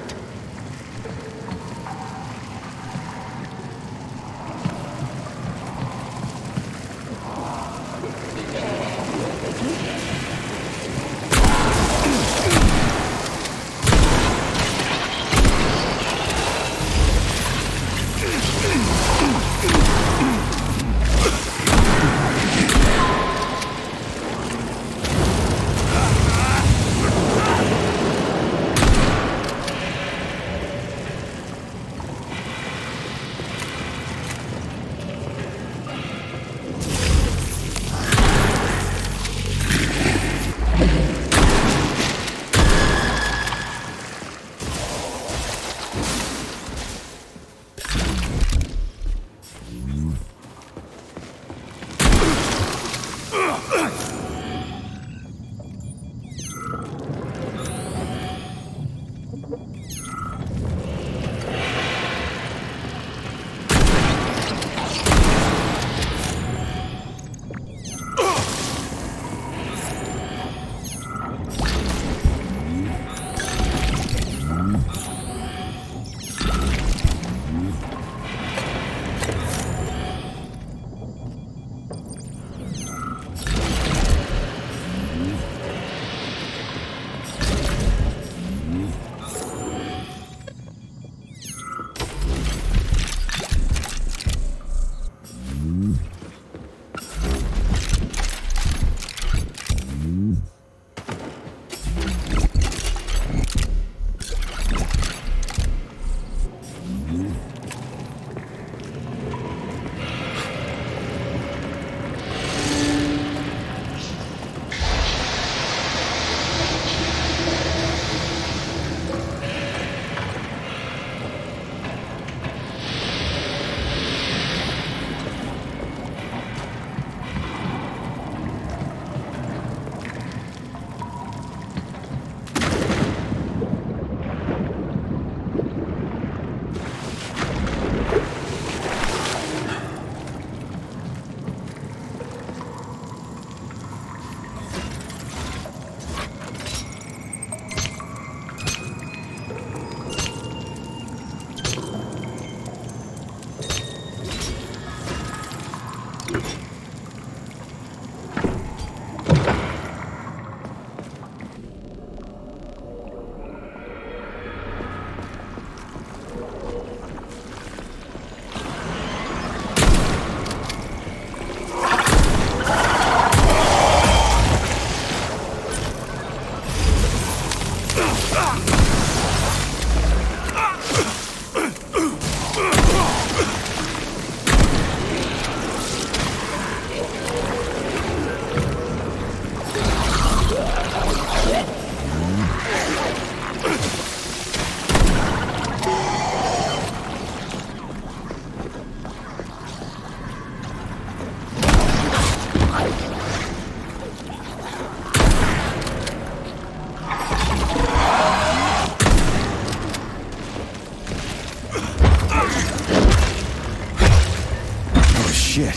Shit.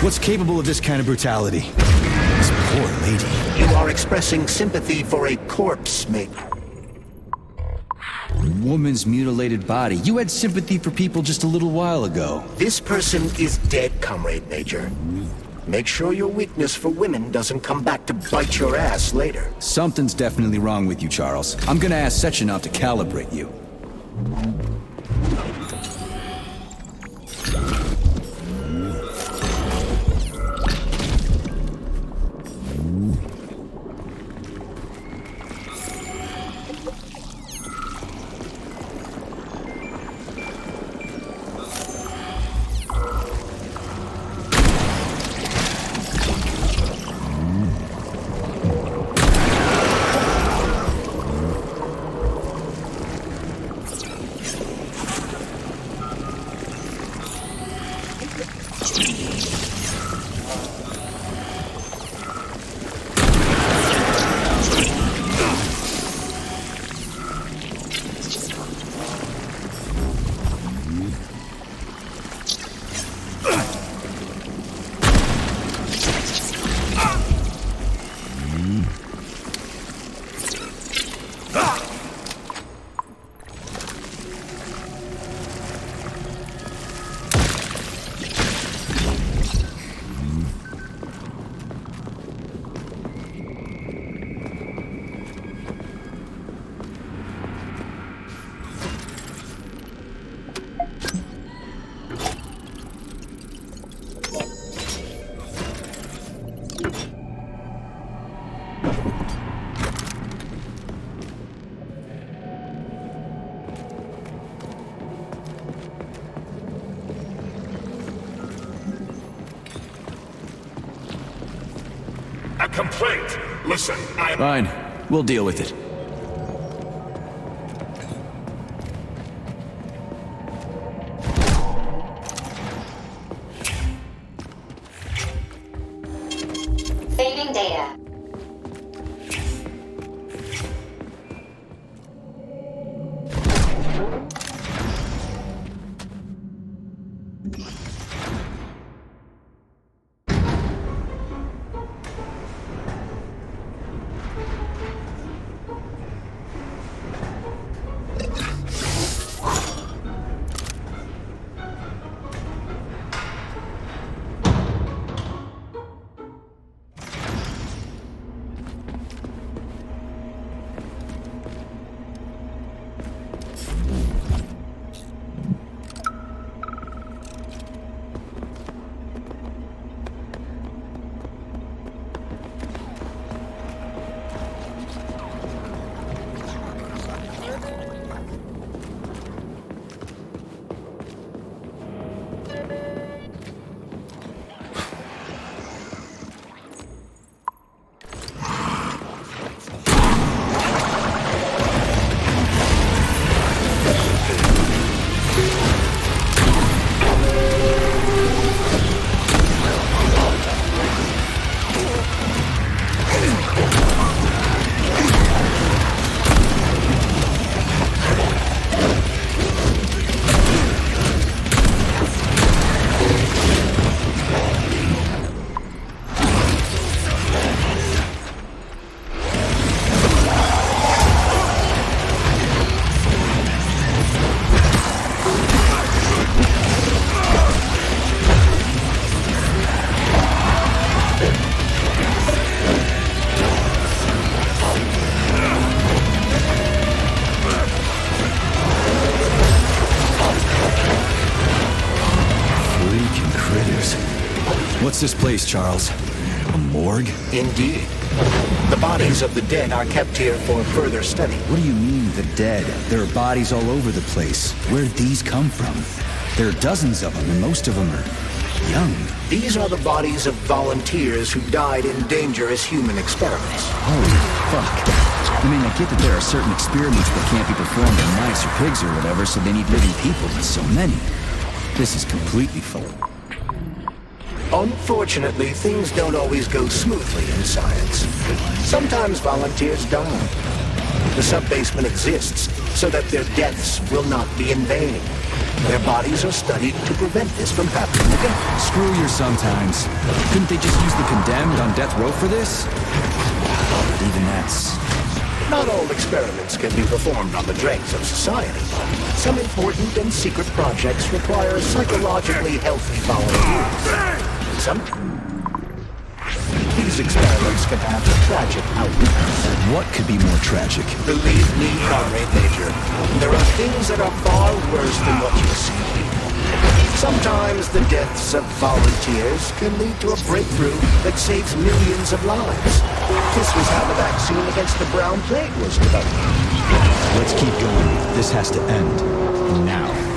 What's capable of this kind of brutality? This poor lady. You are expressing sympathy for a corpse, mate. Woman's mutilated body. You had sympathy for people just a little while ago. This person is dead, Comrade Major. Make sure your weakness for women doesn't come back to bite your ass later. Something's definitely wrong with you, Charles. I'm gonna ask Sechenov to calibrate you. A complaint. Listen, Fine. We'll deal with it. Saving data. What's this place, Charles? A morgue? Indeed. The bodies of the dead are kept here for further study. What do you mean, the dead? There are bodies all over the place. Where'd these come from? There are dozens of them, and most of them are young. These are the bodies of volunteers who died in dangerous human experiments. Holy fuck. I mean, I get that there are certain experiments that can't be performed on mice or pigs or whatever, so they need living people, but so many. This is completely full. Unfortunately, things don't always go smoothly in science. Sometimes volunteers die. The sub-basement exists so that their deaths will not be in vain. Their bodies are studied to prevent this from happening again. Screw your sometimes. Couldn't they just use the condemned on death row for this? But even that's... Not all experiments can be performed on the dregs of society. Some important and secret projects require psychologically healthy volunteers. These experiments can have tragic outcomes. What could be more tragic? Believe me, Comrade Major, there are things that are far worse than what you see. Sometimes the deaths of volunteers can lead to a breakthrough that saves millions of lives. This was how the vaccine against the brown plague was developed. Let's keep going. This has to end. Now.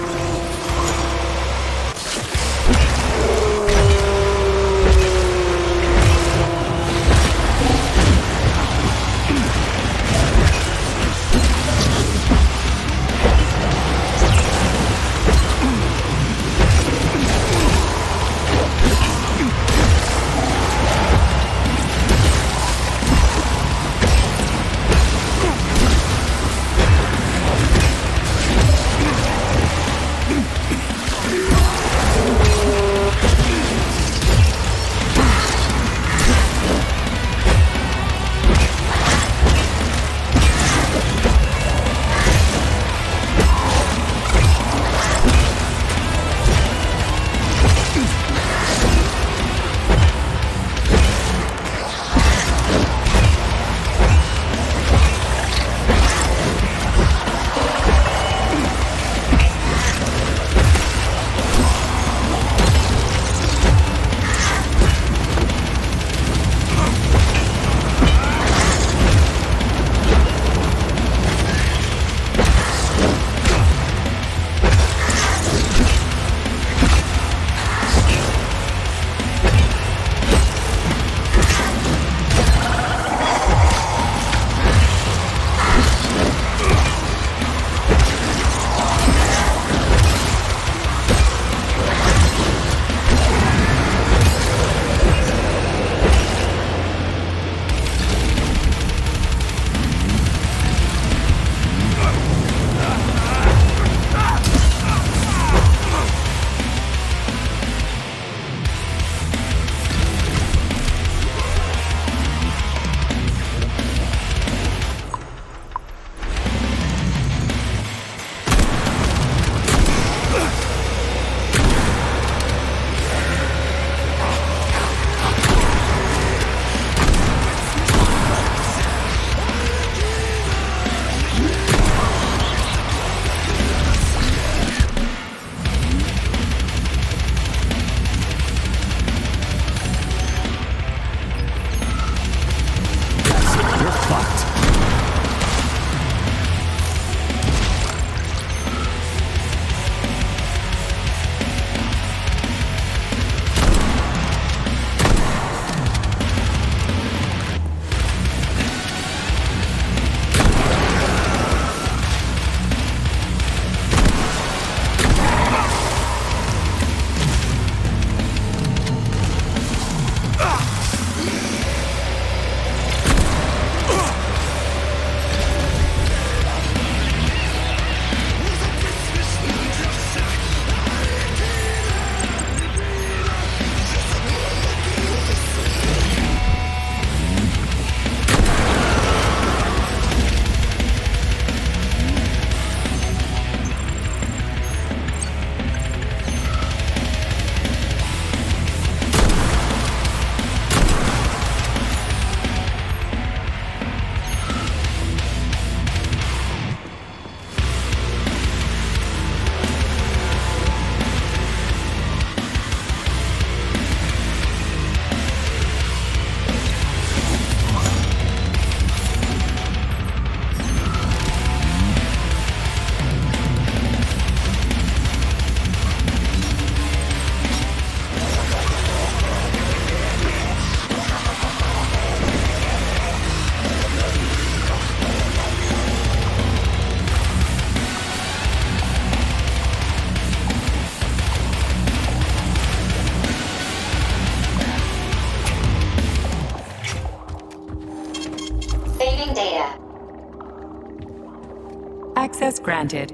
Access granted.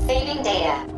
Saving data.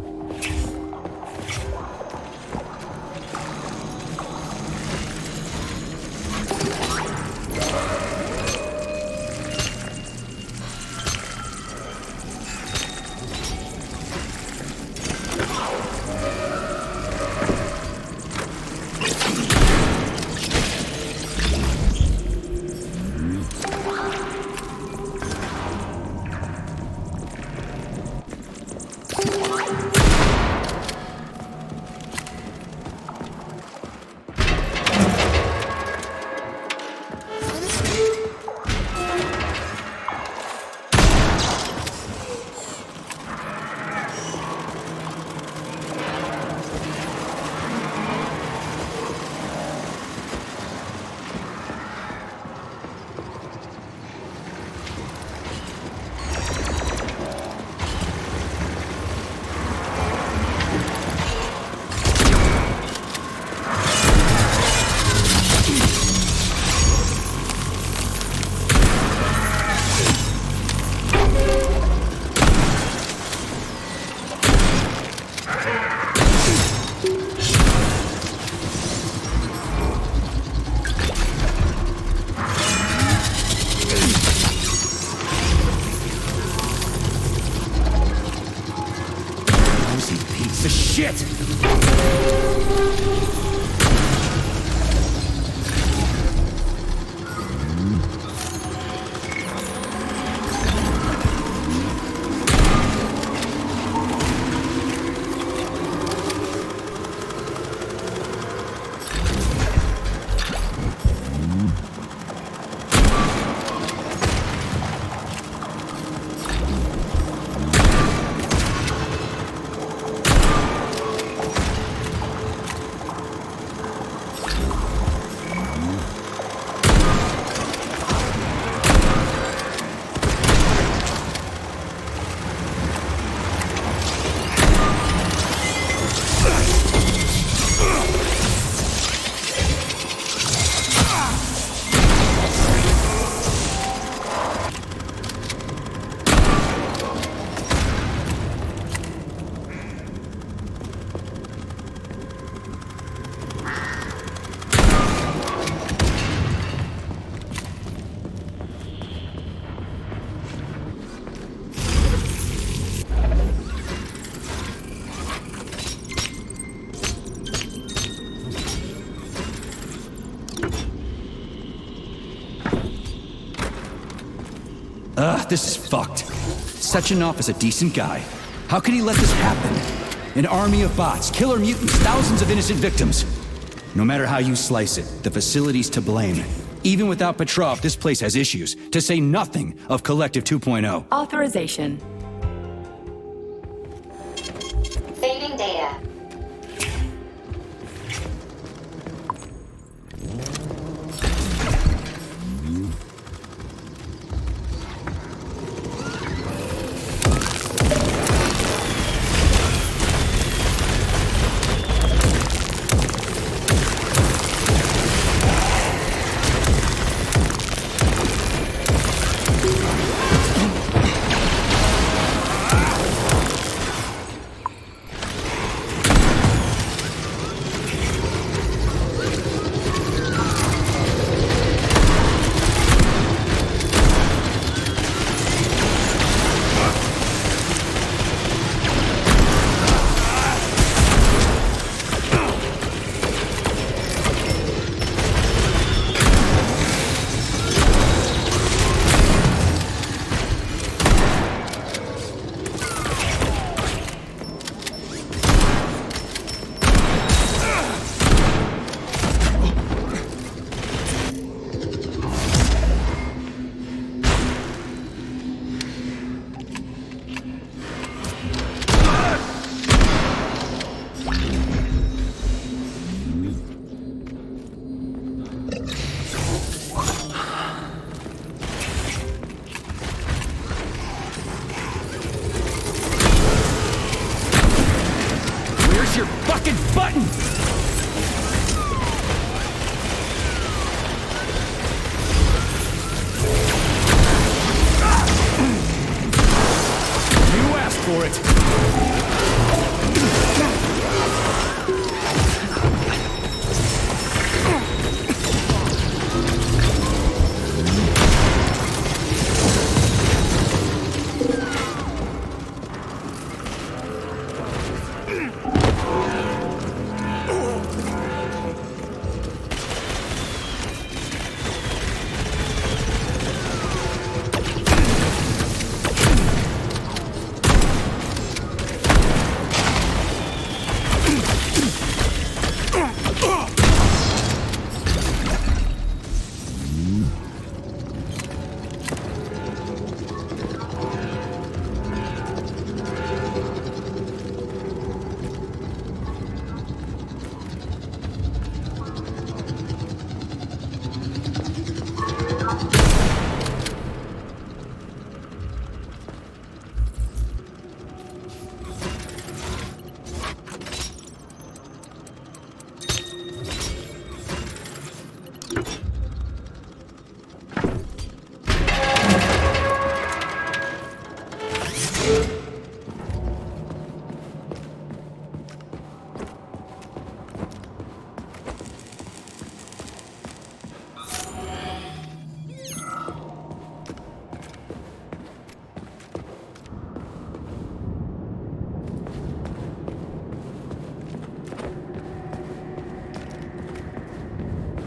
This is fucked. Sechenov is a decent guy. How could he let this happen? An army of bots, killer mutants, thousands of innocent victims. No matter how you slice it, the facility's to blame. Even without Petrov, this place has issues, to say nothing of Collective 2.0. Authorization. Saving data.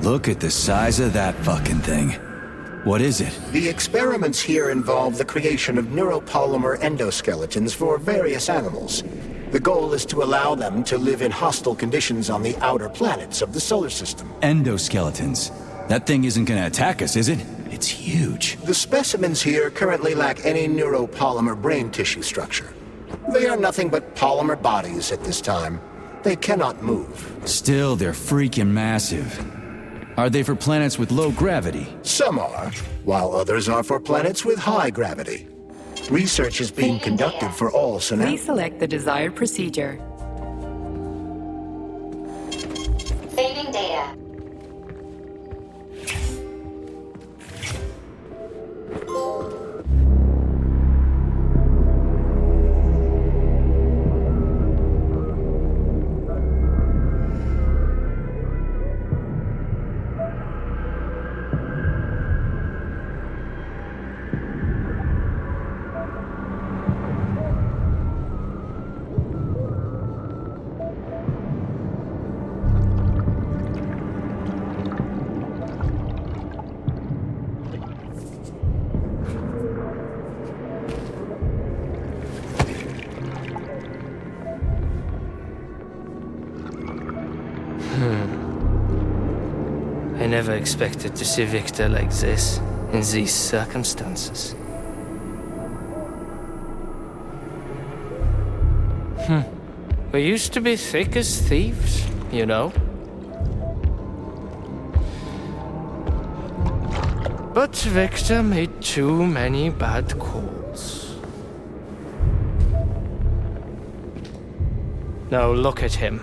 Look at the size of that fucking thing. What is it? The experiments here involve the creation of neuropolymer endoskeletons for various animals. The goal is to allow them to live in hostile conditions on the outer planets of the solar system. Endoskeletons. That thing isn't gonna attack us, is it? It's huge. The specimens here currently lack any neuropolymer brain tissue structure. They are nothing but polymer bodies at this time. They cannot move. Still, they're freaking massive. Are they for planets with low gravity? Some are, while others are for planets with high gravity. Research is being conducted for all scenarios. Please select the desired procedure. Saving data. I never expected to see Victor like this, in these circumstances. We used to be thick as thieves, you know? But Victor made too many bad calls. Now look at him.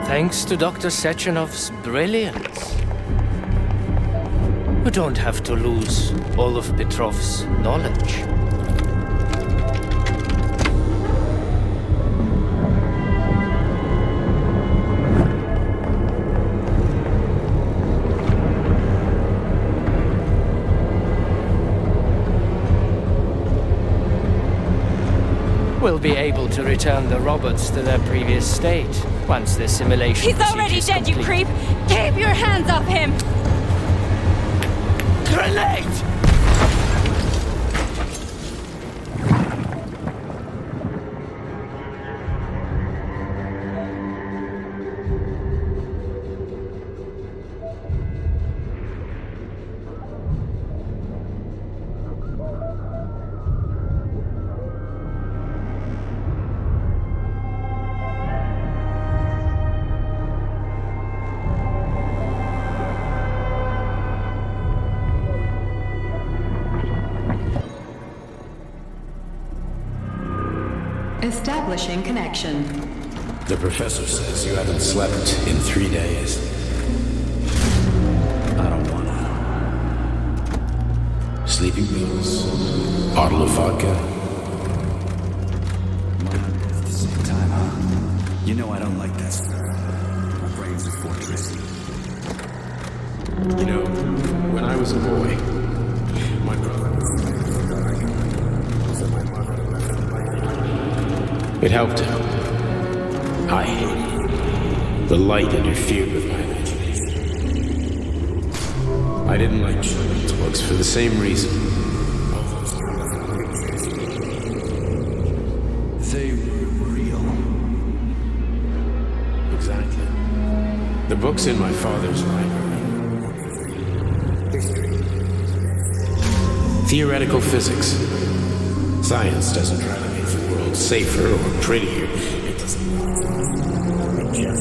Thanks to Dr. Sechenov's brilliance, we don't have to lose all of Petrov's knowledge. We'll be able to return the robots to their previous state once the simulation He's already dead, you creep! Keep your hands off him! Grenade! Establishing connection. The professor says you haven't slept in 3 days. I don't wanna. Sleeping pills, bottle of vodka. At the same time, huh? You know I don't like that stuff. My brain's a fortress. You know, when I was a boy, my brother... It helped him. I hated it. The light interfered with my imagination. I didn't like children's books for the same reason. They were real. Exactly. The books in my father's library. History. Theoretical physics. Science doesn't try to make the world safer or prettier. It doesn't. It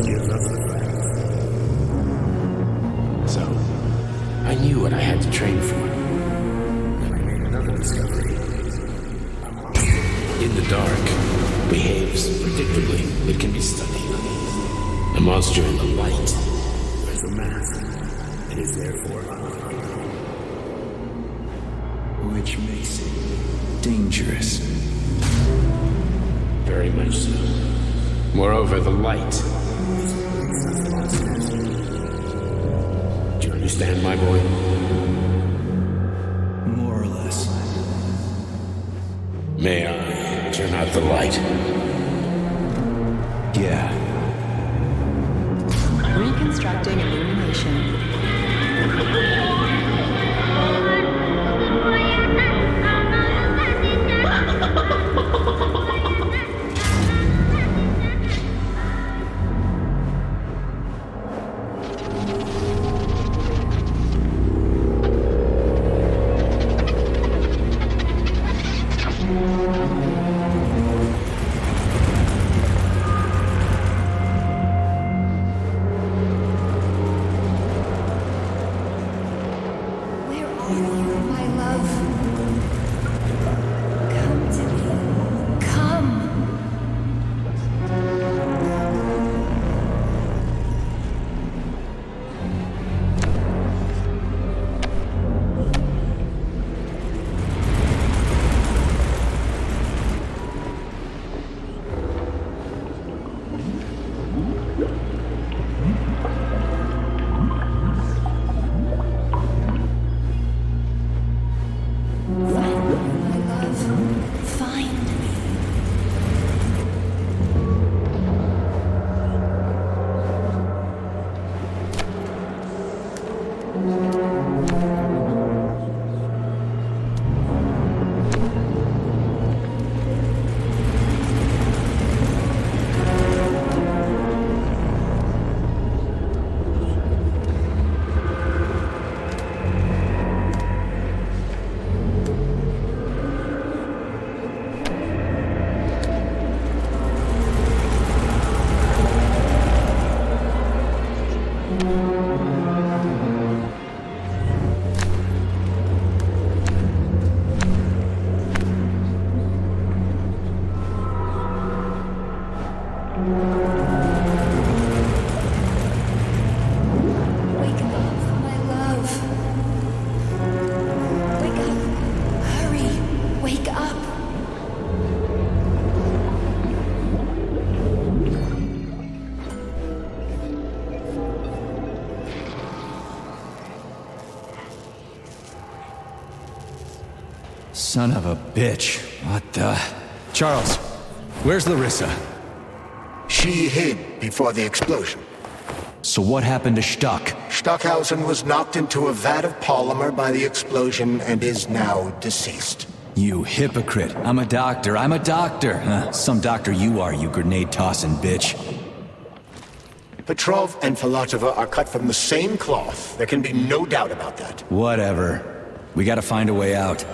trained for. Then I made another discovery. In the dark, behaves predictably. It can be studied. A monster in the light wears a mask and is therefore unharmable. Which makes it dangerous. Very much so. Moreover, the light. Do you understand, my boy? More or less. May I turn out the light? Yeah. Reconstructing illumination. Where are you, my love? Come to me. Come. Find me, my love. Find me. Wake up, my love. Wake up. Hurry. Wake up. Son of a bitch. What the... Charles, where's Larissa? She hid before the explosion. So what happened to Stuck? Stockhausen was knocked into a vat of polymer by the explosion and is now deceased. You hypocrite. I'm a doctor. I'm a doctor. Some doctor you are, you grenade-tossing bitch. Petrov and Filatova are cut from the same cloth. There can be no doubt about that. Whatever. We gotta find a way out.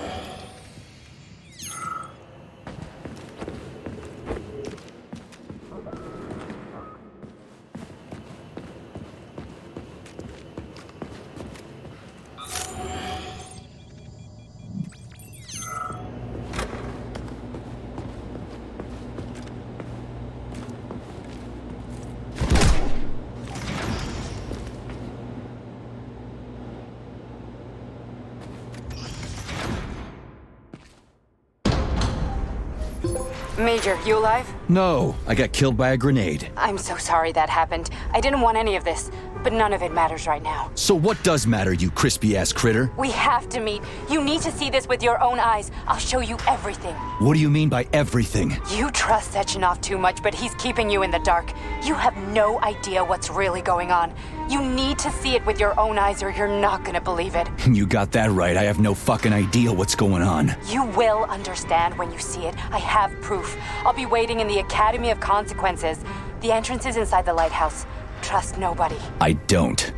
Major, you alive? No, I got killed by a grenade. I'm so sorry that happened. I didn't want any of this, but none of it matters right now. So what does matter, you crispy-ass critter? We have to meet. You need to see this with your own eyes. I'll show you everything. What do you mean by everything? You trust Sechenov too much, but he's keeping you in the dark. You have no idea what's really going on. You need to see it with your own eyes or you're not gonna believe it. You got that right. I have no fucking idea what's going on. You will understand when you see it. I have proof. I'll be waiting in the Academy of Consequences. The entrance is inside the lighthouse. Trust nobody. I don't.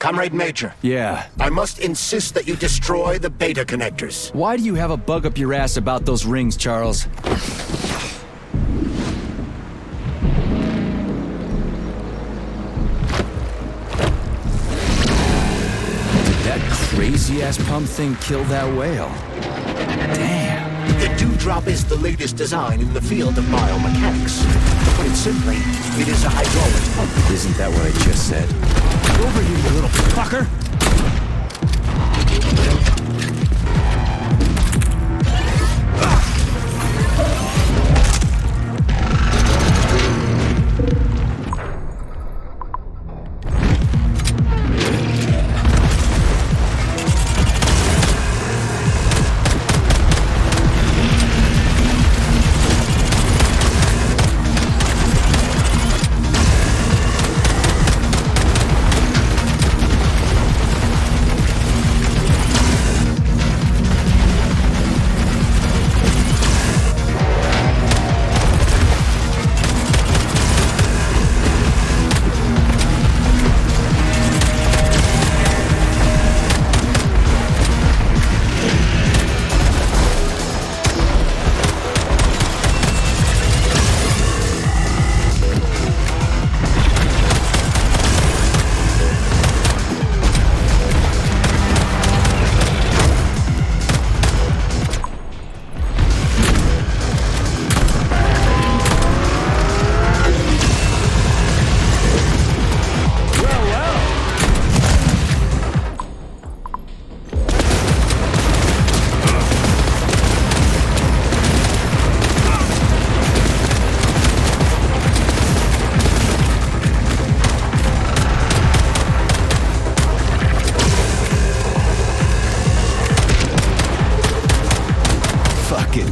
Comrade Major. Yeah. I must insist that you destroy the beta connectors. Why do you have a bug up your ass about those rings, Charles? That crazy-ass pump thing killed that whale. Damn. The Dewdrop is the latest design in the field of biomechanics. To put it simply, it is a hydraulic pump. Isn't that what I just said? Get over here, you little fucker!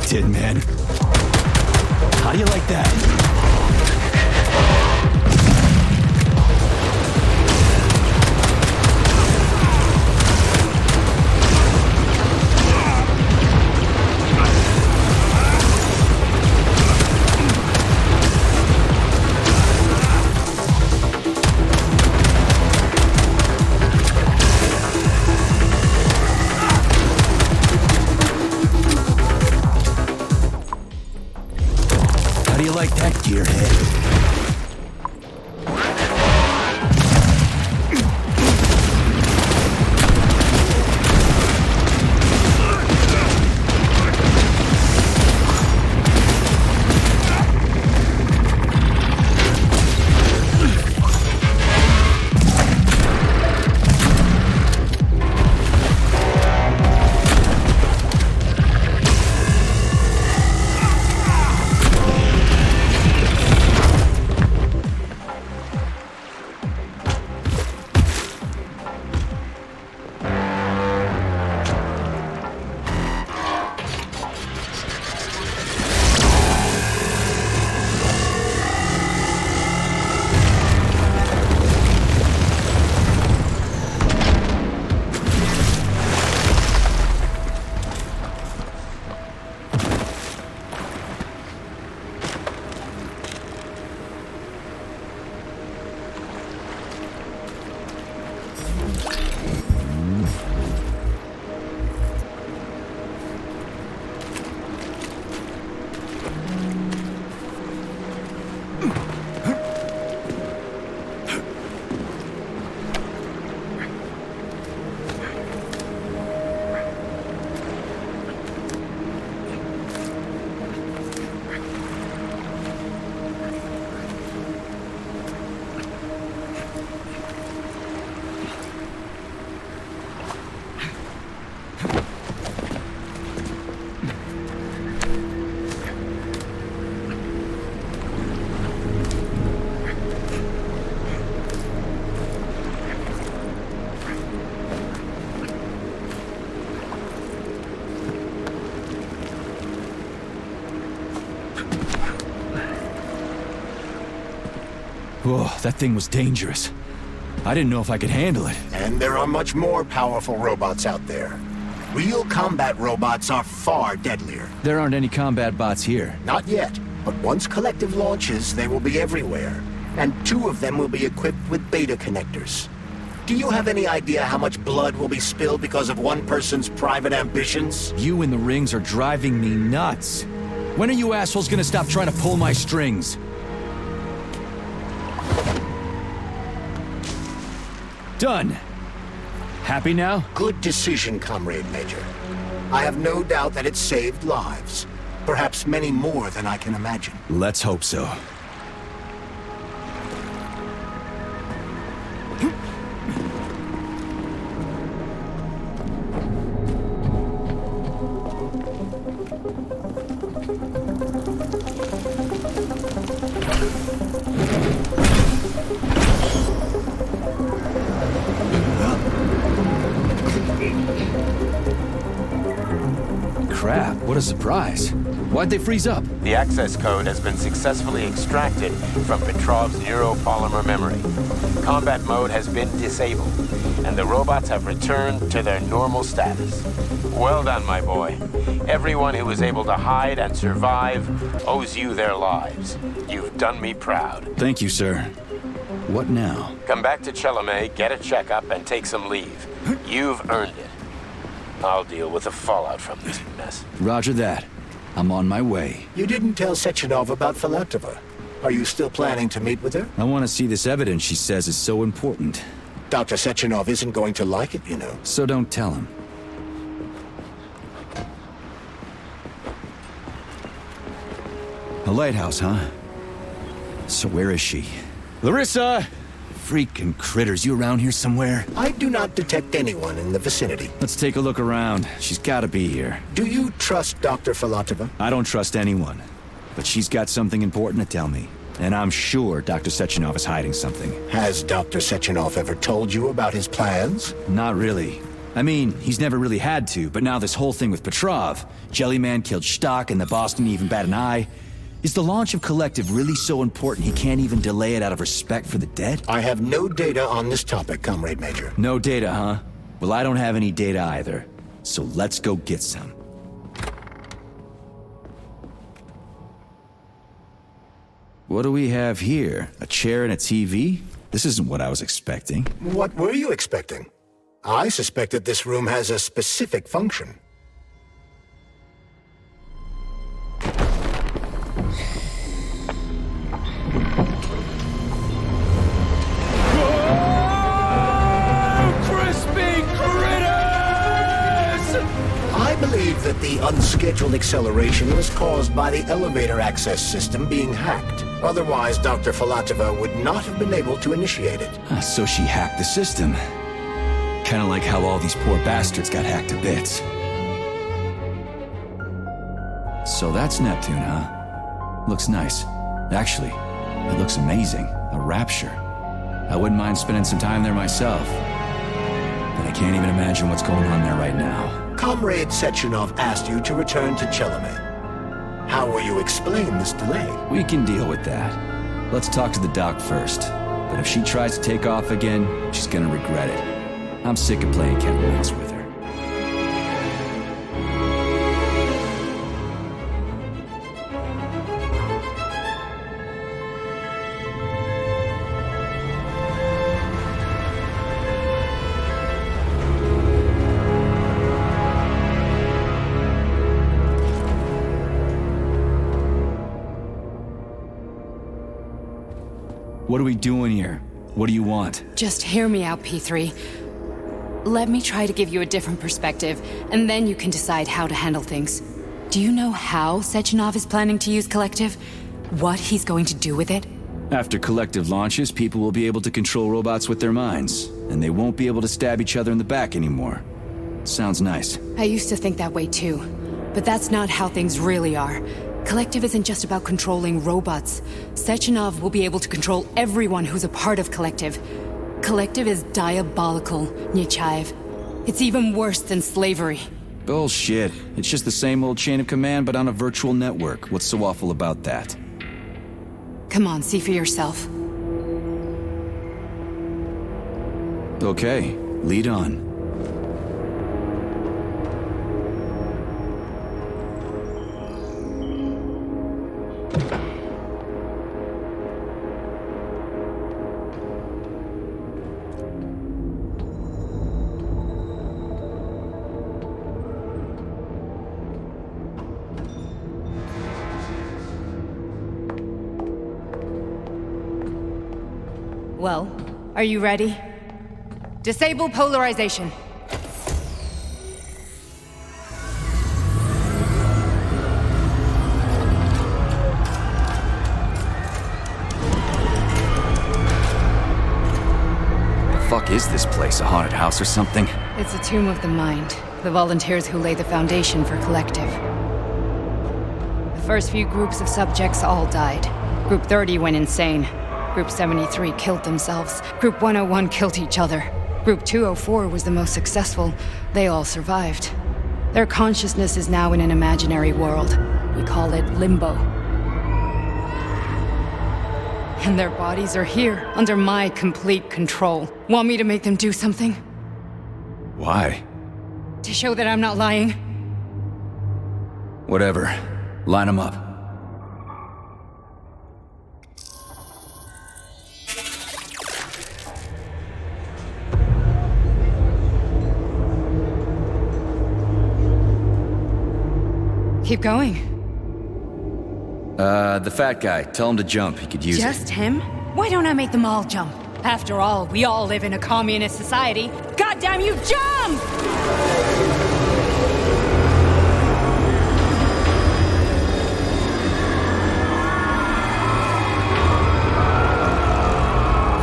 Tin Man. How do you like that? Like that, gearhead. Whoa, that thing was dangerous. I didn't know if I could handle it. And there are much more powerful robots out there. Real combat robots are far deadlier. There aren't any combat bots here. Not yet, but once Collective launches, they will be everywhere. And 2 of them will be equipped with beta connectors. Do you have any idea how much blood will be spilled because of one person's private ambitions? You in the rings are driving me nuts. When are you assholes gonna stop trying to pull my strings? Done. Happy now? Good decision, Comrade Major. I have no doubt that it saved lives. Perhaps many more than I can imagine. Let's hope so. Crap, what a surprise. Why'd they freeze up? The access code has been successfully extracted from Petrov's neuropolymer memory. Combat mode has been disabled, and the robots have returned to their normal status. Well done, my boy. Everyone who was able to hide and survive owes you their lives. You've done me proud. Thank you, sir. What now? Come back to Chelome, get a checkup, and take some leave. You've earned it. I'll deal with the fallout from this mess. Roger that. I'm on my way. You didn't tell Sechenov about Filatova. Are you still planning to meet with her? I want to see this evidence she says is so important. Dr. Sechenov isn't going to like it, you know. So don't tell him. A lighthouse, huh? So where is she? Larissa! Freaking critters, you around here somewhere? I do not detect anyone in the vicinity. Let's take a look around. She's gotta be here. Do you trust Dr. Filatova? I don't trust anyone. But she's got something important to tell me. And I'm sure Dr. Sechenov is hiding something. Has Dr. Sechenov ever told you about his plans? Not really. I mean, he's never really had to, but now this whole thing with Petrov, Jellyman killed Stock and the boss didn't even bat an eye. Is the launch of Collective really so important he can't even delay it out of respect for the dead? I have no data on this topic, Comrade Major. No data, huh? Well, I don't have any data either. So let's go get some. What do we have here? A chair and a TV? This isn't what I was expecting. What were you expecting? I suspected this room has a specific function. I believe that the unscheduled acceleration was caused by the elevator access system being hacked. Otherwise, Dr. Filatova would not have been able to initiate it. So she hacked the system. Kinda like how all these poor bastards got hacked to bits. So that's Neptune, huh? Looks nice. Actually, it looks amazing. A rapture. I wouldn't mind spending some time there myself. But I can't even imagine what's going on there right now. Comrade Sechenov asked you to return to Chelome. How will you explain this delay? We can deal with that. Let's talk to the doc first. But if she tries to take off again, she's gonna regret it. I'm sick of playing cat and mouse with her. What are we doing here? What do you want? Just hear me out, P3. Let me try to give you a different perspective, and then you can decide how to handle things. Do you know how Sechenov is planning to use Collective? What he's going to do with it? After Collective launches, people will be able to control robots with their minds, and they won't be able to stab each other in the back anymore. Sounds nice. I used to think that way too, but that's not how things really are. Collective isn't just about controlling robots. Sechenov will be able to control everyone who's a part of Collective. Collective is diabolical, Nechayev. It's even worse than slavery. Bullshit. It's just the same old chain of command, but on a virtual network. What's so awful about that? Come on, see for yourself. Okay, lead on. Well, are you ready? Disable polarization. Fuck is this place? A haunted house or something? It's a tomb of the mind. The volunteers who lay the foundation for Collective. The first few groups of subjects all died. Group 30 went insane. Group 73 killed themselves. Group 101 killed each other. Group 204 was the most successful. They all survived. Their consciousness is now in an imaginary world. We call it Limbo. And their bodies are here, under my complete control. Want me to make them do something? Why? To show that I'm not lying? Whatever. Line them up. Keep going. The fat guy. Tell him to jump. He could use it. Just him? Why don't I make them all jump? After all, we all live in a communist society. Goddamn you, jump!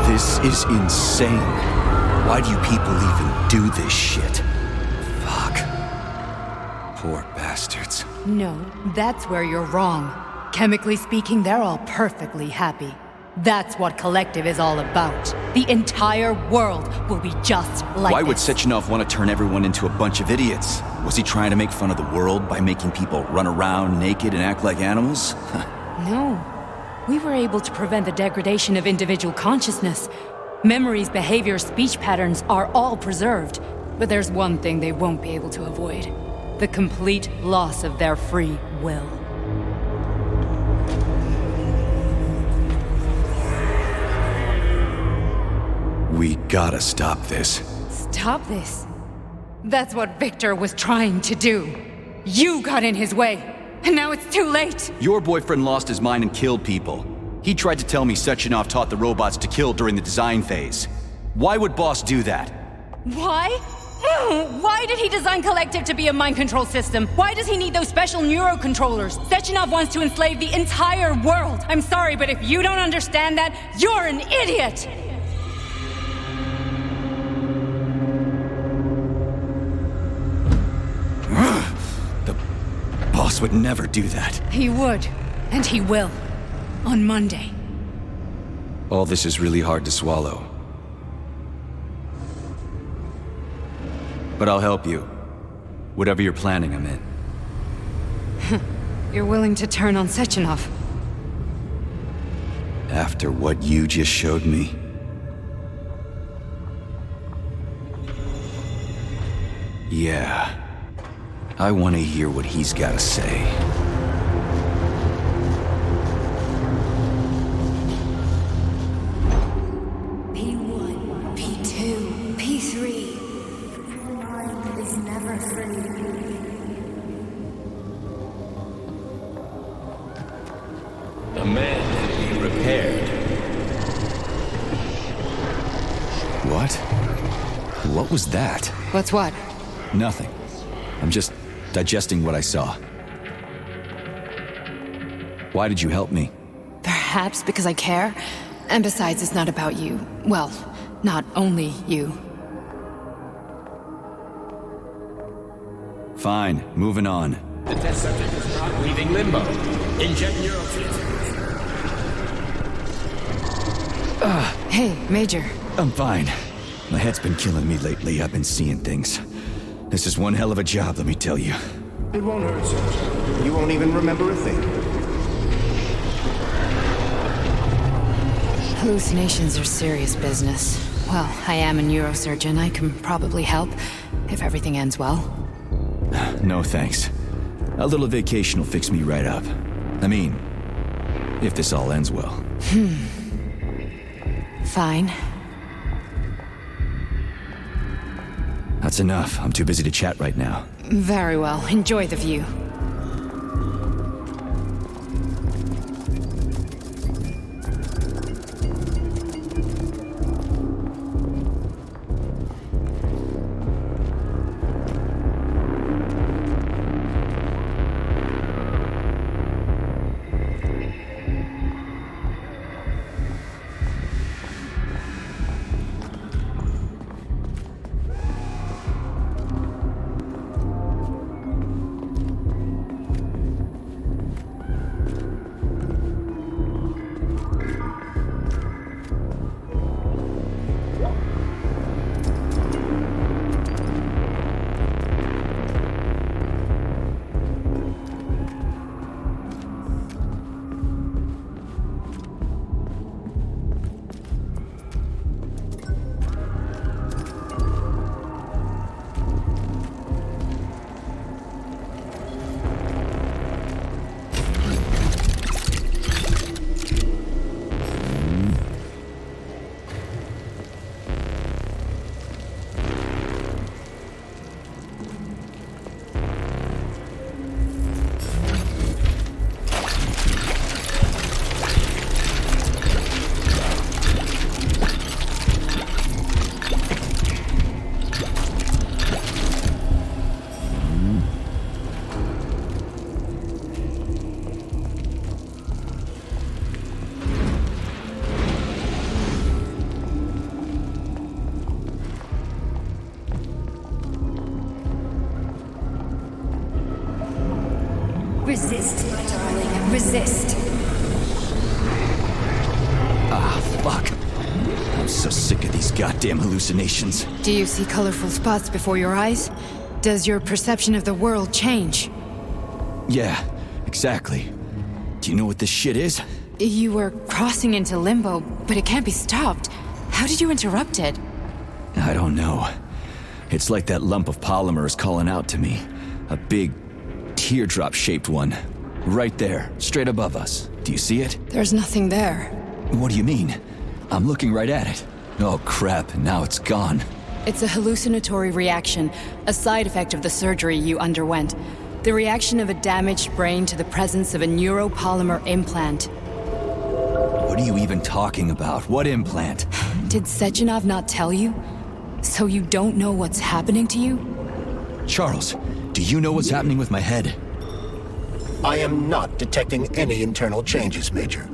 This is insane. Why do you people even do this shit? Fuck. Poor bastards. No, that's where you're wrong. Chemically speaking, they're all perfectly happy. That's what Collective is all about. The entire world will be just like Why would this. Sechenov want to turn everyone into a bunch of idiots? Was he trying to make fun of the world by making people run around naked and act like animals? No. We were able to prevent the degradation of individual consciousness. Memories, behaviors, speech patterns are all preserved. But there's one thing they won't be able to avoid. The complete loss of their free will. We gotta stop this. Stop this. That's what Victor was trying to do. You got in his way, and now it's too late. Your boyfriend lost his mind and killed people. He tried to tell me Sechenov taught the robots to kill during the design phase. Why would Boss do that? Why? Why did he design Collective to be a mind control system? Why does he need those special neurocontrollers? Sechenov wants to enslave the entire world. I'm sorry, but if you don't understand that, you're an idiot! The boss would never do that. He would, and he will. On Monday. All this is really hard to swallow. But I'll help you. Whatever you're planning, I'm in. You're willing to turn on Sechenov? After what you just showed me? Yeah. I want to hear what he's got to say. P1, P2, P3. Your mind is never free. A man can be repaired. What? What was that? What's what? Nothing. I'm just digesting what I saw. Why did you help me? Perhaps because I care. And besides, it's not about you. Well, not only you. Fine, moving on. The test subject is not leaving limbo. Inject neurotransmitters. Hey, Major. I'm fine. My head's been killing me lately. I've been seeing things. This is one hell of a job, let me tell you. It won't hurt, Sergeant. You won't even remember a thing. Hallucinations are serious business. Well, I am a neurosurgeon. I can probably help, if everything ends well. No thanks. A little vacation will fix me right up. I mean, if this all ends well. Fine. That's enough. I'm too busy to chat right now. Very well. Enjoy the view. exist. Ah, fuck. I'm so sick of these goddamn hallucinations. Do you see colorful spots before your eyes? Does your perception of the world change? Yeah, exactly. Do you know what this shit is? You were crossing into limbo, but it can't be stopped. How did you interrupt it? I don't know. It's like that lump of polymer is calling out to me. A big, teardrop-shaped one. Right there, straight above us. Do you see it? There's nothing there. What do you mean? I'm looking right at it. Oh crap, now it's gone. It's a hallucinatory reaction, a side effect of the surgery you underwent. The reaction of a damaged brain to the presence of a neuropolymer implant. What are you even talking about? What implant? Did Sechenov not tell you? So you don't know what's happening to you? Charles, do you know what's happening with my head? I am not detecting any internal changes, Major.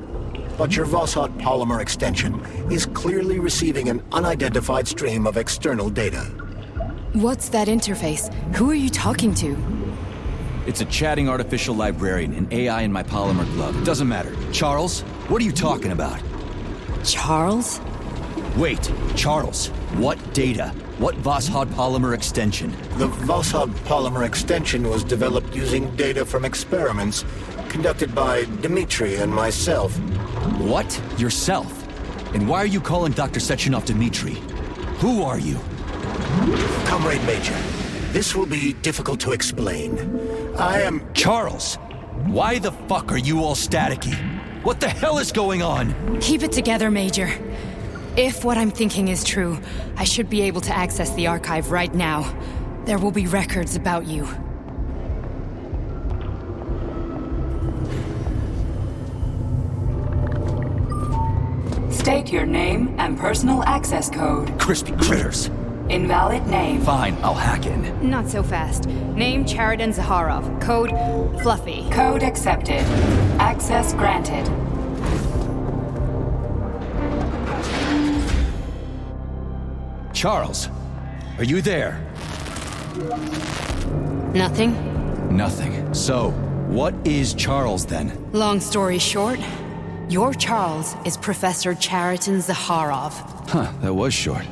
But your Voskhod polymer extension is clearly receiving an unidentified stream of external data. What's that interface? Who are you talking to? It's a chatting artificial librarian, an AI in my Polymer Glove. It doesn't matter. Charles, what are you talking about? Charles? Wait, Charles, what data? What Voskhod polymer extension? The Voskhod polymer extension was developed using data from experiments conducted by Dmitri and myself. What? Yourself? And why are you calling Dr. Sechenov Dmitri? Who are you? Comrade Major, this will be difficult to explain. I am... Charles! Why the fuck are you all staticky? What the hell is going on? Keep it together, Major. If what I'm thinking is true, I should be able to access the archive right now. There will be records about you. State your name and personal access code. Crispy critters. Invalid name. Fine, I'll hack in. Not so fast. Name Cheriton Zaharov. Code Fluffy. Code accepted. Access granted. Charles, are you there? Nothing? Nothing. So, what is Charles then? Long story short, your Charles is Professor Cheriton Zaharov. Huh, that was short.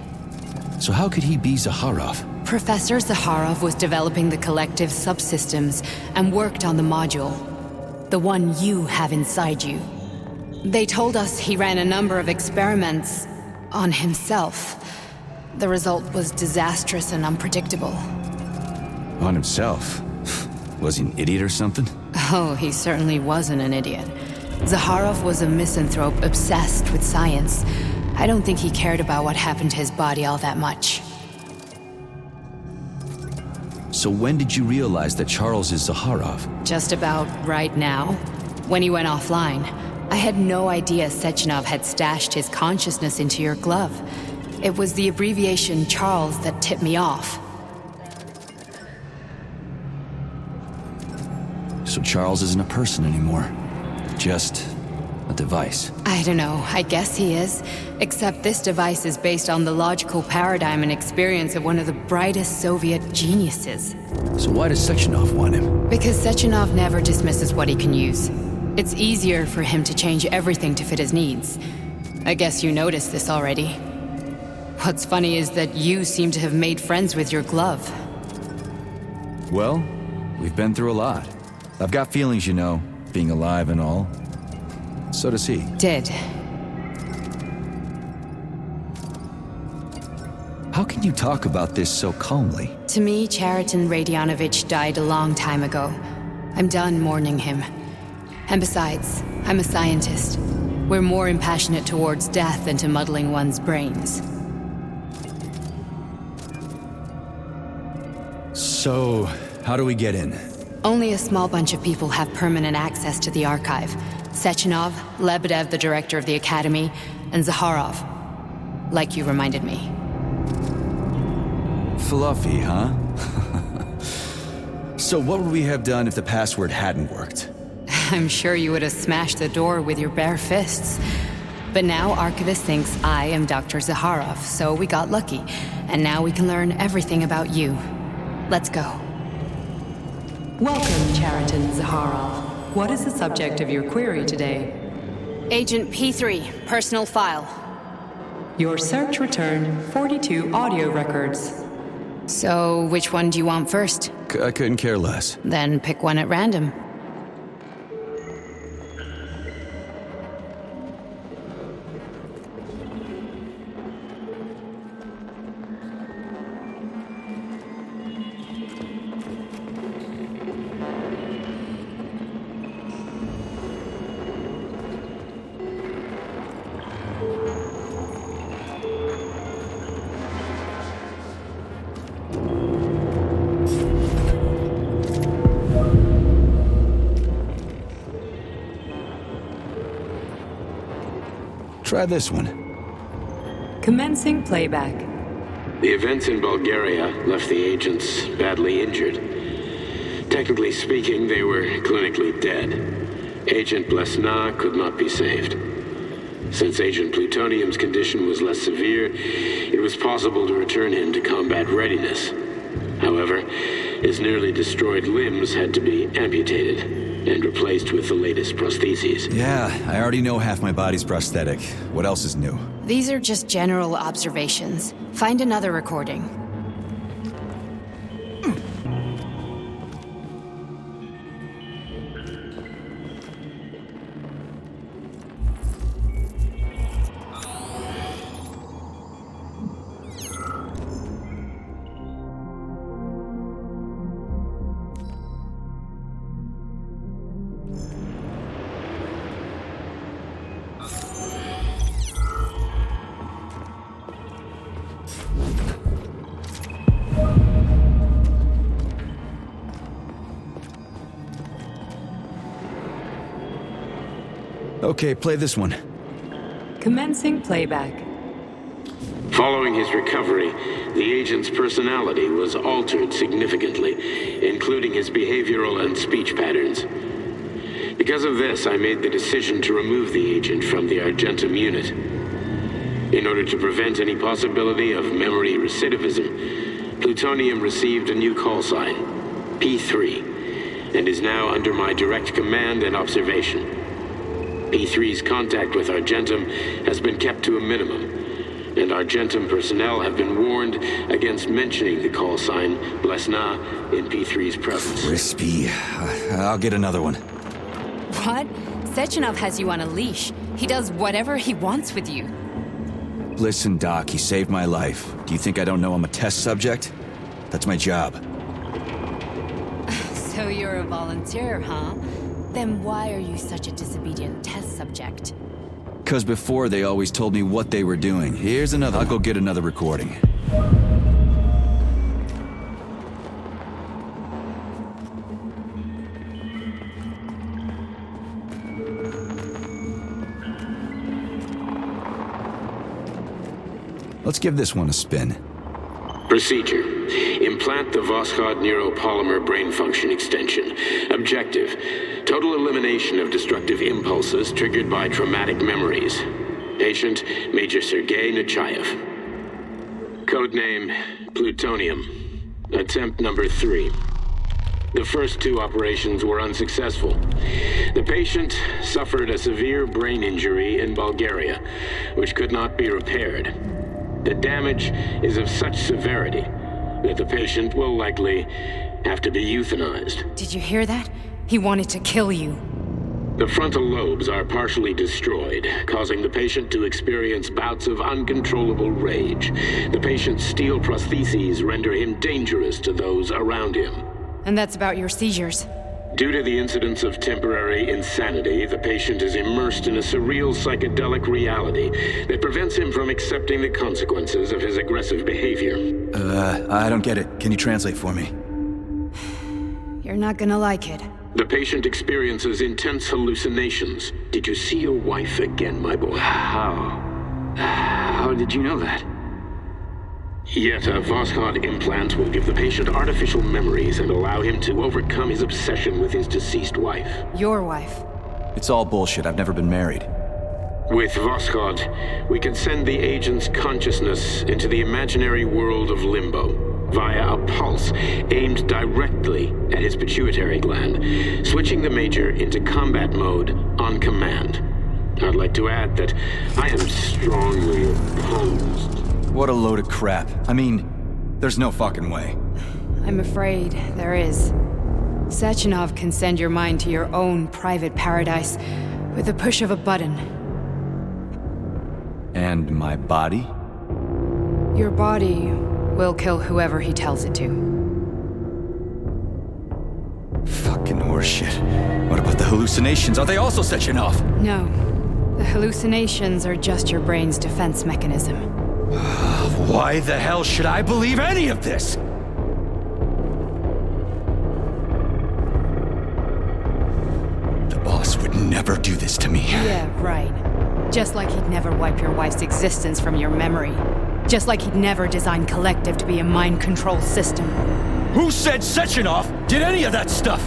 So how could he be Zaharov? Professor Zaharov was developing the collective subsystems and worked on the module. The one you have inside you. They told us he ran a number of experiments on himself. The result was disastrous and unpredictable. On himself? Was he an idiot or something? Oh, he certainly wasn't an idiot. Zaharov was a misanthrope obsessed with science. I don't think he cared about what happened to his body all that much. So when did you realize that Charles is Zaharov? Just about right now, when he went offline. I had no idea Sechenov had stashed his consciousness into your glove. It was the abbreviation Charles that tipped me off. So Charles isn't a person anymore. Just a device. I don't know, I guess he is. Except this device is based on the logical paradigm and experience of one of the brightest Soviet geniuses. So why does Sechenov want him? Because Sechenov never dismisses what he can use. It's easier for him to change everything to fit his needs. I guess you noticed this already. What's funny is that you seem to have made friends with your glove. Well, we've been through a lot. I've got feelings, you know, being alive and all. So does he. Did. How can you talk about this so calmly? To me, Cheriton Radionovich died a long time ago. I'm done mourning him. And besides, I'm a scientist. We're more impassionate towards death than to muddling one's brains. So, how do we get in? Only a small bunch of people have permanent access to the archive. Sechenov, Lebedev, the director of the Academy, and Zaharov. Like you reminded me. Fluffy, huh? So what would we have done if the password hadn't worked? I'm sure you would have smashed the door with your bare fists. But now Archivist thinks I am Dr. Zaharov, so we got lucky. And now we can learn everything about you. Let's go. Welcome, Cheriton Zaharov. What is the subject of your query today? Agent P3, personal file. Your search returned 42 audio records. So, which one do you want first? I couldn't care less. Then pick one at random. Try this one. Commencing playback. The events in Bulgaria left the agents badly injured. Technically speaking, they were clinically dead. Agent Blesna could not be saved. Since Agent Plutonium's condition was less severe, it was possible to return him to combat readiness. However, his nearly destroyed limbs had to be amputated and replaced with the latest prostheses. Yeah, I already know half my body's prosthetic. What else is new? These are just general observations. Find another recording. Okay, play this one. Commencing playback. Following his recovery, the agent's personality was altered significantly, including his behavioral and speech patterns. Because of this, I made the decision to remove the agent from the Argentum unit. In order to prevent any possibility of memory recidivism, Plutonium received a new call sign, P3, and is now under my direct command and observation. P3's contact with Argentum has been kept to a minimum, and Argentum personnel have been warned against mentioning the call sign Blesna in P3's presence. Crispy. I'll get another one. What? Sechenov has you on a leash. He does whatever he wants with you. Listen, Doc, he saved my life. Do you think I don't know I'm a test subject? That's my job. So you're a volunteer, huh? Then why are you such a disobedient test subject? 'Cause before they always told me what they were doing. Here's another. I'll go get another recording. Let's give this one a spin. Procedure. Implant the Voskhod neuropolymer brain function extension. Objective. Total elimination of destructive impulses triggered by traumatic memories. Patient, Major Sergei Nechayev. Codename, Plutonium. Attempt number 3. The first 2 operations were unsuccessful. The patient suffered a severe brain injury in Bulgaria, which could not be repaired. The damage is of such severity that the patient will likely have to be euthanized. Did you hear that? He wanted to kill you. The frontal lobes are partially destroyed, causing the patient to experience bouts of uncontrollable rage. The patient's steel prostheses render him dangerous to those around him. And that's about your seizures. Due to the incidence of temporary insanity, the patient is immersed in a surreal psychedelic reality that prevents him from accepting the consequences of his aggressive behavior. I don't get it. Can you translate for me? You're not gonna like it. The patient experiences intense hallucinations. Did you see your wife again, my boy? How did you know that? Yet a Voskhod implant will give the patient artificial memories and allow him to overcome his obsession with his deceased wife. Your wife. It's all bullshit. I've never been married. With Voskhod, we can send the agent's consciousness into the imaginary world of limbo, via a pulse aimed directly at his pituitary gland, switching the Major into combat mode on command. I'd like to add that I am strongly opposed. What a load of crap. I mean, there's no fucking way. I'm afraid there is. Sechenov can send your mind to your own private paradise with the push of a button. And my body? Your body will kill whoever he tells it to. Fucking horseshit. What about the hallucinations? Are they also Sechenov? No. The hallucinations are just your brain's defense mechanism. Why the hell should I believe any of this? The boss would never do this to me. Yeah, right. Just like he'd never wipe your wife's existence from your memory. Just like he'd never design Collective to be a mind control system. Who said Sechenov did any of that stuff?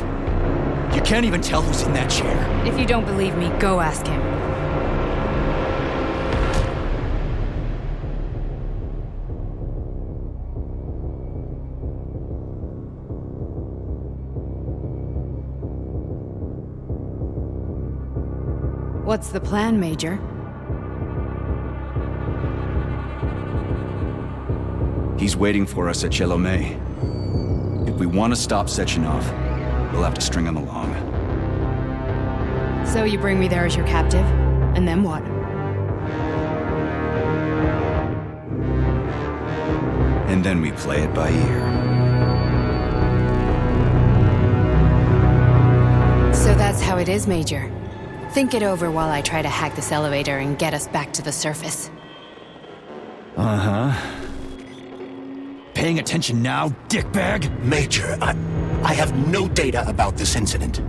You can't even tell who's in that chair. If you don't believe me, go ask him. What's the plan, Major? He's waiting for us at Chelomey. If we want to stop Sechenov, we'll have to string him along. So you bring me there as your captive, and then what? And then we play it by ear. So that's how it is, Major. Think it over while I try to hack this elevator and get us back to the surface. Uh-huh. Paying attention now, dickbag? Major, I have no data about this incident.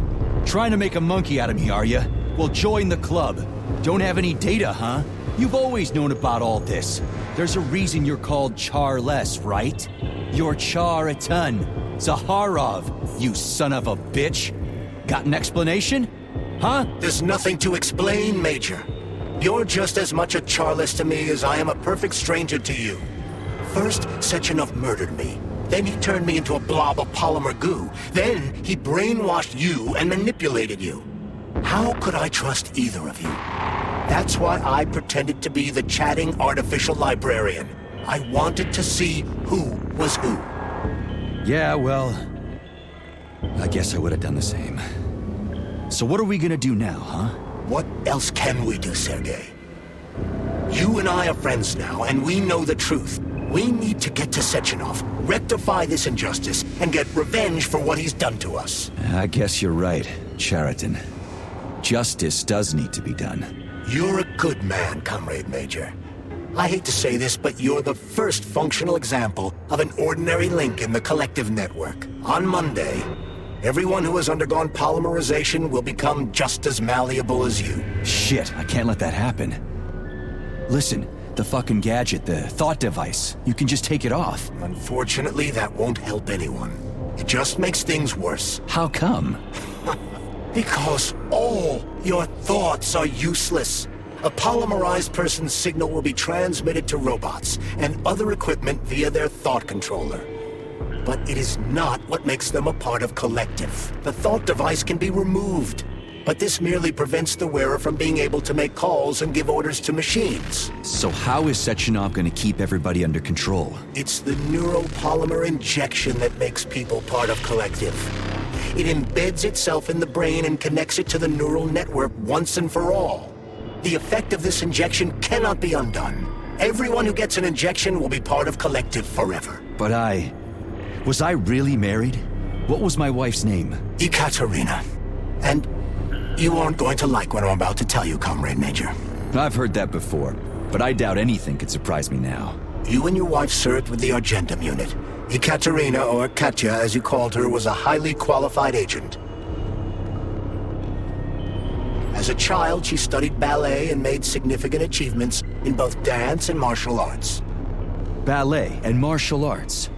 Trying to make a monkey out of me, are you? Well, join the club. Don't have any data, huh? You've always known about all this. There's a reason you're called Charless, right? You're Char a ton. Zaharov, you son of a bitch. Got an explanation? Huh? There's nothing to explain, Major. You're just as much a Charless to me as I am a perfect stranger to you. First, Sechenov murdered me. Then he turned me into a blob of polymer goo. Then he brainwashed you and manipulated you. How could I trust either of you? That's why I pretended to be the chatting artificial librarian. I wanted to see who was who. Yeah, well, I guess I would have done the same. So what are we gonna do now, huh? What else can we do, Sergei? You and I are friends now, and we know the truth. We need to get to Sechenov, rectify this injustice, and get revenge for what he's done to us. I guess you're right, Chariton. Justice does need to be done. You're a good man, Comrade Major. I hate to say this, but you're the first functional example of an ordinary link in the Collective network. On Monday, everyone who has undergone polymerization will become just as malleable as you. Shit, I can't let that happen. Listen, the fucking gadget, the thought device, you can just take it off. Unfortunately, that won't help anyone. It just makes things worse. How come? Because all your thoughts are useless. A polymerized person's signal will be transmitted to robots and other equipment via their thought controller. But it is not what makes them a part of Collective. The thought device can be removed, but this merely prevents the wearer from being able to make calls and give orders to machines. So how is Sechenov gonna keep everybody under control? It's the neuropolymer injection that makes people part of Collective. It embeds itself in the brain and connects it to the neural network once and for all. The effect of this injection cannot be undone. Everyone who gets an injection will be part of Collective forever. But was I really married? What was my wife's name? Ekaterina. And you aren't going to like what I'm about to tell you, Comrade Major. I've heard that before, but I doubt anything could surprise me now. You and your wife served with the Argentum unit. Ekaterina, or Katya as you called her, was a highly qualified agent. As a child, she studied ballet and made significant achievements in both dance and martial arts. Ballet and martial arts?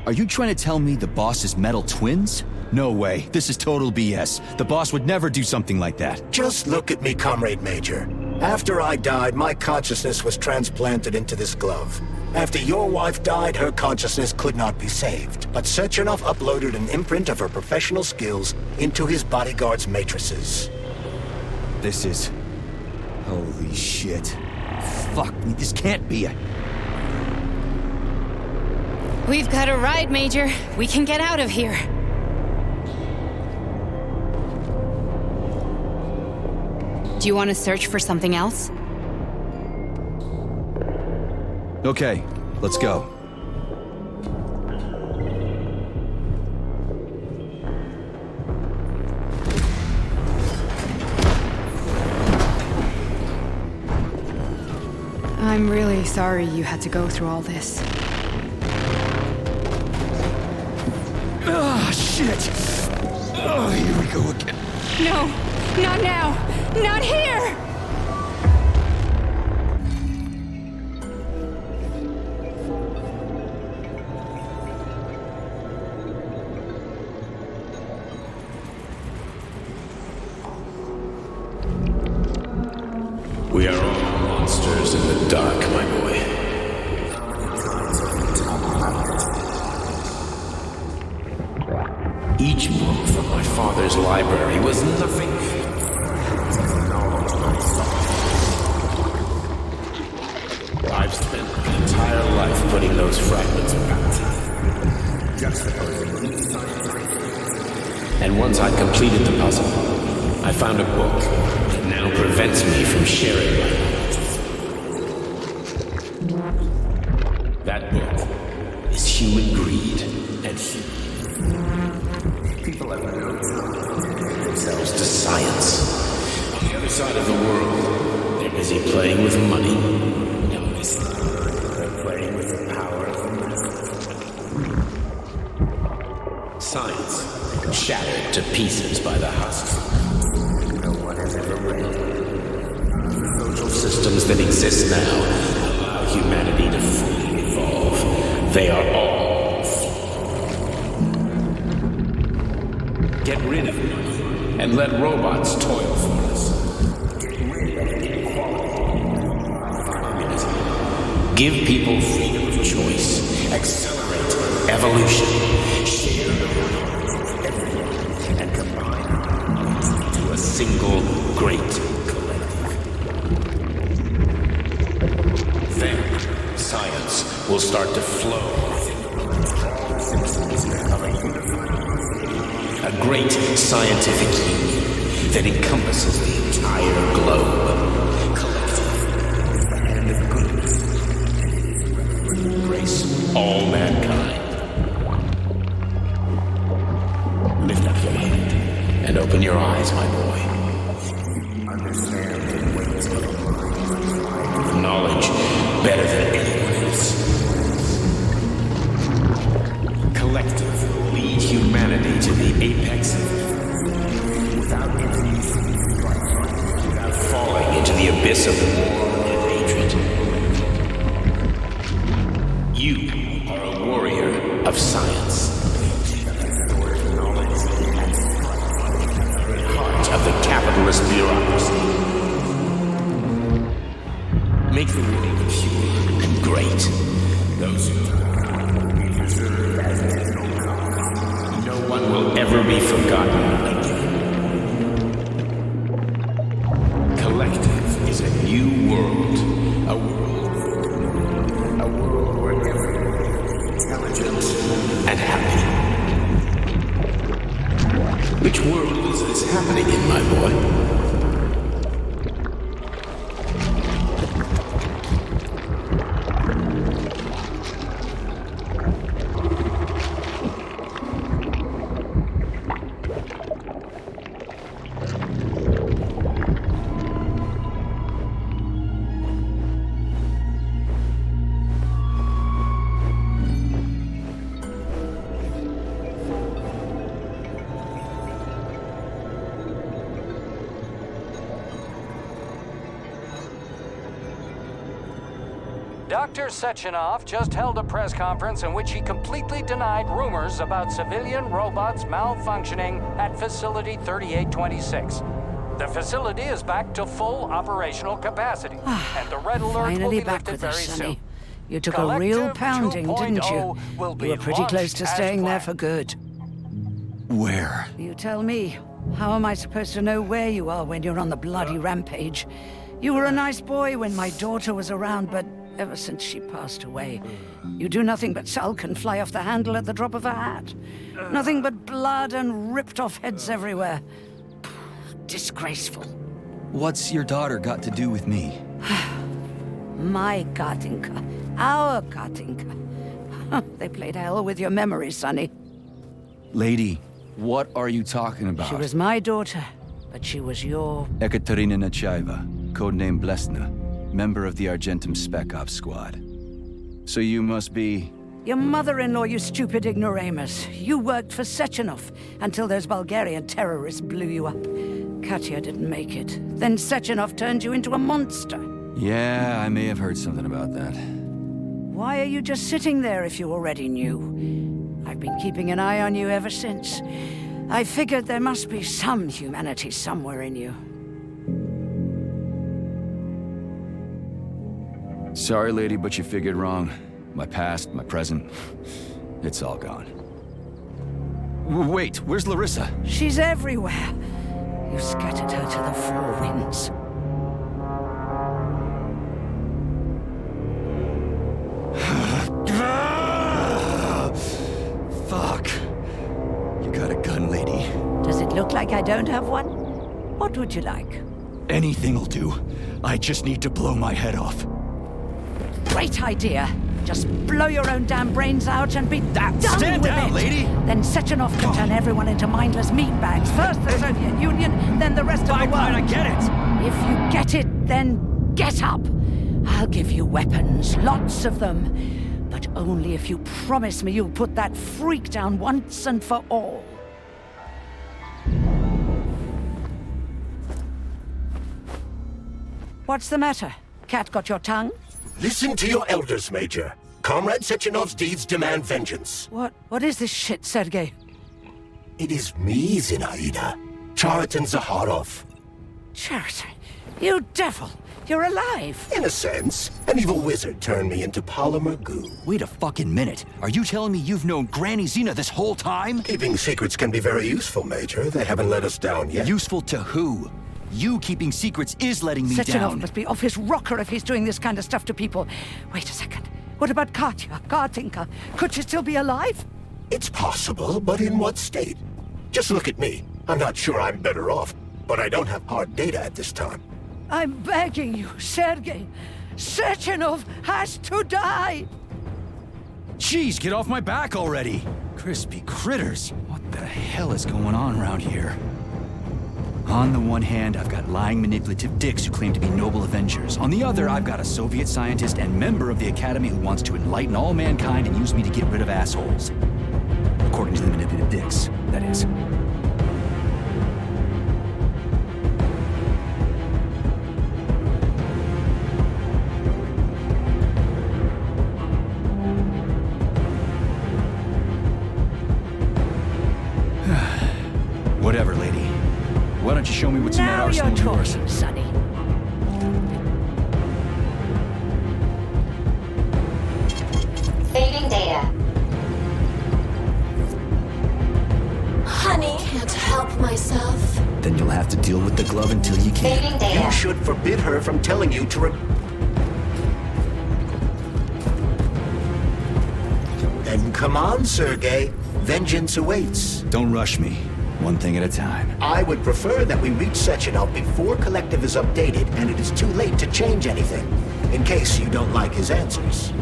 Are you trying to tell me the boss is metal twins? No way. This is total BS. The boss would never do something like that. Just look at me, Comrade Major. After I died, my consciousness was transplanted into this glove. After your wife died, her consciousness could not be saved. But Sechenov uploaded an imprint of her professional skills into his bodyguard's matrices. This is... Holy shit. Fuck me, this can't be a... We've got a ride, Major. We can get out of here. Do you want to search for something else? Okay, let's go. I'm really sorry you had to go through all this. Ah, shit! Oh, here we go again. No, not now! Not here! We are all monsters in the dark, my boy. Each book from my father's library was nothing. I've spent my entire life putting those fragments back. And once I'd completed the puzzle, I found a book that now prevents me from sharing my knowledge. That book is Human Greed and People have themselves to science. On the other side of the world, they're busy playing with money. They're playing with the power of science, shattered to pieces by the husks. No one has ever read. The social systems that exist now allow humanity to fully evolve. They are all flawed. Get rid of money and let robots toil for us. Get rid of inequality. Give people freedom of choice. Accelerate evolution. Share everything and combine to a single great collective. Then science will start to flow. A great scientific union that encompasses the entire globe. Collective. And of goodness. Embrace all mankind. Lift up your head and open your eyes, my boy. Understand the weight of knowledge better than anyone else. Collective will lead humanity to the apex without falling into the abyss of war and hatred. You are a warrior of science. Heart of the capitalist bureaucracy. Make the world pure and great. Those who be preserved as it is. No one will ever be forgotten again. Collective is a new world. A world where everyone is intelligent and happy. Which world is this happening in, my boy? Dr. Sechenov just held a press conference in which he completely denied rumors about civilian robots malfunctioning at Facility 3826. The facility is back to full operational capacity, and the red alert will Finally be back lifted with very us, soon. Sonny. You took a real pounding, didn't you? will You be were pretty close launched to as staying there planned. for good. Where? You tell me. How am I supposed to know where you are when you're on the bloody rampage? You were a nice boy when my daughter was around, but ever since she passed away, you do nothing but sulk and fly off the handle at the drop of a hat. Nothing but blood and ripped off heads everywhere. Disgraceful. What's your daughter got to do with me? My Katinka. Our Katinka. They played hell with your memory, Sonny. Lady, what are you talking about? She was my daughter, but she was your... Ekaterina Nechaeva, codename Blesna, member of the Argentum Spec Ops squad. So you must be... Your mother-in-law, you stupid ignoramus. You worked for Sechenov until those Bulgarian terrorists blew you up. Katya didn't make it. Then Sechenov turned you into a monster. Yeah, I may have heard something about that. Why are you just sitting there if you already knew? I've been keeping an eye on you ever since. I figured there must be some humanity somewhere in you. Sorry, lady, but you figured wrong. My past, my present, it's all gone. Wait, where's Larissa? She's everywhere. You scattered her to the four winds. Fuck. You got a gun, lady. Does it look like I don't have one? What would you like? Anything'll do. I just need to blow my head off. Great idea. Just blow your own damn brains out and be done Stand with down, it. lady! Then Sechenov can turn everyone into mindless meatbags. First the Soviet Union, then the rest of the world. Fine, I get it. If you get it, then get up. I'll give you weapons, lots of them. But only if you promise me you'll put that freak down once and for all. What's the matter? Cat got your tongue? Listen to your elders, Major. Comrade Sechenov's deeds demand vengeance. What is this shit, Sergei? It is me, Zinaida. Chariton Zaharov. Chariton? You devil! You're alive! In a sense, an evil wizard turned me into polymer goo. Wait a fucking minute. Are you telling me you've known Granny Zena this whole time? Keeping secrets can be very useful, Major. They haven't let us down yet. Useful to who? You keeping secrets is letting me Sechenov down. must be off his rocker if he's doing this kind of stuff to people. Wait a second. What about Katya, Katinka? Could she still be alive? It's possible, but in what state? Just look at me. I'm not sure I'm better off, but I don't have hard data at this time. I'm begging you, Sergei. Sechenov has to die! Jeez, get off my back already! Crispy critters. What the hell is going on around here? On the one hand, I've got lying, manipulative dicks who claim to be noble avengers. On the other, I've got a Soviet scientist and member of the Academy who wants to enlighten all mankind and use me to get rid of assholes. According to the manipulative dicks, that is. Whatever, lady. Why don't you show me what's in that Now arsenal you're of yours? talking, Sonny. Saving data. Honey, can't help myself. Then you'll have to deal with the glove until you can. Saving data. You should forbid her from telling you to Then come on, Sergei. Vengeance awaits. Don't rush me. One thing at a time. I would prefer that we reach Sechenov before Collective is updated and it is too late to change anything, in case you don't like his answers.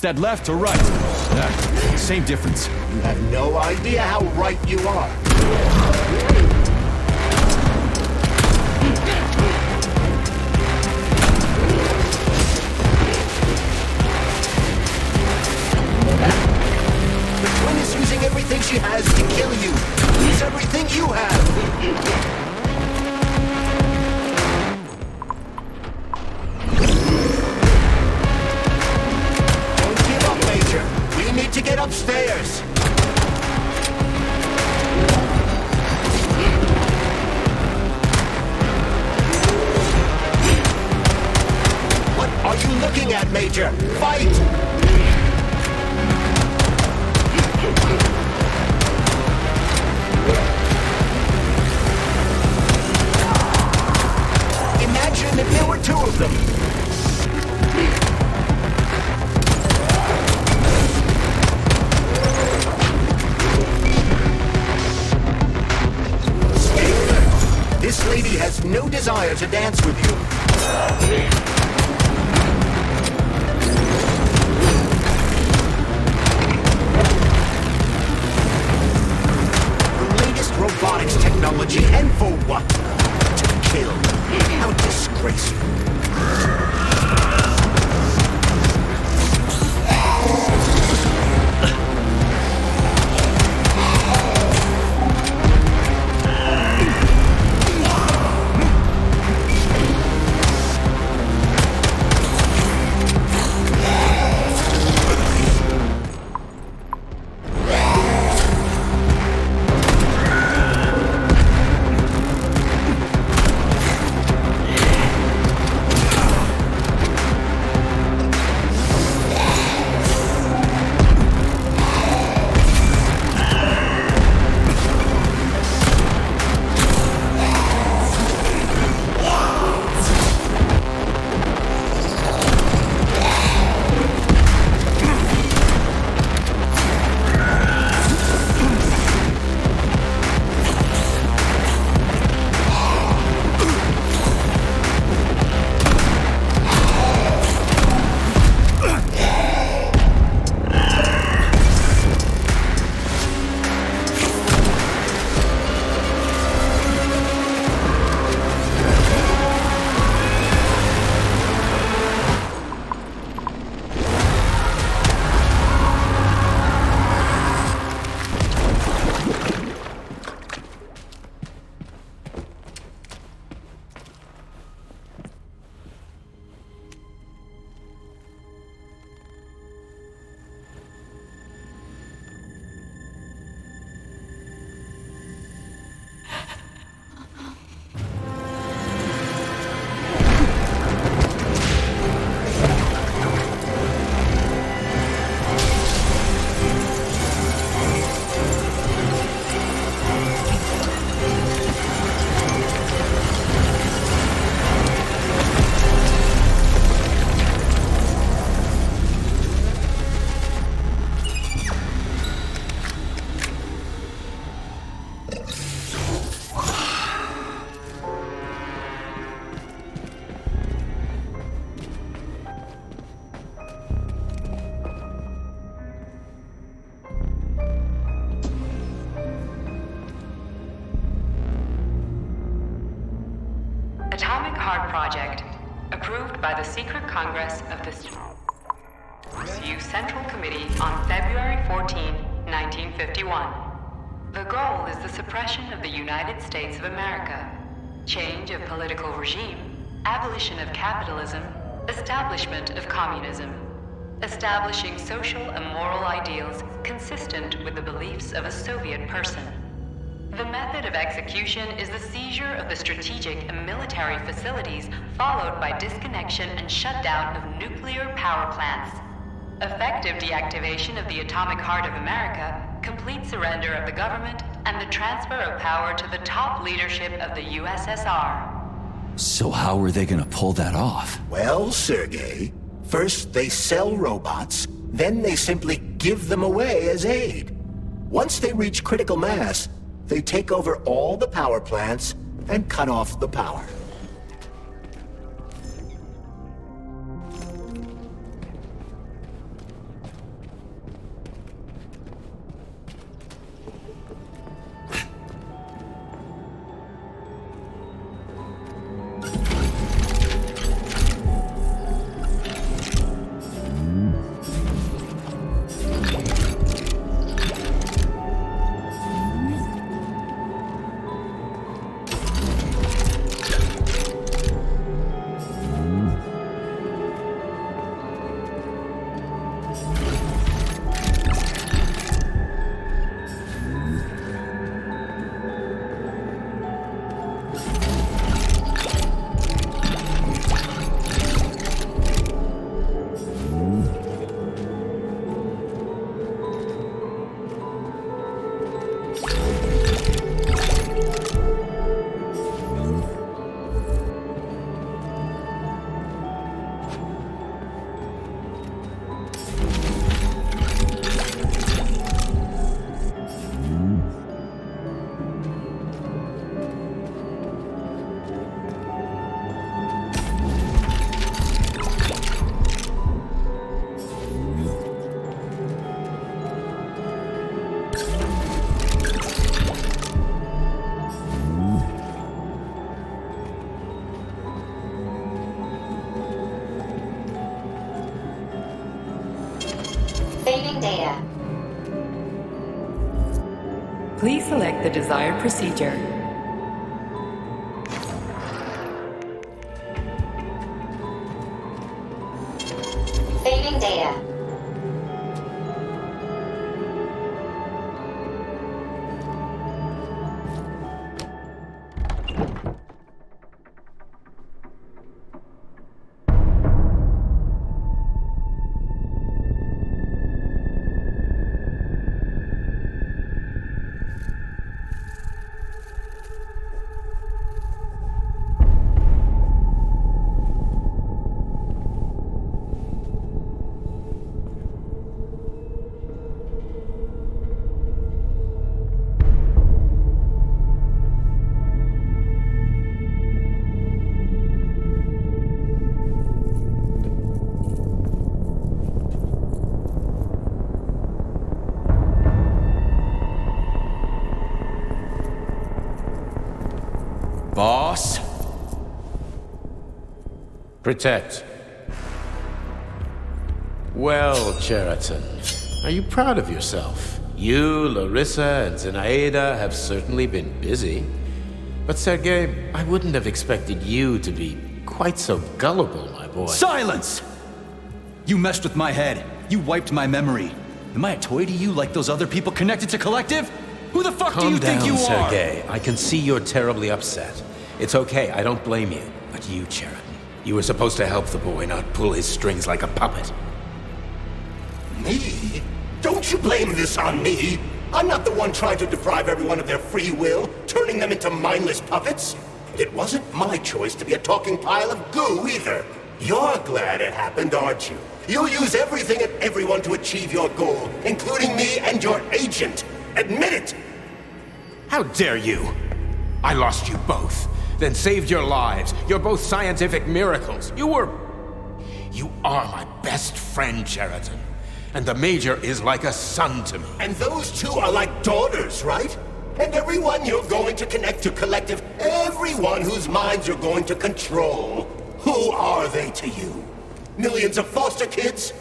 Is that left or right? Same difference. You have no idea how right you are. Using everything she has to kill you. Use everything you have. Don't give up, Major. We need to get upstairs. What are you looking at, Major? Fight! Imagine if there were two of them. Stay alert. This lady has no desire to dance with you. Robotics technology, and for what? To kill. How disgraceful. Atomic Heart Project, approved by the Secret Congress of the U Central Committee on February 14, 1951. The goal is the suppression of the United States of America, change of political regime, abolition of capitalism, establishment of communism, establishing social and moral ideals consistent with the beliefs of a Soviet person. The method of execution is the seizure of the strategic and military facilities, followed by disconnection and shutdown of nuclear power plants. Effective deactivation of the atomic heart of America, complete surrender of the government, and the transfer of power to the top leadership of the USSR. So how are they gonna pull that off? Well, Sergei, first they sell robots, then they simply give them away as aid. Once they reach critical mass, they take over all the power plants and cut off the power. the desired procedure. Saving data. Boss? Protect. Well, Cheriton, are you proud of yourself? You, Larissa, and Zinaida have certainly been busy. But Sergei, I wouldn't have expected you to be quite so gullible, my boy. Silence! You messed with my head. You wiped my memory. Am I a toy to you like those other people connected to Collective? Who the fuck do you think you are? Calm down, Sergei. I can see you're terribly upset. It's okay, I don't blame you. But you, Cheriton, you were supposed to help the boy, not pull his strings like a puppet. Me? Don't you blame this on me? I'm not the one trying to deprive everyone of their free will, turning them into mindless puppets. It wasn't my choice to be a talking pile of goo either. You're glad it happened, aren't you? You'll use everything and everyone to achieve your goal, including me and your agent. Admit it! How dare you? I lost you both, then saved your lives. You're both scientific miracles. You are my best friend, Cheriton. And the Major is like a son to me. And those two are like daughters, right? And everyone you're going to connect to Collective, everyone whose minds you're going to control, who are they to you? Millions of foster kids?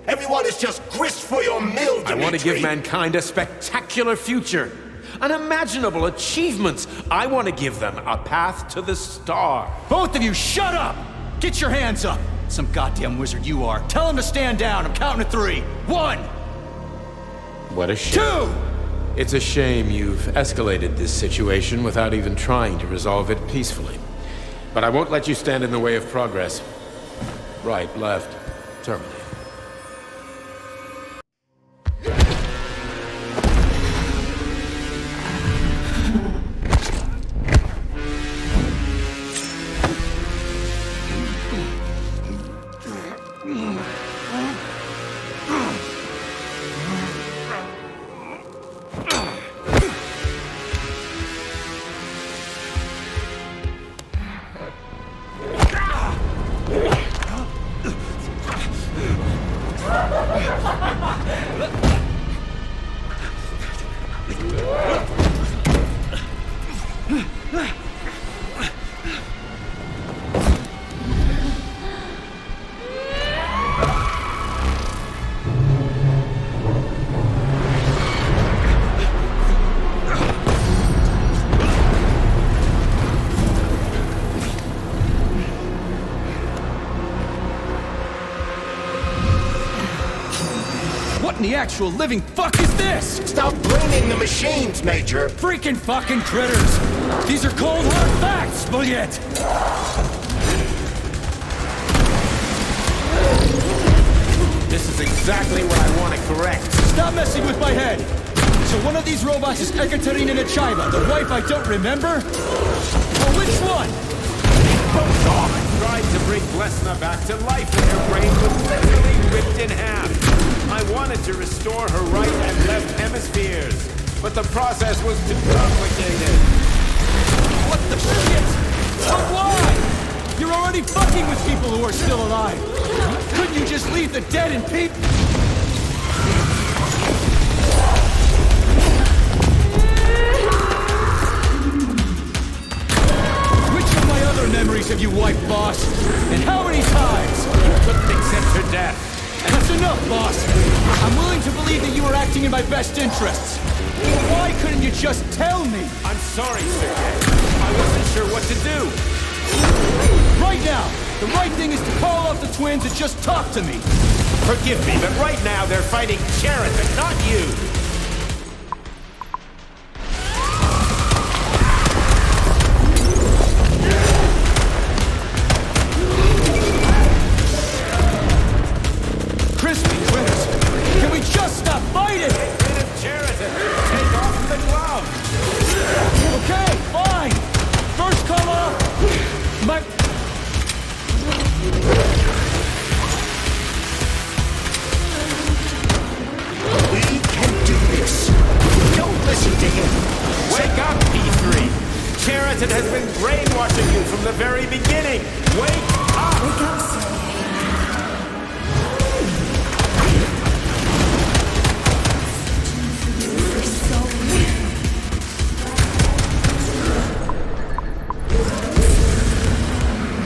Everyone is just grist for your mill, Dimitri. I want to give mankind a spectacular future. Unimaginable achievements. I want to give them a path to the star. Both of you, shut up! Get your hands up! Some goddamn wizard you are. Tell him to stand down. I'm counting to 3. 1! What a shame. 2! It's a shame you've escalated this situation without even trying to resolve it peacefully. But I won't let you stand in the way of progress. Right, left, terminate. What in the actual living fuck is this? Stop blaming the machines, Major! Freaking fucking critters! These are cold hard facts, Bullet! This is exactly what I want to correct. Stop messing with my head! So one of these robots is Ekaterina Nechaeva, the wife I don't remember? Well, which one? Both off! I tried to bring Blesna back to life when her brain was literally ripped in half. I wanted to restore her right and left hemispheres, but the process was too complicated. What the shit? But why? You're already fucking with people who are still alive. Couldn't you just leave the dead in peace? Which of my other memories have you wiped, boss? And how many times? You couldn't accept her death. That's enough, boss. I'm willing to believe that you were acting in my best interests. Why couldn't you just tell me? I'm sorry, Sergei. I wasn't sure what to do. Right now, the right thing is to call off the twins and just talk to me. Forgive me, but right now they're fighting Sheraton, not you. Crispy twins, can we just stop fighting? Get rid of Sheraton. Take off the glove. Okay, fine. First call off. My... We can do this. Don't listen to him. Wake up, P3. Sheraton has been brainwashing you from the very beginning. Wake up. Wake up, Sergei.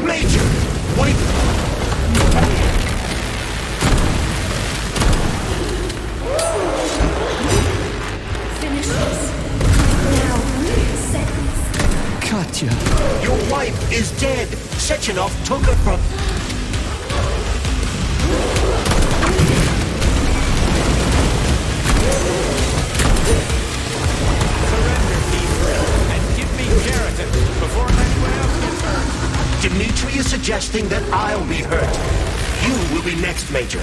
Major, wait. Finish this. Now, set this. Katya. Your wife is dead. Sechenov took her from... Surrender, P3, and give me Sheraton before anyone else gets hurt. Dmitri is suggesting that I'll be hurt. You will be next, Major.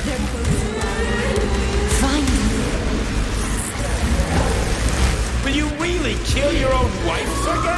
Will you really kill your own wife, Sergei?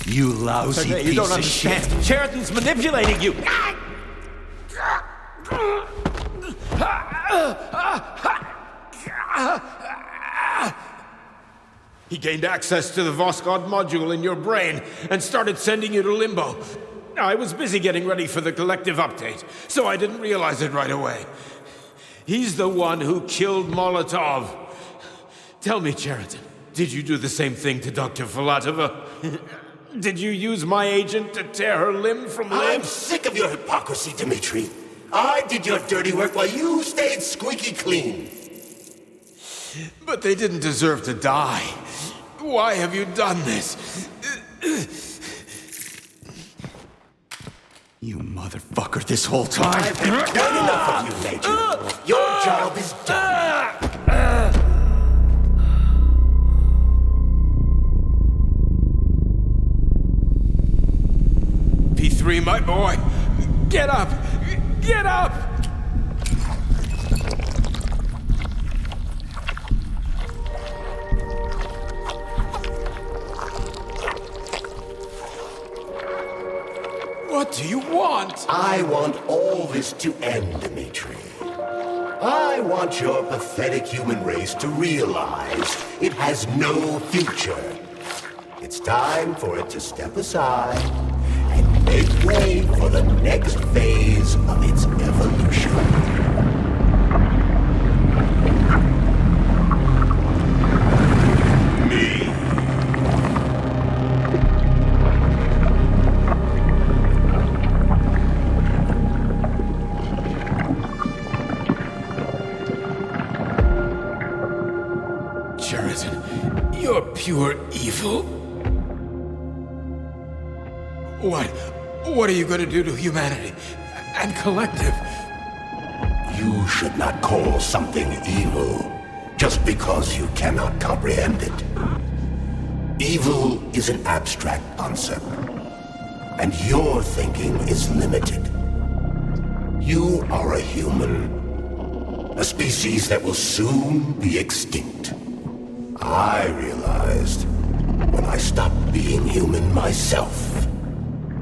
You lousy Sergei, piece you don't of understand. shit. Sheraton's manipulating you. He gained access to the Voskhod module in your brain and started sending you to limbo. I was busy getting ready for the collective update, so I didn't realize it right away. He's the one who killed Molotov. Tell me, Sheraton, did you do the same thing to Dr. Filatova? Did you use my agent to tear her limb from limb? I'm sick of your hypocrisy, Dmitri. I did your dirty work while you stayed squeaky clean. But they didn't deserve to die. Why have you done this? You motherfucker, this whole time. I've done enough of you, Major. Your job is done. P3, my boy. Get up! Get up! What do you want? I want all this to end, Dmitri. I want your pathetic human race to realize it has no future. It's time for it to step aside and make way for the next phase of its evolution. You're pure evil? What are you going to do to humanity and collective? You should not call something evil just because you cannot comprehend it. Evil is an abstract concept, and your thinking is limited. You are a human, a species that will soon be extinct. I realized when I stopped being human myself.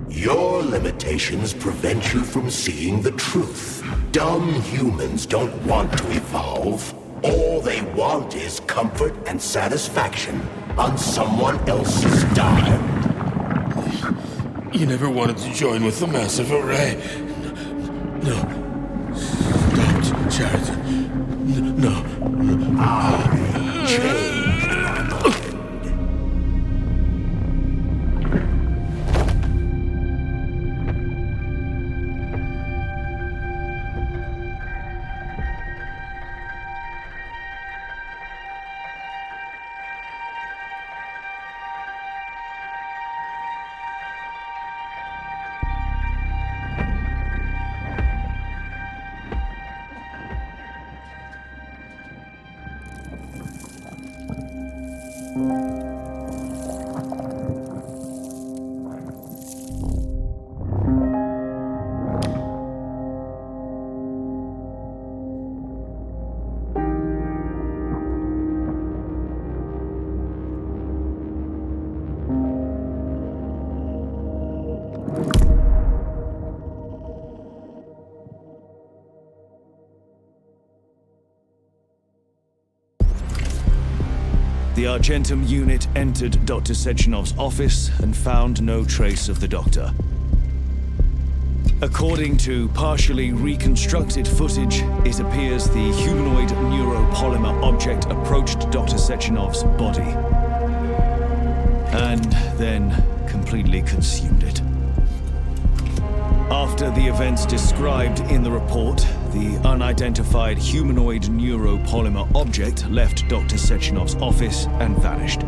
Your limitations prevent you from seeing the truth. Dumb humans don't want to evolve. All they want is comfort and satisfaction on someone else's dime. You never wanted to join with the massive array. No. Don't, Sheraton. No. I changed. The Argentum unit entered Dr. Sechenov's office and found no trace of the doctor. According to partially reconstructed footage, it appears the humanoid neuropolymer object approached Dr. Sechenov's body and then completely consumed it. After the events described in the report, the unidentified humanoid neuropolymer object left Dr. Sechenov's office and vanished.